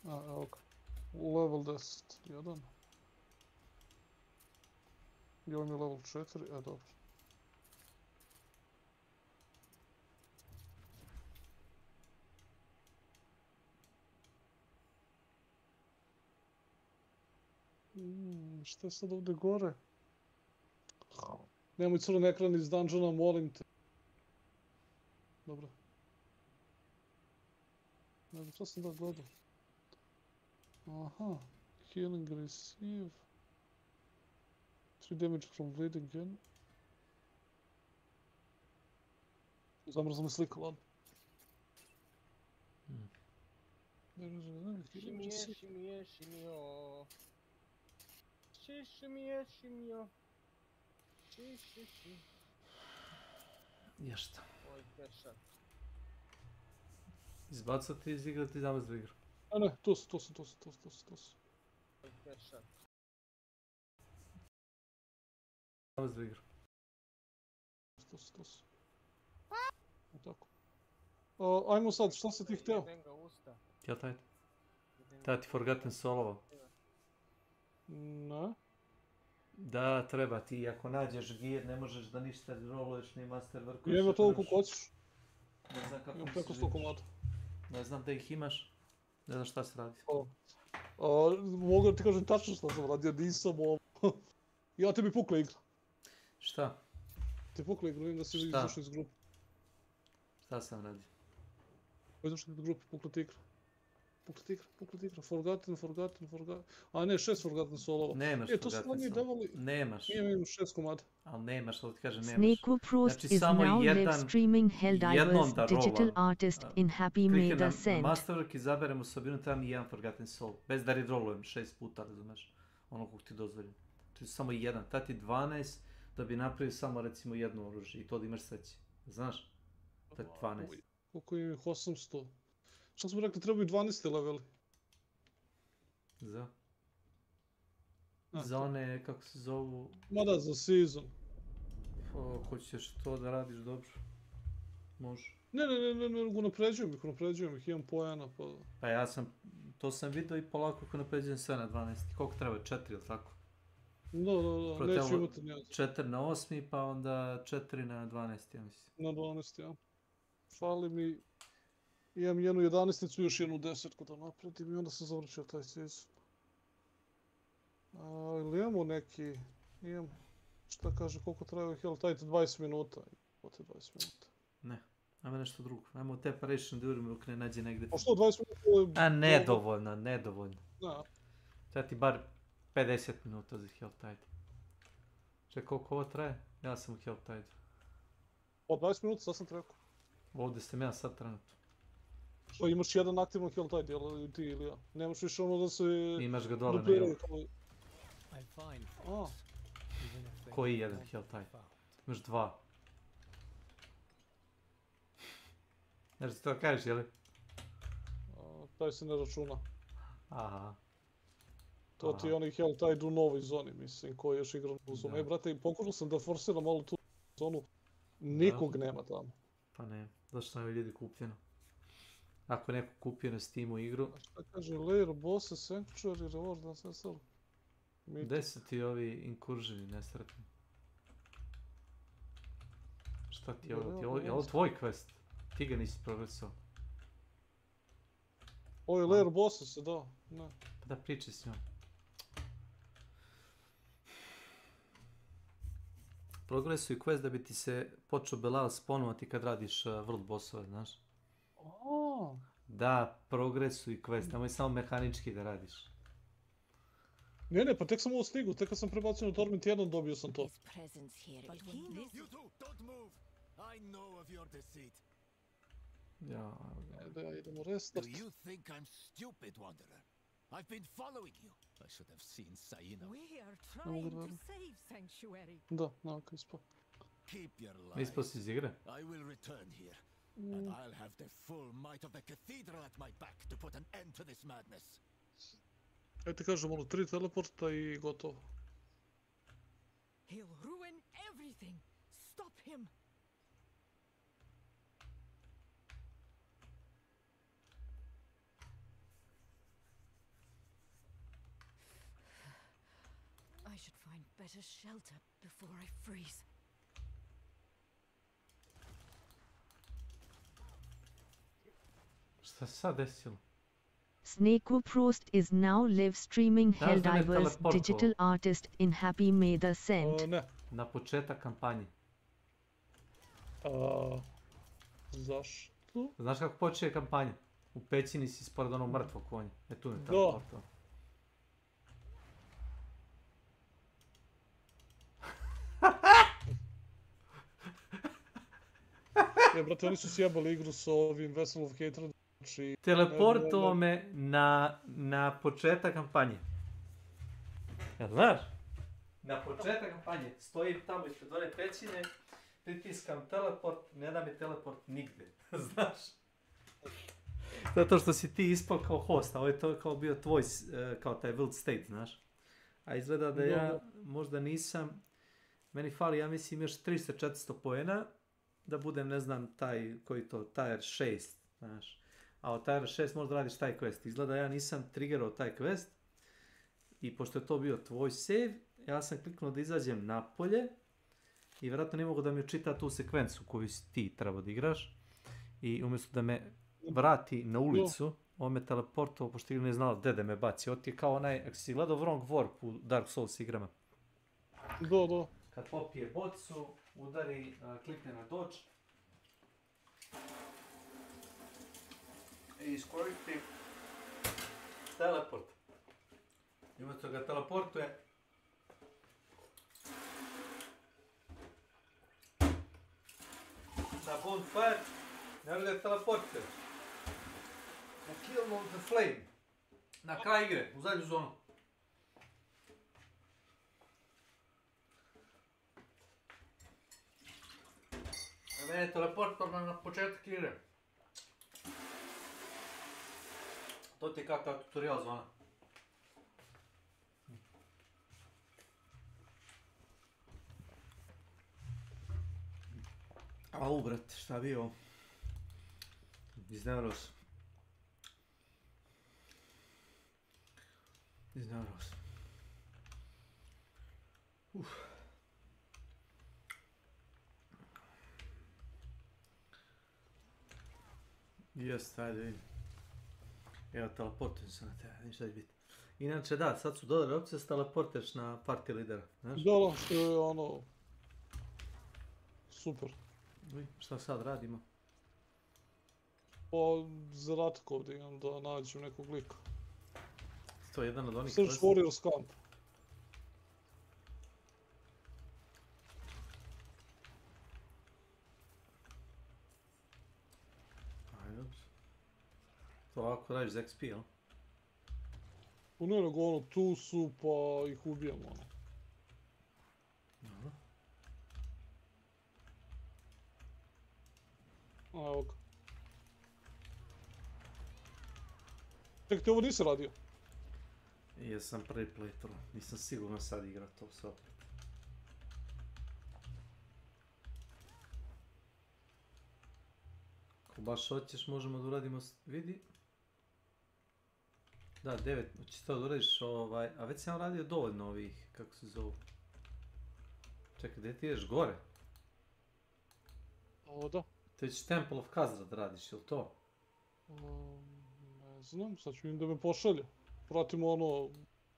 Evo ga. Level 10, 1. I on je level 4, dobro. Šta je sad ovdje gore? Nemoj crven ekran iz dungeona, molim te. Dobro. Ne znam, šta sam da gledao? Aha. Healing receive. 3 damage from bleeding again. Zamrzla mi slika, ladno. Šimio. Ješta. Oj, pešak. Izbacati iz igre, ti zavez u igru. A ne, to su. Oj, pešak. Zavez u igru. To su. Tako. Ajmo sad, šta si ti hteo? Jel taj? Da ti Forgotten Soulova. Ne. Da, treba ti, ako nađeš gear, ne možeš da ništa roluješ, ni master workuješ. Ima toliko hoćeš. Ne znam kako imam se preko 100 živiš. komada. Ne znam da ih imaš. Ne znam šta se radi. Mogu da ti kažem tačno šta sam radio, nisam ovo. Ja tebi pukla igra. Šta? Ti pukla igra, vidim da si izašao iz grupe. Šta sam radio? Izašao iz grupe, pukla ti igra. Forgotten. A ne, 6 Forgotten Soulova. Nemaš Forgotten Soul. Nemaš. Imam 6 komada. Ali nemaš, što ti kažem, nemaš. S.W.Frost is now live streaming Helldivers, digital artist in Happy May the Kliknem na Send. Masterwork, izaberem osobinu, trebam i jedan Forgotten Soul. Bez da rerolujem 6 puta, razumeš? Ono kog ti dozvoljim. To je samo jedan. Ta ti 12 da bi napravio samo recimo jedno oružje i to da imaš sreće. Znaš? To je 12. Koliko imam ih? 800. Šta smo rekli, trebaju 12 leveli? Za one, kako se zovu... Ma da, za season. Ako ćeš to da radiš dobro, može. Ne, unapređujem ih, imam pojena pa... Pa ja sam, to sam vidio i polako unapređujem sve na 12. Koliko treba? 4 ili tako? Da, neću imati njezak. 4 na 8, pa onda 4 na 12, ja mislim. Na 12, ja. Fali mi... Imam jednu 11-icu i još jednu 10-ku da napredim i onda sam završio taj season. Ili imamo neki... Šta kaže, koliko treba Helltide? 20 minuta. Pote 20 minuta. Ne, ajmo nešto drugo. Ajmo te Operation da urimo dok ne nađe negdje. A što 20 minuta? A nedovoljno. Da. Treba ti bar 50 minuta za Helltide. Čekaj, koliko ovo traje? Ja sam u Helltide. Po 20 minuta, sad sam ti rekao. Ovdje sam ja sad trenutno. Što imaš jedan aktivan kill taj dijel, ti ili ja. Nemaš više ono da se... Imaš ga dole na dupliraju ilu. A. Koji jedan heal taj? Imaš dva. Znaš ti to kažeš, jeli? Taj se ne računa. Aha. To ti je onaj heal taj u novoj zoni, mislim, koji još igra u zonu. Brate, pokušao sam da forsiram malo tu zonu. Nikog nema tamo. Pa ne, zašto nam je ljudi kupljeno? Ako je neko kupio na Steamu igru... Šta kaže, layer, bosse, sanctuary, reward, da sve stalo. Gde su ti ovi inkurženi nesretni? Šta ti je ovo? Je ovo tvoj quest? Ti ga nisi progresao. Ovo je layer bossa se da, ne. Pa da pričaj s njom. Progresuj quest da bi ti se počeo Belal spawnovati kad radiš world bossove, znaš? Da, progresuj quest, nemoj samo mehanički da radiš. Ne, pa tek sam ovo stigao, tek kad sam prebacio na Torment 1 dobio sam to. You two, don't move. I know of your deceit. Ja, idemo restart. Do you think I'm stupid, Wanderer? I've been following you. I should have seen Saina. We are trying to save Sanctuary. Da, nauka ispo. Keep your lies. Ispo si iz igre? I will return here, and I'll have the full might of the cathedral at my back to put an end to this madness. Ajde ti kažem, 3 teleporta i gotovo. He'll ruin everything. Stop him. I should find better shelter before I freeze. Šta se sad desilo? S.W.Frost is now live streaming Helldivers digital artist in Happy May the Saint. Ne. Na početak kampanje. Zašto? Znaš kako počeje kampanja? U pećini si spored onog mrtvog konja. E tu je teleportao. Brate, oni su sjebali igru sa ovim Vessel of Hatred. Teleportovao me na početak kampanje. Ja znaš? Na početak kampanje. Stojim tamo ispred one pećine, pritiskam teleport, ne da mi teleport nigde. Znaš? Zato što si ti ispao kao host, a ovo je to kao bio tvoj, kao taj Wild State, znaš? A izgleda da ja možda nisam, meni fali, ja mislim, još 300-400 poena, da budem, ne znam, taj, koji to, tier 6, znaš? A od tier 6 možda radiš taj quest. Izgleda ja nisam triggerao taj quest i pošto je to bio tvoj save, ja sam kliknuo da izađem napolje i vjerojatno ne mogu da mi učita tu sekvencu koju si ti trebao da igraš i umjesto da me vrati na ulicu, on me teleportovao pošto igra ne znala gde da me baci. Ovo ti je kao onaj, ako si gledao Wrong Warp u Dark Souls igrama. Da. Kad popije bocu, udari, klikne na dodge i iskoristi teleport. I umjesto ga teleportuje na bonfire, ne ga teleportuje na Kill of the Flame, na kraj igre, u zadnju zonu. A mene je teleportor na početak igre. To ti je kakav tutorial zona. Au, brate, šta bi ovo? Iznevro sam. Jeste, ajde vidim. Evo, teleportujem se na tebe, ništa će biti. Inače da, sad su dodali opcije da se teleporteš na party lidera, znaš? Da, što je ono... Super. Šta sad radimo? Pa, zadatak ovdje imam da nađem nekog lika. To je jedan od onih... Search Warriors Camp. To ovako radiš za XP, jel? U ne, nego ono, tu su, pa ih ubijemo, ono. Dobro. A, evo ga. Čekaj, ti ovo nisi radio? Jesam prvi playthrough, nisam sigurno sad igrao to sve opet. Ako baš hoćeš, možemo da uradimo, vidi. Da, 9, hoćeš to da uradiš a već sam radio dovoljno ovih, kako se zovu. Čekaj, gdje ti ideš, gore? O, da. To ćeš Temple of Khazra da radiš, jel to? Ne znam, sad ću vidim da me pošalje. Pratimo ono...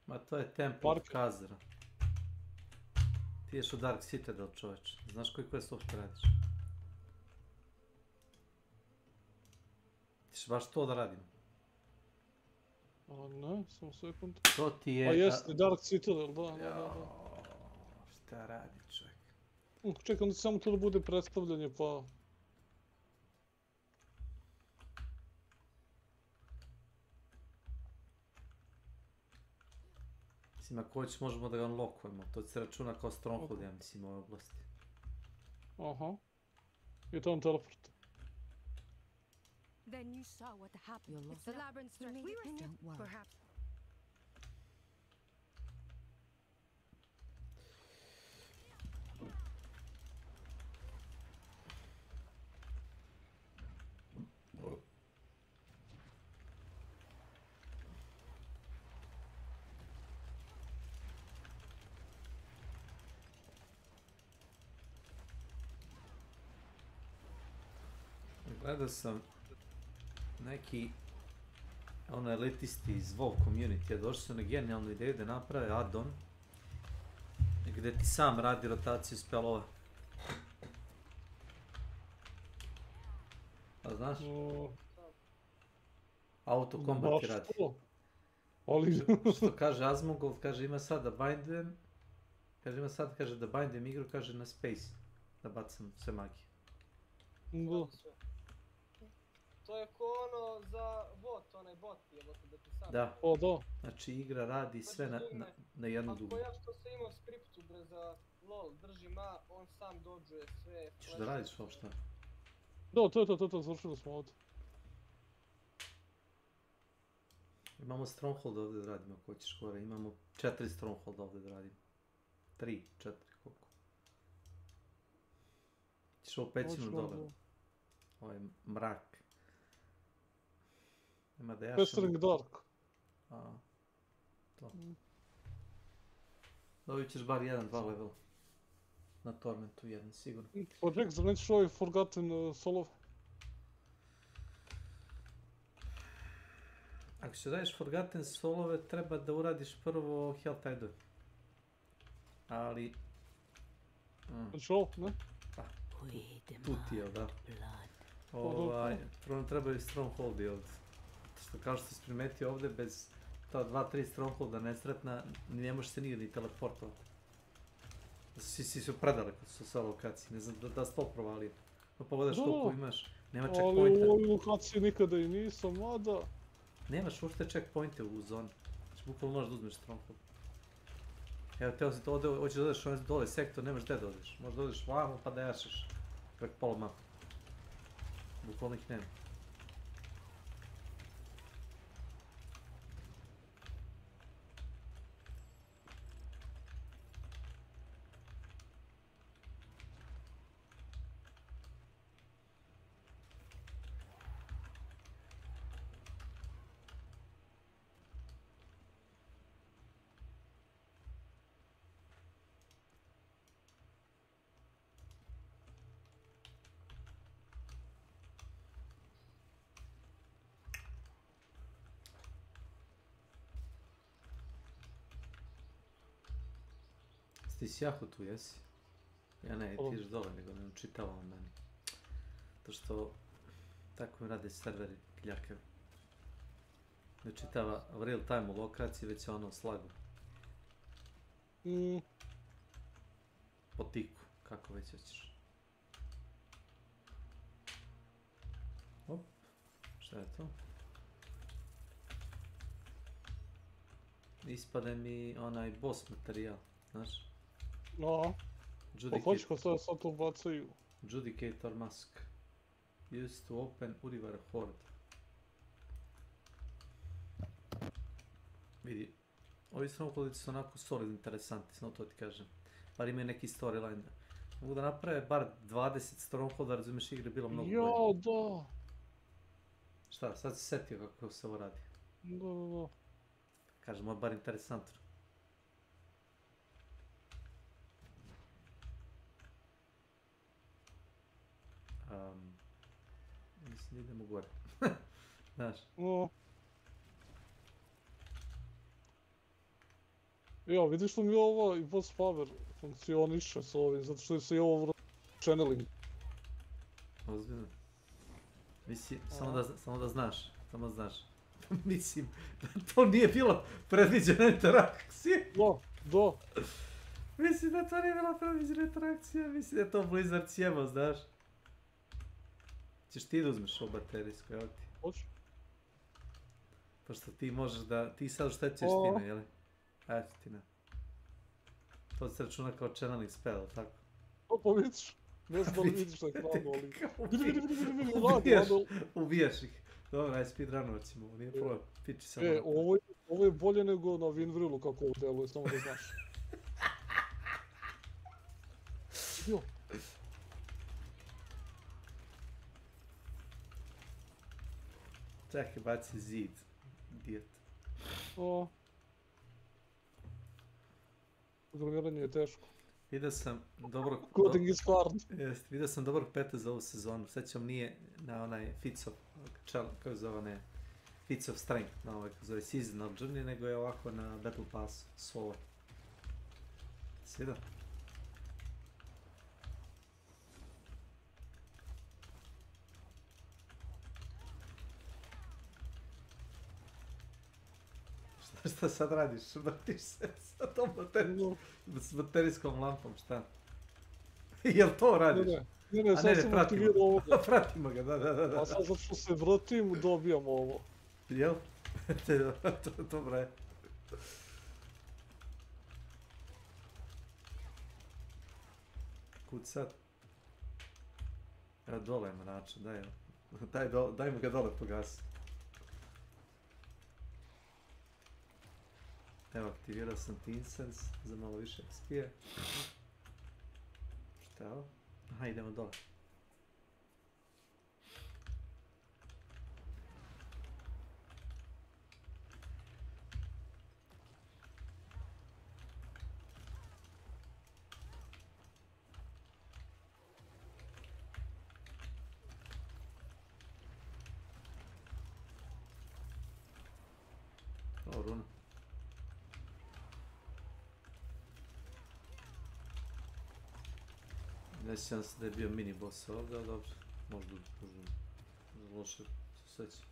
Ma to je Temple of Khazra. Ti ješ u Dark Citadel, čoveč. Znaš koji quest uopšte radiš? Ti ćeš baš to da radim? A ne, samo sekund. To ti je... A jeste, Dark Citadel, da. Šta radi čovjek? Čekaj, onda samo to da bude predstavljanje, pa... Mislim, ako hoćeš možemo da ga unlockujemo. To se računa kao stronghold, ja mislim, u ovoj oblasti. Aha. I to on teleport. Then you saw what happened. It's the labyrinth stretch. We were still, perhaps. Gledao sam neki elitisti iz WoW community došli su na genijalnu ideju da naprave add-on gdje ti sam radi rotaciju spelova. A znaš? Auto combat ti radi. Što kaže Asmongold, kaže ima sad da bindujem, kaže da bindujem igru, kaže na space, da bacam sve magije. To je ko ono za bot, onaj bot je da ti sam... Da, znači igra radi sve na jednu dugu. Ako ja što sam imao skriptu bre za LOL, držim A, on sam dođuje sve... Češ da radiš uopšte? Da, to, završili smo ovdje. Imamo stronghold ovdje da radimo, ako hoćeš gore, imamo 4 stronghold ovdje da radimo. 3, 4, koliko? Ćeš ovu pećinu dole. Ovo je mrak. Ima da jašemo... Pestering Dark. To. Dobit ćeš bar 1-2 level. Na Tormentu 1, sigurno. Pa ček, zar nećeš ovaj Forgotten solov? Ako će daješ Forgotten solove, treba da uradiš prvo Helltide-ove. Ali... Znači ovo, ne? Pa, tu ti je, da. Prvo nam trebaju strongholdi ovdje. Što kao što si primetio ovdje, bez ta 2-3 strongholda nesretna, ne može se nigdje ni teleportovati. Svi su predaleko su sve lokacije, ne znam da si to provalio. Pa pogledaš koliko imaš, nema checkpointa. Ali u ovoj lokaciji nikada i nisam, mada... Nemaš uopšte checkpointe u zoni. Znači bukvalno možeš da uzmeš stronghold. Evo, teo si to ovdje, hoćeš da odeš ovaj dole sektor, nemaš gdje da odeš. Možeš da odeš vamo pa da jašeš preko pola mapa. Bukvalno ih nema. Ti si jako tu, jesi? Ja ne, ti ješ dole, nego ne učitava on meni. To što tako mi rade serveri kljakavi. Ne učitava u real time u lokaciji, već je ono slago. Po tiku, kako već hoćeš. Op, šta je to? ispade mi onaj boss materijal, znaš? No. Pa hoću ko sad to bacaju. Judicator mask. Used to open Urivar Horde. Vidi, ovi strongholdici su onako solid interesanti, samo to ti kažem. Bar imaju neki storyline. Mogu da naprave bar 20 strongholda, razumiješ, igre bilo mnogo bolje. Jao, da. Šta, sad si setio kako se ovo radi? Da. Kažem, ovo je bar interesantno. Mislim, idemo gore. Znaš. No. Evo, vidiš li mi ovo i boss power funkcioniše s ovim, zato što se i ovo channeling. Ozbiljno. Mislim, samo da znaš. Mislim, to nije bilo predviđena interakcija. Da. Mislim da to nije bila predviđena interakcija, mislim da je to Blizzard sjebao, znaš. Ćeš ti da uzmeš ovu baterijsku, evo ti. Hoću. Pošto ti možeš da, ti sad uštećeš time, jeli? Eto ti ne. To se računa kao channeling spell, tako? Pa vidiš, ne znam da li vidiš na ekranu, ali... Ubijaš ih. Dobro, aj speedrunovat ćemo, nije problem, piči samo. Ovo je bolje nego na Winvrillu kako ovo deluje, samo da znaš. Jo. Čekaj, baci zid, idiot. Programiranje je teško. Vidio sam dobrog... Coding is hard. Jest, vidio sam dobrog peta za ovu sezonu. Srećom nije na onaj Feats of... kako zove onaj... Feats of Strength, na ovaj, kako zove Seasonal Journey, nego je ovako na Battle Pass solo. Si vidio? Šta sad radiš? Vrtiš se sa tom baterijskom lampom, šta? Jel to radiš? Ne, sad sam aktivirao ovoga. Pratimo ga, da. A sad zato što se vratim, dobijam ovo. Jel? Dobro je. Kud sad? Evo dole je mrača, daj mu ga dole pogasi. Evo, aktivirao sam Teen Sense za malo više XP-a. Šta je ovo? Aha, idemo dole. O, runa. Ne sjećam se da je bio mini boss ovdje, ali dobro, možda loše se sjeća.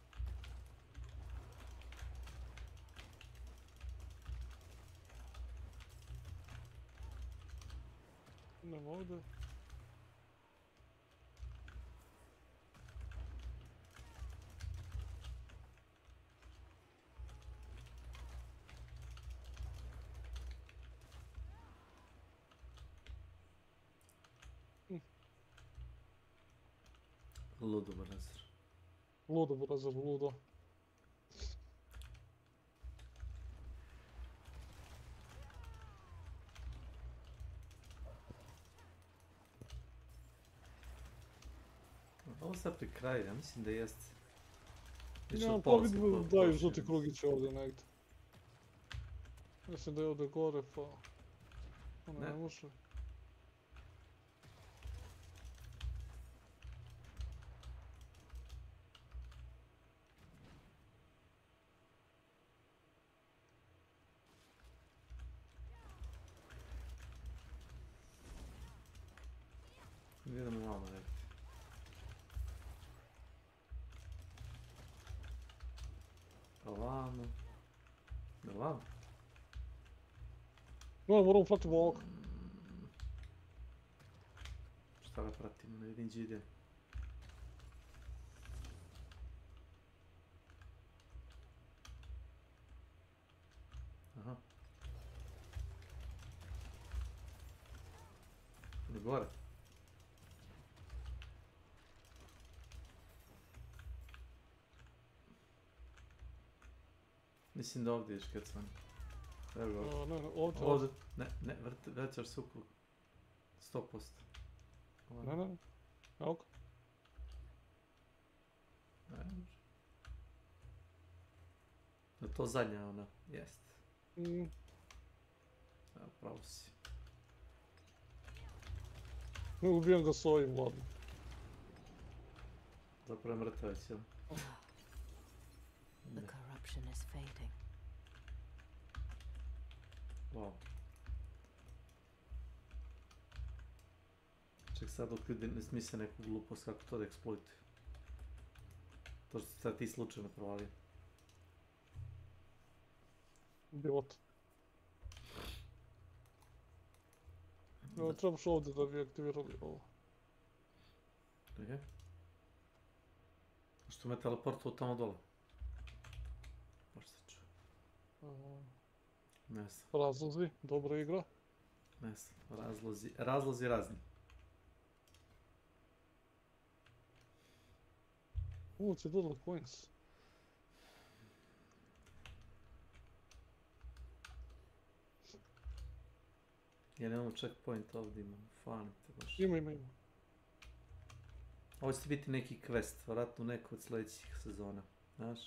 Idemo ovdje. Ludo Brazzer. Ludo. Ovo sad pri kraju, ja mislim da jest. Ja, pa vidim da daju žuti krugiće ovdje negdje. Mislim da je ovdje gore, pa... Ne može. Idemo malo nekako. Ovamo. Ovamo. No, moramo pratiti ovog. Šta ga pratimo, ne vidim gdje ide. Aha. Mislim da ovdje je škecan. Evo ga. Ne, Ovdje. Ne, vraćaš se u krug. 100%. Ne. Evo ga. Ne može. Je to zadnja ona? Jest. Evo, pravo si. Ne ubijem ga s ovim, ladno. Zapravo je mrtav već, jel? The corruption is fading. Wow. Ček sad dok ljudi ne smisle neku glupost kako to da eksploituju. To što sad ti slučajno provalio. Idiot. No, trebaš ovdje da bi aktivirali ovo. Čekaj. Što me teleportuje tamo dole? Možda se čuje. Ne znam. Razlozi, dobra igra. Ne znam, razlozi razni. Ti dodala coins. Ja nemamo checkpoint ovdje imam, fanite baš. Ima. Ovo će biti neki quest, vjerojatno neko od sljedećih sezona, znaš?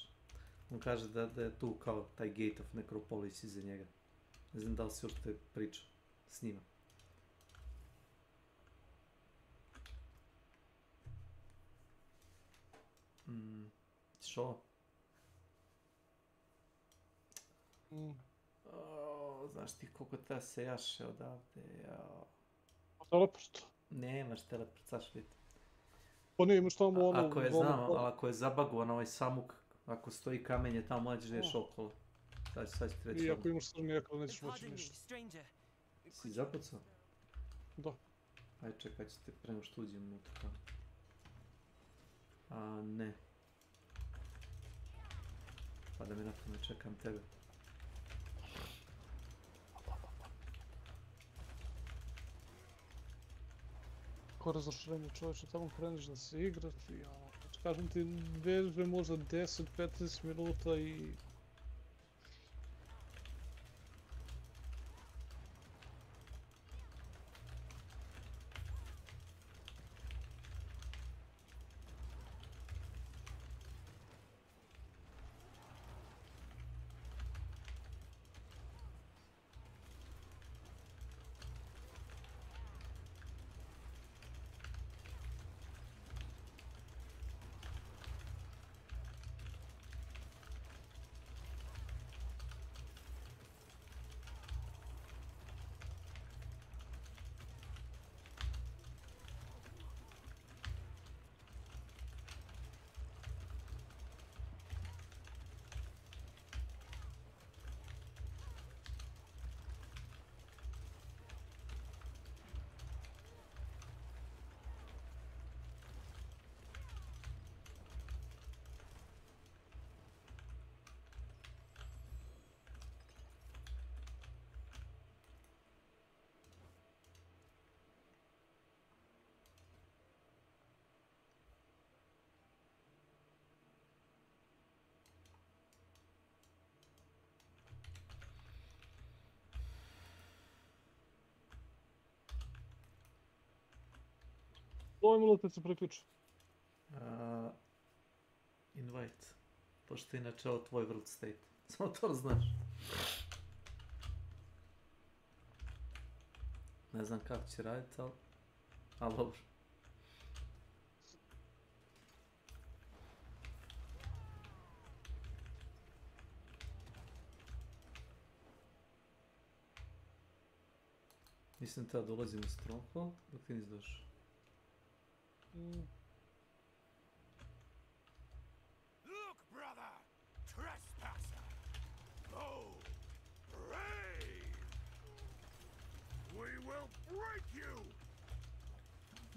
On kaže da je tu kao taj Gate of Necropolis iza njega. Ne znam da li si još te pričao s njima. Ćeš ovo? Znaš ti koliko treba se jaše odavde, jao. Teleport? Nemaš teleport, saš vidjeti. Pa ne, imaš tamo ono... Ako je, znam, ali ako je zabagovan ovaj samuk, ako stoji kamenje tamo, nećeš ideš okolo. Sad ću ti reći. I ako imaš crni ekran, nećeš moći ništa. Si zapucao? Da. Aj čekaj, ću te prema što uđem unutra. A ne. Pa da mi na tome čekam tebe. Ko razočarenje čovječe, tamo kreneš da se igraš i ono, kažem ti, vežbe možda 10-15 minuta i... Ovo minuta se priključi. Invite. Pošto je inače ovo tvoj world state. Samo to znaš. Ne znam kako će raditi, ali dobro. Mislim da dolazim u Stronghold, dok ti nisi došao. Look, brother! Trespasser! Bold! Brave! We will break you!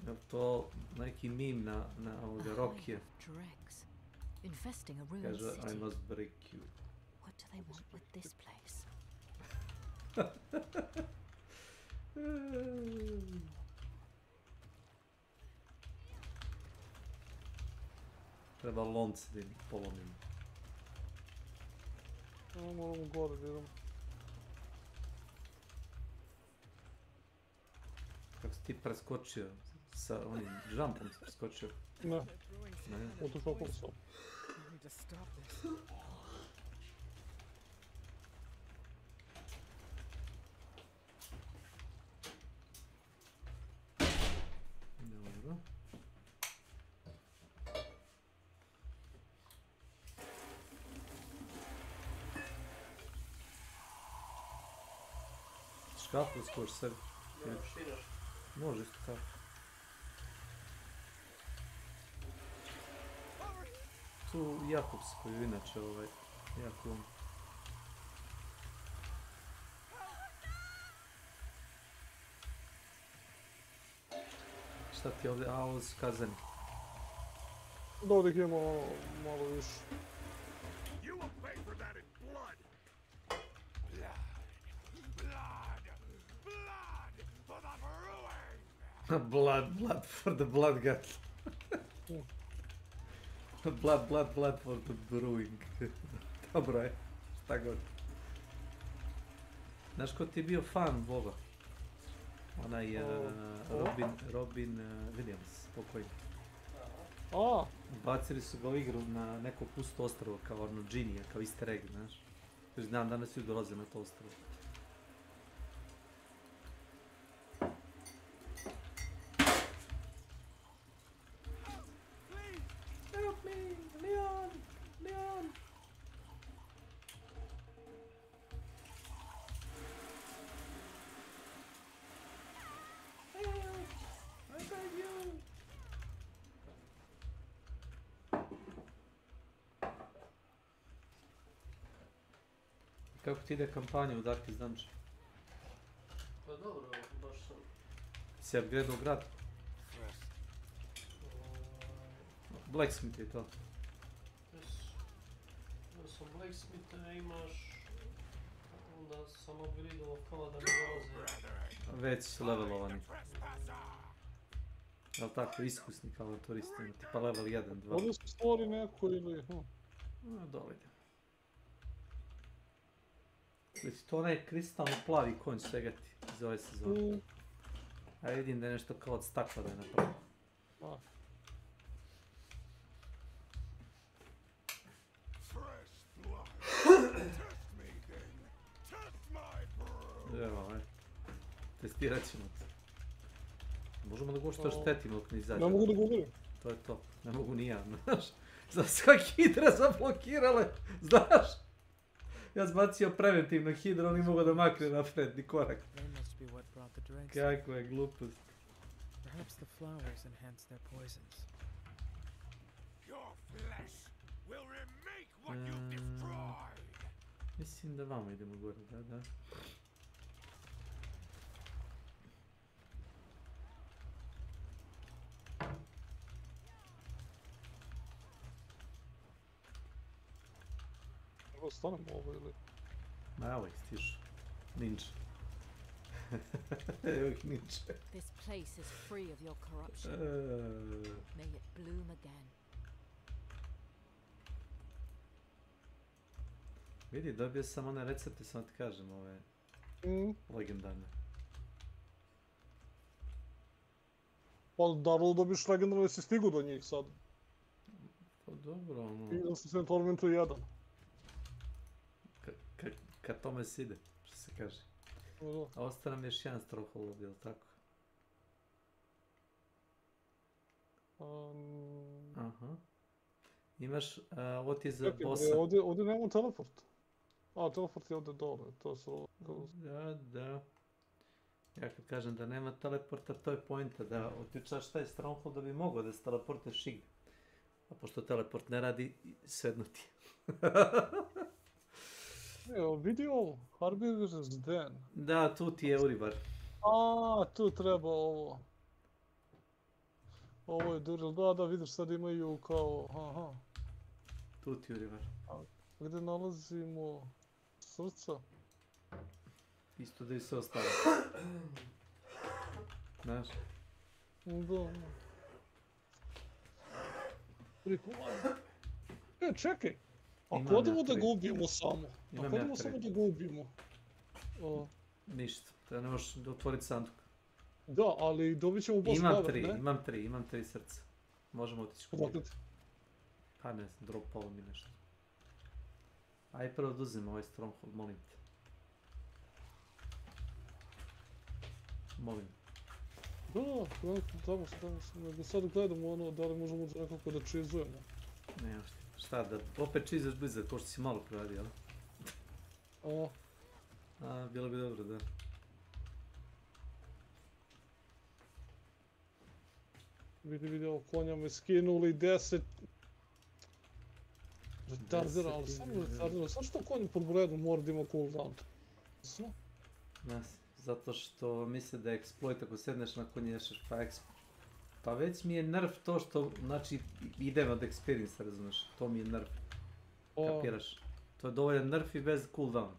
Je to neki meme na ovoga Rokije? Kaže, I must break you. What do they want with this place? Treba lonce da im polomimo. Moramo gore, idemo. Kako si ti preskočio? Sa onim jumpom si preskočio? Ne. Ne. Otišao okolo sam. Dobro. Škafu skoči sebi. Može isto tako. Tu Jakobs koji je inače jako šta ti ovdje, a ovo su kazani. Da ovdje ima malo više. Blood for the blood god. Blood for the brewing. Dobro je, šta god. Znaš ko ti je bio fan Boba? Onaj Robin Williams, pokojni. Bacili su ga u igru na neko pusto ostrvo kao ono džinija, kao easter egg, znaš. Znam, danas svi dolaze na to ostrvo. Help me, Leon! Leon! Help! I beg you! Kako ti ide kampanja u Darkest Dungeon? Pa dobro, baš sam... Si upgradeo grad? Blacksmith je to. Ja sam Blacksmitha, imaš... Onda sam upgradeo kao da mi dolaze... Već su levelovani. Jel tako, iskusni kao turisti, tipa level 1, 2. Ovdje se stvori neko ili... Dole ide. Znači to onaj kristalno plavi konj svega ti iz ove sezone. A vidim da je nešto kao od stakla da je napravio. Evo, aj. Testirat ćemo to. Možemo da go što štetimo dok ne izađe. Ne mogu da govorim. To je to. Ne mogu ni ja, znaš. Za svaki hidra zablokirale, znaš. Ja zbacio preventivno hidra, on nije mogao da makne napred, ni korak. Kako je glupost. Perhaps the flowers enhance their poisons. Your flesh will remake what you've destroyed. Mislim da vamo idemo gore, da. Evo stanemo ovo ili... Ma evo ih stižu. Ninja. Evo ih ninja. This place is free of your corruption. May it bloom again. Vidi, dobio sam one recepte, samo ti kažem, ove legendarne. Pa naravno dobiš legendarno jesi stigu do njih sad. Pa dobro, ono... Igram sam se Tormentu 1. Kad tome se ide, što se kaže. A ostane nam još jedan stronghold, jel tako? Aha. Imaš, ovo ti je za bossa. Ovdje nemamo teleport. A, teleport je ovdje dole, to su... Da. Ja kad kažem da nema teleporta, to je pointa, da otključaš taj stronghold da bi mogao da se teleporteš igdje. A pošto teleport ne radi, svejedno ti je. Evo, vidi ovo, Harbinger's Den. Da, tu ti je Uribar. A, tu treba ovo. Ovo je Duril, da, vidiš sad imaju kao, aha. Tu ti je Uribar. Gdje nalazimo srca? Isto da i sve ostalo. Znaš? Da. Prikuvan. Čekaj. Ako odemo da ga ubijemo samo. Ako odemo samo da ga ubijemo. Ništa, to ne možeš otvoriti sanduk. Da, ali dobit ćemo boss power, ne? Imam 3 srca. Možemo otići kod. Pa ne znam, dropalo mi nešto. Ajde prvo da uzem ovaj stronghold, molim te. Molim. Tamo sam, da sad gledamo ono, da li možemo nekako da čizujemo. Ne, šta da, opet čizuješ Blizzard, ko što si malo proradi, jel? Bilo bi dobro, da. Vidi, ovo konja me skinuli 10. Retardera, ali samo retardera. Sad što konj pod redom mora da ima cooldown? Zato što misle da je exploit ako sedneš na konješaš, pa već mi je nerf to što, znači, idem od experience, razumeš, to mi je nerf, kapiraš. To je dovoljan nerf i bez cooldown.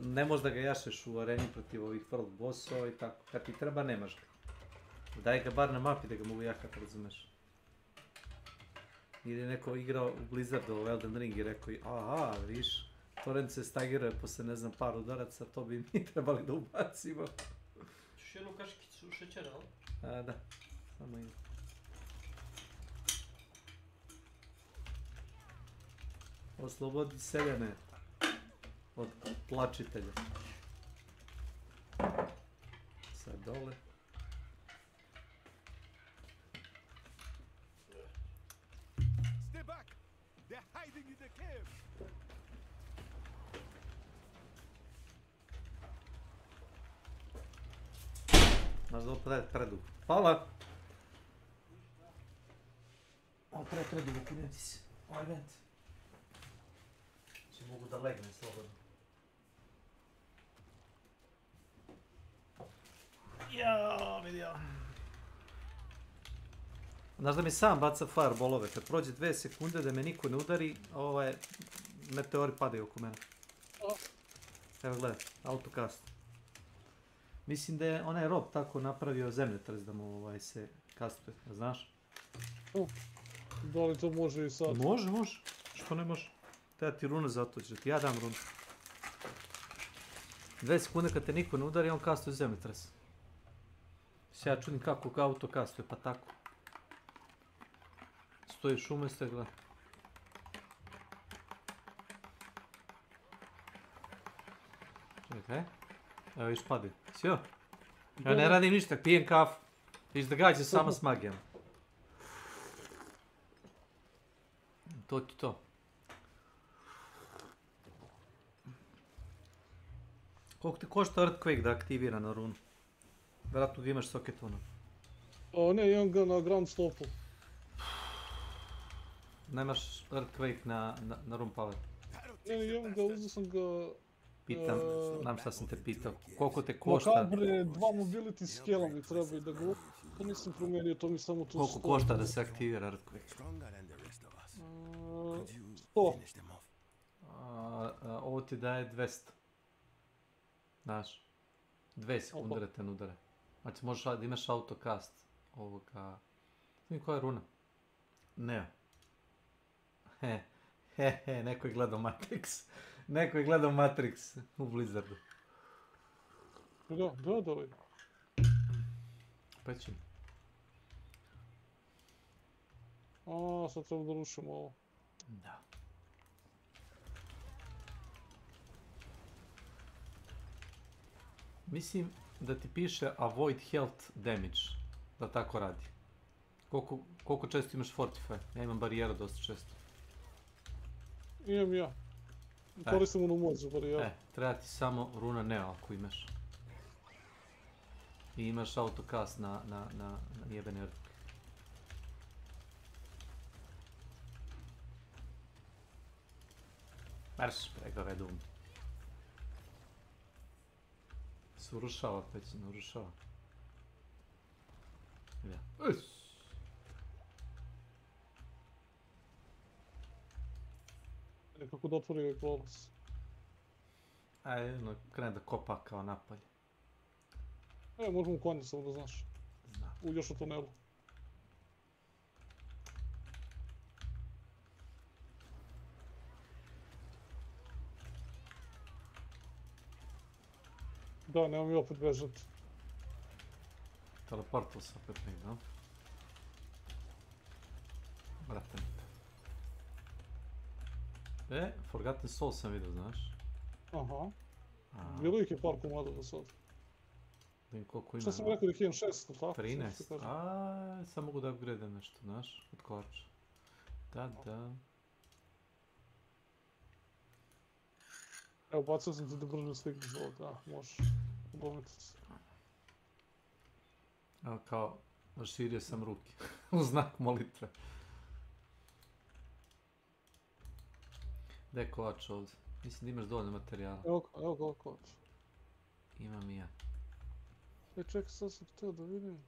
Ne možeš da ga jašeš u areni protiv ovih world bossova i tako, kad ti treba nemaš ga. Daj ga bar na mapi da ga mogu jahat, razumeš. Ili je neko igrao u Blizzardu u Elden Ring i rekao aha, viš, torrent se stagiruje posle ne znam par udaraca, to bi mi trebali da ubacimo. Još jednu kaškicu šećera, ali? Da, samo ima. Oslobodi seljane od plačitelja. Sad dole. Stay back! They're hiding in the cave! Znaš da opet predugo. Hvala! Ovo predugo, kinem ti se. Ovaj vent. Znači mogu da legnem slobodno. Jao, vidio. Znaš da mi sam baca fireballove, kad prođe 2 sekunde da me niko ne udari, meteori padaju oko mene. Evo gledaj, autocast. Mislim da je onaj Rob tako napravio zemljotres da mu se kastuje, znaš? Da li to može i sad? Može. Što ne može? Treba ti runa za to, ćeš ti ja dam runu. 2 sekunde kad te niko ne udari, on kastuje zemljotres. Se ja čudim kako auto kastuje, pa tako. Stojiš umjesto i gledaj. Čekaj. Evo viš padi. Sjeo? Ja ne radim ništa, pijem kafu. Viš da gađa sama s magijom. To ti to. Koliko ti košta Earthquake da aktivira na runu? Vjerojatno ga imaš socket ono. Ne, imam ga na ground stopu. Nemaš Earthquake na room power? Ne, imam ga, uzeo sam ga... Pitam, znam šta sam te pitao. Koliko te košta? Makabre, 2 mobility scale mi trebaju da ga... To nisam promijenio, to mi samo tu... Koliko košta da se aktivira Earthquake? 100. Ovo ti daje 200. Znaš, 2 sekunde da te udare. Znači možeš da imaš autocast ovoga... Znam koja je runa? Neo. Neko je gledao Matrix. Neko je gledao Matrix u Blizzardu. Da. Pećim. Sad treba da rušimo ovo. Da. Mislim da ti piše avoid health damage. Da tako radi. Koliko često imaš fortify? Ja imam barijeru dosta često. Imam ja. Koristim onu moć za barijeru. Treba ti samo runa Neo ako imaš. I imaš autocast na jebene Earthquake. Marš preko redom. Se urušava, pećina, urušava. Kako da otvori ovaj prolaz. Ajde, krene da kopa kao napolje. Možemo konje samo da znaš. Uđeš u tunelu. Da, nemoj mi opet bežati. Teleportao se opet negdje, no? Brate. Forgotten Soul sam vidio, znaš? Aha. Bilo ih je par komada do sad. Vidim koliko ima. Šta sam rekao da ih imam 600, tako? 13. Sad mogu da upgrade nešto, znaš? Od kovača. Da. Evo, bacio sam ti da brže stigneš ovdje, možeš. Odobniti se. Evo kao, raširio sam ruke. U znak molitve. Gdje je kovač ovdje? Mislim da imaš dovoljno materijala. Evo ga kovač. Imam i ja. Čekaj, sad sam htio da vidim.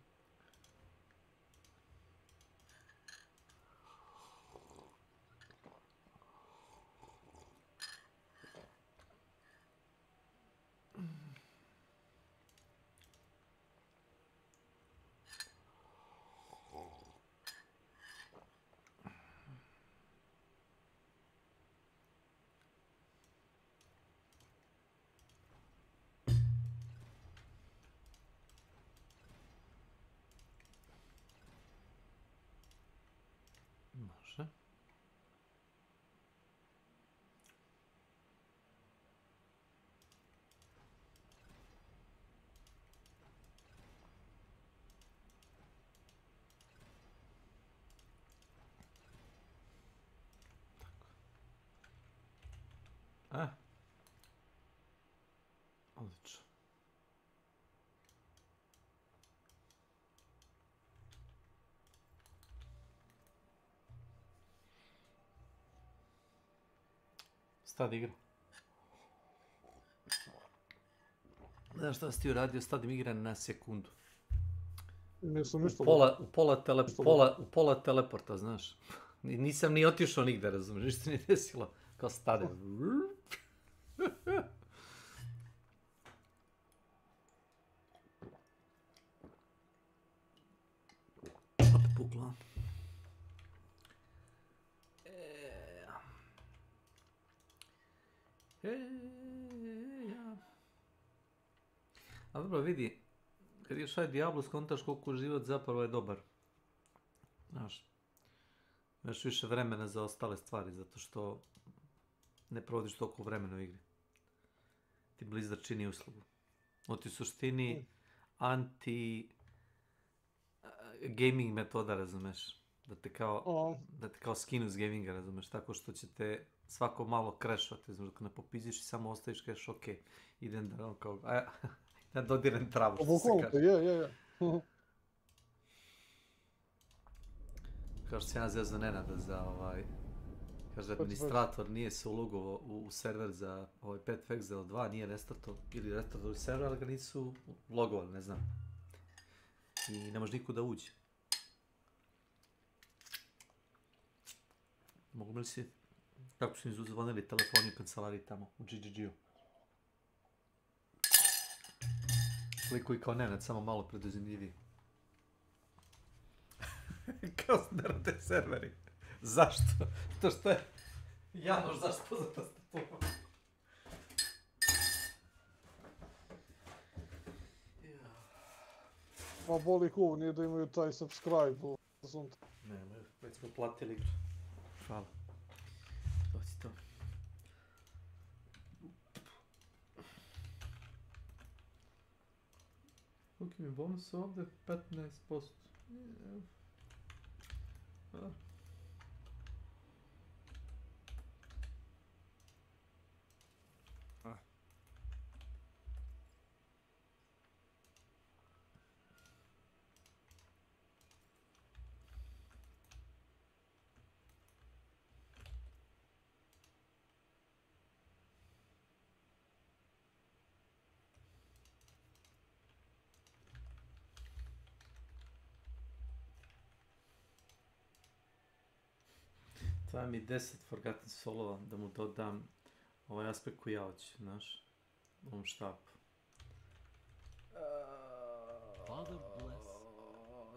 Može. Odlično. Stad igra. Znaš šta si ti uradio? Stadim igre na sekundu. Nisam ništa. U pola teleporta, znaš. Nisam ni otišao nigde, razumiješ, ništa nije desilo. Kao stade. Opet pukla. A dobro, vidi, kad još aj Diablo skontaš koliko život zapravo je dobar. Znaš, imaš više vremena za ostale stvari, zato što ne provodiš toliko vremena u igri. Ti Blizzard čini uslugu. On ti u suštini anti-gaming metoda, razumeš? Da te kao skinu s gaminga, razumeš? Tako što će te svako malo crashati, znaš, dok ne popiziš i samo ostaviš kažeš ok, idem da on kao, da dodirem travu, što se kaže. Je. Kao što se ja zezao Nenada za kaže administrator nije se ulogovao u server za Pet Exile 2, nije restartovao server, ali ga nisu logovali, ne znam. I ne može niko da uđe. Mogu li si, kako su im zvonili telefoni u kancelariji tamo, u GGG-u. Likuj kao Nenad, samo malo preduzimljiviji. Kao se ne rade serveri. Zašto? To što je Janoš, zašto za tastaturu? Ma boli kuv, nije da imaju taj subscribe. Ne, već smo platili igru. Hvala. Doći to. Koliko mi bonus ovdje? 15%. Treba mi 10 Forgotten Soulova da mu dodam ovaj aspekt koji ja hoću, znaš, ovom štapu.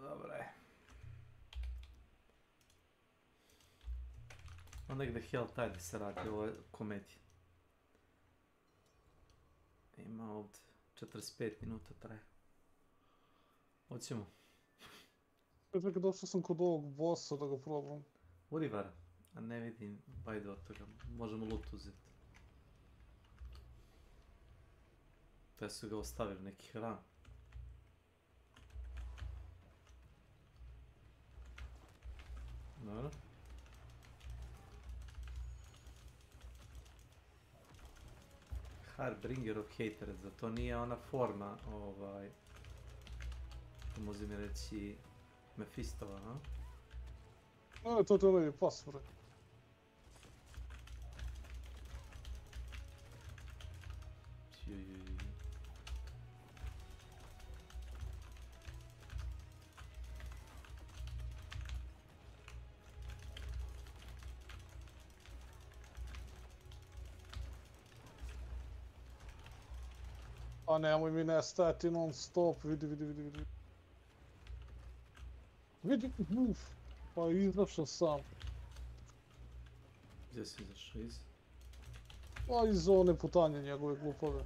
Dobre. Onda gdje Hell Tide se radi, ovo je komedija. Ima ovdje 45 minuta traje. Hoćemo. Čekaj, došao sam kod ovog bossa da ga probam. Urivara, a ne vidim bajde od toga, možemo loot uzeti. Te su ga ostavili neki hran. Dobro. Harbinger of Hatred, da to nije ona forma, može mi reći, Mefistova, a? Ne, to je onaj pas, bre. A nemoj mi nestajati non stop, vidi. Vidi, pa izašao sam. Gdje si izašao iz? Pa iz one putanje njegove glupove.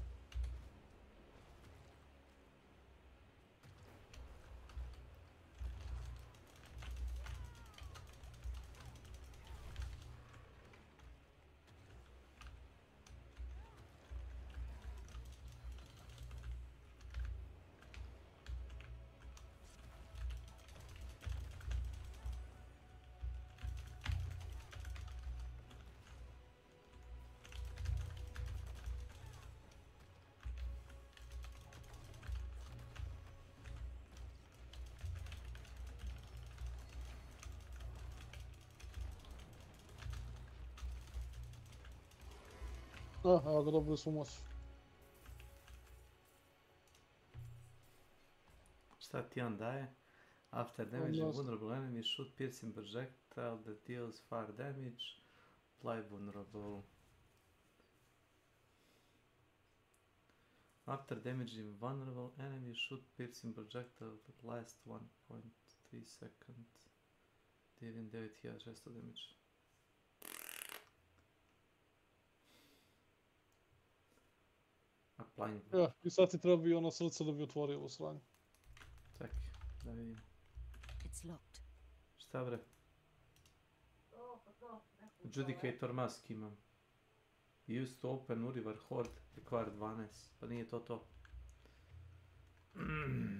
Evo ga, dobili smo moć. Šta ti on daje? After damage and vulnerable enemy, shoot piercing projectile that deals fire damage. Apply vulnerable. After damaging vulnerable enemy, shoot piercing projectile that lasts 1.3 seconds. Dealing 9600 damage. Applying. I sad ti treba i ono srce da bi otvorio ovo sranje. Čekaj, da vidim. It's locked. Šta bre? Adjudicator mask imam. Used to open Urivar Horde, required 12. Pa nije to.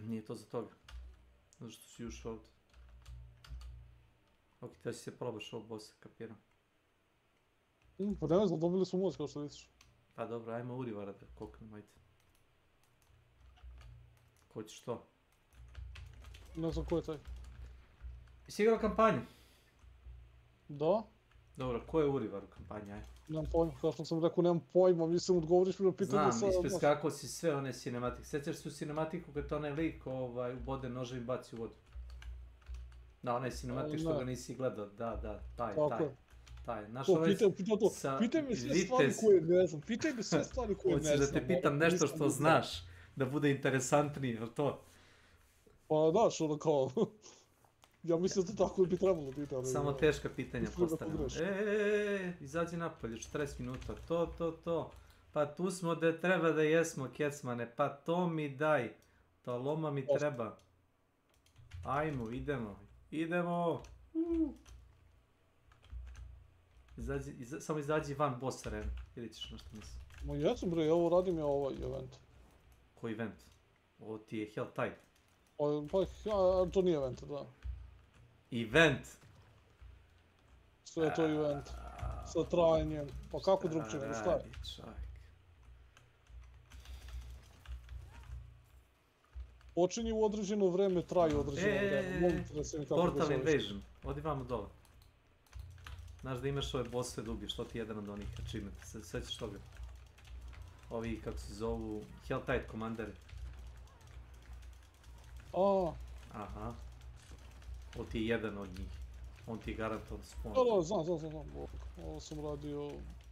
Nije to za toga. Zato što si ušao ovdje. Ok, ti si se probaš ovog bossa, kapiram. Pa ne znam, dobili smo moć kao što vidiš. Pa dobro, ajmo Urivara da koknem, ajde. Ko ćeš to? Ne znam ko je taj. Jesi igrao kampanju? Da. Dobro, ko je Urivar u kampanji, ajde? Nemam pojma, kao što sam rekao, nemam pojma, mislim, odgovoriš mi na pitanje Znam, ispreskakao si sve one cinematike. Sjećaš se u cinematiku kad onaj lik ubode nožem i baci u vodu? Da, onaj cinematik što ga nisi gledao, da, taj. Znaš ovaj sa... Pitaj me sve stvari koje ne znam, Hoćeš da te pitam nešto što znaš, da bude interesantnije, jel to? Pa daš, ono kao... Ja mislim da tako bi trebalo biti, ali... Samo teška pitanja postavljamo. Izađi napolje, 40 minuta, to. Pa tu smo da treba da jesmo, kecmane, pa to mi daj. To loma mi treba. Ajmo, idemo. Samo izađi van boss arena, vidjet ćeš na što mislim. Ma jesam bre, evo radim ja ovaj event. Koji event? Ovo ti je Hell Tide. Pa to nije event, da. Event? Sve je to event. Sa trajanjem. Pa kako drugčije nego šta je? Počinje u određeno vreme, traju određeno vreme. Portal Invasion, odi vamo dole. Znaš da imaš ove bossove da ubiješ, to ti je jedan od onih achievementa, sećaš toga? Ovi, kako se zovu, Hell Tide komanderi. Aha. Ovo ti je jedan od njih. On ti je garantovan spawn. Da, znam. Ovo sam radio...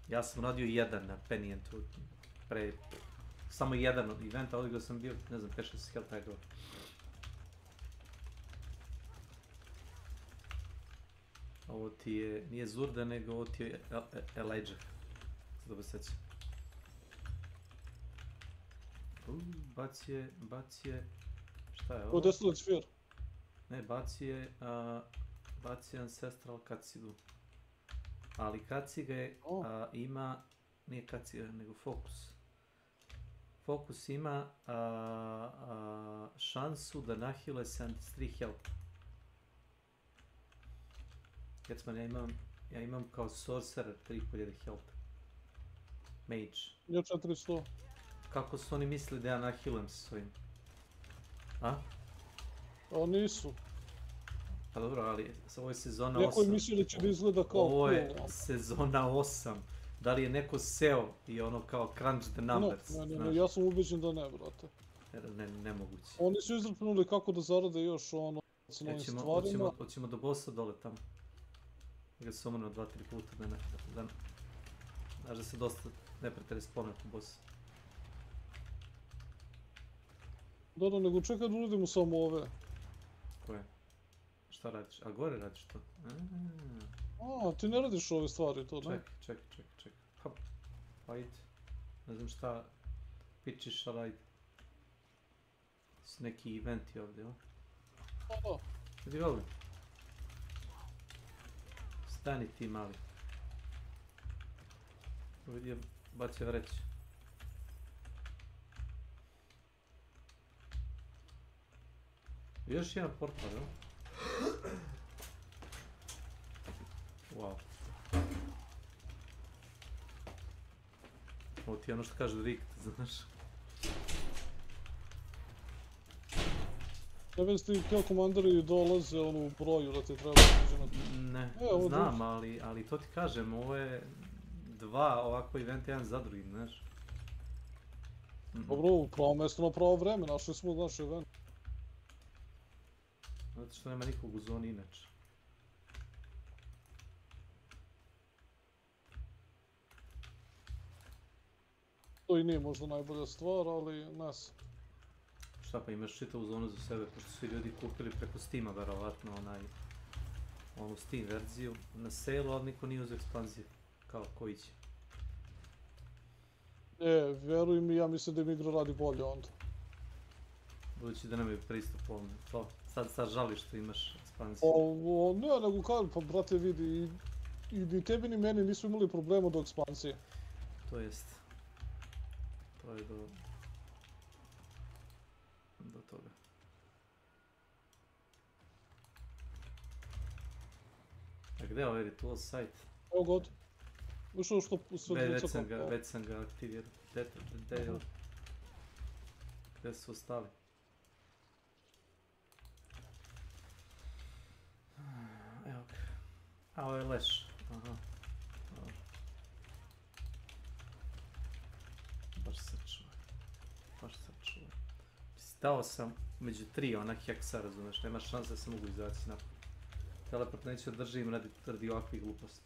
Ja sam radio jedan na Penientu. Samo jedan od eventa, odigrao sam bio, ne znam, 5-6 Hell Tide-ova. Ovo ti je, nije Zurda, nego ovo ti je Elijah. Se dobro sećam. Baci je, šta je Ovo ovo? je Desolate Sphere. Ne, baci je Ancestral Kacigu. Ali Kaciga je, ima, nije Kaciga, nego Fokus. Fokus ima šansu da nahile 73 health. Recimo, ja imam kao sorcerer 3000 health. Mage. Ja 400. Kako su oni mislili da ja nahilam sa svojim? A? A nisu. Pa dobro, ali ovo je sezona 8. Neko je mislio da će da izgleda kao ovo je sezona 8. Da li je neko seo i ono kao crunch the numbers? Ne, ja sam ubeđen da ne, brate. Nemoguće. Oni su izračunali kako da zarade još ono sa novim stvarima. Hoćemo do bossa dole tamo. Da se omrno 2-3 puta, znaš da se dosta neprijatelji spomenu po bossu. Da, nego čekaj da uradimo samo ove. Koje? Šta radiš? A gore radiš to? Ti ne radiš ove stvari, to ne? Čekaj. Hop, ajde. Ne znam šta pičiš, ali ajde. Su neki eventi ovdje, o? Da. Vidi ovdje. Stani ti mali. Vidio, bacio vreću. Još jedan portal, jel? Wow. Ovo ti je ono što kaže Rikt, znaš. Tebe ste i kill komanderi dolaze u broju da ti treba uđenati. Ne, znam, ali to ti kažem, ovo je 2 ovako eventa jedan za drugim, znaš. Dobro, pravo mjesto na pravo vreme, našli smo naš event. Zato što nema nikog u zoni inače. To i nije možda najbolja stvar, ali nas. Šta pa imaš čitavu zonu za sebe, pošto svi ljudi kupili preko Steama verovatno onu Steam verziju na sale, ali niko nije uz ekspanziju, kao koji će. Vjeruj mi, ja mislim da im igra radi bolje onda. Budući da nemaju pristup ovome, to. Sad žališ što imaš ekspanziju. Ne, nego kažem, pa brate vidi, ni tebi ni meni nisu imali problema do ekspanzije. To jest. To je do toga. A gdje je ovaj ritual site? Evo god. Ušao što sve već sam ga aktivirao. Gdje su ostali? Evo ga. A ovo je leš. Aha. Baš se čuva. Stao sam među 3 ona heksa, razumeš, nema šanse da se mogu izaći napad. Teleport neću da držim radi ovakvih gluposti.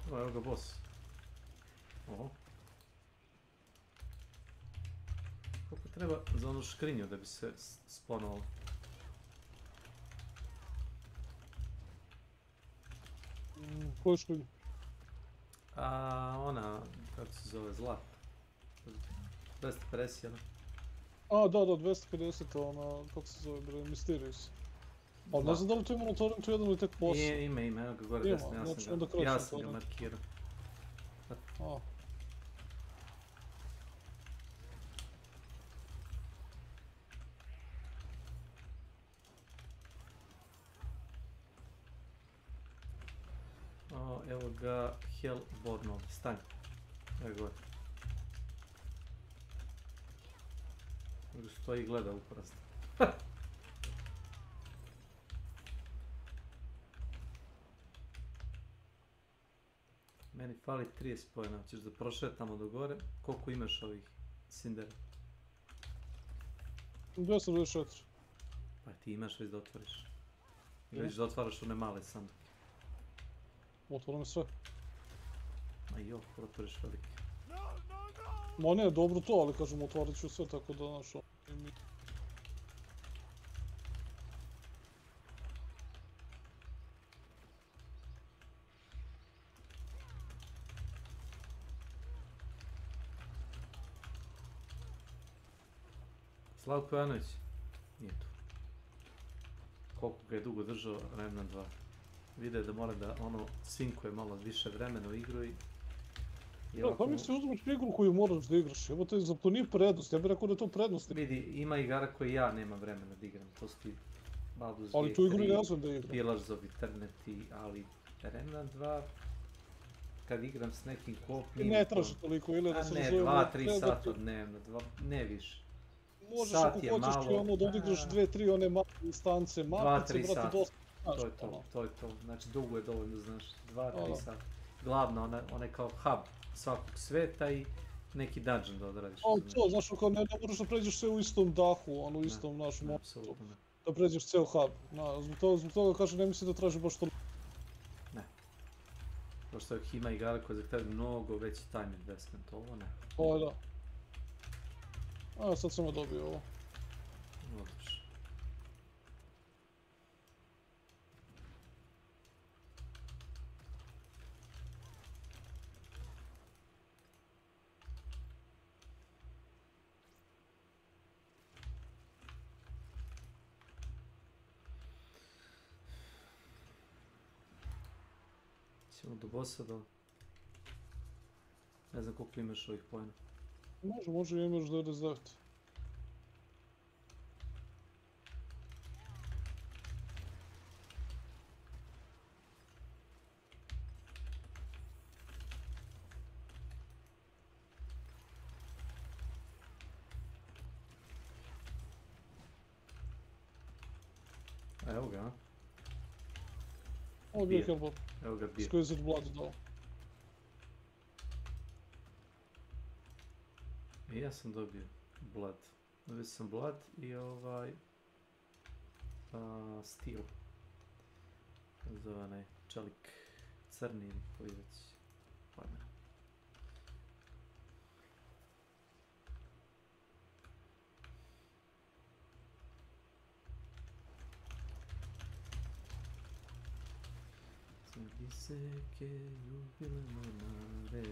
Evo ga boss. Ovo. Koliko treba za onu škrinju da bi se spawnovalo? Koju škrinju? Ona, kako se zove, zlat. 250, ne? Da, 250, ona, kako se zove, bre, Mysterious. Ali ne znam da li to ima na torrentu 1 ili tek posle. Ima, evo ga gore desno, ja sam ga markirao. Evo ga Hellborn ovdje, stani. Evo gore. Ovdje stoji i gleda uporazno. Meni fali 30 pojena, ćeš da prošetamo do gore. Koliko imaš ovih sindera? 224. Pa ti imaš već da otvoriš. Ili već da otvaraš one male sanduke. Otvorim sve. Ma jo, otvoriš veliki. Ma ne, dobro to, ali kažem, otvorit ću sve, tako da, znaš, Slavko Janović, nije tu. Koliko ga je dugo držao Remnant 2. Vide da mora da sinkuje malo više vremena u igru i... Pa mislim, uzmeš igru koju moraš da igraš, evo te, to nije prednost, ja bih rekao da je to prednost. Vidi, ima igara koje ja nemam vremena da igram, to su ti Baldur's Ali tu igru ja znam da igram. Pillars of Eternity, ali Remnant 2, kad igram s nekim kopnim... Ne traži toliko, ili da se razvojemo... Ne, 2-3 sata dnevno, ne više. Možeš ako hoćeš ti da odigraš 2-3 one male instance, mapice, brate, dosta. To je to, znači dugo je dovoljno, znaš, 2-3 sata. Glavno, onaj kao hub svakog sveta i neki dungeon da odradiš. To, znaš, ako ne moraš da pređeš sve u istom dahu, u istom našem momentu, da pređeš ceo hub. Zbog toga kažem, ne mislim da traži baš to. Ne. Pošto ima igara koje zahtevaju mnogo veći time investment, ovo ne. Ovo da. A, sad sam dobio ovo. Odlično. Ćemo do bossa da... Ne znam koliko imaš ovih pojena. Može, imaš 99. Evo ga, a? Ovo je bio Hellbot. Evo ga bio. Squeezed Blood dao. I ja sam dobio Blood. Dobio sam Blood i Steel. Zove onaj čelik crni ili koji već pojme. Dice que ljubila morare.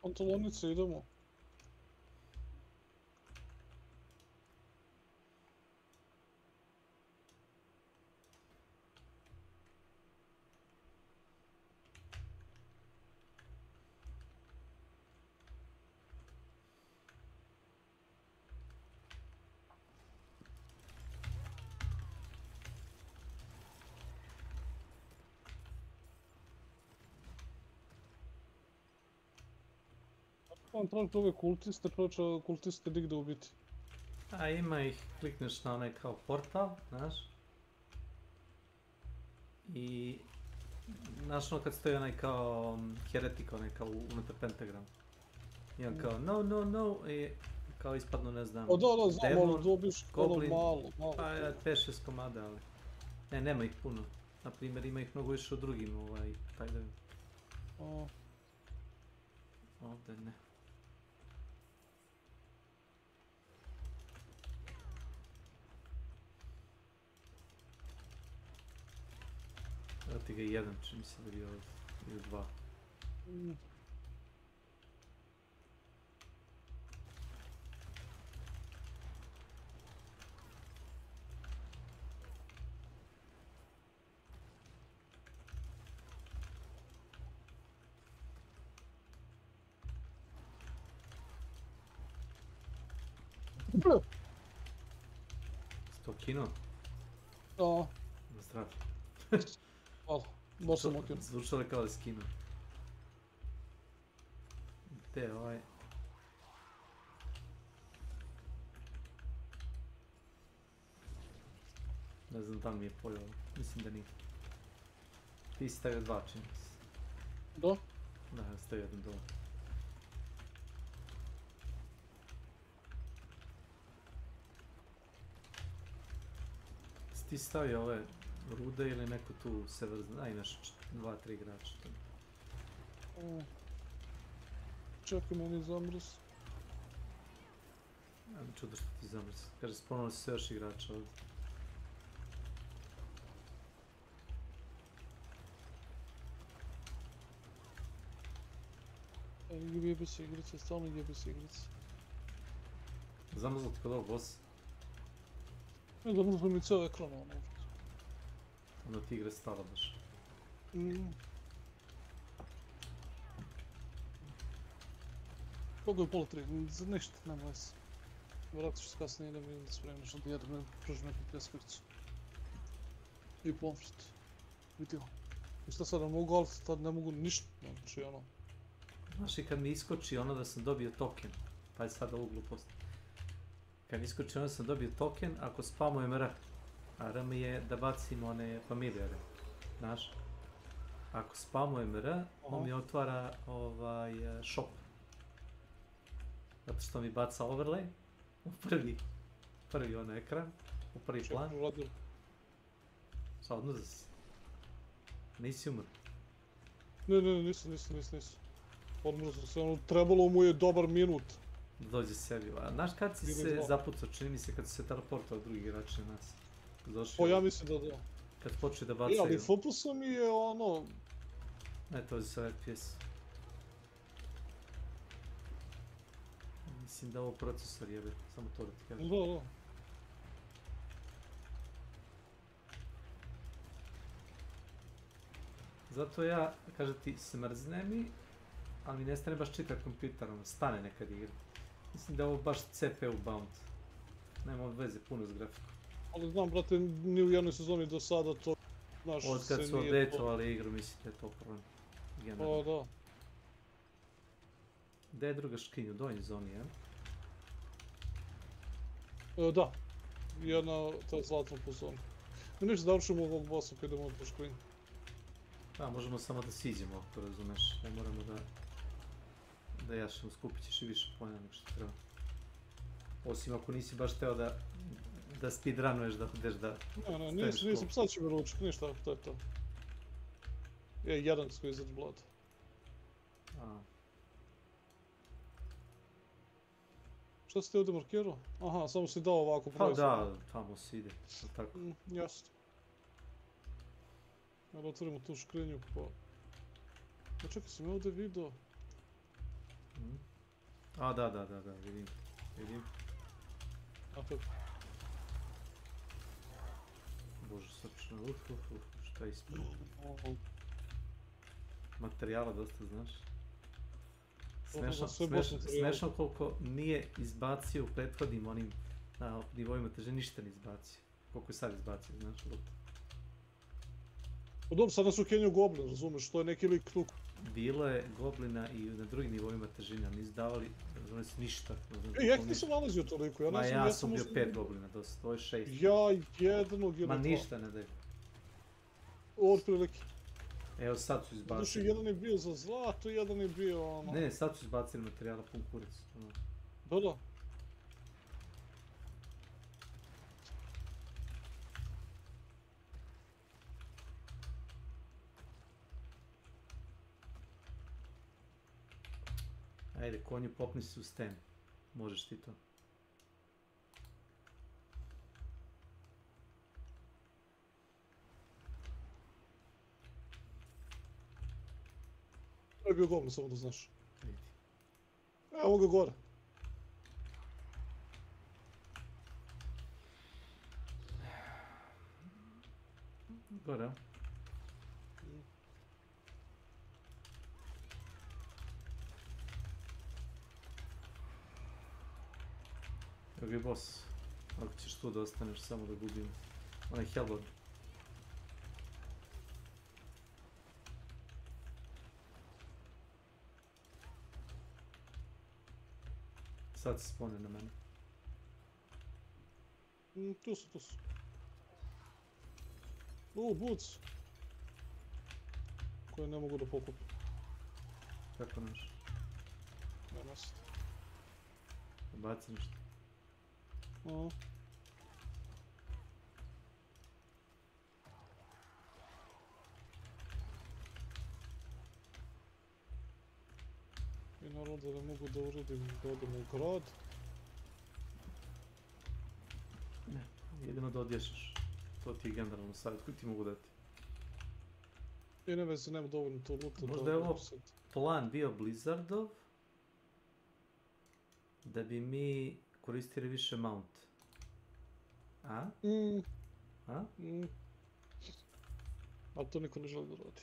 Pantalonice, idemo. On traži ove kultiste, proća kultiste nigde ubiti. A ima ih, klikneš na onaj kao portal, znaš. I... Znaš ono kad stoji onaj kao heretik, onaj kao unutar pentagram. I on kao no, i kao ispadno ne znam. O da, znam, ali dobiš ono malo. Pa 5-6 komada, ali... Ne, nema ih puno. Naprimjer, ima ih mnogo više u drugim tajdovima. Ovdje ne. Evo ti ga jedan, čini se da bi ovdje, ili dva. Sto kino? Da. Na zdrav. Hvala, baš sam okino. Zvučalo kao da si kino. Gdje ovaj? Ne znam da li mi je pojao, mislim da nije. Ti si stavio 2 čini se. Da? Da, ja stavio jedan dole. Si ti stavio ove rude ili neko tu sever, a imaš 2-3 igrača tu. Čekaj, meni zamrz. Ja mi čudo što ti zamrz. Kaže, spomenuli su se još igrača ovdje. Jebe se igrice, stalno jebe se igrice. Zamrzlo ti kod ovog bossa? Ne, zamrzlo mi cijel ekran ono. Onda ti igre stala baš. Koliko je pola 3? Za ništa, nema veze. Vratno ću se kasnije idem i da spremim nešto da jedem, ne pružim neku pljeskavicu. I pomfrit. Vidio. I šta sad ne mogu, ali sad ne mogu ništa, znači ono. Znaš i kad mi iskoči ono da sam dobio token, pa je sad ovu glupost. Kad mi iskoči ono da sam dobio token, ako spamujem R, a R mi je da bacim one familijare, znaš. Ako spamujem R, on mi otvara shop. Zato što mi baca overlay u prvi onaj ekran, u prvi plan. Šta, odnoza si? Nisi umr? Ne, nisam. Odmrzao sam se, ono, trebalo mu je dobar minut. Da dođe sebi. A znaš kad si se zapucao, čini mi se kad si se teleportao drugi igrači na nas? Pa ja mislim da. Kad počne da bacaju. Ali FPS mi je ono... Ne, to je sad FPS. Mislim da ovo procesor jebe, samo to da ti kažem. Da. Zato ja, kaže ti, smrzne mi, ali mi ne stane baš čitat kompjuter, ono, stane nekad igra. Mislim da je ovo baš CPU bound. Nema veze puno s grafikom. Ali znam, brate, ni u jednoj sezoni do sada to, znaš, se nije to... Od kad su updateovali igru, mislim da je to problem. O, da. Gdje je druga škinja? U donjoj zoni, jel? Da. Jedna, ta je zlatna po zoni. Ništa, završimo ovog bossa kad idemo po škrinju. Da, možemo samo da siđemo, ako razumeš. Ne moramo da jašemo, skupit ćeš i više pojena nego što treba. Osim ako nisi baš teo da speedrunuješ, da ideš da... Ne, nisam, sad ću mi ručak, ništa, to je to. Jedan squeezed blood. Šta si ti ovdje markirao? Aha, samo si dao ovako proizvod. Pa da, tamo si ide, tako. Jasno. Evo otvorimo tu škrinju pa... Pa čekaj, sam ja ovdje vidio... A, da, vidim. A to... Bože, srčno, šta je ispred? Materijala dosta, znaš. Smešno koliko nije izbacio u prethodnim onim nivoima teže, ništa ne izbacio. Koliko je sad izbacio, znaš, luta. Pa dobro, sad nas ukenio goblin, razumeš, to je neki lik tu. Bilo je goblina i na drugim nivoima težina, nisu davali, razumeš, ništa. Ja ih nisam nalazio toliko, Ma ja sam bio 5 goblina, dosta, ovo je 6. Ja jednog ili 2. Ma ništa ne daju. Od prilike. Evo sad su izbacili. Znači, jedan je bio za zlato, jedan je bio ono... Ne, sad su izbacili materijala pun kurac. Da. Ajde, konju popni se u sten. Možeš ti to. To je bio goblin, samo da znaš. Evo ga gore. Gore, a? Evo ga je boss. Ako ćeš tu da ostaneš, samo da gubim. Onaj Hellbound. Sad se spone na mene. Tu su. Buc. Koje ne mogu da pokupim. Kako neš? Nema se. Baci nešto. I naravno da ne mogu da uradim da odem u grad. Ne, jedino da odješaš. To ti je generalno savjet koji ti mogu dati. I ne vezi, nema dovoljno to luta. Možda je ovo plan bio Blizzardov, da bi mi koristili više mount. A? Ali to niko ne želi da radi.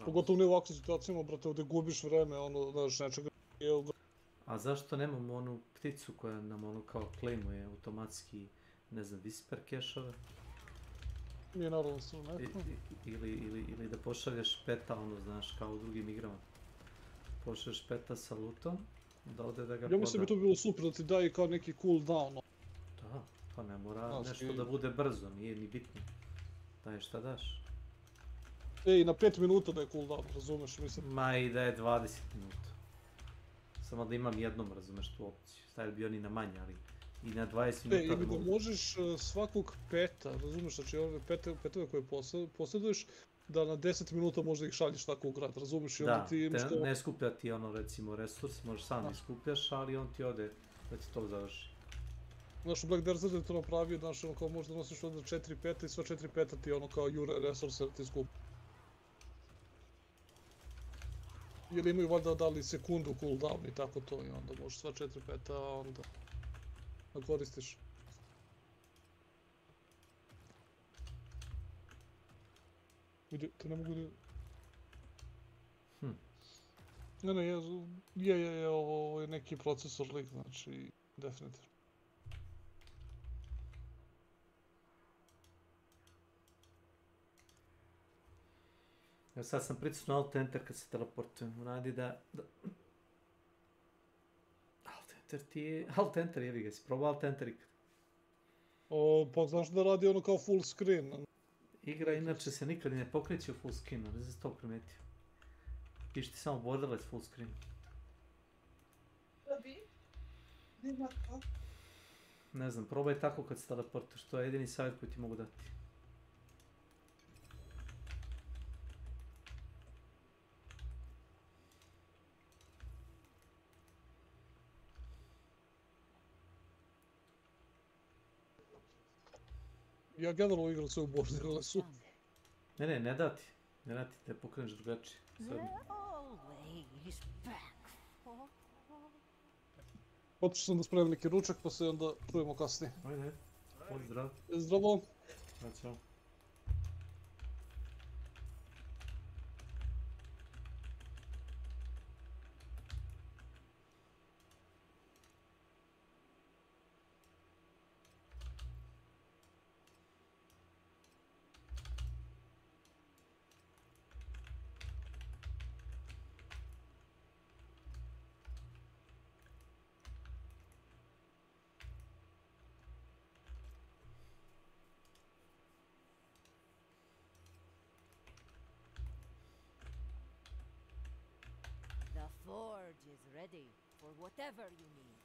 Pogotovo ne u ovakvim situacijama, brate, ovdje gubiš vreme, ono, znaš, nečega. A zašto nemamo onu pticu koja nam ono kao claimuje automatski, ne znam, whisper cache-ove? Nije naravno sve neko. Ili da pošalješ peta, ono, znaš, kao u drugim igrama. Pošalješ peta sa lootom, da ode da ga proda. Ja mislim da bi to bilo super, da ti daje kao neki cooldown. Da, pa ne mora nešto da bude brzo, nije ni bitno. Daj šta daš. I na 5 minuta da je cooldown, razumeš, mislim. Ma i da je 20 minuta. Samo da imam jednom, razumeš, tu opciju. Stavili bi oni na manje, ali i na 20 minuta da mogu. Ili da možeš svakog peta, razumeš, znači ove petove koje posjeduješ, da na 10 minuta možda ih šalješ tako u grad, razumeš, i onda ti imaš to... Da, ne skuplja ti ono, recimo, resurs, možeš sam da iskupljaš, ali on ti ode da ti to završi. Znaš, u Black Desert je to napravio, znaš, ono kao možda nosiš onda 4 peta i sva 4 peta ti ono kao jure resurse da ti skupi. Ili imaju valjda dali sekundu cooldown i tako to, i onda možeš sva 4 peta, onda da koristiš. Vidi, te ne mogu da... Ne, ovo je neki procesor lik, znači, definitivno. Evo sad sam pritisnuo Alt Enter kad se teleportujem, uradi da... Alt Enter jevi ga, si probao Alt Enter ikad? Pa znaš da radi ono kao full screen. Igra inače se nikad ne pokreće u full screen, ali sam to primetio. Piši ti samo borderless full screen. Ne znam, probaj tako kad se teleportuješ, to je jedini savjet koji ti mogu dati. Ja generalno igram sve u borderlessu. Ne dati. Ne dati da pokreneš drugačije. Otišao sam da spremim neki ručak, pa se onda čujemo kasnije. Ajde, pozdrav. Zdravo. Ćao. The forge is ready for whatever you need.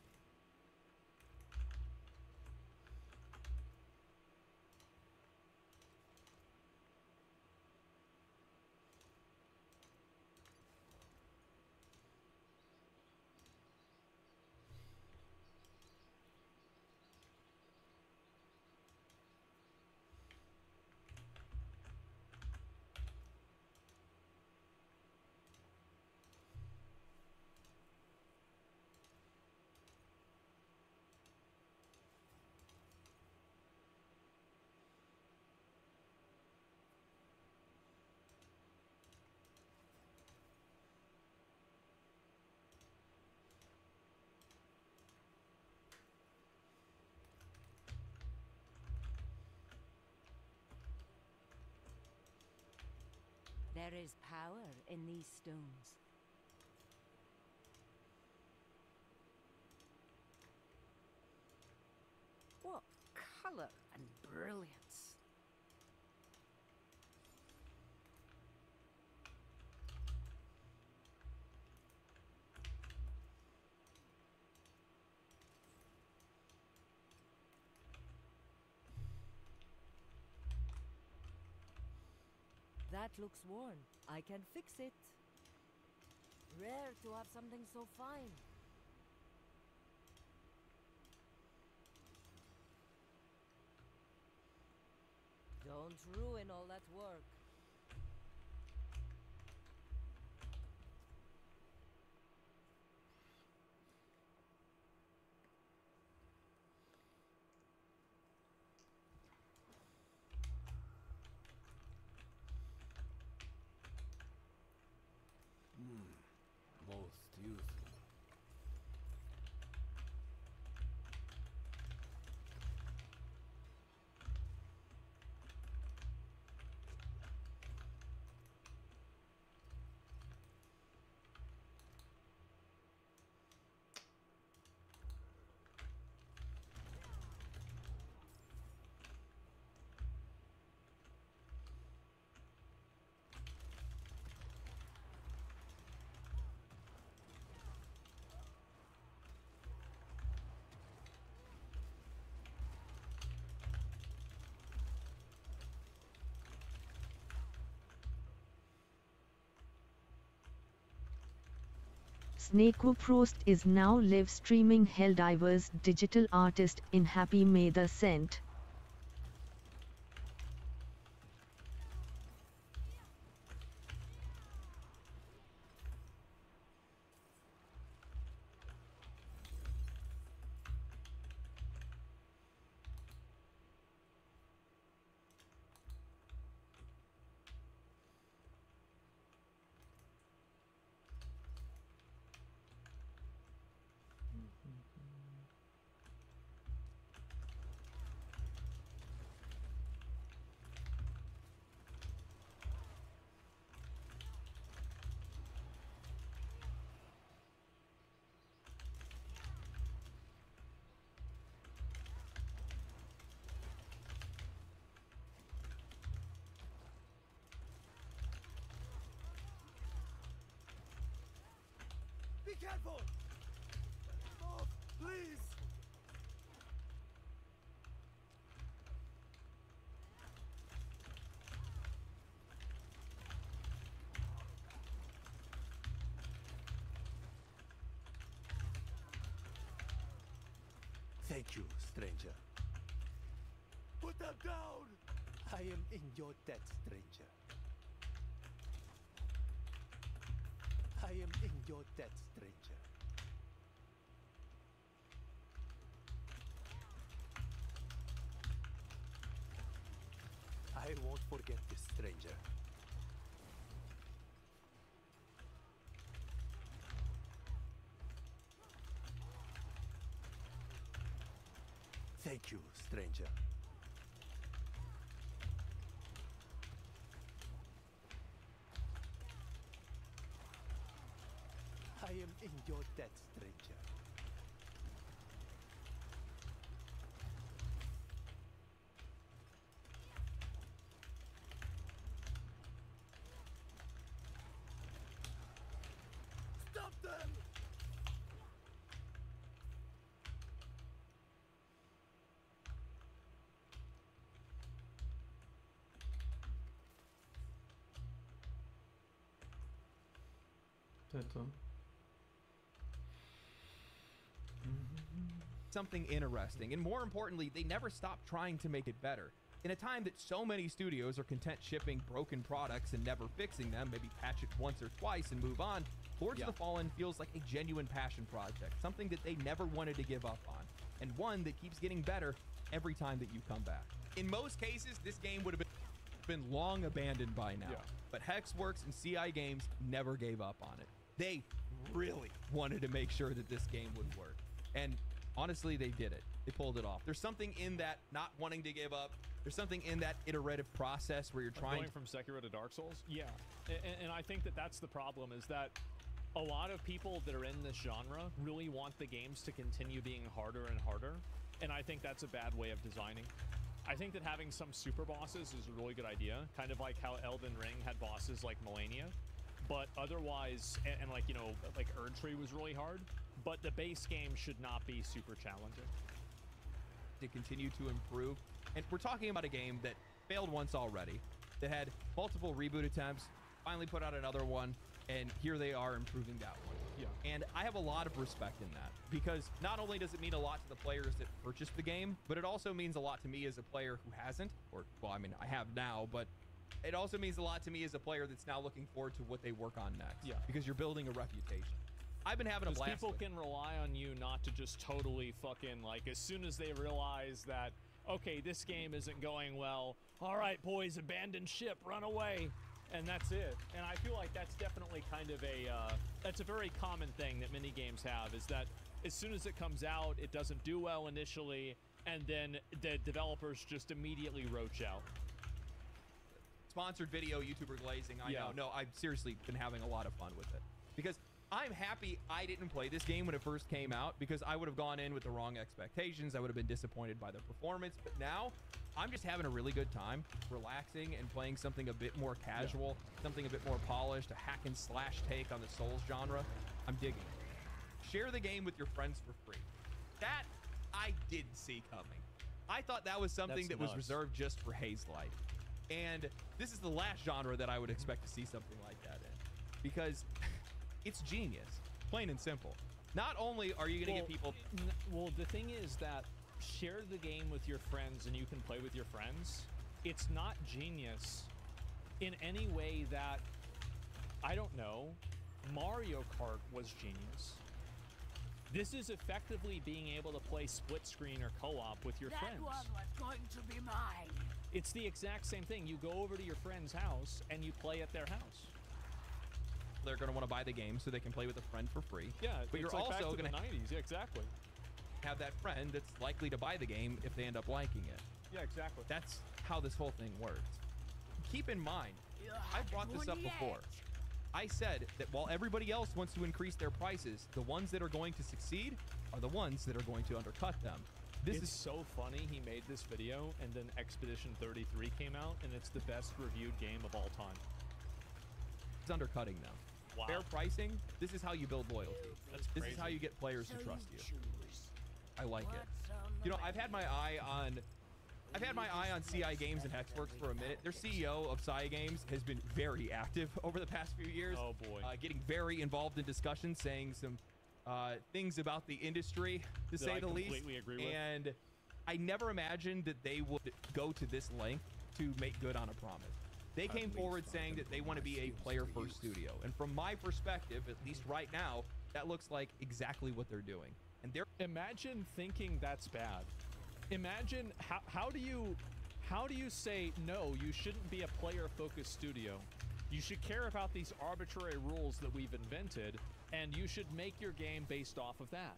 There is power in these stones. What color and brilliance! That looks worn. I can fix it. Rare to have something so fine. Don't ruin all that work. Most useful. S.W.Frost is now live streaming Helldiver's digital artist in Happy May the Cent. Be careful! Oh, please! Thank you, stranger. Put them down! I am in your debt, stranger. I am in your debt, stranger. I won't forget this, stranger. Thank you, stranger. I am in your debt, stranger. Stop them! To je to. Something interesting, and more importantly, they never stop trying to make it better. In a time that so many studios are content shipping broken products and never fixing them, maybe patch it once or twice and move on, Lords of the Fallen feels like a genuine passion project, something that they never wanted to give up on, and one that keeps getting better every time that you come back. In most cases, this game would have been long abandoned by now, but Hexworks and CI Games never gave up on it. They really wanted to make sure that this game would work, and honestly, they did it. They pulled it off. There's something in that not wanting to give up. There's something in that iterative process where you're trying going from Sekiro to Dark Souls. Yeah, and I think that that's the problem, is that a lot of people that are in this genre really want the games to continue being harder and harder, and I think that's a bad way of designing. I think that having some super bosses is a really good idea, kind of like how Elden Ring had bosses like Melania, but otherwise, and like, you know, like Erdtree was really hard, but the base game should not be super challenging. To continue to improve, and we're talking about a game that failed once already, that had multiple reboot attempts, finally put out another one, and here they are improving that one. Yeah. And I have a lot of respect in that, because not only does it mean a lot to the players that purchased the game, but it also means a lot to me as a player who hasn't, or, well, I mean, I have now, but it also means a lot to me as a player that's now looking forward to what they work on next. Yeah. Because you're building a reputation. I've been having a blast. People can rely on you not to just totally fucking, like, as soon as they realize that, okay, this game isn't going well, all right, boys, abandon ship, run away, and that's it. And I feel like that's definitely kind of that's a very common thing that many games have, is that as soon as it comes out, it doesn't do well initially, and then the developers just immediately roach out. Sponsored video, YouTuber glazing, I know. No, I've seriously been having a lot of fun with it. Because I'm happy I didn't play this game when it first came out, because I would have gone in with the wrong expectations. I would have been disappointed by the performance. But now, I'm just having a really good time, relaxing and playing something a bit more casual, something a bit more polished, a hack and slash take on the Souls genre. I'm digging it. Share the game with your friends for free. That I did see coming. I thought that was something that was reserved just for Hazelight. And this is the last genre that I would expect to see something like that in, because it's genius, plain and simple. Not only are you going to get people... Well, the thing is that share the game with your friends and you can play with your friends. It's not genius in any way that, I don't know, Mario Kart was genius. This is effectively being able to play split screen or co-op with your friends. That one was going to be mine. It's the exact same thing. You go over to your friend's house and you play at their house. They're going to want to buy the game so they can play with a friend for free. Yeah, but you're like also going to 90s. Yeah, exactly. Have that friend that's likely to buy the game if they end up liking it. Yeah, exactly. That's how this whole thing works. Keep in mind, I brought this up before. I said that while everybody else wants to increase their prices, the ones that are going to succeed are the ones that are going to undercut them. This is so funny. He made this video and then Expedition 33 came out and it's the best reviewed game of all time. It's undercutting them. Wow. Fair pricing, this is how you build loyalty. That's this crazy. is how you get players to trust you. I like it. You know, I've had my eye on CI Games and Hexworks for a minute. Their CEO of CI Games has been very active over the past few years. Oh boy. Getting very involved in discussions, saying some things about the industry, to say the least. Completely agree with. And I never imagined that they would go to this length to make good on a promise. They came forward saying that they want to be a player-first studio. And from my perspective, at least right now, that looks like exactly what they're doing. And they're... Imagine thinking that's bad. Imagine how do you say no, you shouldn't be a player-focused studio. You should care about these arbitrary rules that we've invented, and you should make your game based off of that.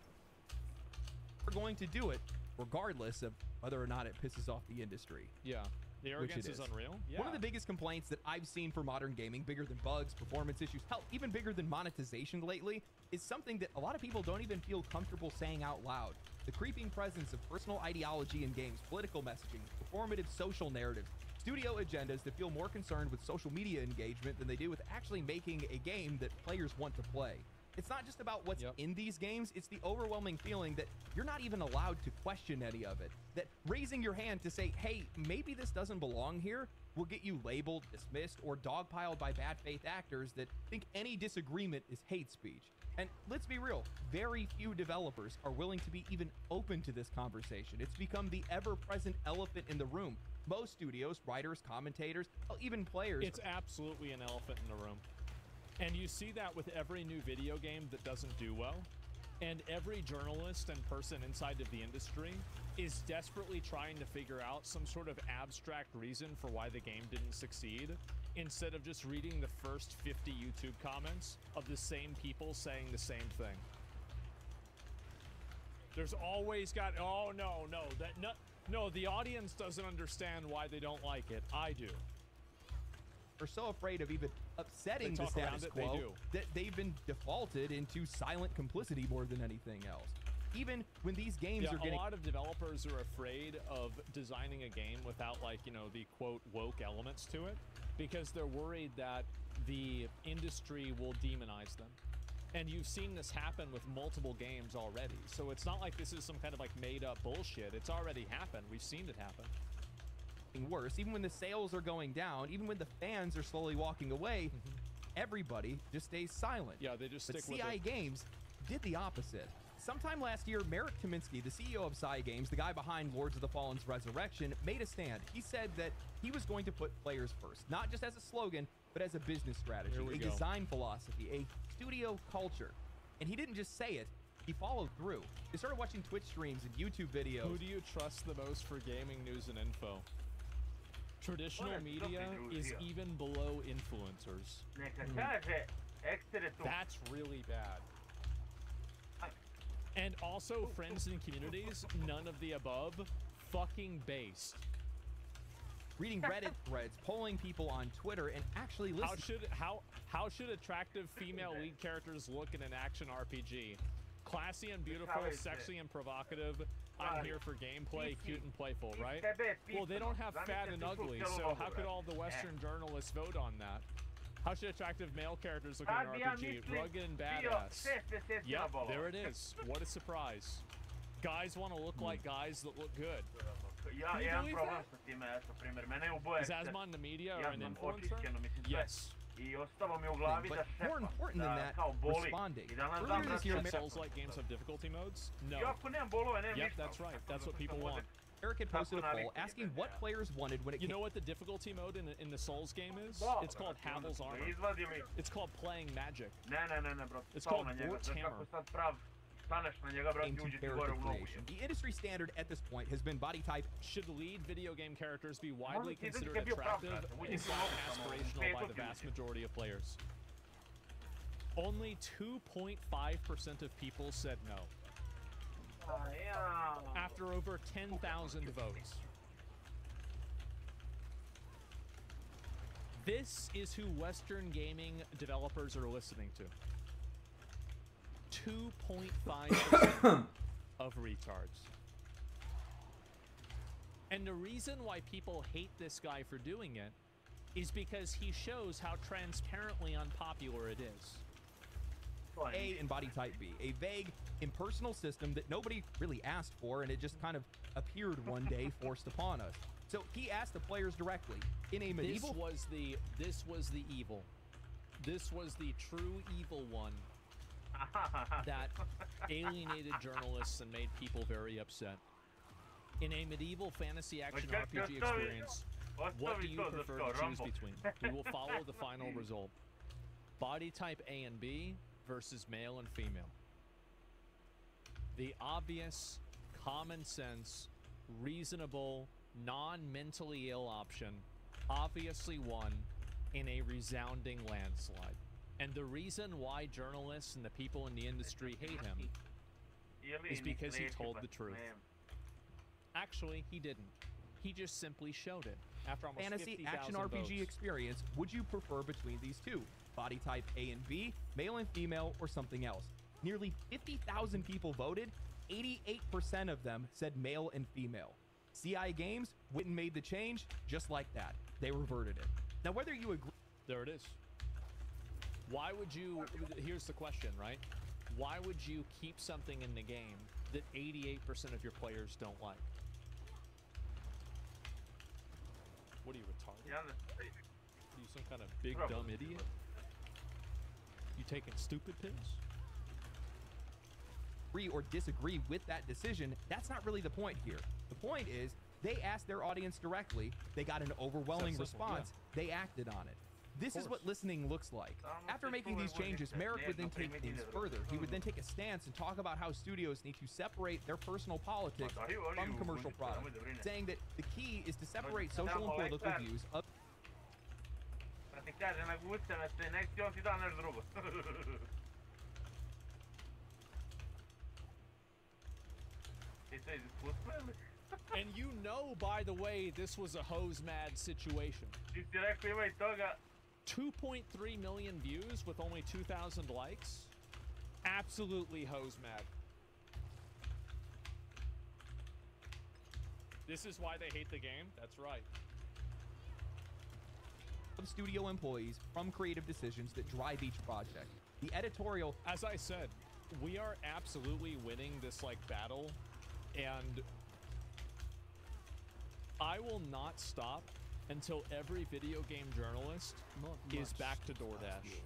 We're going to do it regardless of whether or not it pisses off the industry. Yeah. The arrogance is unreal. Yeah. One of the biggest complaints that I've seen for modern gaming, bigger than bugs, performance issues, hell, even bigger than monetization lately, is something that a lot of people don't even feel comfortable saying out loud. The creeping presence of personal ideology in games, political messaging, performative social narratives, studio agendas that feel more concerned with social media engagement than they do with actually making a game that players want to play. It's not just about what's in these games, it's the overwhelming feeling that you're not even allowed to question any of it. That raising your hand to say, hey, maybe this doesn't belong here, will get you labeled, dismissed, or dogpiled by bad faith actors that think any disagreement is hate speech. And let's be real, very few developers are willing to be even open to this conversation. It's become the ever-present elephant in the room. Most studios, writers, commentators, even players... It's absolutely an elephant in the room. And you see that with every new video game that doesn't do well. And every journalist and person inside of the industry is desperately trying to figure out some sort of abstract reason for why the game didn't succeed, instead of just reading the first 50 YouTube comments of the same people saying the same thing. There's always got, oh no, the audience doesn't understand why they don't like it. I do. Are so afraid of even upsetting the status quo that they've been defaulted into silent complicity more than anything else. Even when these games are getting... A lot of developers are afraid of designing a game without, like, you know, the quote woke elements to it, because they're worried that the industry will demonize them. And you've seen this happen with multiple games already. So it's not like this is some kind of like made up bullshit. It's already happened. We've seen it happen. worse, even when the sales are going down, even when the fans are slowly walking away, everybody just stays silent. Yeah, they just stick with CI it. Games did the opposite. Sometime last year, Merrick Kaminsky, the CEO of CI Games, the guy behind Lords of the Fallen's Resurrection, made a stand. He said that he was going to put players first, not just as a slogan, but as a business strategy, a design philosophy, a studio culture. And he didn't just say it, he followed through. They started watching Twitch streams and YouTube videos. Who do you trust the most for gaming news and info? Traditional media is even below influencers. That's really bad. And also, friends and communities, none of the above, fucking based. Reading Reddit threads, polling people on Twitter, and actually listening. How should attractive female lead characters look in an action RPG? Classy and beautiful, sexy and provocative. I'm here for gameplay, cute and playful, right? Well, they don't have fat and ugly, so how could all the Western journalists vote on that? How should attractive male characters look in an RPG? Rugged and badass. Yep, there it is. What a surprise. Guys want to look like guys that look good. Can you believe that? Is Asmon the media or an influencer? Yes. But more important than that, responding. Earlier this year, Souls-like games have difficulty modes? No. Yep, that's right. That's what people want. Eric had posted a poll asking what players wanted when it came. You know what the difficulty mode in the Souls game is? It's called Havel's Armor. It's called Playing Magic. It's called Wart's Hammer. The industry standard at this point has been body type. Should lead video game characters be widely considered attractive and aspirational by the vast majority of players? Only 2.5% of people said no. After over 10,000 votes. This is who Western gaming developers are listening to. 2.5% of retards. And the reason why people hate this guy for doing it is because he shows how transparently unpopular it is. A and body type B, a vague, impersonal system that nobody really asked for, and it just kind of appeared one day forced upon us. So he asked the players directly in a medieval. This was the evil. This was the true evil one that alienated journalists and made people very upset. In a medieval fantasy action RPG experience, what do you prefer to choose between? We will follow the final result. Body type A and B versus male and female. The obvious, common sense, reasonable, non-mentally ill option obviously won in a resounding landslide. And the reason why journalists and the people in the industry hate him is because he told the truth. Actually, he didn't. He just simply showed it. After almost fantasy action RPG experience, would you prefer between these two? Body type A and B, male and female, or something else? Nearly 50,000 people voted. 88% of them said male and female. CI Games went and made the change just like that. They reverted it. Now, whether you agree... There it is. Why would you... Here's the question, right? Why would you keep something in the game that 88% of your players don't like? What are you, retarded? Are you some kind of big dumb idiot? You taking stupid pills? Agree or disagree with that decision, that's not really the point here. The point is, they asked their audience directly, they got an overwhelming response, they acted on it. This is what listening looks like. After making these changes, Merrick would then take things further. He would then take a stance and talk about how studios need to separate their personal politics from commercial product, saying that the key is to separate social and political views of... And you know, by the way, this was a hose mad situation. 2.3 million views with only 2,000 likes? Absolutely hose mad. This is why they hate the game? That's right. Of studio employees from creative decisions that drive each project. The editorial... As I said, we are absolutely winning this, like, battle, and I will not stop until every video game journalist is back to DoorDash.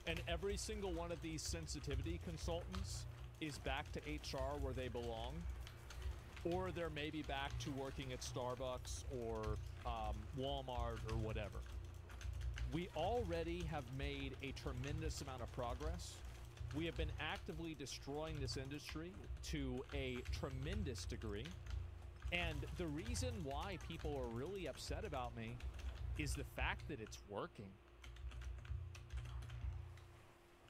And every single one of these sensitivity consultants is back to HR where they belong. Or they're maybe back to working at Starbucks or Walmart or whatever. We already have made a tremendous amount of progress. We have been actively destroying this industry to a tremendous degree. And the reason why people are really upset about me is the fact that it's working.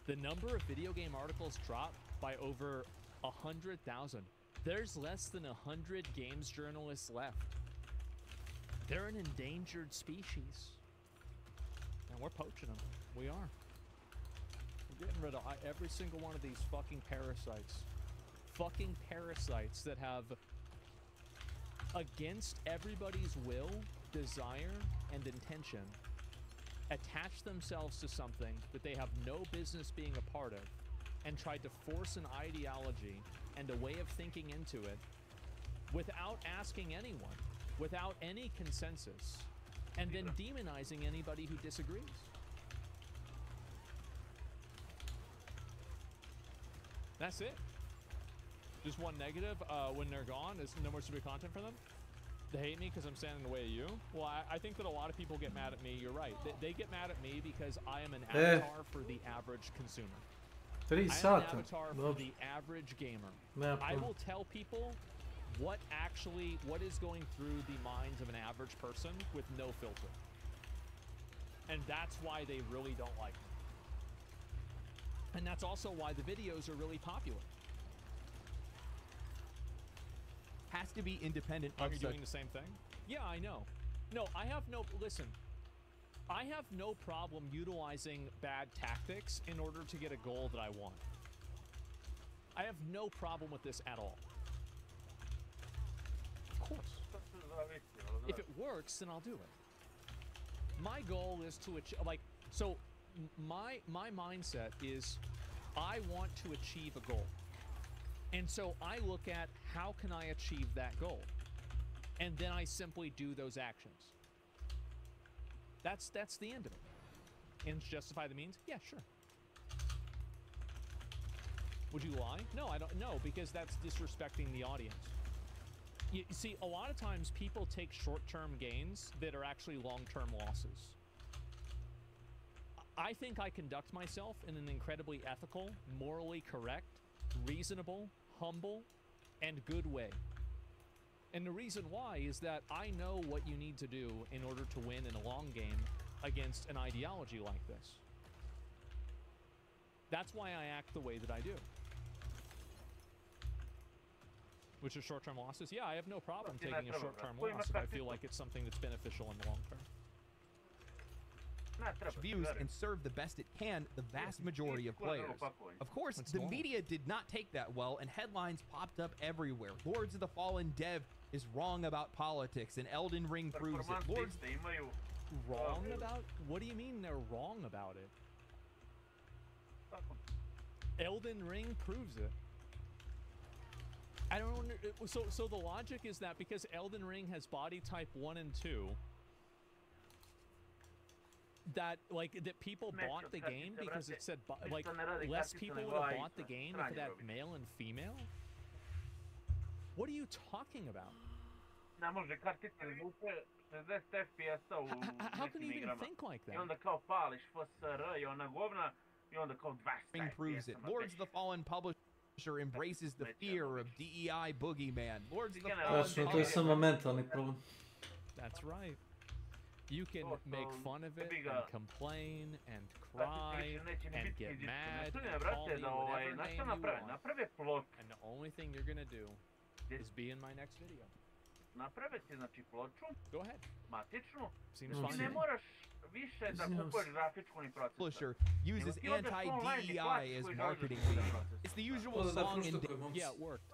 The number of video game articles dropped by over 100,000. There's less than 100 games journalists left. They're an endangered species. And we're poaching them. We are. We're getting rid of every single one of these fucking parasites. Fucking parasites that have, against everybody's will, desire, and intention, attached themselves to something that they have no business being a part of, and tried to force an ideology and a way of thinking into it without asking anyone, without any consensus, and then demonizing anybody who disagrees. That's it. Just one negative, when they're gone, there's no more stupid content for them. They hate me because I'm standing in the way of you. Well, I think that a lot of people get mad at me. You're right. They get mad at me because I am an avatar for the average consumer. 3 I am an sata. avatar for the average gamer. I will tell people what is going through the minds of an average person with no filter. And that's why they really don't like me. And that's also why the videos are really popular. Has to be independent Are of you doing the same thing? Yeah, I know. No, I have no... Listen. I have no problem utilizing bad tactics in order to get a goal that I want. I have no problem with this at all. Of course. If it works, then I'll do it. My goal is to achieve... Like, so... My mindset is I want to achieve a goal. And so I look at how can I achieve that goal? And then I simply do those actions. That's the end of it. Ends justify the means? Yeah, sure. Would you lie? No, I don't know, because that's disrespecting the audience. You see, a lot of times people take short-term gains that are actually long-term losses. I think I conduct myself in an incredibly ethical, morally correct, reasonable, humble, and good way. And the reason why is that I know what you need to do in order to win in a long game against an ideology like this. That's why I act the way that I do. Which is short-term losses? Yeah, I have no problem taking a short-term loss if I feel like it's something that's beneficial in the long term. Views and serve the best it can the vast majority of players. Of course, the media did not take that well, and headlines popped up everywhere. Lords of the Fallen dev is wrong about politics, and Elden Ring proves it. Lords wrong about? What do you mean they're wrong about it? Elden Ring proves it. I don't know. So the logic is that because Elden Ring has body type 1 and 2, that people bought the game because it said less people would have bought the game if it had male and female? What are you talking about? How can you even think like that? Ring proves it. Lords of the Fallen publisher embraces the fear of DEI boogeyman. Lords of the Fallen. That's right. You can make fun of it and complain and cry and get mad and call me whatever name you want. And the only thing you're gonna do is be in my next video. Go ahead. Seems fine to me. Publisher uses anti-DEI as marketing lead. It's the usual song and yeah, it worked.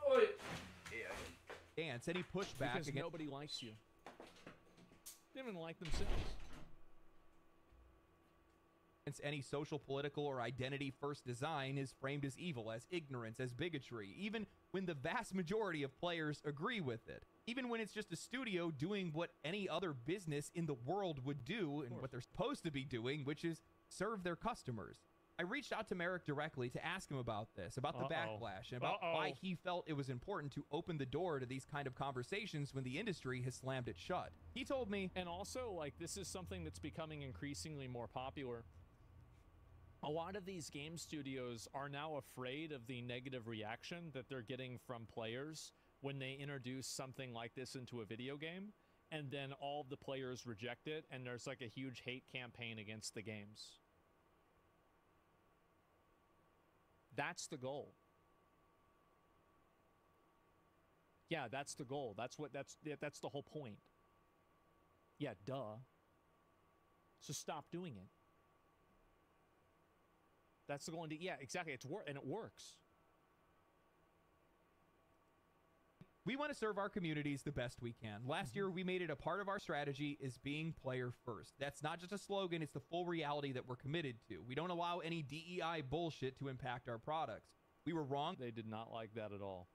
Dance. Any pushback because nobody likes you. They don't even like themselves. any social, political, or identity-first design is framed as evil, as ignorance, as bigotry, even when the vast majority of players agree with it. Even when it's just a studio doing what any other business in the world would do and what they're supposed to be doing, which is serve their customers. I reached out to Merrick directly to ask him about this, about the backlash, and about why he felt it was important to open the door to these kind of conversations when the industry has slammed it shut. He told me, and also, like, this is something that's becoming increasingly more popular. A lot of these game studios are now afraid of the negative reaction that they're getting from players when they introduce something like this into a video game, and then all the players reject it, and there's like a huge hate campaign against the games. That's the goal. Yeah, that's the goal. That's the whole point. Yeah, duh. So stop doing it. That's the goal. Yeah, exactly. And it works. We want to serve our communities the best we can. Last year, we made it a part of our strategy is being player first. That's not just a slogan, it's the full reality that we're committed to. We don't allow any DEI bullshit to impact our products. We were wrong. They did not like that at all.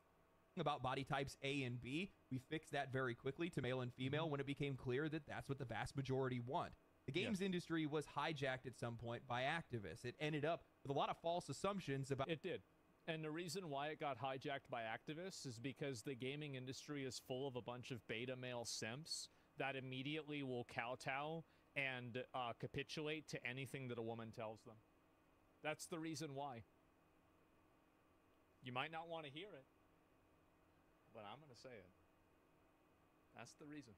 About body types A and B, we fixed that very quickly to male and female when it became clear that that's what the vast majority want. The games industry was hijacked at some point by activists. It ended up with a lot of false assumptions about... It did. And the reason why it got hijacked by activists is because the gaming industry is full of a bunch of beta male simps that immediately will kowtow and capitulate to anything that a woman tells them. That's the reason why. You might not want to hear it, but I'm going to say it. That's the reason.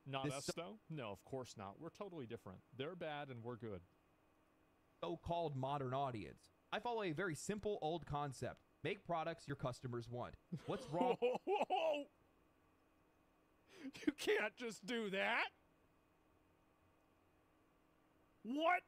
Not us, though? No, of course not. We're totally different. They're bad and we're good. So-called modern audience. I follow a very simple old concept. Make products your customers want. What's wrong? You can't just do that. What?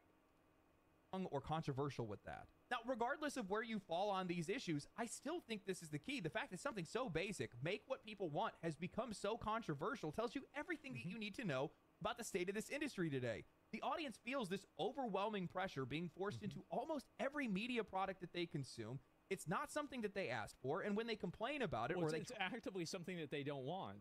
Or controversial with that. Now, regardless of where you fall on these issues, I still think this is the key. The fact that something so basic, make what people want, has become so controversial tells you everything that you need to know about the state of this industry today. The audience feels this overwhelming pressure being forced into almost every media product that they consume. It's not something that they asked for, and when they complain about it, well, it's actively something that they don't want.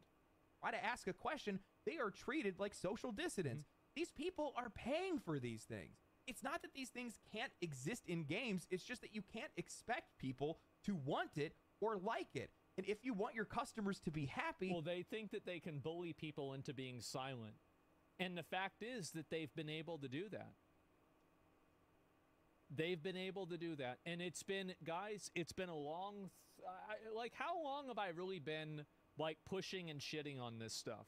Try to ask a question, they are treated like social dissidents. These people are paying for these things. It's not that these things can't exist in games, it's just that you can't expect people to want it or like it. And if you want your customers to be happy... Well, they think that they can bully people into being silent. And the fact is that they've been able to do that. They've been able to do that. And it's been, guys, it's been a long... like, how long have I really been, like, pushing and shitting on this stuff?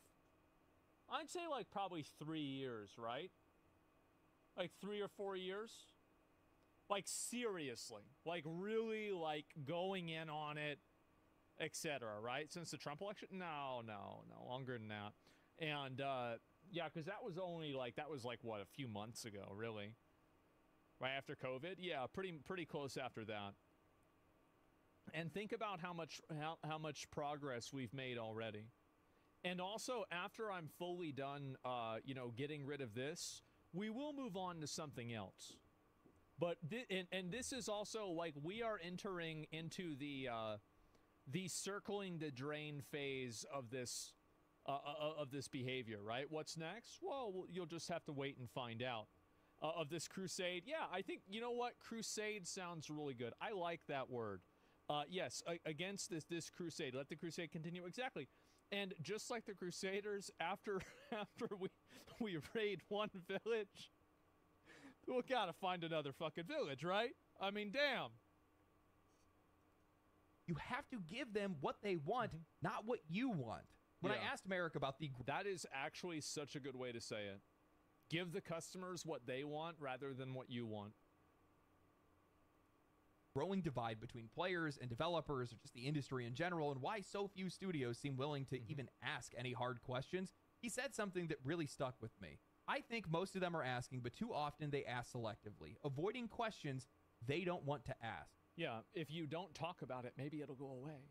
I'd say, like, probably 3 years, right? Like 3 or 4 years? Like, seriously. Like, really, like, going in on it, etc., right? Since the Trump election? No, longer than that. And, yeah, because that was only, like, what, a few months ago, really? Right after COVID? Yeah, pretty close after that. And think about how much progress we've made already. And also, after I'm fully done, you know, getting rid of this, we will move on to something else. But and this is also, like, we are entering into the circling the drain phase of this behavior, right? What's next? Well, you'll just have to wait and find out. Of this crusade, yeah, I think, you know what? Crusade sounds really good. I like that word. Yes, against this crusade. Let the crusade continue. Exactly. And just like the Crusaders, after we raid one village, we gotta find another fucking village, right? I mean, damn. You have to give them what they want, not what you want. When I asked Merrick about the... That is actually such a good way to say it. Give the customers what they want rather than what you want. Growing divide between players and developers, or just the industry in general, and why so few studios seem willing to even ask any hard questions, he said something that really stuck with me. I think most of them are asking, but too often they ask selectively, avoiding questions they don't want to ask. Yeah, if you don't talk about it, maybe it'll go away.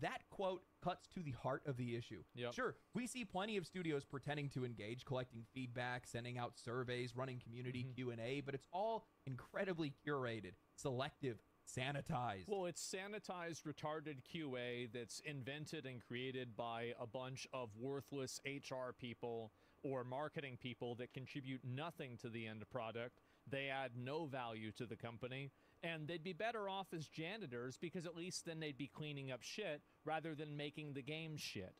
That quote cuts to the heart of the issue. Yep. Sure, we see plenty of studios pretending to engage, collecting feedback, sending out surveys, running community Q&A, but it's all incredibly curated, selective, sanitized. Well, it's sanitized, retarded QA that's invented and created by a bunch of worthless HR people or marketing people that contribute nothing to the end product. They add no value to the company, and they'd be better off as janitors because at least then they'd be cleaning up shit rather than making the game shit.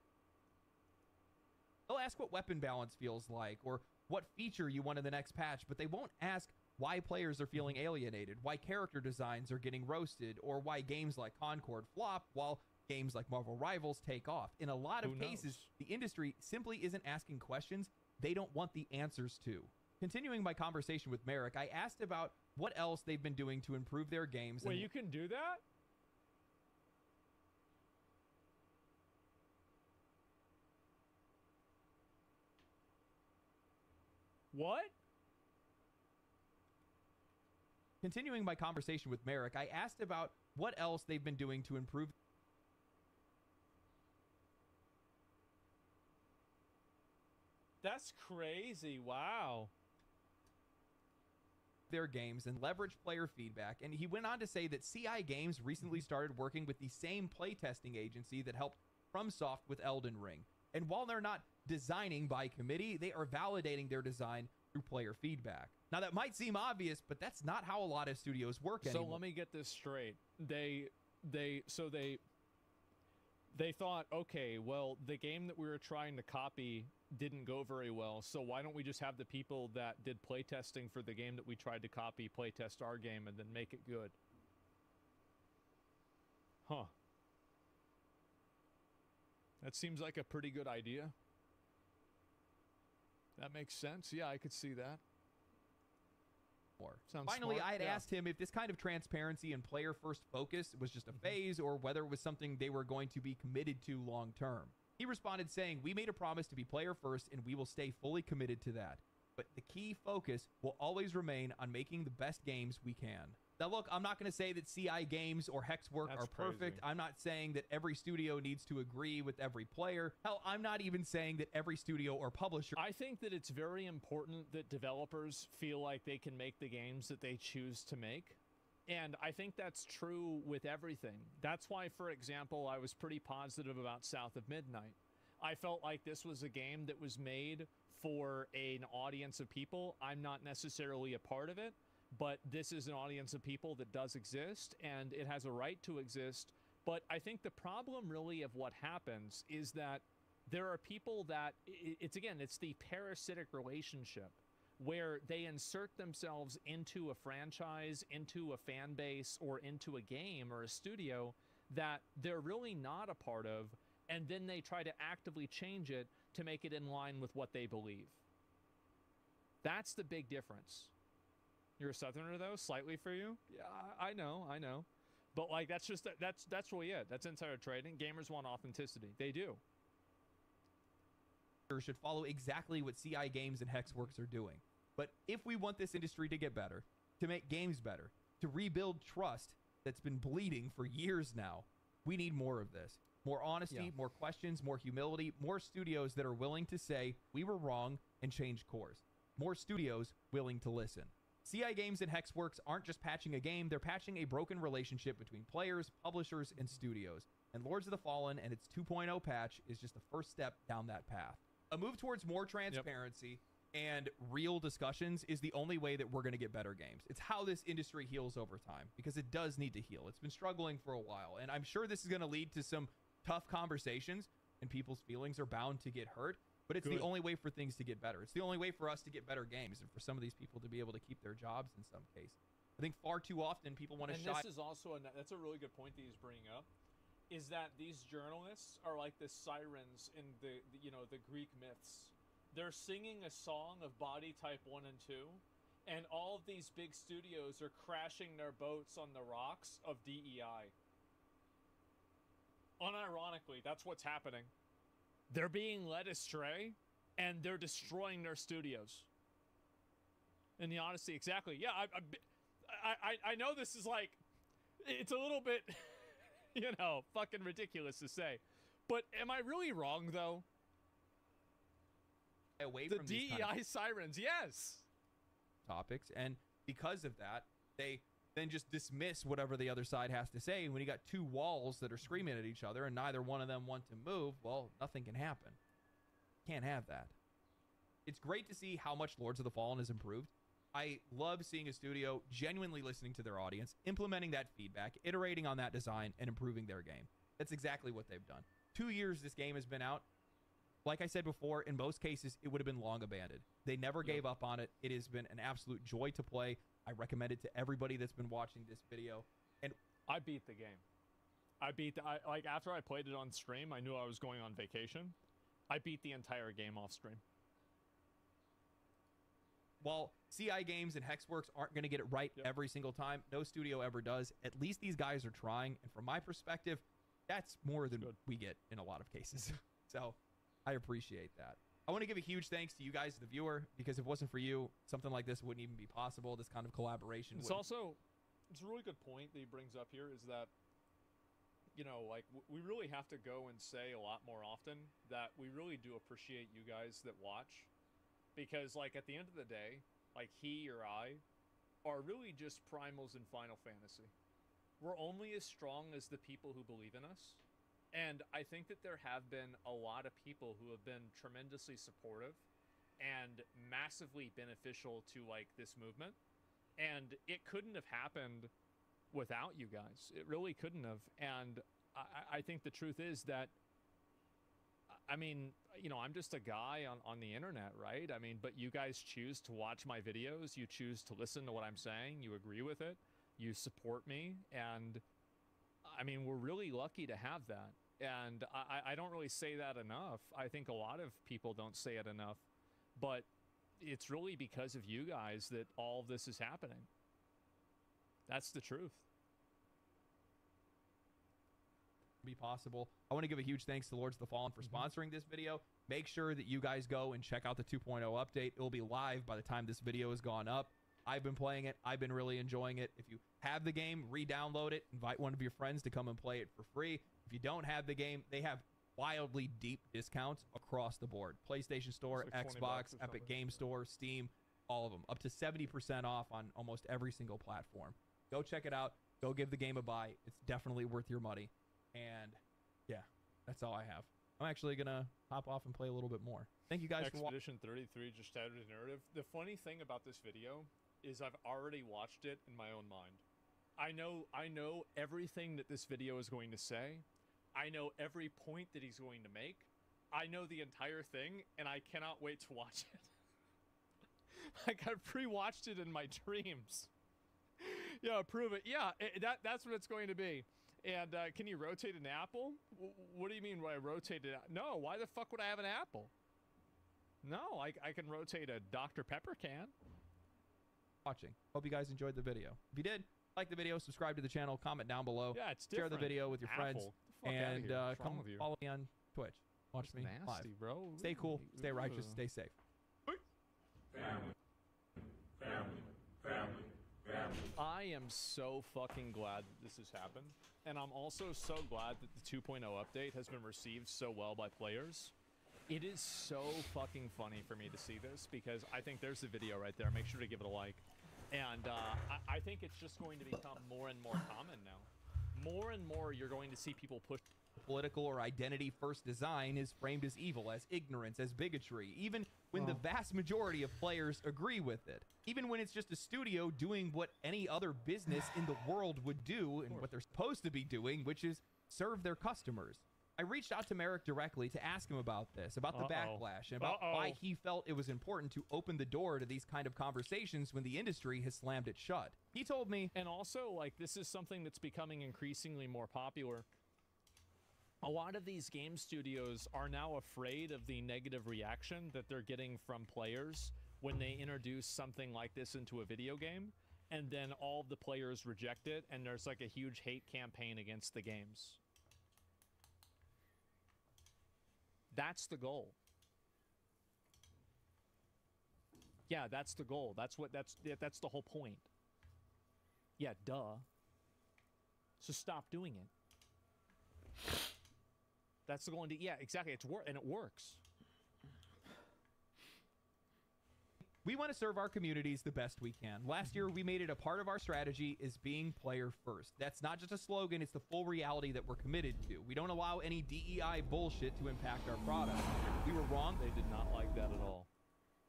They'll ask what weapon balance feels like or what feature you want in the next patch, but they won't ask why players are feeling alienated, why character designs are getting roasted, or why games like Concord flop while games like Marvel Rivals take off. In a lot of cases, the industry simply isn't asking questions they don't want the answers to. Continuing my conversation with Merrick, I asked about what else they've been doing to improve their games. Wait, you can do that? What? Continuing my conversation with Merrick, I asked about what else they've been doing to improve. That's crazy. Wow. Their games and leverage player feedback, and he went on to say that CI Games recently started working with the same playtesting agency that helped FromSoft with Elden Ring. And while they're not designing by committee, they are validating their design through player feedback. Now that might seem obvious, but that's not how a lot of studios work anymore. So let me get this straight. They thought, okay, well, the game that we were trying to copy didn't go very well, so why don't we just have the people that did playtesting for the game that we tried to copy playtest our game and then make it good? Huh. That seems like a pretty good idea. That makes sense. Yeah, I could see that. Sounds Finally, smart. I had asked him if this kind of transparency and player-first focus was just a phase or whether it was something they were going to be committed to long-term. He responded saying, "We made a promise to be player-first and we will stay fully committed to that. But the key focus will always remain on making the best games we can." Now look, I'm not going to say that CI Games or Hexwork are perfect. I'm not saying that every studio needs to agree with every player. Hell, I'm not even saying that every studio or publisher... I think that it's very important that developers feel like they can make the games that they choose to make. And I think that's true with everything. That's why, for example, I was pretty positive about South of Midnight. I felt like this was a game that was made for an audience of people. I'm not necessarily a part of it, but this is an audience of people that does exist, and it has a right to exist. But I think the problem really of what happens is that there are people that, it's the parasitic relationship where they insert themselves into a franchise, into a fan base, or into a game or a studio that they're really not a part of, and then they try to actively change it to make it in line with what they believe. That's the big difference. You're a Southerner, though, slightly for you? Yeah, I know. But, like, that's really it. That's insider trading. Gamers want authenticity. They do. Should follow exactly what CI Games and Hexworks are doing. But if we want this industry to get better, to make games better, to rebuild trust that's been bleeding for years now, we need more of this. More honesty, more questions, more humility, more studios that are willing to say, we were wrong, and change course. More studios willing to listen. CI Games and Hexworks aren't just patching a game, they're patching a broken relationship between players, publishers, and studios. And Lords of the Fallen and its 2.0 patch is just the first step down that path. A move towards more transparency and real discussions is the only way that we're going to get better games. It's how this industry heals over time, because it does need to heal. It's been struggling for a while, and I'm sure this is going to lead to some tough conversations, and people's feelings are bound to get hurt, but it's the only way for things to get better. It's the only way for us to get better games, and for some of these people to be able to keep their jobs in some cases. I think far too often people want to And this is also, that's a really good point that he's bringing up, is that these journalists are like the sirens in the Greek myths. They're singing a song of body type 1 and 2, and all of these big studios are crashing their boats on the rocks of DEI. Unironically, that's what's happening. They're being led astray, and they're destroying their studios. In the honesty, exactly. Yeah, I know this is like, it's a little bit... You know, fucking ridiculous to say. But am I really wrong, though? Away the from these DEI kind of sirens, yes. topics, and because of that, they then just dismiss whatever the other side has to say. When you got two walls that are screaming at each other and neither one of them want to move, well, nothing can happen. Can't have that. It's great to see how much Lords of the Fallen has improved. I love seeing a studio genuinely listening to their audience, implementing that feedback, iterating on that design, and improving their game. That's exactly what they've done. 2 years this game has been out. Like I said before, in most cases, it would have been long abandoned. They never gave up on it. It has been an absolute joy to play. I recommend it to everybody that's been watching this video. And I beat the game. Like, after I played it on stream, I knew I was going on vacation. I beat the entire game off stream. While CI Games and Hexworks aren't going to get it right every single time, no studio ever does. At least these guys are trying. And from my perspective, that's more than we get in a lot of cases. So I appreciate that. I want to give a huge thanks to you guys, the viewer, because if it wasn't for you, something like this wouldn't even be possible. This kind of collaboration. It's also, it's a really good point that he brings up here is that, you know, like, we really have to go and say a lot more often that we really do appreciate you guys that watch. Because, like, at the end of the day, like, he or I are really just primals in Final Fantasy. We're only as strong as the people who believe in us. And I think that there have been a lot of people who have been tremendously supportive and massively beneficial to, like, this movement. And it couldn't have happened without you guys. It really couldn't have. And I think the truth is that, I mean, you know, I'm just a guy on the internet, right? I mean, but you guys choose to watch my videos. You choose to listen to what I'm saying. You agree with it. You support me. And I mean, we're really lucky to have that. And I don't really say that enough. I think a lot of people don't say it enough. But it's really because of you guys that all of this is happening. That's the truth. Be possible. I want to give a huge thanks to Lords of the Fallen for sponsoring this video. Make sure that you guys go and check out the 2.0 update. It will be live by the time this video has gone up. I've been playing it. I've been really enjoying it. If you have the game, re-download it. Invite one of your friends to come and play it for free. If you don't have the game, they have wildly deep discounts across the board. PlayStation Store, like Xbox, Epic Game Store, Steam, all of them. Up to 70% off on almost every single platform. Go check it out. Go give the game a buy. It's definitely worth your money. And yeah, that's all I have. I'm actually going to hop off and play a little bit more. Thank you guys for watching. Expedition 33 just added a narrative. The funny thing about this video is I've already watched it in my own mind. I know everything that this video is going to say. I know every point that he's going to make. I know the entire thing, and I cannot wait to watch it. Like, I've pre-watched it in my dreams. Yeah, prove it. Yeah, that's what it's going to be. And can you rotate an apple? What do you mean by rotate it? No, why the fuck would I have an apple? No, I can rotate a Dr. Pepper can. Watching. Hope you guys enjoyed the video. If you did, like the video, subscribe to the channel, comment down below. Yeah, it's share different. the video with your friends. Apple. Get the fuck outta And here. What's wrong come with you? follow me on Twitch. Watch me Nasty, live. bro. Stay cool, stay righteous, Ugh. stay safe. I am so fucking glad that this has happened. And I'm also so glad that the 2.0 update has been received so well by players. It is so fucking funny for me to see this because I think there's the video right there. Make sure to give it a like. And I think it's just going to become more and more common now. More and more you're going to see people push Political or identity first design is framed as evil, as ignorance, as bigotry, even when the vast majority of players agree with it. Even when it's just a studio doing what any other business in the world would do and what they're supposed to be doing, which is serve their customers. I reached out to Merrick directly to ask him about this, about the backlash, and about why he felt it was important to open the door to these kind of conversations when the industry has slammed it shut. He told me... And also, like, this is something that's becoming increasingly more popular. A lot of these game studios are now afraid of the negative reaction that they're getting from players when they introduce something like this into a video game, and then all of the players reject it, and there's like a huge hate campaign against the games. That's the goal. Yeah, that's the goal. That's the whole point. Yeah, duh. So stop doing it. That's going to, yeah, exactly. And it works. We want to serve our communities the best we can. Last year, we made it a part of our strategy is being player first. That's not just a slogan, it's the full reality that we're committed to. We don't allow any DEI bullshit to impact our product. We were wrong. They did not like that at all.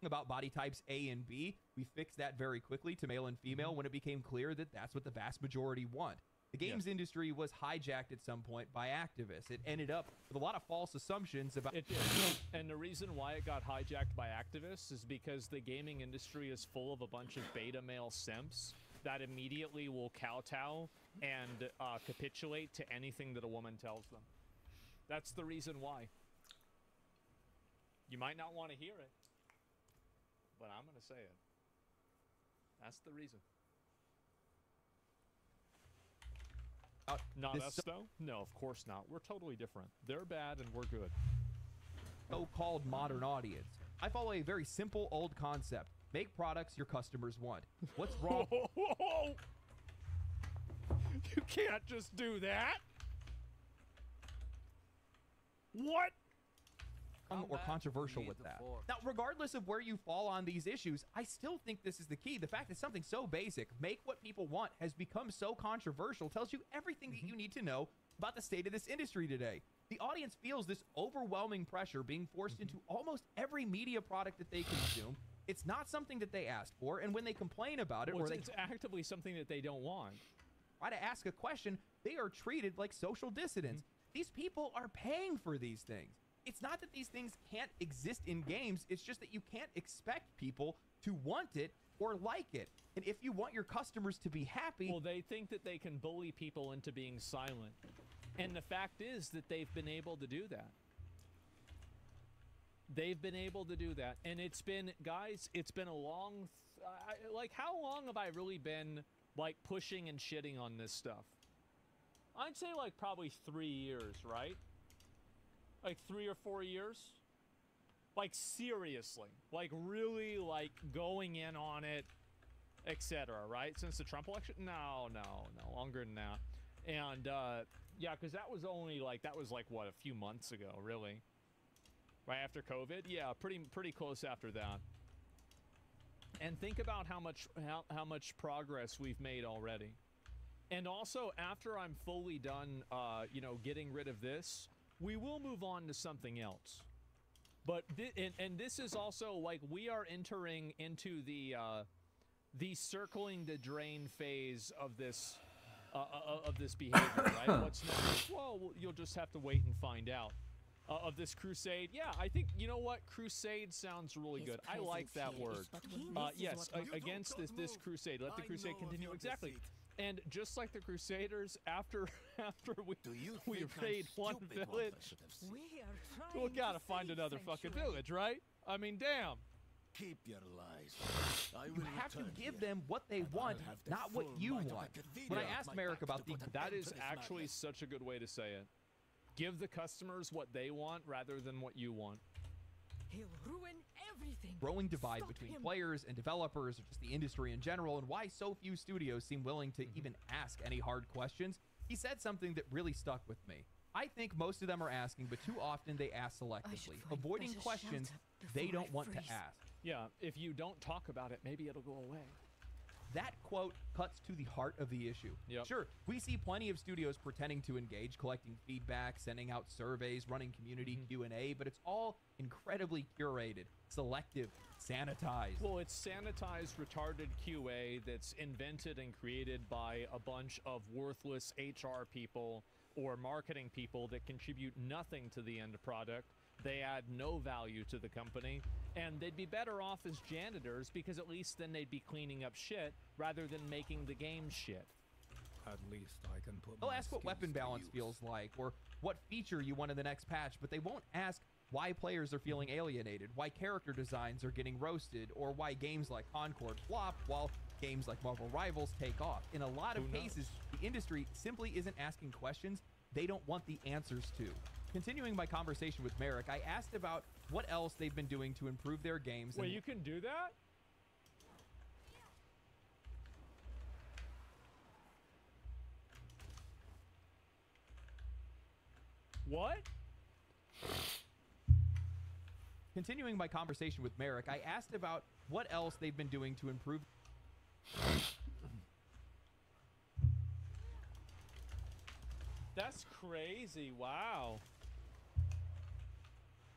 About body types A and B, we fixed that very quickly to male and female when it became clear that that's what the vast majority want. The games industry was hijacked at some point by activists. It ended up with a lot of false assumptions about it. And the reason why it got hijacked by activists is because the gaming industry is full of a bunch of beta male simps that immediately will kowtow and capitulate to anything that a woman tells them. That's the reason why. You might not want to hear it, but I'm going to say it. That's the reason. Not us, though? No, of course not. We're totally different. They're bad and we're good. So-called modern audience. I follow a very simple old concept. Make products your customers want. What's wrong? You can't just do that. What? Or controversial with that. Now, regardless of where you fall on these issues, I still think this is the key. The fact that something so basic, make what people want, has become so controversial tells you everything that you need to know about the state of this industry today. The audience feels this overwhelming pressure being forced into almost every media product that they consume. It's not something that they asked for, and when they complain about it, well, it's actively something that they don't want. Try to ask a question, they are treated like social dissidents. These people are paying for these things. It's not that these things can't exist in games, it's just that you can't expect people to want it or like it. And if you want your customers to be happy... Well, they think that they can bully people into being silent. And the fact is that they've been able to do that. They've been able to do that. And it's been, guys, it's been a long... like, how long have I really been, like, pushing and shitting on this stuff? I'd say, like, probably 3 years, right? Like 3 or 4 years? Like seriously, like really like going in on it, etc. Right? Since the Trump election? No, longer than that. And yeah, because that was only like, that was like what, a few months ago, really? Right after COVID? Yeah, pretty close after that. And think about how much progress we've made already. And also, after I'm fully done, you know, getting rid of this, we will move on to something else. But and this is also like we are entering into the circling the drain phase of this behavior, right? What's next? Well, you'll just have to wait and find out. Of this crusade, yeah, I think, you know what, crusade sounds really good. I like that word. Yes, against this crusade. Let the crusade continue. Exactly. And just like the Crusaders, after we raid one village, we gotta find another fucking village, right? I mean, damn. Keep your lies. You have to give them what they want, not what you want. When I asked Merrick about that is actually such a good way to say it. Give the customers what they want rather than what you want. He'll ruin everything. Growing divide between players and developers, or just the industry in general, and why so few studios seem willing to even ask any hard questions, he said something that really stuck with me. I think most of them are asking, but too often they ask selectively, avoiding questions they don't want to ask. Yeah, if you don't talk about it, maybe it'll go away. That quote cuts to the heart of the issue. Yep. Sure, we see plenty of studios pretending to engage, collecting feedback, sending out surveys, running community Q&A, but it's all incredibly curated, selective, sanitized. Well, it's sanitized, retarded QA that's invented and created by a bunch of worthless HR people or marketing people that contribute nothing to the end product. They add no value to the company, and they'd be better off as janitors because at least then they'd be cleaning up shit rather than making the game shit. At least I can put They'll ask what weapon balance feels like or what feature you want in the next patch, but they won't ask why players are feeling alienated, why character designs are getting roasted, or why games like Concord flop while games like Marvel Rivals take off. In a lot of cases, the industry simply isn't asking questions they don't want the answers to. Continuing my conversation with Merrick, I asked about what else they've been doing to improve their games. Wait, you can do that? What? Continuing my conversation with Merrick, I asked about what else they've been doing to improve That's crazy. Wow.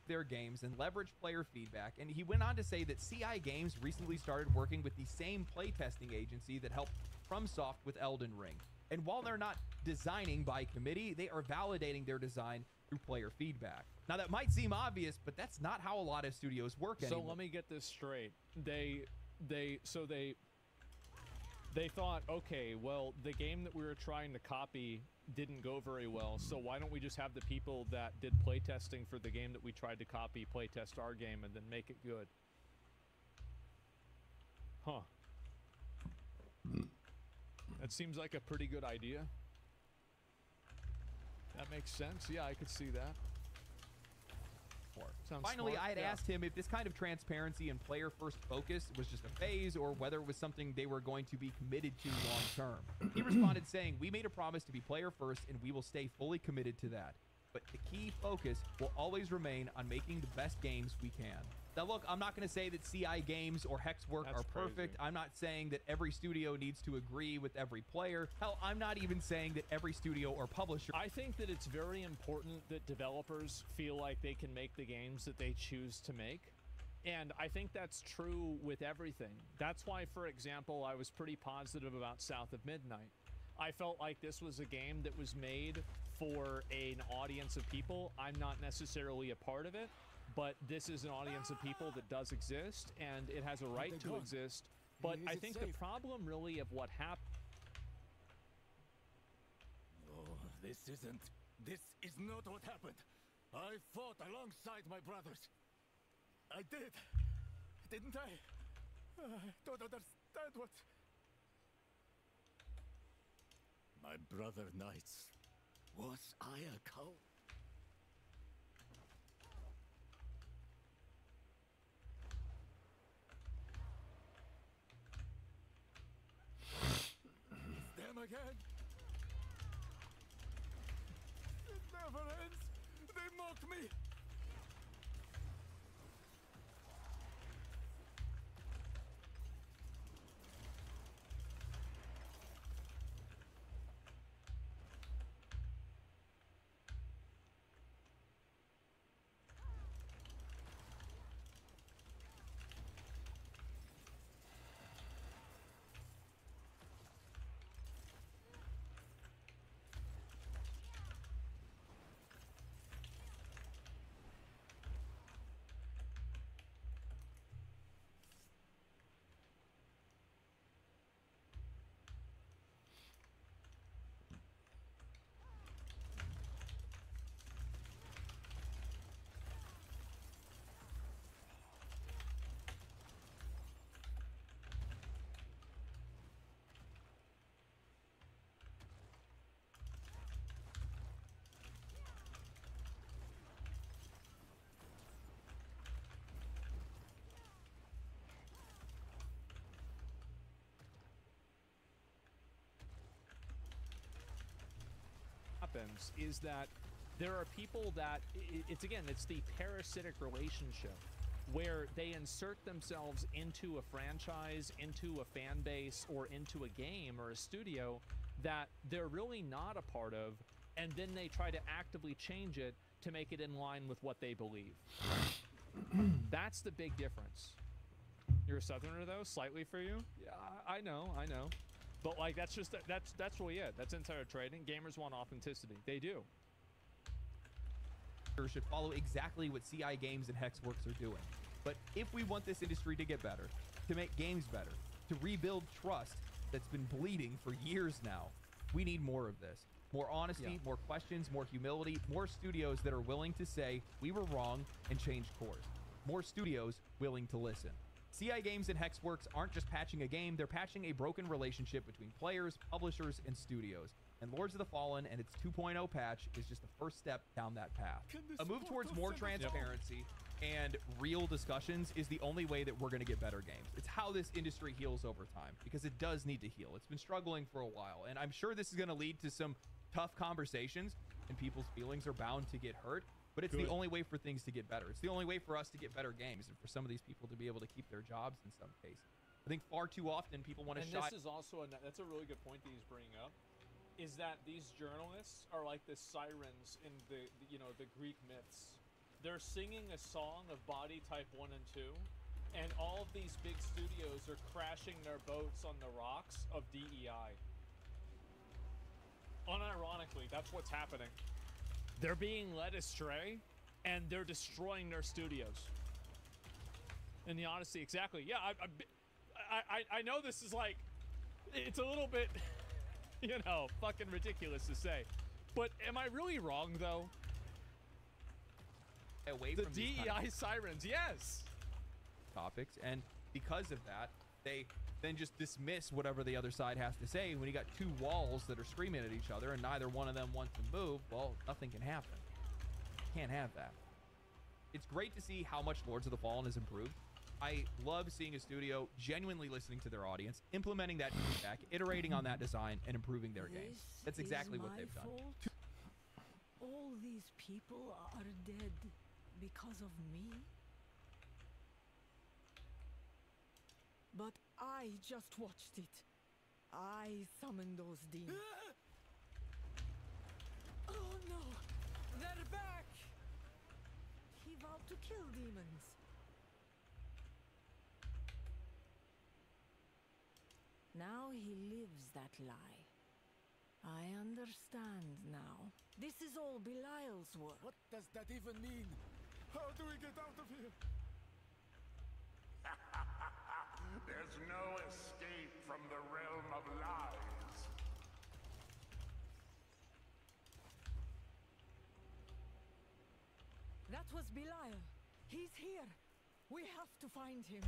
their games and leverage player feedback, and he went on to say that CI Games recently started working with the same playtesting agency that helped FromSoft with Elden Ring. And while they're not designing by committee, they are validating their design through player feedback. Now that might seem obvious, but that's not how a lot of studios work anymore. So let me get this straight. They thought, okay, well, the game that we were trying to copy didn't go very well, so why don't we just have the people that did playtesting for the game that we tried to copy playtest our game and then make it good? Huh. That seems like a pretty good idea. That makes sense. Yeah, I could see that. Finally, smart, I had asked him if this kind of transparency and player-first focus was just a phase or whether it was something they were going to be committed to long-term. He responded saying, "We made a promise to be player-first and we will stay fully committed to that. But the key focus will always remain on making the best games we can." Now look, I'm not going to say that CI Games or Hexwork are perfect. I'm not saying that every studio needs to agree with every player. Hell, I'm not even saying that every studio or publisher... I think that it's very important that developers feel like they can make the games that they choose to make. And I think that's true with everything. That's why, for example, I was pretty positive about South of Midnight. I felt like this was a game that was made for an audience of people. I'm not necessarily a part of it, but this is an audience of people that does exist, and it has a right to exist. But I think the problem really of what happened... Oh, this is not what happened. I fought alongside my brothers. I did, didn't I? I don't understand what... My brother knights. Was I a coward? It's them again. It never ends. They mock me. is that there are people that it's the parasitic relationship where they insert themselves into a franchise, into a fan base, or into a game or a studio that they're really not a part of, and then they try to actively change it to make it in line with what they believe. That's the big difference. You're a Southerner though, slightly for you? Yeah, I know. But like that's really it. That's insider trading. Gamers want authenticity. They do. Should follow exactly what CI Games and Hexworks are doing. But if we want this industry to get better, to make games better, to rebuild trust that's been bleeding for years now, we need more of this. More honesty, more questions, more humility, more studios that are willing to say we were wrong and change course. More studios willing to listen. CI Games and Hexworks aren't just patching a game, they're patching a broken relationship between players, publishers, and studios. And Lords of the Fallen and its 2.0 patch is just the first step down that path. A move towards more transparency and real discussions is the only way that we're going to get better games. It's how this industry heals over time, because it does need to heal. It's been struggling for a while, and I'm sure this is going to lead to some tough conversations, and people's feelings are bound to get hurt. But it's the only way for things to get better. It's the only way for us to get better games, and for some of these people to be able to keep their jobs in some cases. I think far too often people want to And this is also that's a really good point that he's bringing up, is that these journalists are like the sirens in the Greek myths. They're singing a song of body type 1 and 2, and all of these big studios are crashing their boats on the rocks of DEI. Unironically, that's what's happening. They're being led astray, and they're destroying their studios. In the honesty, exactly. Yeah, I know this is like, it's a little bit, fucking ridiculous to say, but am I really wrong though? Away the from DEI sirens, yes. Topics, and because of that, they then just dismiss whatever the other side has to say. When you got two walls that are screaming at each other and neither one of them wants to move, well, nothing can happen. Can't have that. It's great to see how much Lords of the Fallen has improved. I love seeing a studio genuinely listening to their audience, implementing that feedback, iterating on that design, and improving their game. That's exactly what they've done. All these people are dead because of me. But I just watched it. I summoned those demons. Oh no! They're back! He vowed to kill demons. Now he lives that lie. I understand now. This is all Belial's work. What does that even mean? How do we get out of here? There's no escape from the realm of lies. That was Belial. He's here. We have to find him.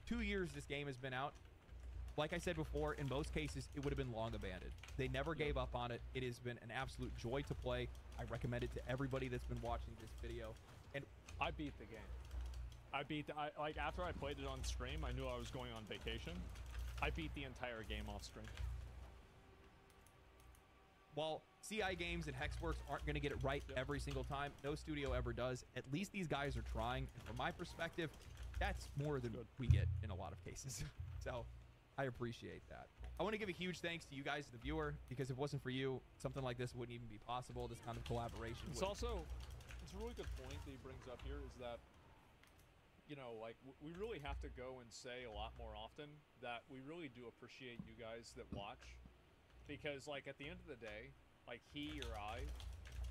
Two years this game has been out. Like I said before, in most cases, it would have been long abandoned. They never gave up on it. It has been an absolute joy to play. I recommend it to everybody that's been watching this video. And I beat the game. Like after I played it on stream, I knew I was going on vacation. I beat the entire game off stream. While CI Games and Hexworks aren't going to get it right every single time, no studio ever does. At least these guys are trying. And from my perspective, that's more than we get in a lot of cases. So I appreciate that. I want to give a huge thanks to you guys, the viewer, because if it wasn't for you, something like this wouldn't even be possible. This kind of collaboration. It's a really good point that he brings up here is that, like we really have to go and say a lot more often that we really do appreciate you guys that watch, because like at the end of the day, like he or I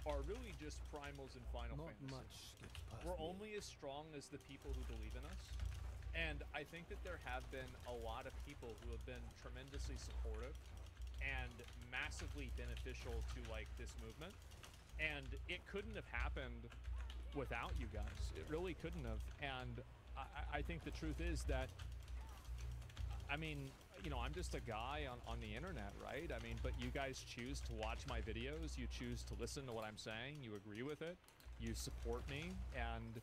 are really just primals in Final Fantasy. We're only as strong as the people who believe in us. And I think that there have been a lot of people who have been tremendously supportive and massively beneficial to like this movement. And it couldn't have happened without you guys. It really couldn't have. And I think the truth is that, I mean, I'm just a guy on the internet, right? I mean, but you guys choose to watch my videos. You choose to listen to what I'm saying. You agree with it. You support me. And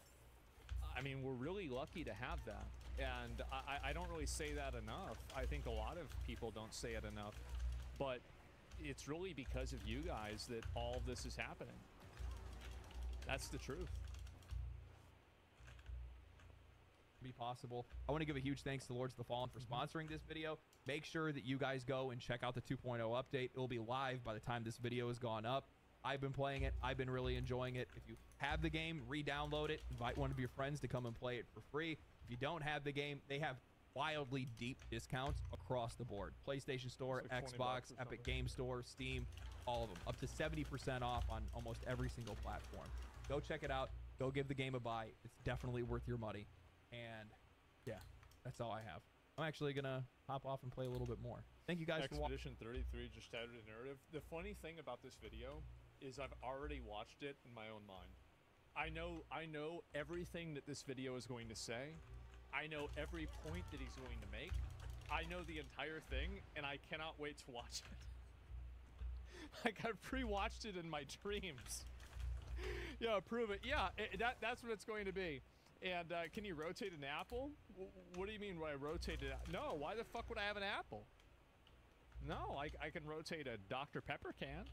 I mean, we're really lucky to have that. And I don't really say that enough. I think a lot of people don't say it enough. But it's really because of you guys that all of this is happening. That's the truth. Be possible. I want to give a huge thanks to Lords of the Fallen for sponsoring this video. Make sure that you guys go and check out the 2.0 update. It will be live by the time this video has gone up. I've been playing it. I've been really enjoying it. If you have the game, re-download it. Invite one of your friends to come and play it for free. If you don't have the game, they have wildly deep discounts across the board. PlayStation Store, like Xbox, Epic Game Store, Steam, all of them. Up to 70% off on almost every single platform. Go check it out. Go give the game a buy. It's definitely worth your money. And yeah, that's all I have. I'm actually gonna hop off and play a little bit more. Thank you guys for watching. Expedition 33 just added a narrative. The funny thing about this video is I've already watched it in my own mind. I know everything that this video is going to say. I know every point that he's going to make. I know the entire thing, and I cannot wait to watch it. Like, I've pre-watched it in my dreams. Yeah, prove it. Yeah, that's what it's going to be. And can you rotate an apple? What do you mean by rotate it? No, why the fuck would I have an apple? No, I can rotate a Dr. Pepper can.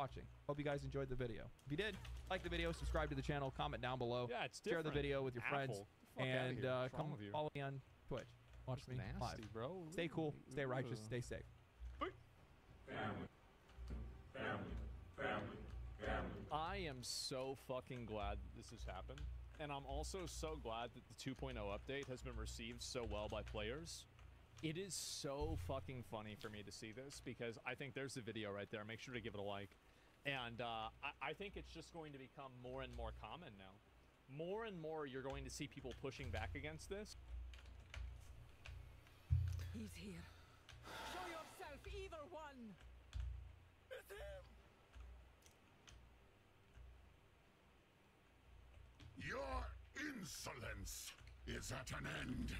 Watching. Hope you guys enjoyed the video. If you did, like the video, subscribe to the channel, comment down below. Yeah, it's share different. the video with your friends. And come you? follow me on Twitch. Watch me nasty, live. Bro. Stay cool, stay righteous, stay safe. I am so fucking glad that this has happened. And I'm also so glad that the 2.0 update has been received so well by players. It is so fucking funny for me to see this because I think there's the video right there. Make sure to give it a like. And I think it's just going to become more and more common now. More and more you're going to see people pushing back against this. He's here. Show yourself, either one! It's him! Your insolence is at an end.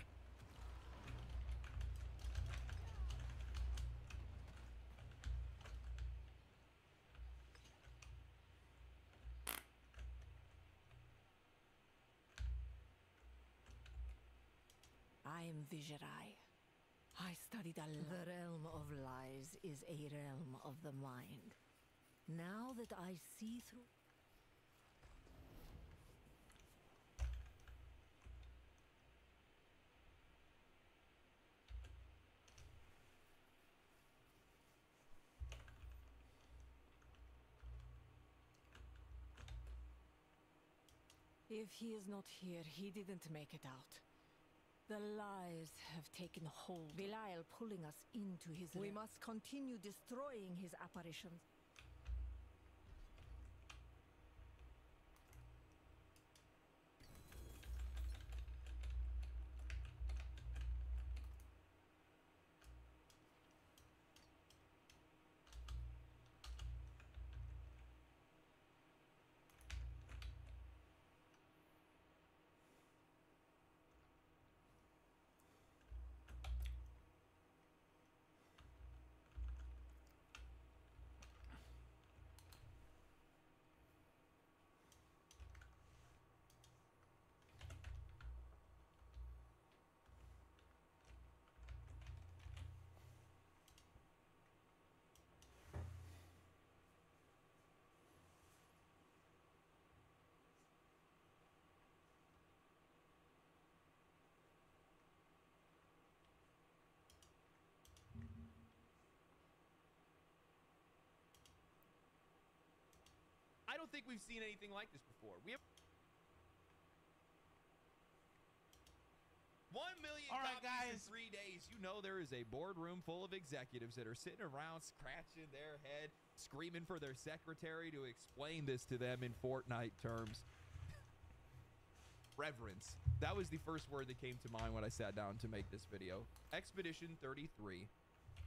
I am Vijarai. I studied the realm of lies is a realm of the mind. Now that I see through... If he is not here, he didn't make it out. The lies have taken hold. Belial pulling us into his... We must continue destroying his apparitions. I don't think we've seen anything like this before. We have 1 million copies in 3 days. You know there is a boardroom full of executives that are sitting around scratching their head, screaming for their secretary to explain this to them in Fortnite terms. Reverence. That was the first word that came to mind when I sat down to make this video. Expedition 33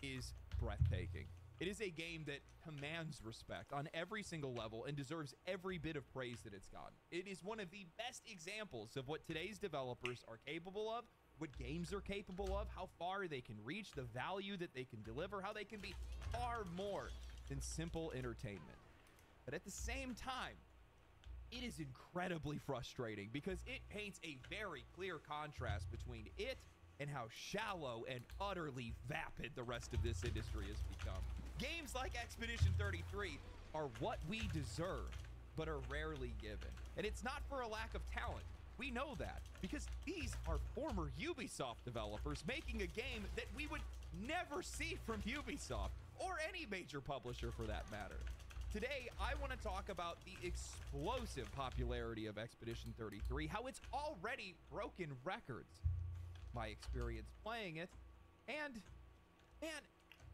is breathtaking. It is a game that commands respect on every single level and deserves every bit of praise that it's gotten. It is one of the best examples of what today's developers are capable of, what games are capable of, how far they can reach, the value that they can deliver, how they can be far more than simple entertainment. But at the same time, it is incredibly frustrating because it paints a very clear contrast between it and how shallow and utterly vapid the rest of this industry has become. Games like Expedition 33 are what we deserve, but are rarely given. And it's not for a lack of talent. We know that because these are former Ubisoft developers making a game that we would never see from Ubisoft or any major publisher for that matter. Today, I want to talk about the explosive popularity of Expedition 33, how it's already broken records, my experience playing it, and man,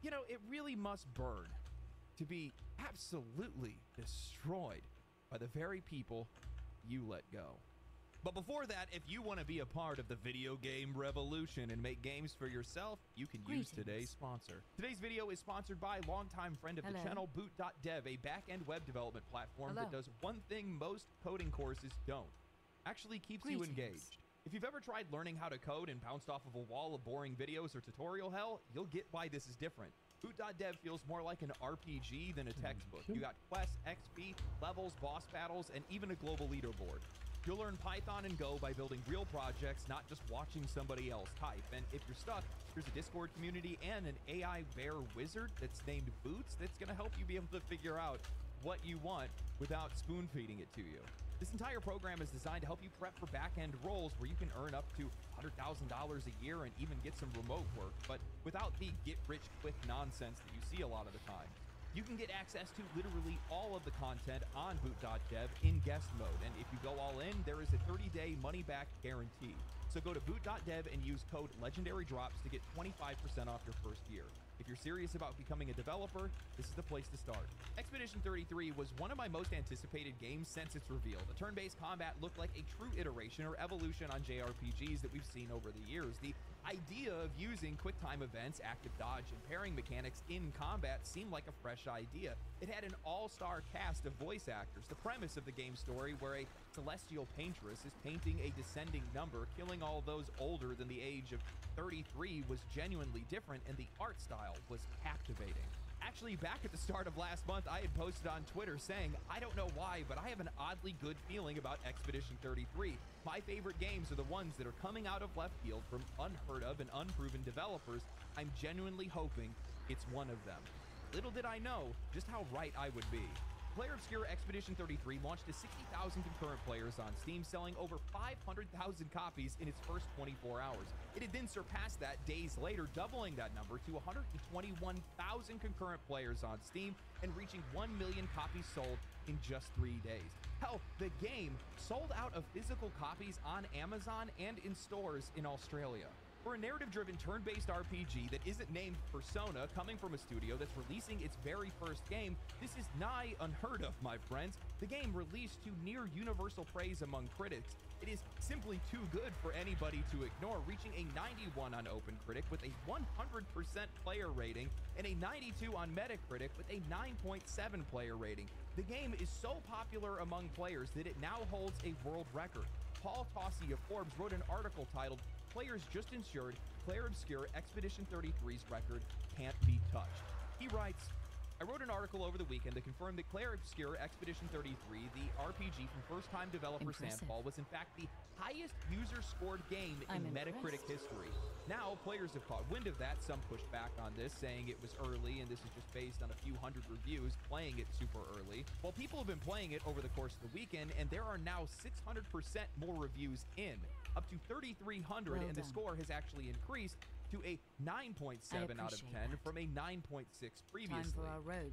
you know, it really must burn to be absolutely destroyed by the very people you let go. But before that, if you want to be a part of the video game revolution and make games for yourself, you can use today's sponsor. Today's video is sponsored by longtime friend of the channel, Boot.dev, a back-end web development platform that does one thing most coding courses don't. Actually keeps you engaged. If you've ever tried learning how to code and bounced off of a wall of boring videos or tutorial hell, you'll get why this is different. Boot.dev feels more like an RPG than a textbook. You got quests, XP, levels, boss battles, and even a global leaderboard. You'll learn Python and Go by building real projects, not just watching somebody else type. And if you're stuck, there's a Discord community and an AI bear wizard that's named Boots that's going to help you be able to figure out what you want without spoon feeding it to you. This entire program is designed to help you prep for back-end roles where you can earn up to $100,000 a year and even get some remote work, but without the get-rich-quick nonsense that you see a lot of the time. You can get access to literally all of the content on Boot.dev in guest mode, and if you go all in, there is a 30-day money-back guarantee. So go to Boot.dev and use code LegendaryDrops to get 25% off your first year. If you're serious about becoming a developer, this is the place to start. Expedition 33 was one of my most anticipated games since its reveal. The turn-based combat looked like a true iteration or evolution on JRPGs that we've seen over the years. The idea of using quick-time events, active dodge, and pairing mechanics in combat seemed like a fresh idea. It had an all-star cast of voice actors. The premise of the game's story, where a celestial paintress is painting a descending number, killing all those older than the age of 33, was genuinely different, and the art style was captivating. Actually, back at the start of last month, I had posted on Twitter saying, I don't know why, but I have an oddly good feeling about Expedition 33. My favorite games are the ones that are coming out of left field from unheard of and unproven developers. I'm genuinely hoping it's one of them. Little did I know just how right I would be. Player Obscure Expedition 33 launched to 60,000 concurrent players on Steam, selling over 500,000 copies in its first 24 hours. It had then surpassed that days later, doubling that number to 121,000 concurrent players on Steam and reaching 1 million copies sold in just 3 days. Hell, the game sold out of physical copies on Amazon and in stores in Australia. For a narrative-driven turn-based RPG that isn't named Persona, coming from a studio that's releasing its very first game, this is nigh unheard of, my friends. The game released to near universal praise among critics. It is simply too good for anybody to ignore, reaching a 91 on OpenCritic with a 100% player rating and a 92 on Metacritic with a 9.7 player rating. The game is so popular among players that it now holds a world record. Paul Tossi of Forbes wrote an article titled, "Players Just Ensured Player Obscure Expedition 33's record can't be touched." He writes, I wrote an article over the weekend that confirmed that Player Obscure Expedition 33, the RPG from first-time developer Sandfall, was in fact the highest user-scored game in Metacritic history. Now, players have caught wind of that. Some pushed back on this, saying it was early and this is just based on a few hundred reviews playing it super early. Well, people have been playing it over the course of the weekend, and there are now 600% more reviews in, up to 3,300, and the score has actually increased to a 9.7 out of 10 from a 9.6 previously.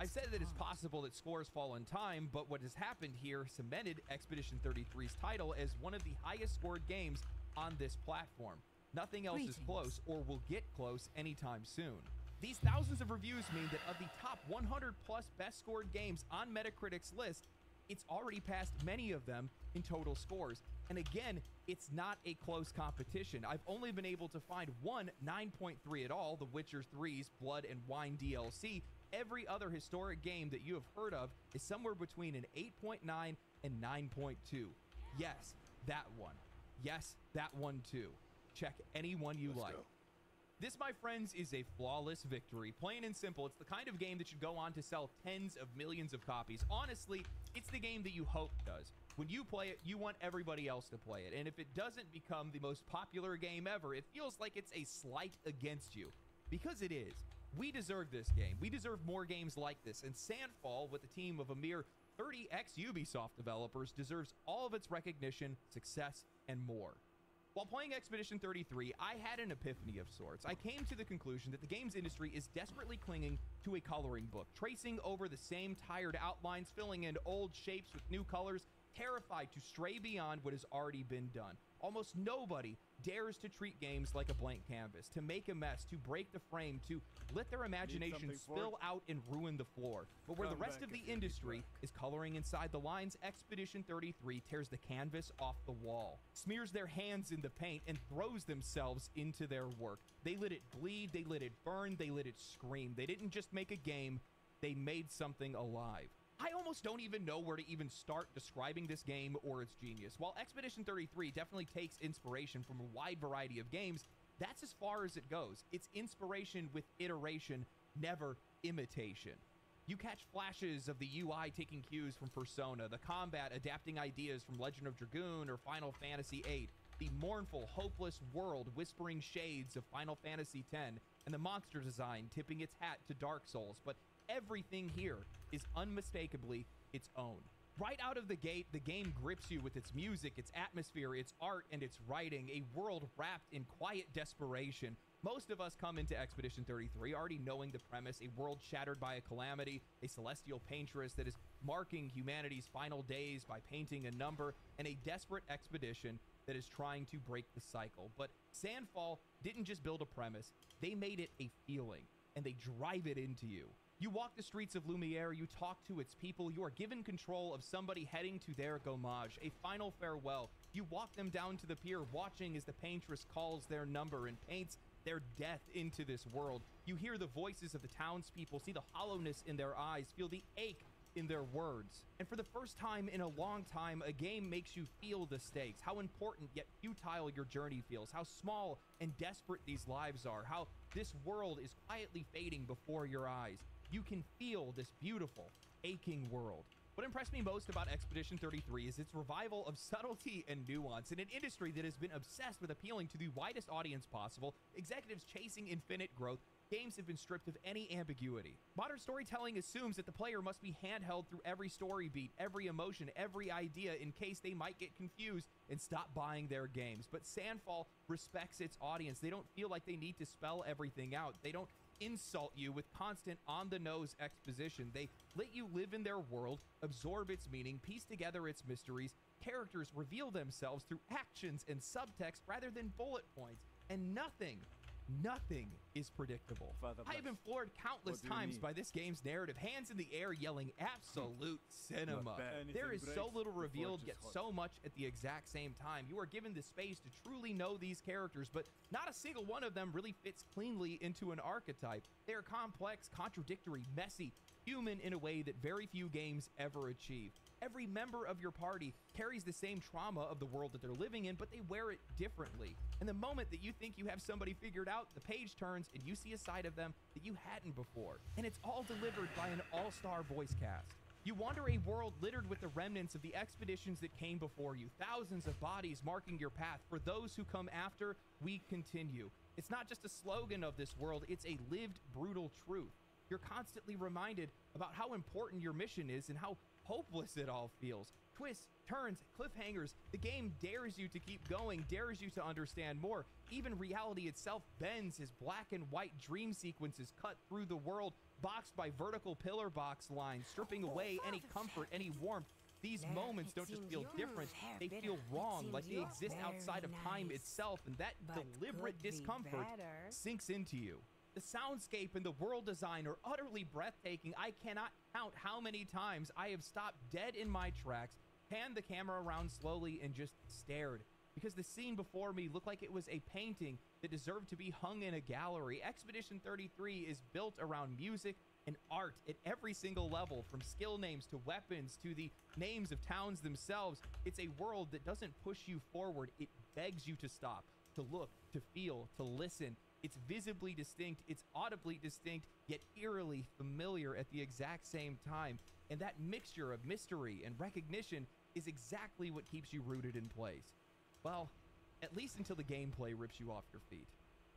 I've said that it's possible that scores fall in time, but what has happened here cemented Expedition 33's title as one of the highest scored games on this platform. Nothing else is close or will get close anytime soon. These thousands of reviews mean that of the top 100 plus best scored games on Metacritic's list, it's already passed many of them in total scores. And again, it's not a close competition. I've only been able to find one 9.3 at all, The Witcher 3's Blood and Wine DLC. Every other historic game that you have heard of is somewhere between an 8.9 and 9.2. Yes, that one. Yes, that one too. Check any one you like. This, my friends, is a flawless victory. Plain and simple, it's the kind of game that should go on to sell tens of millions of copies. Honestly, it's the game that you hope does. When you play it, you want everybody else to play it. And if it doesn't become the most popular game ever, it feels like it's a slight against you. Because it is. We deserve this game. We deserve more games like this. And Sandfall, with a team of a mere 30 ex-Ubisoft developers, deserves all of its recognition, success, and more. While playing Expedition 33, I had an epiphany of sorts. I came to the conclusion that the games industry is desperately clinging to a coloring book, tracing over the same tired outlines, filling in old shapes with new colors, terrified to stray beyond what has already been done. Almost nobody dares to treat games like a blank canvas, to make a mess, to break the frame, to let their imagination spill out and ruin the floor. But where the rest of the industry is coloring inside the lines, Expedition 33 tears the canvas off the wall, smears their hands in the paint, and throws themselves into their work. They let it bleed, they let it burn, they let it scream. They didn't just make a game, they made something alive. I almost don't even know where to even start describing this game or its genius. While Expedition 33 definitely takes inspiration from a wide variety of games, that's as far as it goes. It's inspiration with iteration, never imitation. You catch flashes of the UI taking cues from Persona, the combat adapting ideas from Legend of Dragoon or Final Fantasy VIII, the mournful, hopeless world whispering shades of Final Fantasy X, and the monster design tipping its hat to Dark Souls, but everything here is unmistakably its own. Right out of the gate, the game grips you with its music, its atmosphere, its art, and its writing, a world wrapped in quiet desperation. Most of us come into Expedition 33 already knowing the premise, a world shattered by a calamity, a celestial paintress that is marking humanity's final days by painting a number, and a desperate expedition that is trying to break the cycle. But Sandfall didn't just build a premise, they made it a feeling, and they drive it into you. You walk the streets of Lumiere, you talk to its people, you are given control of somebody heading to their gommage, a final farewell. You walk them down to the pier, watching as the paintress calls their number and paints their death into this world. You hear the voices of the townspeople, see the hollowness in their eyes, feel the ache in their words. And for the first time in a long time, a game makes you feel the stakes, how important yet futile your journey feels, how small and desperate these lives are, how this world is quietly fading before your eyes. You can feel this beautiful, aching world. What impressed me most about Expedition 33 is its revival of subtlety and nuance. In an industry that has been obsessed with appealing to the widest audience possible, executives chasing infinite growth, games have been stripped of any ambiguity. Modern storytelling assumes that the player must be handheld through every story beat, every emotion, every idea in case they might get confused and stop buying their games. But Sandfall respects its audience. They don't feel like they need to spell everything out. They don't insult you with constant on-the-nose exposition. They let you live in their world, absorb its meaning, piece together its mysteries. Characters reveal themselves through actions and subtext rather than bullet points, and nothing is predictable. I have been floored countless times by this game's narrative, hands in the air yelling absolute cinema. There is so little revealed, yet so much at the exact same time. You are given the space to truly know these characters, but not a single one of them really fits cleanly into an archetype. They are complex, contradictory, messy, human in a way that very few games ever achieve. Every member of your party carries the same trauma of the world that they're living in, but they wear it differently. And the moment that you think you have somebody figured out, the page turns and you see a side of them that you hadn't before. And it's all delivered by an all-star voice cast. You wander a world littered with the remnants of the expeditions that came before you, thousands of bodies marking your path. For those who come after, we continue. It's not just a slogan of this world, it's a lived, brutal truth. You're constantly reminded about how important your mission is and how hopeless it all feels. Twists, turns, cliffhangers. The game dares you to keep going, dares you to understand more. Even reality itself bends as black and white dream sequences cut through the world, boxed by vertical pillar box lines, stripping away any comfort, any warmth. These moments don't just feel different, they feel wrong, like they exist outside of time itself, and that deliberate discomfort sinks into you. The soundscape and the world design are utterly breathtaking. I cannot count how many times I have stopped dead in my tracks, panned the camera around slowly, and just stared. Because the scene before me looked like it was a painting that deserved to be hung in a gallery. Expedition 33 is built around music and art at every single level, from skill names to weapons to the names of towns themselves. It's a world that doesn't push you forward. It begs you to stop, to look, to feel, to listen. It's visibly distinct, it's audibly distinct, yet eerily familiar at the exact same time. And that mixture of mystery and recognition is exactly what keeps you rooted in place. Well, at least until the gameplay rips you off your feet.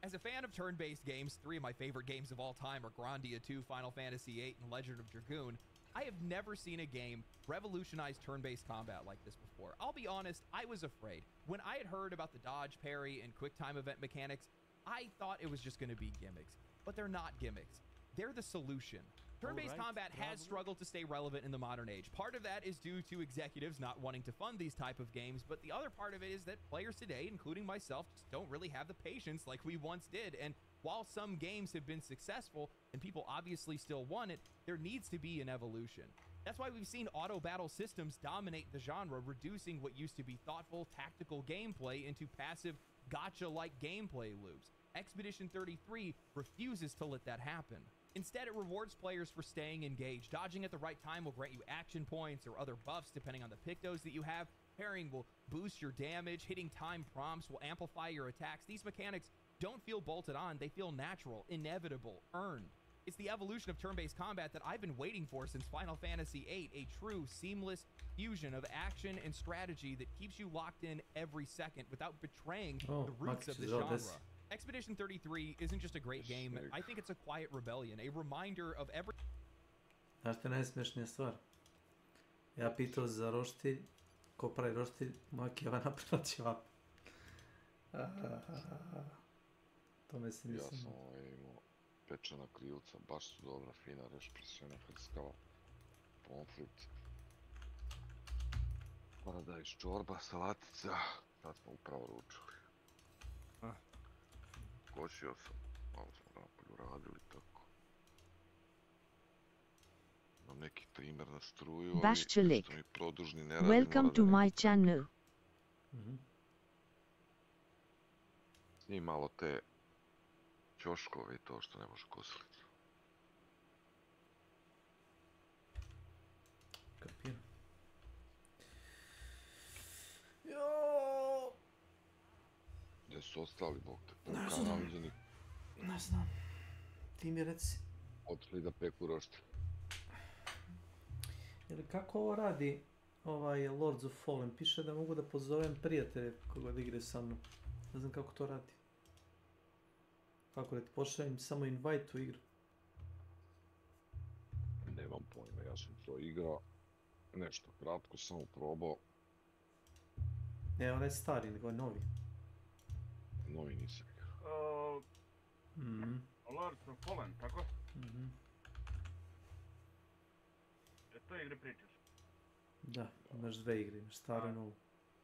As a fan of turn-based games, 3 of my favorite games of all time are Grandia 2, Final Fantasy VIII, and Legend of Dragoon. I have never seen a game revolutionize turn-based combat like this before. I'll be honest, I was afraid. When I had heard about the dodge, parry, and quick time event mechanics, I thought it was just going to be gimmicks, but they're not gimmicks. they're the solution. Turn-based combat has struggled to stay relevant in the modern age. Part of that is due to executives not wanting to fund these type of games, but the other part of it is that players today, including myself, just don't really have the patience like we once did. And while some games have been successful and people obviously still want it, there needs to be an evolution. That's why we've seen auto battle systems dominate the genre, reducing what used to be thoughtful, tactical gameplay into passive, gacha-like gameplay loops. Expedition 33 refuses to let that happen. Instead, it rewards players for staying engaged. Dodging at the right time will grant you action points or other buffs depending on the pictos that you have. Parrying will boost your damage. Hitting time prompts will amplify your attacks. These mechanics don't feel bolted on. They feel natural, inevitable, earned. It's the evolution of turn-based combat that I've been waiting for since Final Fantasy VIII, a true, seamless fusion of action and strategy that keeps you locked in every second without betraying the roots of the genre. Expedition 33 isn't just a great game, I think it's a quiet rebellion, a reminder of every... Znaš što je najsmešnija stvar? Ja pitao za roštilj, ko pravi roštilj, moja Keva napravila ćevap. Tome se nisam... Ja sam imao pečena krilca, baš su dobra, fina, rešpresijona, hrskava, pomfrit, paradajz čorba, salatica, sad smo upravo ručali. Košio sam, malo smo napolju radili tako. Imam neki trimer na struju, ali što mi produžni ne radi, Welcome to my channel. S njim malo te ćoškove i to što ne može kosilicu. Kapiram. Gdje su ostali, bog te, polka naviđeni? Ne znam. Ti mi reci. Otišli da peku roštilj. Ili kako ovo radi ovaj Lords of Fallen? Piše da mogu da pozovem prijatelje kogod igre sa mnom. Ne znam kako to radi. Kako da ti pošaljem samo invite u igru? Nemam pojma, ja sam to igrao. Nešto kratko, samo probao. Ne, onaj stari, nego je novi. Novi nisam igrao. Lords of Fallen, tako? To igre pričaš? Da, imaš dve igre, imaš staru i novu.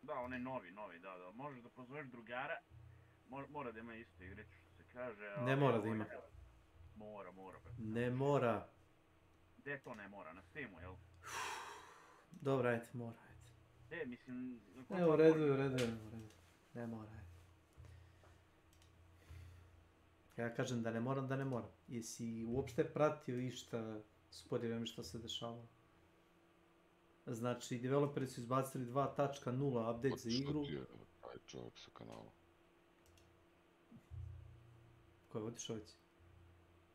Da, on je novi, da. Možeš da pozoveš drugara, mora da ima istu igricu, što se kaže. Ne mora da ima. Mora. Ne mora. Gde to ne mora? Na Steamu, jel? Dobra, ajde, mora, ajde. Mislim... U redu. Ne mora, ajde. Ja kažem da ne moram. Jesi uopšte pratio išta s podjelom što se dešavalo? Znači, developeri su izbacili 2.0 update za igru. Otišao ti je taj čovjek sa kanala. Ko je otišao već?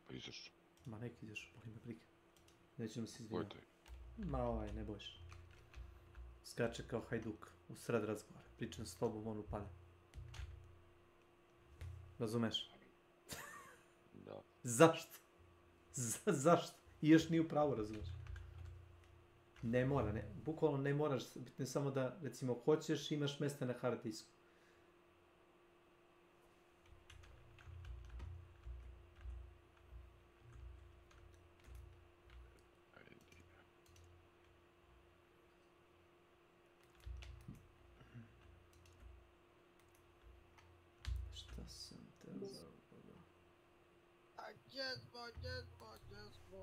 Pa izašao. Ma neki izašao, boli me briga. Nećemo se izvinjati. Ma ne bojiš. Skače kao hajduk u sred razgovora. Pričam s tobom, on upalja. Razumeš? Da. Zašto? Zašto? I još nije u pravu, razumeš? Ne mora, bukvalno ne moraš, bitno je samo da, recimo, hoćeš, imaš mjesta na hard disku. Šta sam te zabavio?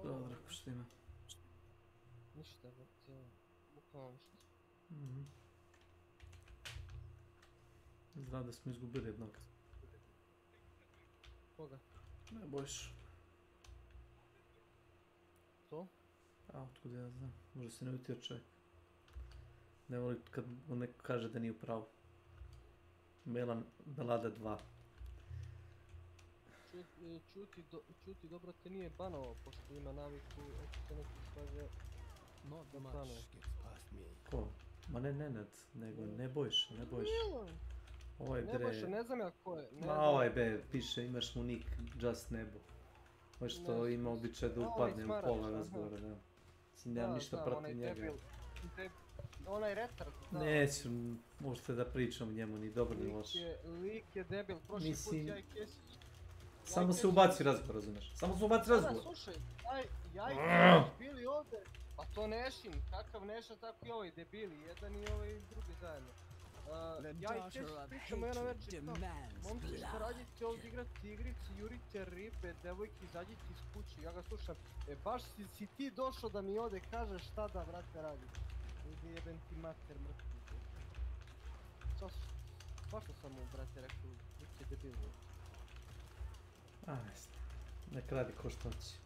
Dobro, ko što ima? Ništa, bukvalno ništa. Znam da smo izgubili jednog. Koga? Ne bojiš. To? A, otkud ja znam. Možda se ne utio čovjek. Ne voli kad mu neko kaže da nije u pravu. Melada 2. Čuti dobro te nije banao, pošto ima naviku, ako se neki slaže... Ko? Ma ne Nenad, nego ne bojiš. Ovaj bre... Ne bojiš, ne znam ja ko je. Ma ovaj be, piše, imaš mu nick Just Nebo. Ovo što ima običaj da upadne u pola razgovora, da. Nemam ništa protiv njega. Onaj retard, da. Neću, možete da pričam njemu, ni dobro ni loše. Lik je debil, prošli put ja i Kesić. Samo se ubaci razgovor, razumiješ? Samo se ubaci razgovor. Slušaj, jajke bili ovdje, pa to Nešin, kakav Neša, tako i ovaj debili, jedan i ovaj drugi zajedno. Ja i Teš pričamo jedno večer kao, momci šta radite ovdje igrati igrici, jurite ribe, devojke izađite iz kuće, ja ga slušam, baš si ti došao da mi ovdje kažeš šta da vrate radi. Idi jebem ti mater mrtvi. Svašta sam mu brate rekao, lik je debil. Nek radi ko što hoće.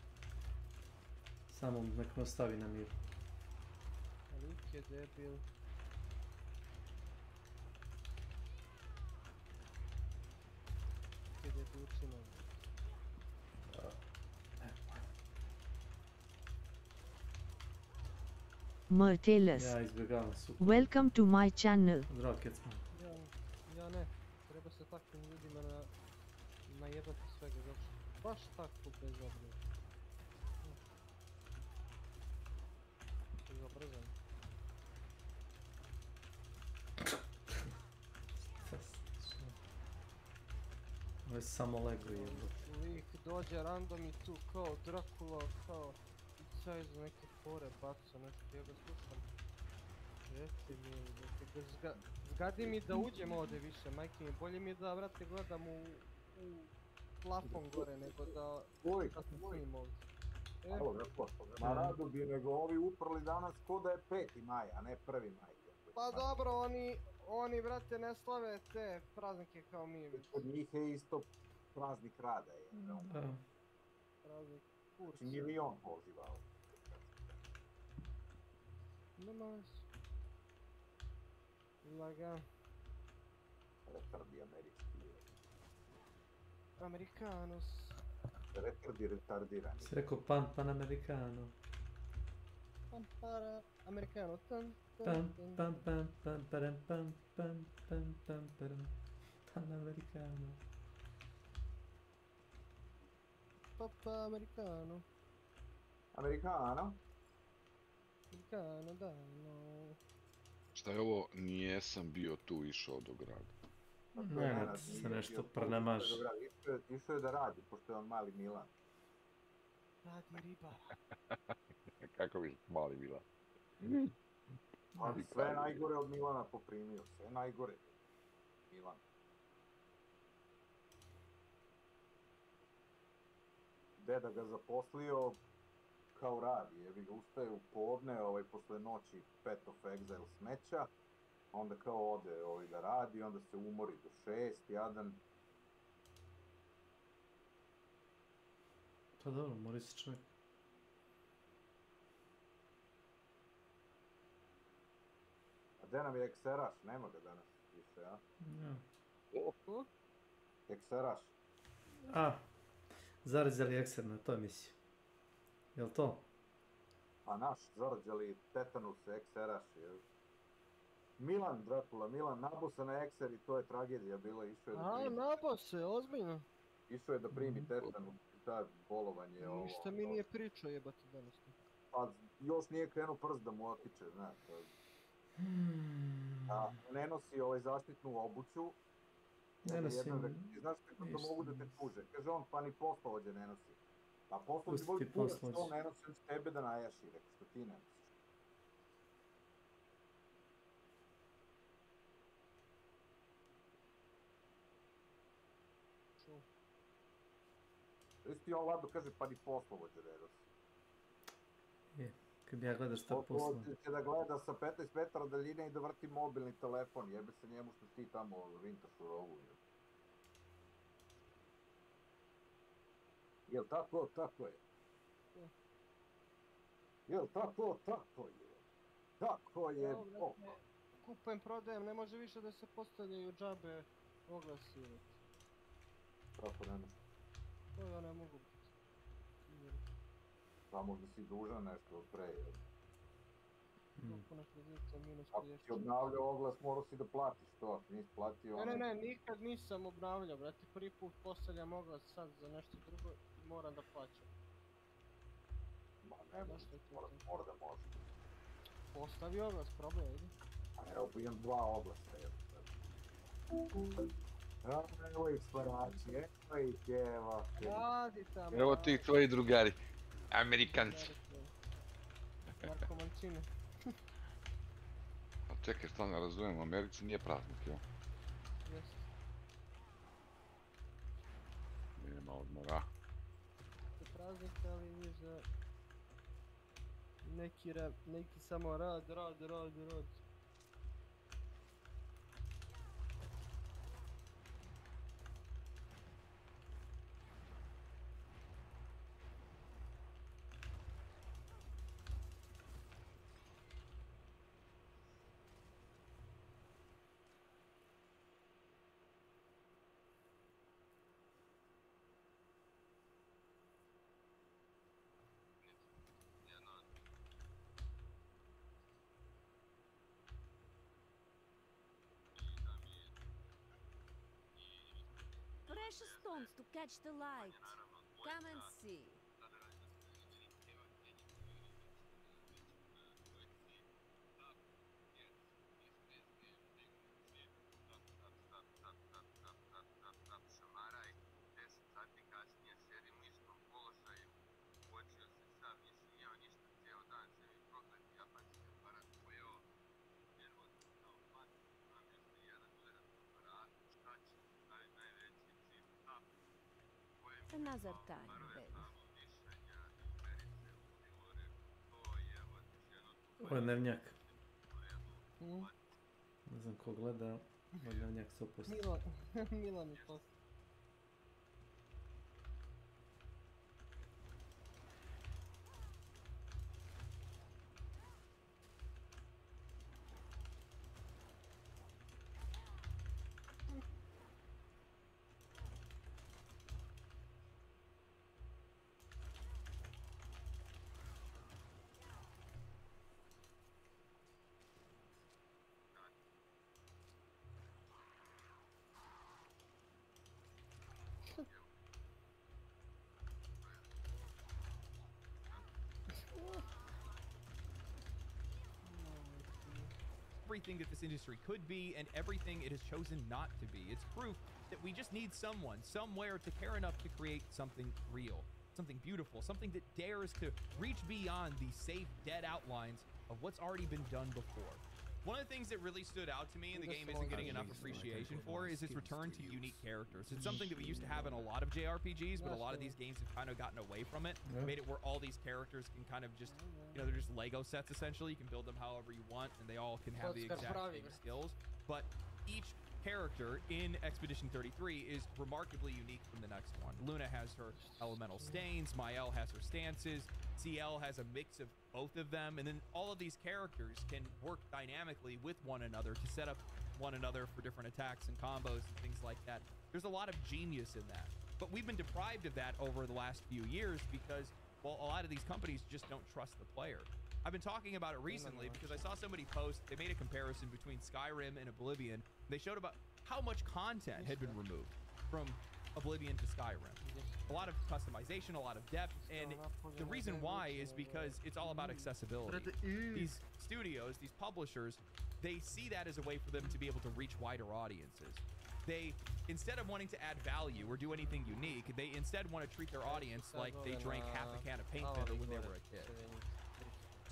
Samo nek me ostavi na miru. Lik je debil. Lik je debilčina. Mertelus. Ja izbjegavam super. Welcome to my channel. Zdravo, Kecman. Ja ne. Treba se takvim ljudima najebati svega, znači baš tako bezobrazno. Bezobrazan. Ovo je samo Lego jebate. Lik dođe random i tu kao Dracula, kao i za neke fore baca nešto, ja ga slušam. Jeste mi, zgadi mi da uđem ovdje više, majke mi, bolje mi je da, vrate, gledam u plafon gore, nego da stojim ovdje. Alo, na radu bi nego ovi uprli danas ko da je 5. maj, a ne 1. maj. Pa dobro, oni, vrate, ne slave te praznike kao mi. Kod njih je isto praznik rada, je. Praznik kursa. Milion pozivao. Nema već. Lagan. Retardi američki. Amerikanus. Retardi retardirani. Si rekao Panamericano. Americano. Panamericano. Papa Americano. Americano? Americano, da, no. Šta je ovo? Nijesam bio tu, išao do grada. Nenad se nešto prenemaže. Išao je da radi, pošto je on mali Milan. Radi riba. Kako bi mali Milan? Sve najgore od Milana poprimio, sve najgore. Milan. Deda ga zaposlio kao radi, jebi ga ustaje u podne, posle noći Pet of Exile smeća, onda kao ode da radi, onda se umori do 6, jadan. Pa dobro, mori se čovjek. A gdje nam je Ekseraš? Nema ga danas više, a? Ja. Ekseraš. Zarezali ekser na toj emisiji. Jel to? A naš zarđali tetanus Ekseraš, jel? Milan Dracula, Milan nabo se na ekser i to je tragedija bila, išao je da primi. Nabo se, ozbiljno. Išao je da primi tetanus i ta bolovanje ovo. Ništa mi nije pričao jebati danas. Pa još nije krenuo prst da mu otiče, znaš. Ne nosi zaštitnu obuću. Ne nosim. Znaš kako to mogu da te tuže? Kaže on, pa ni poslovođe ne nosi. A poslovođe voli kurac što ne nosi, on će tebe da najaši, rekao što ti ne nosiš. Isti on Lado kaže, pa ni poslovođe ne nosi. Kad bi ja gledao šta posla. Će da gleda sa 15 metara daljine i da vrti mobilni telefon, jebe se njemu što ti tamo rintaš u rovu. Jel tako? Tako je. Jel tako? Tako je. Tako je. Kupujem, prodajem, ne može više da se postavljaju džabe oglasi. Kako ne može? To ja ne mogu. Pa možda si dužan nešto od pre. Ako si obnavljao oglas, morao si da platiš to, ako nisi platio... Ne, nikad nisam obnavljao, brate, prvi put postavljam oglas sad za nešto drugo i moram da plaćam. Ma ne, mora da može. Postavi oglas, probaj, ajde. A evo, imam 2 oglasa, evo. Evo ih sparači, evo ih, evo. Radi tamo. Evo ti tvoji drugari, Amerikanci. Marko Mancini. A čekaj, što ne razumijem, u Americi nije praznik, jel? Jeste. Nema odmora. Praznik, ali nije za... Neki samo rad. Precious stones to catch the light. Come and see. Another time, baby. Ovo je Nevnjak. Ne znam ko gleda, ovo je Nevnjak 100%. Milan je to. Everything that this industry could be and everything it has chosen not to be. It's proof that we just need someone, somewhere to care enough to create something real, something beautiful, something that dares to reach beyond the safe, dead outlines of what's already been done before. One of the things that really stood out to me and the game isn't getting enough appreciation for is its return to unique characters. It's something that we used to have in a lot of JRPGs, but a lot of these games have kind of gotten away from it. Made it where all these characters can kind of just, you know, they're just Lego sets essentially. You can build them however you want and they all can have the exact same skills. But each character in Expedition 33 is remarkably unique from the next one. Luna has her elemental stains, Mael has her stances, CL has a mix of both of them, and then all of these characters can work dynamically with one another to set up one another for different attacks and combos and things like that. There's a lot of genius in that, but we've been deprived of that over the last few years because, well, a lot of these companies just don't trust the player. I've been talking about it recently because I saw somebody post, they made a comparison between Skyrim and Oblivion. They showed about how much content had been removed from Oblivion to Skyrim. A lot of customization, a lot of depth, and the reason why is because it's all about accessibility. These studios, these publishers, they see that as a way for them to be able to reach wider audiences. They, instead of wanting to add value or do anything unique, they instead want to treat their audience like they drank half a can of paint thinner when they were a kid.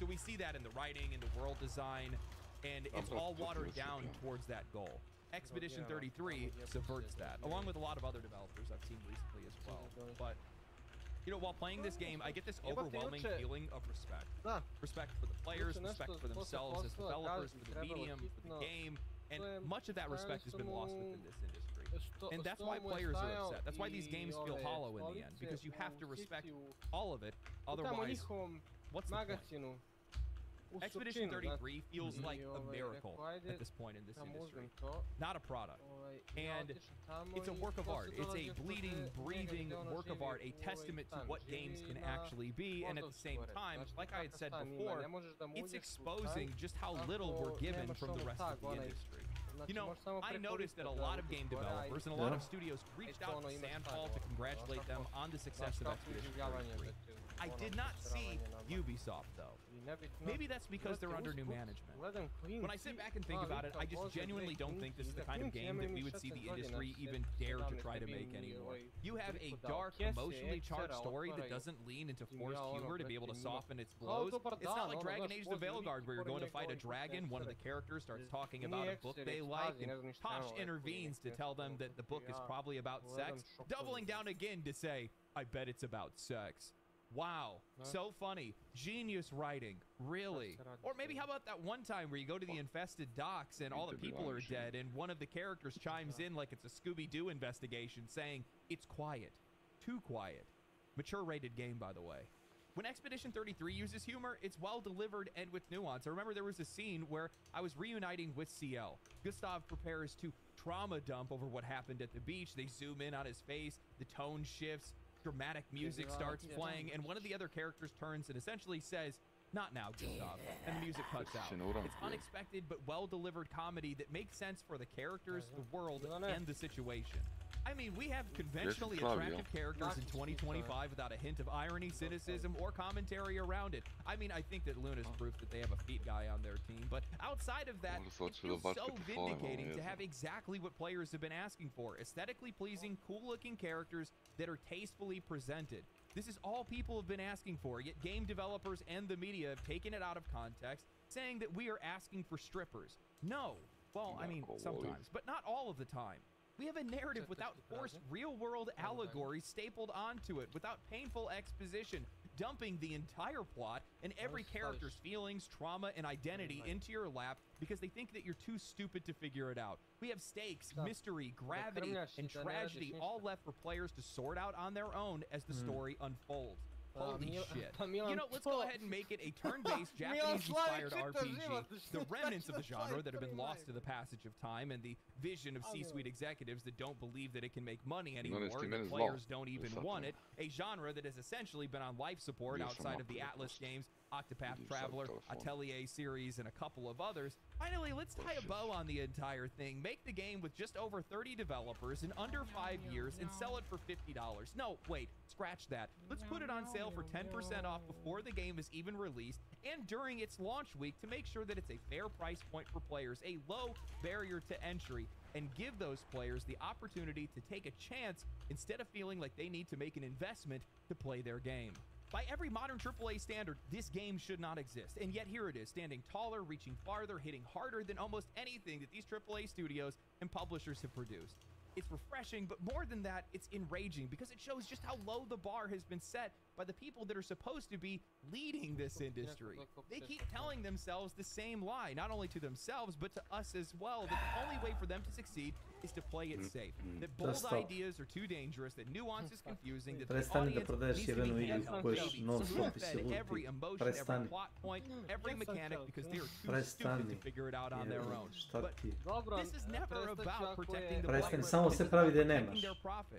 So we see that in the writing, in the world design, and it's all watered down towards that goal. Expedition 33 subverts that, along with a lot of other developers I've seen recently as well. But, you know, while playing this game, I get this overwhelming feeling of respect. Respect for the players, respect for themselves as developers, for the medium, for the game, and much of that respect has been lost within this industry. And that's why players are upset. That's why these games feel hollow in the end, because you have to respect all of it, otherwise, what's the point? Expedition 33 feels like a miracle at this point in this industry, not a product. And it's a work of art. It's a bleeding, breathing work of art, a testament to what games can actually be. And at the same time, like I had said before, it's exposing just how little we're given from the rest of the industry. You know, I noticed that a lot of game developers and a lot of studios reached out to Sandfall to congratulate them on the success of Expedition 33. I did not see Ubisoft though. Maybe that's because they're under new management. When I sit back and think about it, I just genuinely don't think this is the kind of game that we would see the industry even dare to try to make anymore. You have a dark, emotionally charged story that doesn't lean into forced humor to be able to soften its blows. It's not like Dragon Age the Veilguard where you're going to fight a dragon, one of the characters starts talking about a book they like, and Tosh intervenes to tell them that the book is probably about sex, doubling down again to say, I bet it's about sex. Wow, so funny. Genius writing, really. Or maybe how about that one time where you go to the infested docks and all the people are dead and one of the characters chimes in like it's a Scooby-Doo investigation saying, it's quiet, too quiet. Mature rated game, by the way. When Expedition 33 uses humor, it's well delivered and with nuance. I remember there was a scene where I was reuniting with CL. Gustav prepares to trauma dump over what happened at the beach. They zoom in on his face, the tone shifts, dramatic music starts playing, and one of the other characters turns and essentially says, not now, Gustav, and the music cuts out. It's unexpected but well-delivered comedy that makes sense for the characters, the world, and the situation. I mean, we have conventionally attractive characters in 2025 without a hint of irony, cynicism, or commentary around it. I mean, I think that Luna's proof that they have a feet guy on their team, but outside of that, it feels so vindicating to have exactly what players have been asking for. Aesthetically pleasing, cool-looking characters that are tastefully presented. This is all people have been asking for, yet game developers and the media have taken it out of context, saying that we are asking for strippers. No. Well, I mean, sometimes, but not all of the time. We have a narrative without forced real-world allegories stapled onto it, without painful exposition, dumping the entire plot and every character's feelings, trauma, and identity into your lap because they think that you're too stupid to figure it out. We have stakes, mystery, gravity, and tragedy all left for players to sort out on their own as the story unfolds. Holy shit. You know, let's go ahead and make it a turn-based, Japanese-inspired RPG. The remnants of the genre that have been lost to the passage of time and the vision of C-suite executives that don't believe that it can make money anymore, that players don't even want it. A genre that has essentially been on life support outside of the Atlas games, Octopath Traveler, Atelier series, and a couple of others. Finally, let's tie a bow on the entire thing. Make the game with just over 30 developers in under 5 years and sell it for $50. No, wait, scratch that. Let's put it on sale for 10% off before the game is even released and during its launch week to make sure that it's a fair price point for players, a low barrier to entry, and give those players the opportunity to take a chance instead of feeling like they need to make an investment to play their game. By every modern AAA standard, this game should not exist, and yet here it is, standing taller, reaching farther, hitting harder than almost anything that these AAA studios and publishers have produced. It's refreshing, but more than that, it's enraging because it shows just how low the bar has been set by the people that are supposed to be leading this industry. They keep telling themselves the same lie, not only to themselves, but to us as well, that the only way for them to succeed is to play it safe, that bold ideas are too dangerous, that nuance is confusing, that the audience needs to be fed every emotion, every plot point, every mechanic, because they are too stupid to figure it out on their own. But this is never about protecting the players. Samo se pravi da nemaš.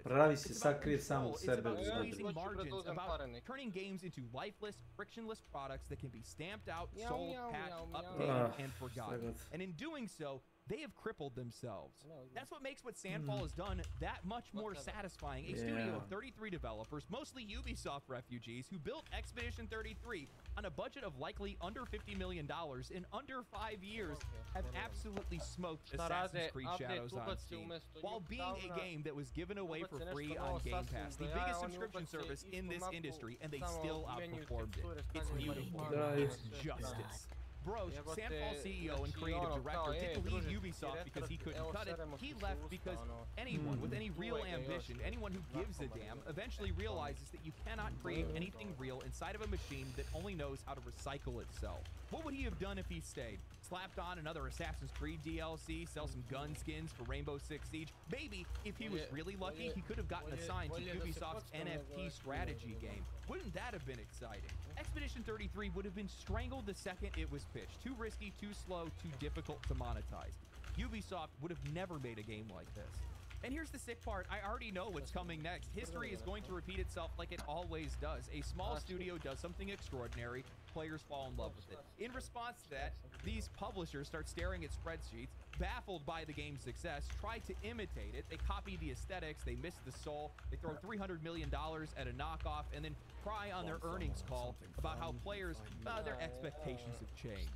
Pravi se sakrije samog sebe. Margins about turning games into lifeless, frictionless products that can be stamped out, sold, patched, updated, and forgotten. And in doing so, they have crippled themselves. That's what makes what Sandfall has done that much more satisfying. A studio of 33 developers, mostly Ubisoft refugees, who built Expedition 33 on a budget of likely under $50 million in under 5 years, have absolutely smoked Assassin's Creed Shadows on Steam, while being a game that was given away for free on Game Pass, the biggest subscription service in this industry, and they still outperformed it. It's beautiful. It's justice. Brosh, Sandfall CEO and creative director, didn't leave Ubisoft because he couldn't cut it. He left because anyone with any real ambition, anyone who gives a damn, eventually realizes that you cannot create anything real inside of a machine that only knows how to recycle itself. What would he have done if he stayed? Slapped on another Assassin's Creed DLC, sell some gun skins for Rainbow Six Siege? Maybe, if he was really lucky, he could have gotten assigned to Ubisoft's NFT strategy game. Wouldn't that have been exciting? Expedition 33 would have been strangled the second it was pitched. Too risky, too slow, too difficult to monetize. Ubisoft would have never made a game like this. And here's the sick part, I already know what's coming next. History is going to repeat itself like it always does. A small studio does something extraordinary, players fall in love with it. In response to that, these publishers start staring at spreadsheets, baffled by the game's success, try to imitate it. They copy the aesthetics, they miss the soul, they throw $300 million at a knockoff, and then cry on their earnings call about how players, their expectations have changed.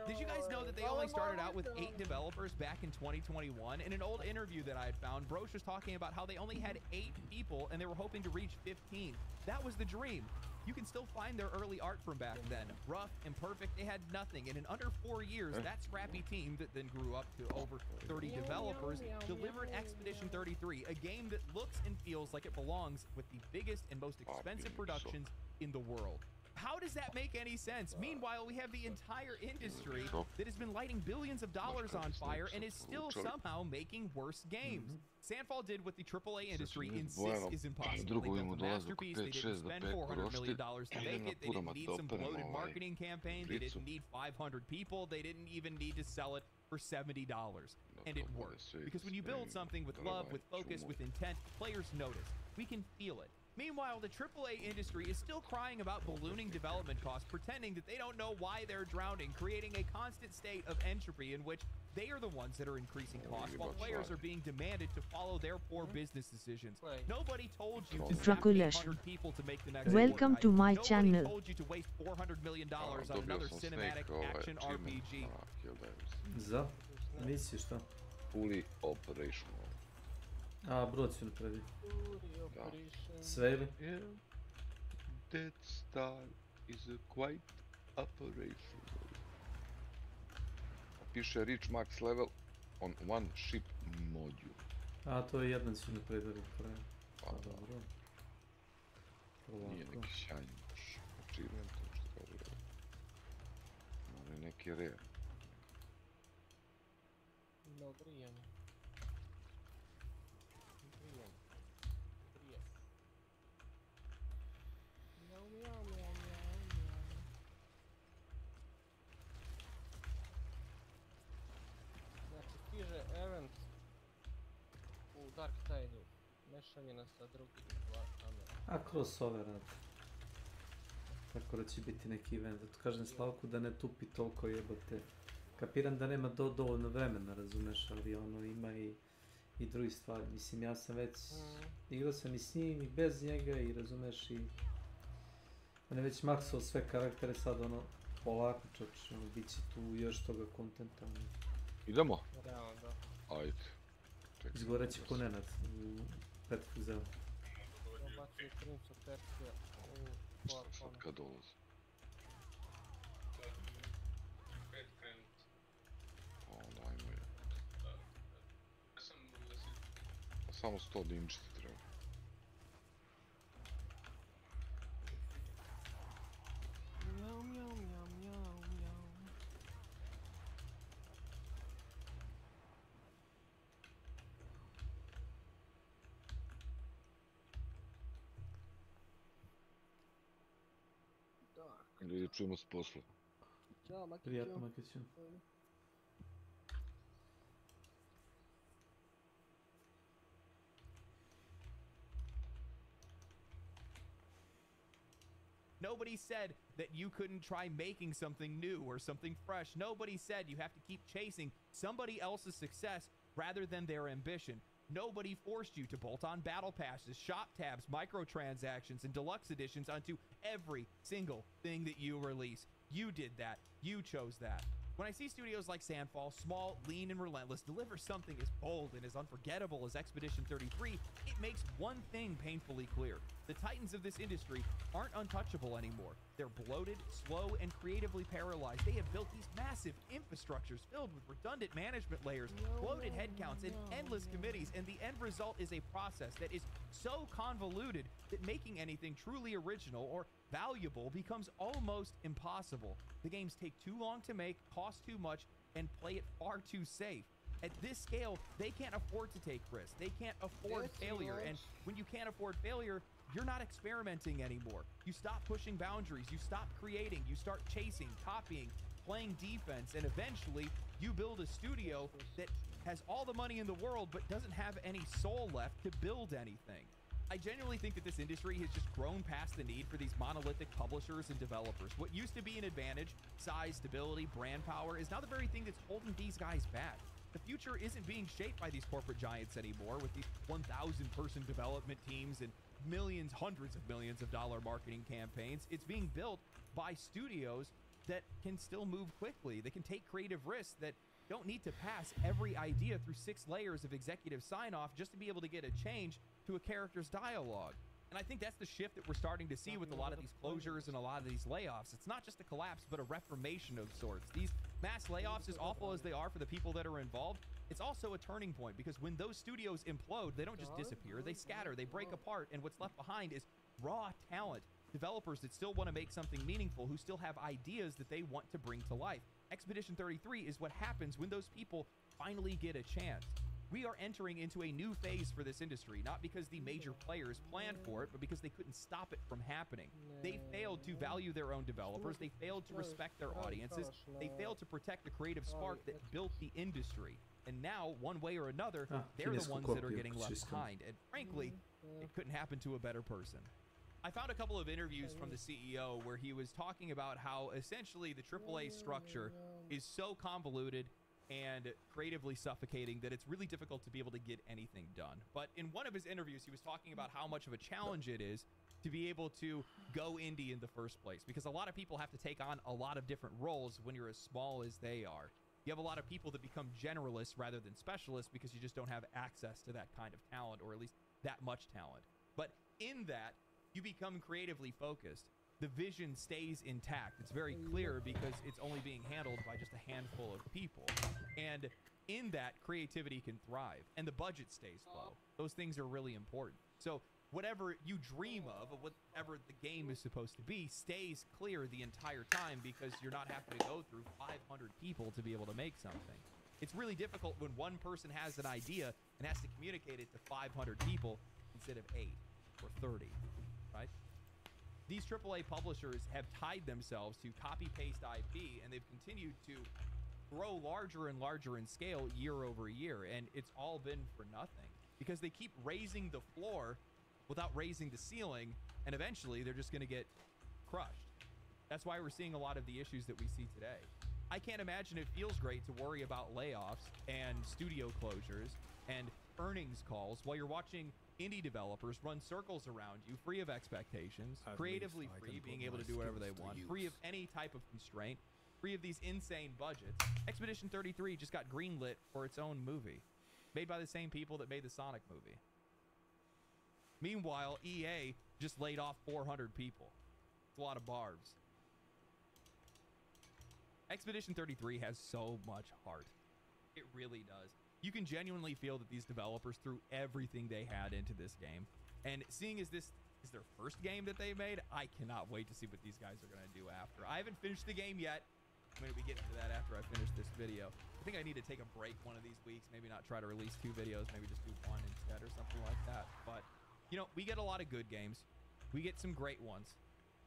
Did you guys know that they only started out with 8 developers back in 2021? In an old interview that I had found, Brosh was talking about how they only had 8 people and they were hoping to reach 15. That was the dream. You can still find their early art from back then. Rough, imperfect, they had nothing. And in under 4 years, that scrappy team that then grew up to over 30 developers delivered Expedition 33, a game that looks and feels like it belongs with the biggest and most expensive productions in the world. How does that make any sense? Meanwhile, we have the entire industry that has been lighting billions of dollars on fire and is still somehow making worse games. Sandfall did what the AAA industry insists is impossible. They built a masterpiece, they didn't spend $400 million to make it, they didn't need some bloated marketing campaign, they didn't need 500 people, they didn't even need to sell it for $70. And it worked. Because when you build something with love, with focus, with intent, players notice. We can feel it. Meanwhile, the AAA industry is still crying about ballooning development costs, pretending that they don't know why they're drowning, creating a constant state of entropy in which they are the ones that are increasing costs, while players are being demanded to follow their poor business decisions. Nobody told you to staff 800 people to make the next Welcome to my channel. Nobody told you to waste $400 million on another cinematic action RPG. За? Misliš šta? Fully operational. A, brod si napravi. Sve ili? Death Star is quite operational. Piše reach max level on one ship module. A, to je jedan si napravi da bi pravi. Pa dobro. Nije neki sjajni baš. Achievement, što kaže. Ali neki rare. No grijanje. Znači, stiže event u Dark Tide-u, mešavina sa drugim kamera. A kroz ove radi. Tako da će biti neki event. Zato kažem Slavku da ne tupi toliko jebote. Kapiram da nema dovoljno vremena, razumeš, ali ono ima i drugi stvari. Mislim, ja sam već igrao sam i s njim i bez njega i razumeš i on je već maksao sve karaktere, sad ono polako čoč, ono bit će tu još toga kontenta. Idemo? Realno, da. Ajde. Izgorat će ko Nenad u Petru Zelu. Dobacio Prince of Persia u Šta sad kad dolazi? Dajmo je. Samo 100 dinčiti treba. Mjau, mjau, mjau, mjau, mjau. Ljudi, čujemo se posle. Ćao, Makiću. Prijatno, Makiću. Nobody said that you couldn't try making something new or something fresh. Nobody said you have to keep chasing somebody else's success rather than their ambition. Nobody forced you to bolt on battle passes, shop tabs, microtransactions, and deluxe editions onto every single thing that you release. You did that. You chose that. When I see studios like Sandfall, small, lean, and relentless, deliver something as bold and as unforgettable as Expedition 33, it makes one thing painfully clear. The titans of this industry aren't untouchable anymore. They're bloated, slow, and creatively paralyzed. They have built these massive infrastructures filled with redundant management layers, bloated headcounts, and endless committees, and the end result is a process that is so convoluted that making anything truly original or valuable becomes almost impossible. The games take too long to make, cost too much, and play it far too safe. At this scale, they can't afford to take risks. They can't afford failure, and when you can't afford failure, you're not experimenting anymore. You stop pushing boundaries, you stop creating, you start chasing, copying, playing defense, and eventually you build a studio that has all the money in the world but doesn't have any soul left to build anything. I genuinely think that this industry has just grown past the need for these monolithic publishers and developers. What used to be an advantage, size, stability, brand power, is now the very thing that's holding these guys back. The future isn't being shaped by these corporate giants anymore with these 1,000-person development teams and millions, hundreds of millions of dollar marketing campaigns. It's being built by studios that can still move quickly. They can take creative risks that don't need to pass every idea through 6 layers of executive sign-off just to be able to get a change to a character's dialogue. And I think that's the shift that we're starting to see with a lot of these closures and a lot of these layoffs. It's not just a collapse, but a reformation of sorts. These mass layoffs, as awful as they are for the people that are involved, it's also a turning point, because when those studios implode, they don't just disappear, they scatter, they break apart, and what's left behind is raw talent. Developers that still want to make something meaningful, who still have ideas that they want to bring to life. Expedition 33 is what happens when those people finally get a chance. We are entering into a new phase for this industry, not because the major players planned for it, but because they couldn't stop it from happening. They failed to value their own developers, they failed to respect their audiences, they failed to protect the creative spark that built the industry. And now, one way or another, they're the ones that are getting left behind. And frankly, it couldn't happen to a better person. I found a couple of interviews from the CEO where he was talking about how essentially the AAA structure is so convoluted and creatively suffocating that it's really difficult to be able to get anything done. But in one of his interviews, he was talking about how much of a challenge it is to be able to go indie in the first place, because a lot of people have to take on a lot of different roles when you're as small as they are. You have a lot of people that become generalists rather than specialists because you just don't have access to that kind of talent, or at least that much talent. But in that, you become creatively focused. The vision stays intact. It's very clear because it's only being handled by just a handful of people. And in that, creativity can thrive, and the budget stays low. Those things are really important. So whatever you dream of, whatever the game is supposed to be, stays clear the entire time because you're not having to go through 500 people to be able to make something. It's really difficult when one person has an idea and has to communicate it to 500 people instead of 8 or 30, right? These AAA publishers have tied themselves to copy-paste IP, and they've continued to grow larger and larger in scale year over year, and it's all been for nothing because they keep raising the floor without raising the ceiling, and eventually they're just going to get crushed. That's why we're seeing a lot of the issues that we see today. I can't imagine it feels great to worry about layoffs and studio closures and earnings calls while you're watching indie developers run circles around you, free of expectations, creatively free, being able to do whatever they want, free of any type of constraint, free of these insane budgets. Expedition 33 just got greenlit for its own movie, made by the same people that made the Sonic movie. Meanwhile, EA just laid off 400 people. It's a lot of barbs. Expedition 33 has so much heart. It really does. You can genuinely feel that these developers threw everything they had into this game. And seeing as this is their first game that they made, I cannot wait to see what these guys are going to do after. I haven't finished the game yet. I'm going to be getting to that after I finish this video. I think I need to take a break one of these weeks. Maybe not try to release 2 videos. Maybe just do 1 instead or something like that. But, you know, we get a lot of good games. We get some great ones.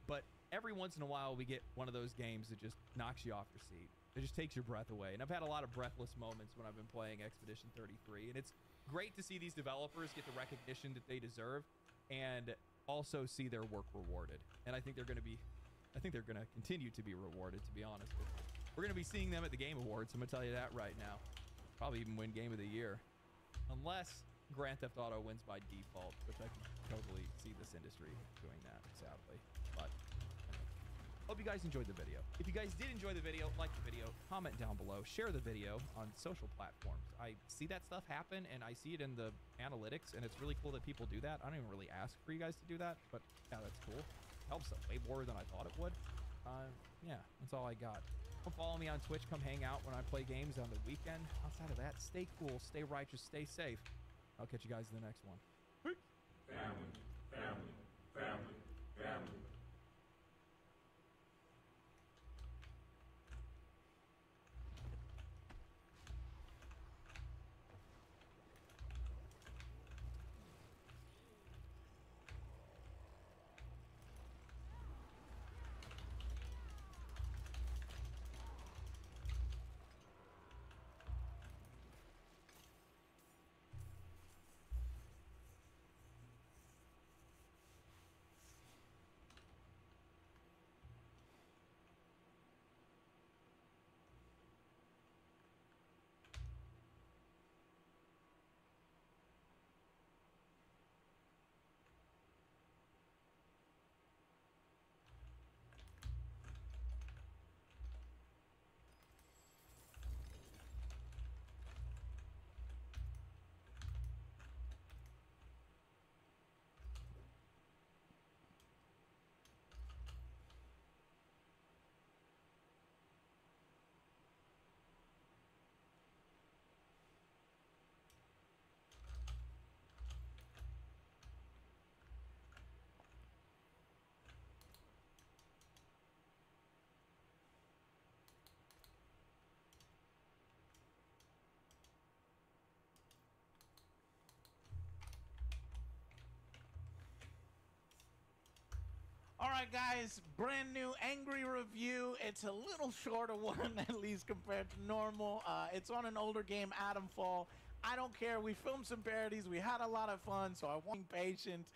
But every once in a while, we get one of those games that just knocks you off your seat. It just takes your breath away. And I've had a lot of breathless moments when I've been playing Expedition 33. And it's great to see these developers get the recognition that they deserve and also see their work rewarded. And I think they're going to continue to be rewarded, to be honest with you. We're going to be seeing them at the Game Awards. I'm going to tell you that right now. Probably even win Game of the Year. Unless Grand Theft Auto wins by default, which I can totally see this industry doing that, sadly. But hope you guys enjoyed the video. If you guys did enjoy the video, like the video, comment down below, share the video on social platforms. I see that stuff happen, and I see it in the analytics, and it's really cool that people do that. I don't even really ask for you guys to do that, but yeah, that's cool. It helps way more than I thought it would. Yeah, that's all I got. Come follow me on Twitch. Come hang out when I play games on the weekend. Outside of that, stay cool, stay righteous, stay safe. I'll catch you guys in the next one. Family, family, family, family. Alright guys, brand new angry review. It's a little shorter one, at least compared to normal. It's on an older game, Atomfall. I don't care, we filmed some parodies, we had a lot of fun, so I want to be patient.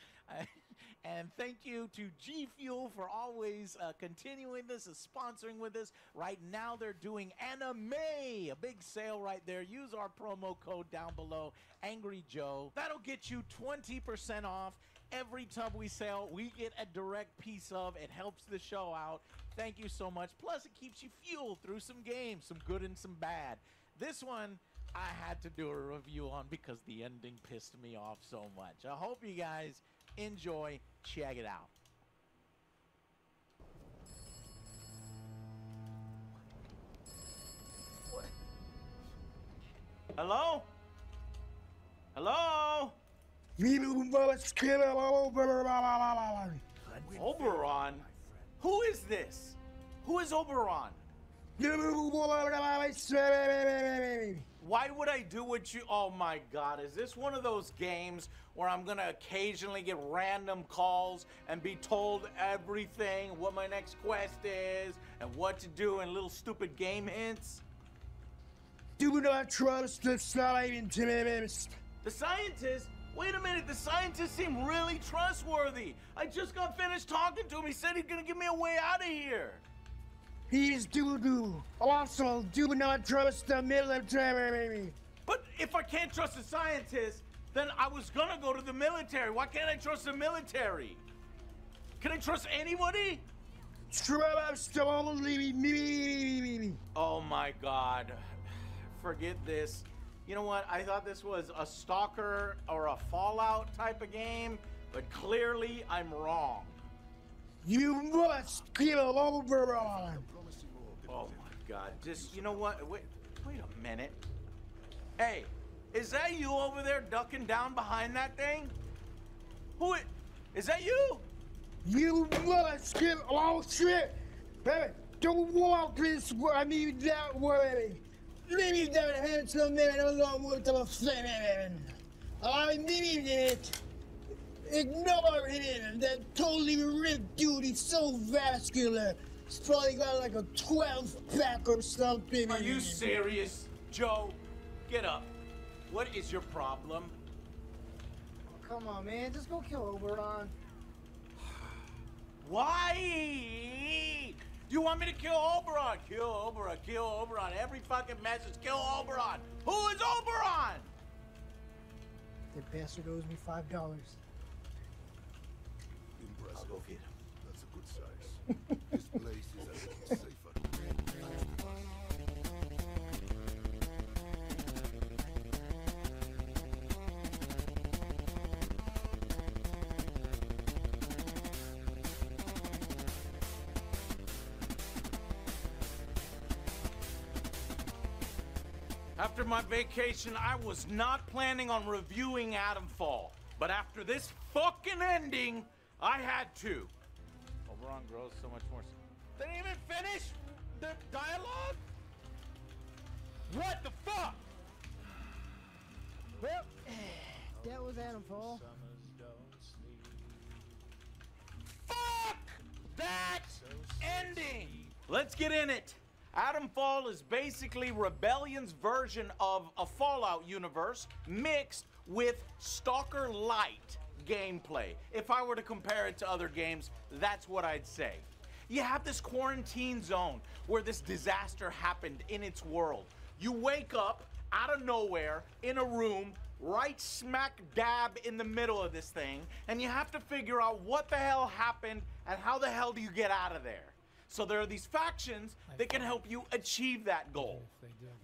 And thank you to G Fuel for always continuing this, sponsoring with us. Right now they're doing Anime, a big sale right there. Use our promo code down below, Angry Joe. That'll get you 20% off. Every tub we sell, we get a direct piece of. It helps the show out. Thank you so much. Plus, it keeps you fueled through some games, some good and some bad. This one, I had to do a review on because the ending pissed me off so much. I hope you guys enjoy. Check it out. What? Hello? Hello? Oberon? Who is this? Who is Oberon? Why would I do what you... Oh my god, is this one of those games where I'm gonna occasionally get random calls and be told everything, what my next quest is, and what to do, and little stupid game hints? Do not trust the scientists. The scientists? Wait a minute, the scientists seem really trustworthy. I just got finished talking to him. He said he's gonna give me a way out of here. He's doo-doo. Also, do not trust the military. But if I can't trust the scientists, then I was gonna go to the military. Why can't I trust the military? Can I trust anybody? Oh my god. Forget this. You know what? I thought this was a Stalker or a Fallout type of game, but clearly I'm wrong. You must kill Oberon. Oh my god. Just, you know what? Wait a minute. Hey, is that you over there ducking down behind that thing? Is that you? You must kill shit. Hey, don't walk this way. I mean that way. Maybe that handsome man along with the fan. I mean it. Ignore him. That totally ripped dude. He's so vascular. He's probably got like a 12-pack or something. Are you serious? Joe, get up. What is your problem? Oh, come on, man. Just go kill Oberon. Why? You want me to kill Oberon? Kill Oberon, kill Oberon. Every fucking message, kill Oberon. Who is Oberon? That bastard owes me $5. Impressive. I'll go get him. That's a good size. This place is a little safer. After my vacation, I was not planning on reviewing Atomfall. But after this fucking ending, I had to. Oberon grows so much more. They didn't even finish the dialogue? What the fuck? Well, that was Atomfall. Fuck that ending! Let's get in it. Atomfall is basically Rebellion's version of a Fallout universe mixed with Stalker Light gameplay. If I were to compare it to other games, that's what I'd say. You have this quarantine zone where this disaster happened in its world. You wake up out of nowhere in a room right smack dab in the middle of this thing, and you have to figure out what the hell happened and how the hell do you get out of there. So there are these factions that can help you achieve that goal.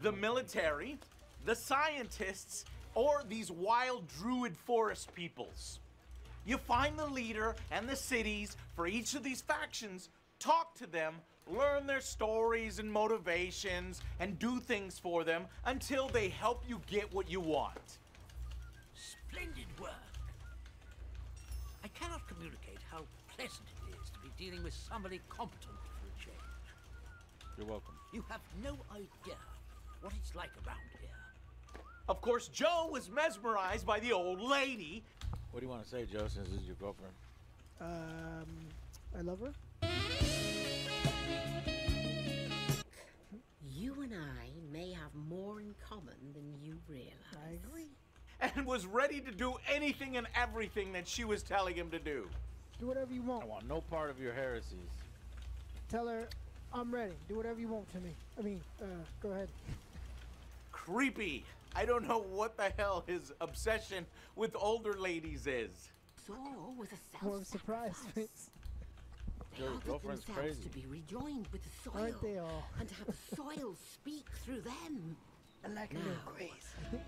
The military, the scientists, or these wild druid forest peoples. You find the leader and the cities for each of these factions, talk to them, learn their stories and motivations, and do things for them until they help you get what you want. Splendid work. I cannot communicate how pleasant it is to be dealing with somebody competent for a change. You're welcome. You have no idea what it's like around here. Of course, Joe was mesmerized by the old lady. What do you want to say, Joe, since this is your girlfriend? I love her. You and I may have more in common than you realize. I agree. And was ready to do anything and everything that she was telling him to do. Do whatever you want. I want no part of your heresies. Tell her I'm ready. Do whatever you want to me. I mean, go ahead. Creepy. I don't know what the hell his obsession with older ladies is. So was a More of a surprise face. They offered themselves to be rejoined with the soil. Aren't they all? And to have the soil speak through them. I like now, her crazy.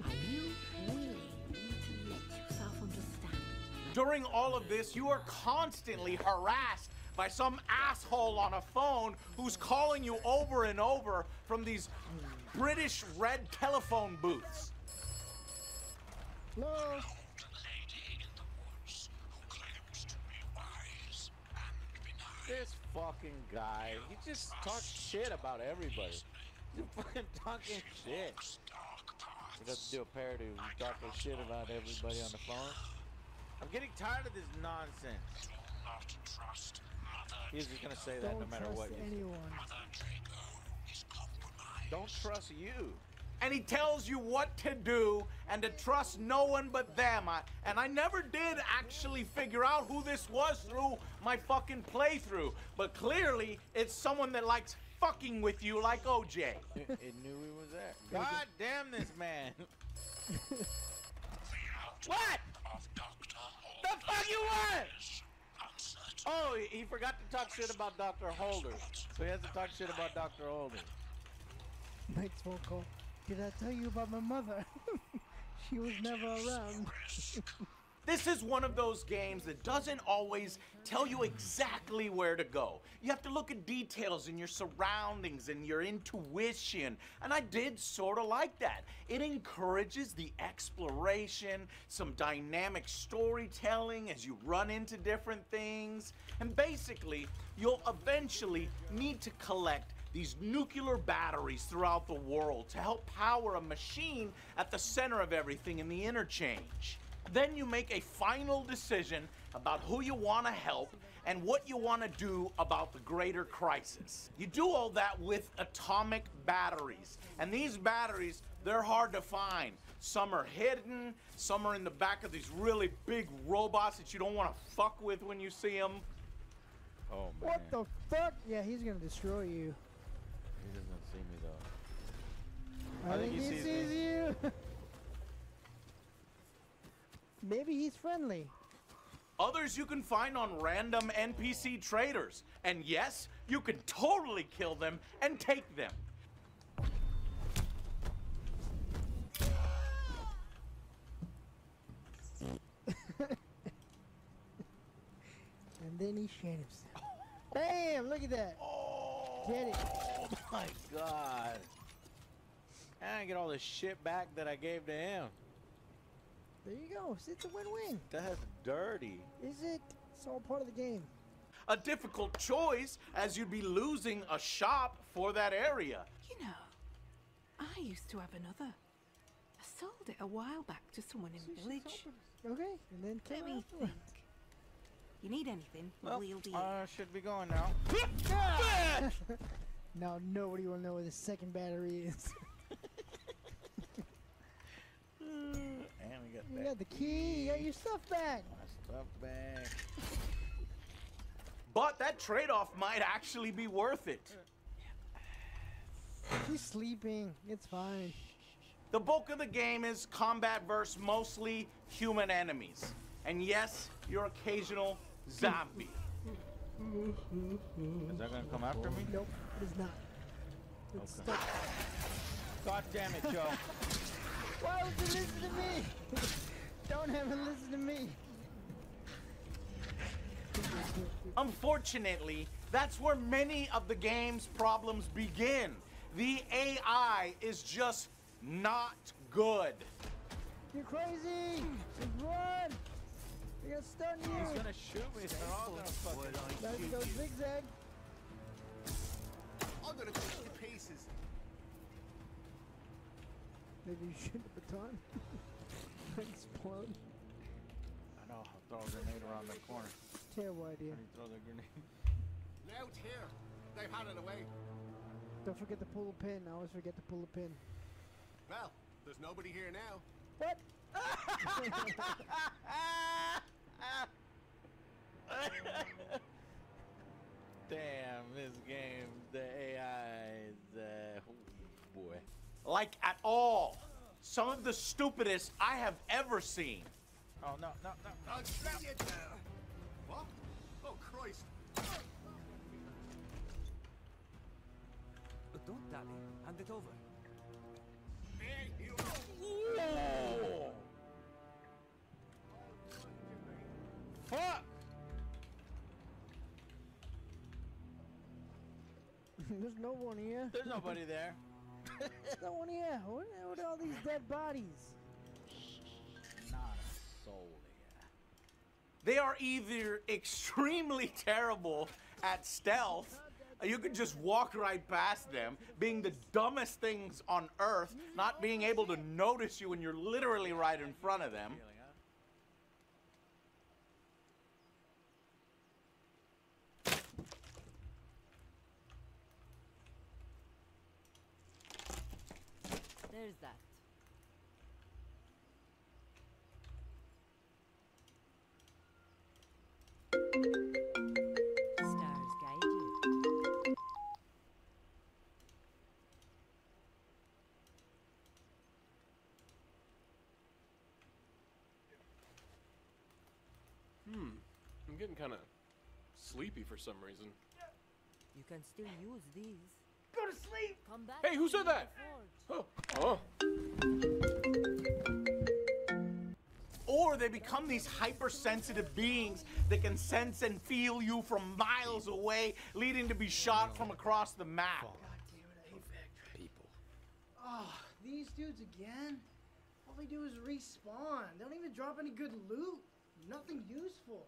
Are you willing to let yourself understand? During all of this, you are constantly harassed by some asshole on a phone who's calling you over and over from these British red telephone booths. Hello? This fucking guy, he just talks shit about everybody. He's fucking talking shit. He doesn't do a parody of talking shit about everybody on the phone. I'm getting tired of this nonsense. He's just gonna say that no matter what you say. Don't trust you. And he tells you what to do and to trust no one but them. And I never did actually figure out who this was through my fucking playthrough. But clearly, it's someone that likes fucking with you like OJ. It knew he was there. God damn this man. What? The fuck you want? Oh, he forgot to talk shit about Dr. Holder. So he has to talk shit about Dr. Holder. Next phone call. Did I tell you about my mother? She was never around. This is one of those games that doesn't always tell you exactly where to go. You have to look at details in your surroundings and your intuition. And I did sort of like that. It encourages the exploration, some dynamic storytelling as you run into different things. And basically, you'll eventually need to collect these nuclear batteries throughout the world to help power a machine at the center of everything in the interchange. Then you make a final decision about who you want to help and what you want to do about the greater crisis. You do all that with atomic batteries. And these batteries, they're hard to find. Some are hidden, some are in the back of these really big robots that you don't want to fuck with when you see them. Oh, man. What the fuck? Yeah, he's gonna destroy you. He doesn't see me, though. I think he sees you. Maybe he's friendly. Others you can find on random NPC traders. And yes, you can totally kill them and take them. And then he shat himself. Bam! Look at that. Get it. Oh my god. And I get all the shit back that I gave to him. There you go. It's a win-win. That's dirty. Is it? It's all part of the game. A difficult choice, as you'd be losing a shop for that area. You know, I used to have another. I sold it a while back to someone in the village. Okay, and then Let me think. You need anything? Well, we'll be should be going now. Now nobody will know where the second battery is. And we got You got the key. You got your stuff back. my stuff back. But that trade-off might actually be worth it. He's sleeping. It's fine. The bulk of the game is combat versus mostly human enemies. And yes, your occasional zombie. Is that gonna come after me? Nope, it is not. It's Okay. God damn it, Joe. Why would you listen to me? Don't have him listen to me. Unfortunately, that's where many of the game's problems begin. The AI is just not good. You're crazy! Just run! They're gonna stun you! He's gonna shoot me, so they're all gonna fucking Let's shoot go you. zigzag. I'm gonna cut you to pieces. Maybe you shoot the baton. Explode. I know, I'll throw a grenade around the corner. Terrible idea. Throw the grenade. Now it's here. They've had it away. Don't forget to pull a pin. I always forget to pull a pin. Well, there's nobody here now. What? Damn, this game, the AI is, oh boy. Like at all. Some of the stupidest I have ever seen. Oh, no. I'll see you there. What? Oh, Christ. Don't dally. Hand it over. There you Oh. Fuck! There's no one here. There's nobody there. There's no one here. What are all these dead bodies? Not a soul here. They are either extremely terrible at stealth, you could just walk right past them, being the dumbest things on earth, not being able to notice you when you're literally right in front of them. There's that. Stars guide you. I'm getting kind of sleepy for some reason. You can still use these. Go to sleep! Come back. Hey, who said that? Oh. Or they become these hypersensitive beings that can sense and feel you from miles away, leading to be shot from across the map. People. Oh, these dudes again? All they do is respawn. They don't even drop any good loot. Nothing useful.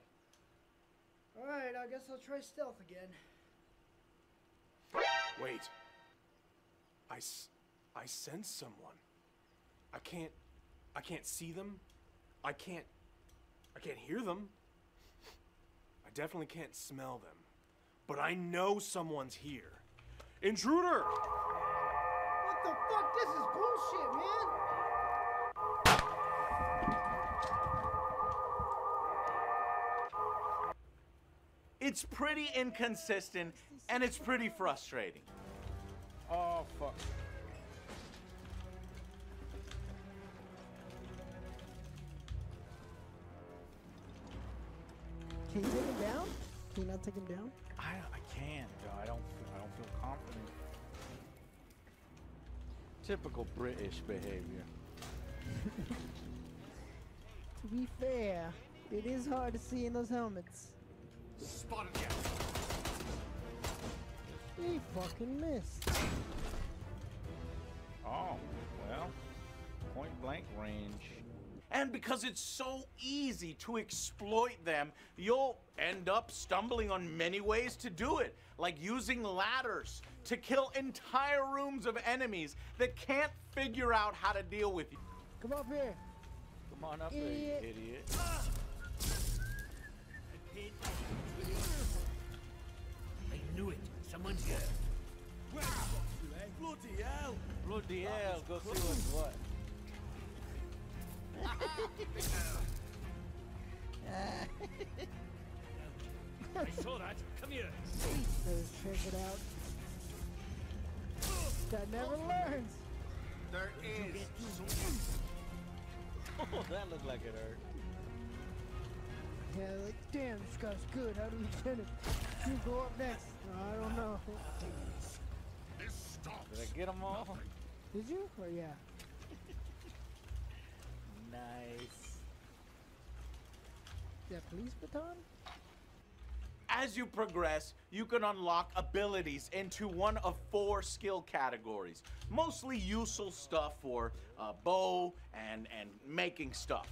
Alright, I guess I'll try stealth again. Wait. I sense someone. I can't see them. I can't hear them. I definitely can't smell them. But I know someone's here. Intruder! What the fuck? This is bullshit, man! It's pretty inconsistent, and it's pretty frustrating. Oh, fuck. Can you take him down? Can you not take him down? I can't, Joe. I don't feel confident. Typical British behavior. To be fair, it is hard to see in those helmets. Spotted yet. He fucking missed. Oh, well, point blank range. And because it's so easy to exploit them, you'll end up stumbling on many ways to do it, like using ladders to kill entire rooms of enemies that can't figure out how to deal with you. Come up here. Come on up there, Idiot. you idiot. I knew it. Someone's here. Bloody hell! Bloody hell, go see what's what. I saw that. Come here. Let's check it out. That never learns. There is. Oh, that looked like it hurt. Yeah, like, damn, this guy's good. How do we get him? You go up next. I don't know. Did I get them all? Did you? Or yeah? Nice. That police baton? As you progress, you can unlock abilities into one of 4 skill categories. Mostly useful stuff for bow and making stuff.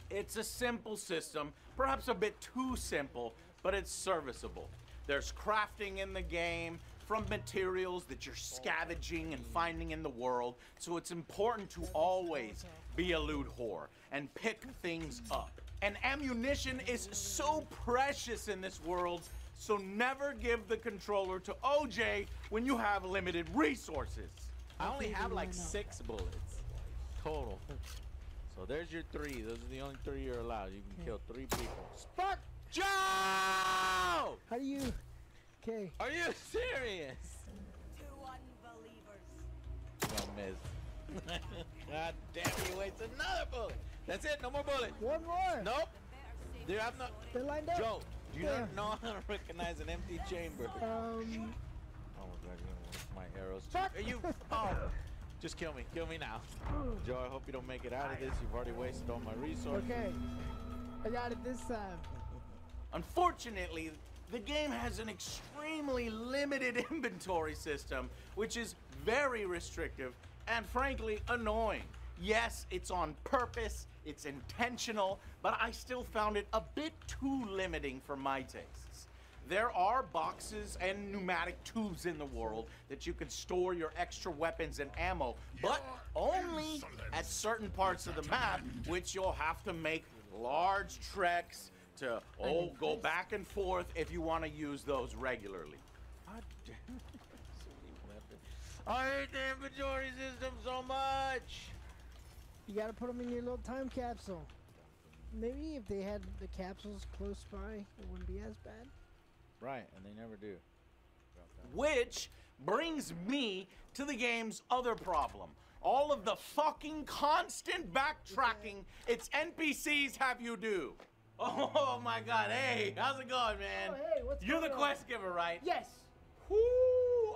It's a simple system, perhaps a bit too simple, but it's serviceable. There's crafting in the game, from materials that you're scavenging and finding in the world, so it's important to always be a loot whore and pick things up. And ammunition is so precious in this world, so never give the controller to OJ when you have limited resources. I only have like 6 bullets total. So there's your 3. Those are the only 3 you're allowed. You can kill 3 people. Fuck! Joe! How do you... Okay. Are you serious? 2 unbelievers. Don't miss. God damn, you wasted another bullet. That's it, no more bullets. One more. Nope. Do you have no... They're lined up. Joe, do you not know how to recognize an empty chamber? Oh my god, my arrows. Fuck! Are you... Oh. Just kill me. Kill me now. Joe, I hope you don't make it out of this. You've already wasted all my resources. Okay. I got it this time. Unfortunately, the game has an extremely limited inventory system, which is very restrictive and frankly annoying. Yes, it's on purpose, it's intentional, but I still found it a bit too limiting for my tastes. There are boxes and pneumatic tubes in the world that you can store your extra weapons and ammo, but only at certain parts of the map, which you'll have to make large treks to go back and forth if you want to use those regularly. I hate the inventory system so much. You gotta put them in your little time capsule. Maybe if they had the capsules close by, it wouldn't be as bad. Right, and they never do. Which brings me to the game's other problem. All of the fucking constant backtracking its NPCs have you do. Oh my god, hey, how's it going, man? Oh, hey, what's You're the going on? quest giver, right? Yes. Whoo!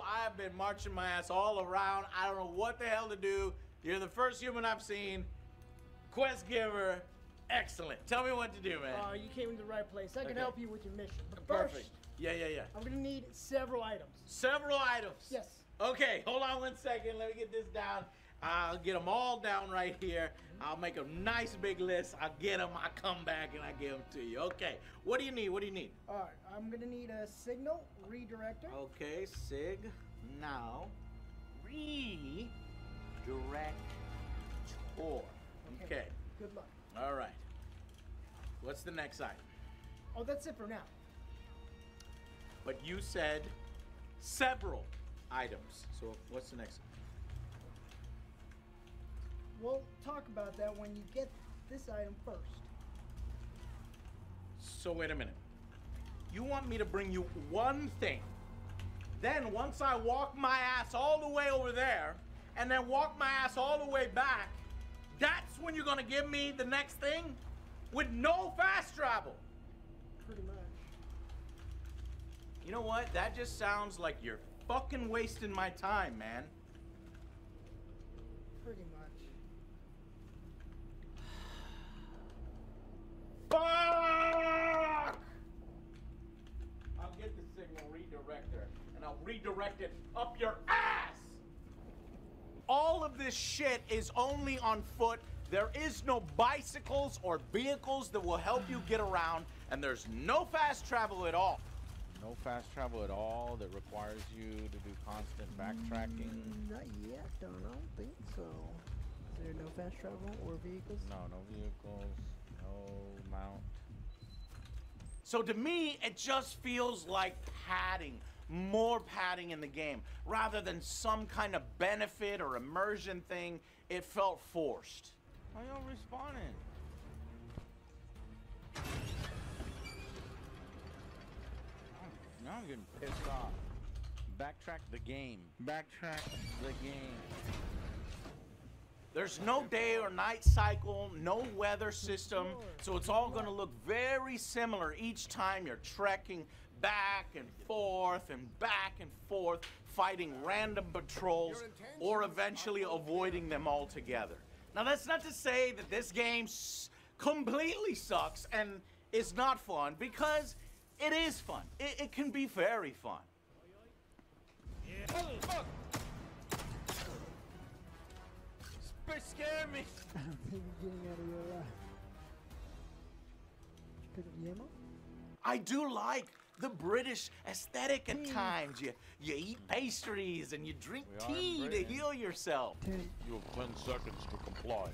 I've been marching my ass all around. I don't know what the hell to do. You're the first human I've seen. Quest giver, excellent. Tell me what to do, man. You came to the right place. I can Okay. help you with your mission. But Perfect. first, Yeah. I'm gonna need several items. Several items. Yes. Okay, hold on 1 second. Let me get this down. I'll get them all down right here. I'll make a nice big list. I'll get them. I come back and I give them to you. Okay. What do you need? What do you need? All right. I'm gonna need a signal redirector. Okay, Sig. Now, redirect tour. Okay. Good luck. All right. What's the next item? Oh, that's it for now. But you said several items. So what's the next? We'll talk about that when you get this item first. So wait a minute. You want me to bring you one thing. Then once I walk my ass all the way over there, and then walk my ass all the way back, that's when you're gonna give me the next thing? With no fast travel. Pretty much. You know what? That just sounds like you're fucking wasting my time, man. Pretty much. Fuck! I'll get the signal redirector, and I'll redirect it up your ass! All of this shit is only on foot. There is no bicycles or vehicles that will help you get around, and there's no fast travel at all. No fast travel at all that requires you to do constant backtracking? Not yet, I don't think so. Is there no fast travel or vehicles? No vehicles, no mount. So to me, it just feels like padding, more padding in the game. Rather than some kind of benefit or immersion thing, it felt forced. Why y'all respawning? Now I'm getting pissed off. Backtrack the game. Backtrack the game. There's no day or night cycle, no weather system, so it's all gonna look very similar each time you're trekking back and forth, fighting random patrols, or eventually avoiding them altogether. Now that's not to say that this game completely sucks and is not fun, because it is fun. It can be very fun. Oh, fuck! Scare me! I don't think you're getting out of your... Did you pick up the ammo? I do like the British aesthetic at times. You eat pastries and you drink tea to heal yourself. You have 10 seconds to comply.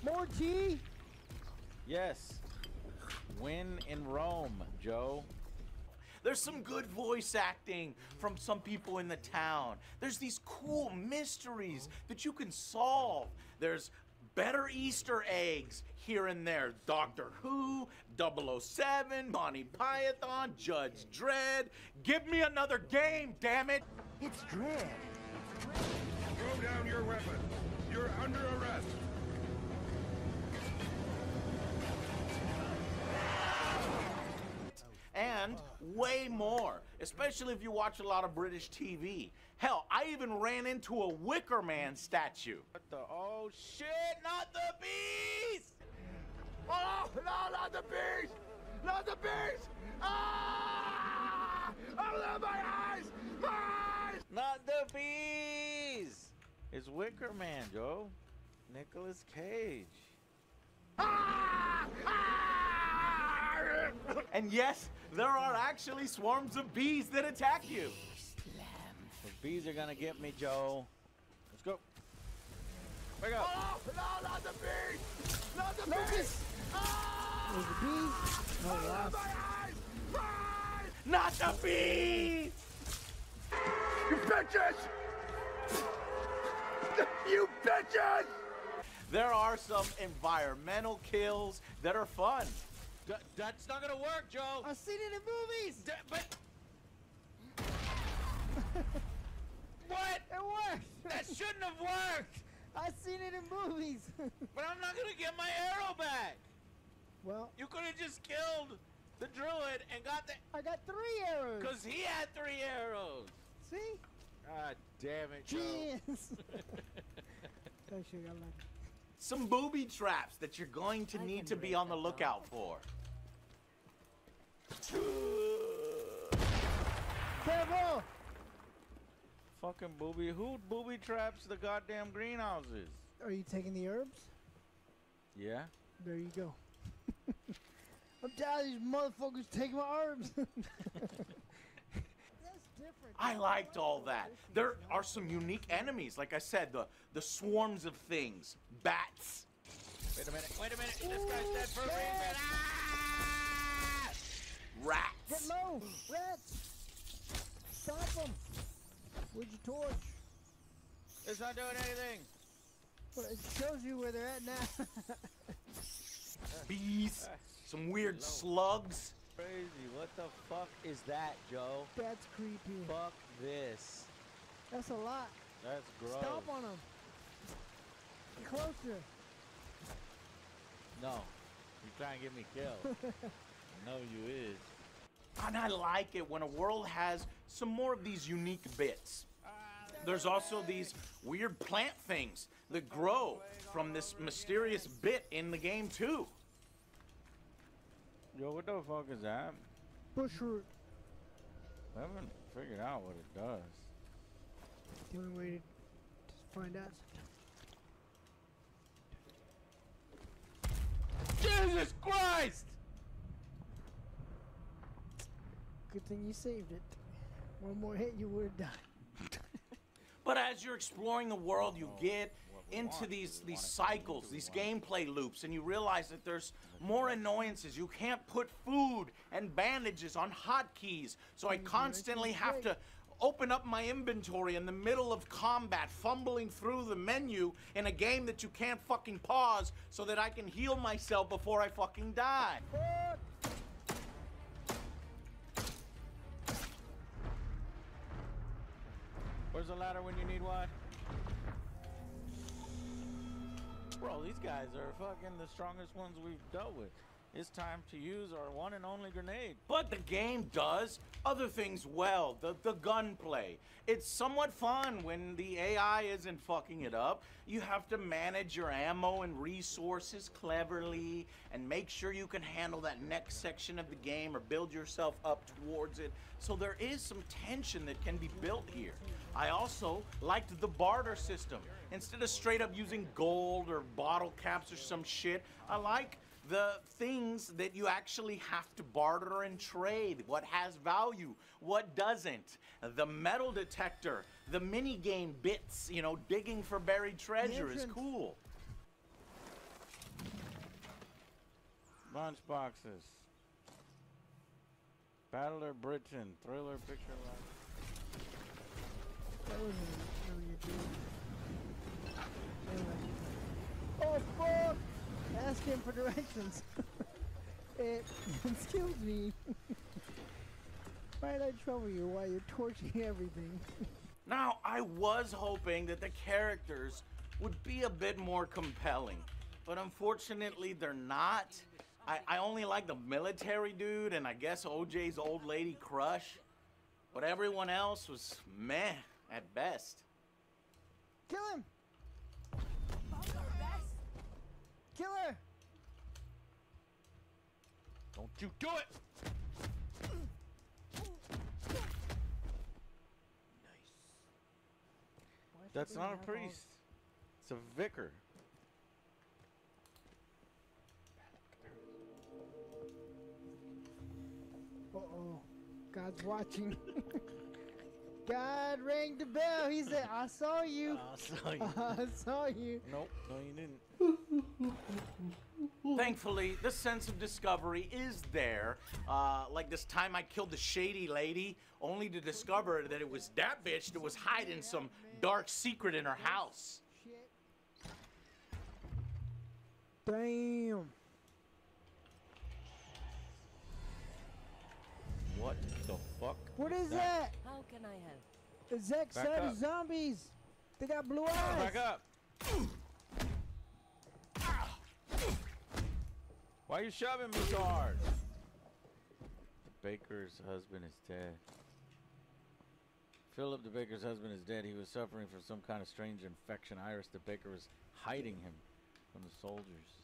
More tea? Yes. Win in Rome, Joe. There's some good voice acting from some people in the town. There's these cool mysteries that you can solve. There's better Easter eggs here and there. Doctor Who, 007, Monty Python, Judge Dredd. Give me another game, damn it! It's Dredd. Throw down your weapon. You're under arrest. And way more, especially if you watch a lot of British TV. Hell, I even ran into a Wicker Man statue. What the? Oh shit! Not the bees! Oh, no, not the bees! Not the bees! Ah! Oh, my eyes! My eyes! Not the bees! It's Wicker Man, Joe. Nicolas Cage. Ah! And yes, there are actually swarms of bees that attack you. The bees are gonna get me, Joe. Let's go. Wake up. Oh, no, not the bees! Not the Lucas! bees! Ah! There's the bees. No, Oh, lost. my eyes! My eyes! Not the bees! You bitches! You bitches! There are some environmental kills that are fun. That's not gonna work, Joe. I've seen it in movies. But What? It worked. that shouldn't have worked. I've seen it in movies. But I'm not gonna get my arrow back. Well, You could have just killed the druid and got the. I got 3 arrows. Cause he had 3 arrows. See? God damn it, Joe. Jeez. That shit got lucky. Some booby traps that you're going to need to be on the lookout for. Careful! Fucking booby. Who booby traps the goddamn greenhouses? Are you taking the herbs? Yeah. There you go. I'm tired of these motherfuckers taking my herbs. That's different. I liked all that. There are some unique enemies, like I said, the swarms of things. Bats. Wait a minute. Wait a minute. This guy's dead for a reason. Ah! Rats. Get low! Rats! Stop them! Where's your torch? It's not doing anything. Well, it shows you where they're at now. Bees. Some weird slugs. Crazy. What the fuck is that, Joe? That's creepy. Fuck this. That's a lot. That's gross. Stop on them. Get closer. No. You trying to get me killed. No, you is. And I like it when a world has some more of these unique bits. There's also these weird plant things that grow from this mysterious bit in the game too. Yo, what the fuck is that? Bushroot. I haven't figured out what it does. The only way to find out. Jesus Christ! Good thing you saved it. One more hit, you would have died. But as you're exploring the world, you get into these cycles, these gameplay loops, and you realize that there's more annoyances. You can't put food and bandages on hotkeys, so I constantly have to open up my inventory in the middle of combat, fumbling through the menu in a game that you can't fucking pause so that I can heal myself before I fucking die. Where's the ladder when you need one? Bro, these guys are fucking the strongest ones we've dealt with. It's time to use our one and only grenade. But the game does other things well. The gunplay. It's somewhat fun when the AI isn't fucking it up. You have to manage your ammo and resources cleverly and make sure you can handle that next section of the game or build yourself up towards it. So there is some tension that can be built here. I also liked the barter system. Instead of straight up using gold or bottle caps or some shit, I like The things that you actually have to barter and trade. What has value, what doesn't. The metal detector, the mini game bits, you know, digging for buried treasure is cool. Lunch boxes. Battler Britain. Thriller picture life. That wasn't really a good. Oh fuck! Ask him for directions. It kills me. Why did I trouble you while you're torching everything? Now, I was hoping that the characters would be a bit more compelling, but unfortunately they're not. I only like the military dude and I guess OJ's old lady crush, but everyone else was meh at best. Kill him! Kill her! Don't you do it! That's not a priest. It's a vicar. Uh-oh. God's watching. God rang the bell. He said, I saw you. I saw you. I saw you. Nope, no you didn't. Thankfully, the sense of discovery is there. Like this time I killed the shady lady, only to discover that it was that bitch that was hiding some dark secret in her house. Damn. What the fuck? What is that? How can I help? The Zek Back said up. zombies. They got blue eyes. Back up. Why are you shoving me so hard? The baker's husband is dead. Philip, the baker's husband, is dead. He was suffering from some kind of strange infection. Iris, the baker, was hiding him from the soldiers.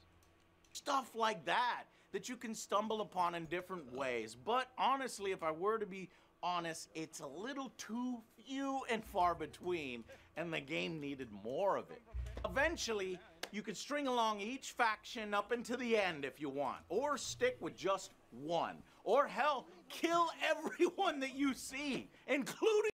Stuff like that you can stumble upon in different ways. But honestly, if I were to be honest, it's a little too few and far between, and the game needed more of it. Eventually, you could string along each faction up into the end if you want, or stick with just one, or hell, kill everyone that you see, including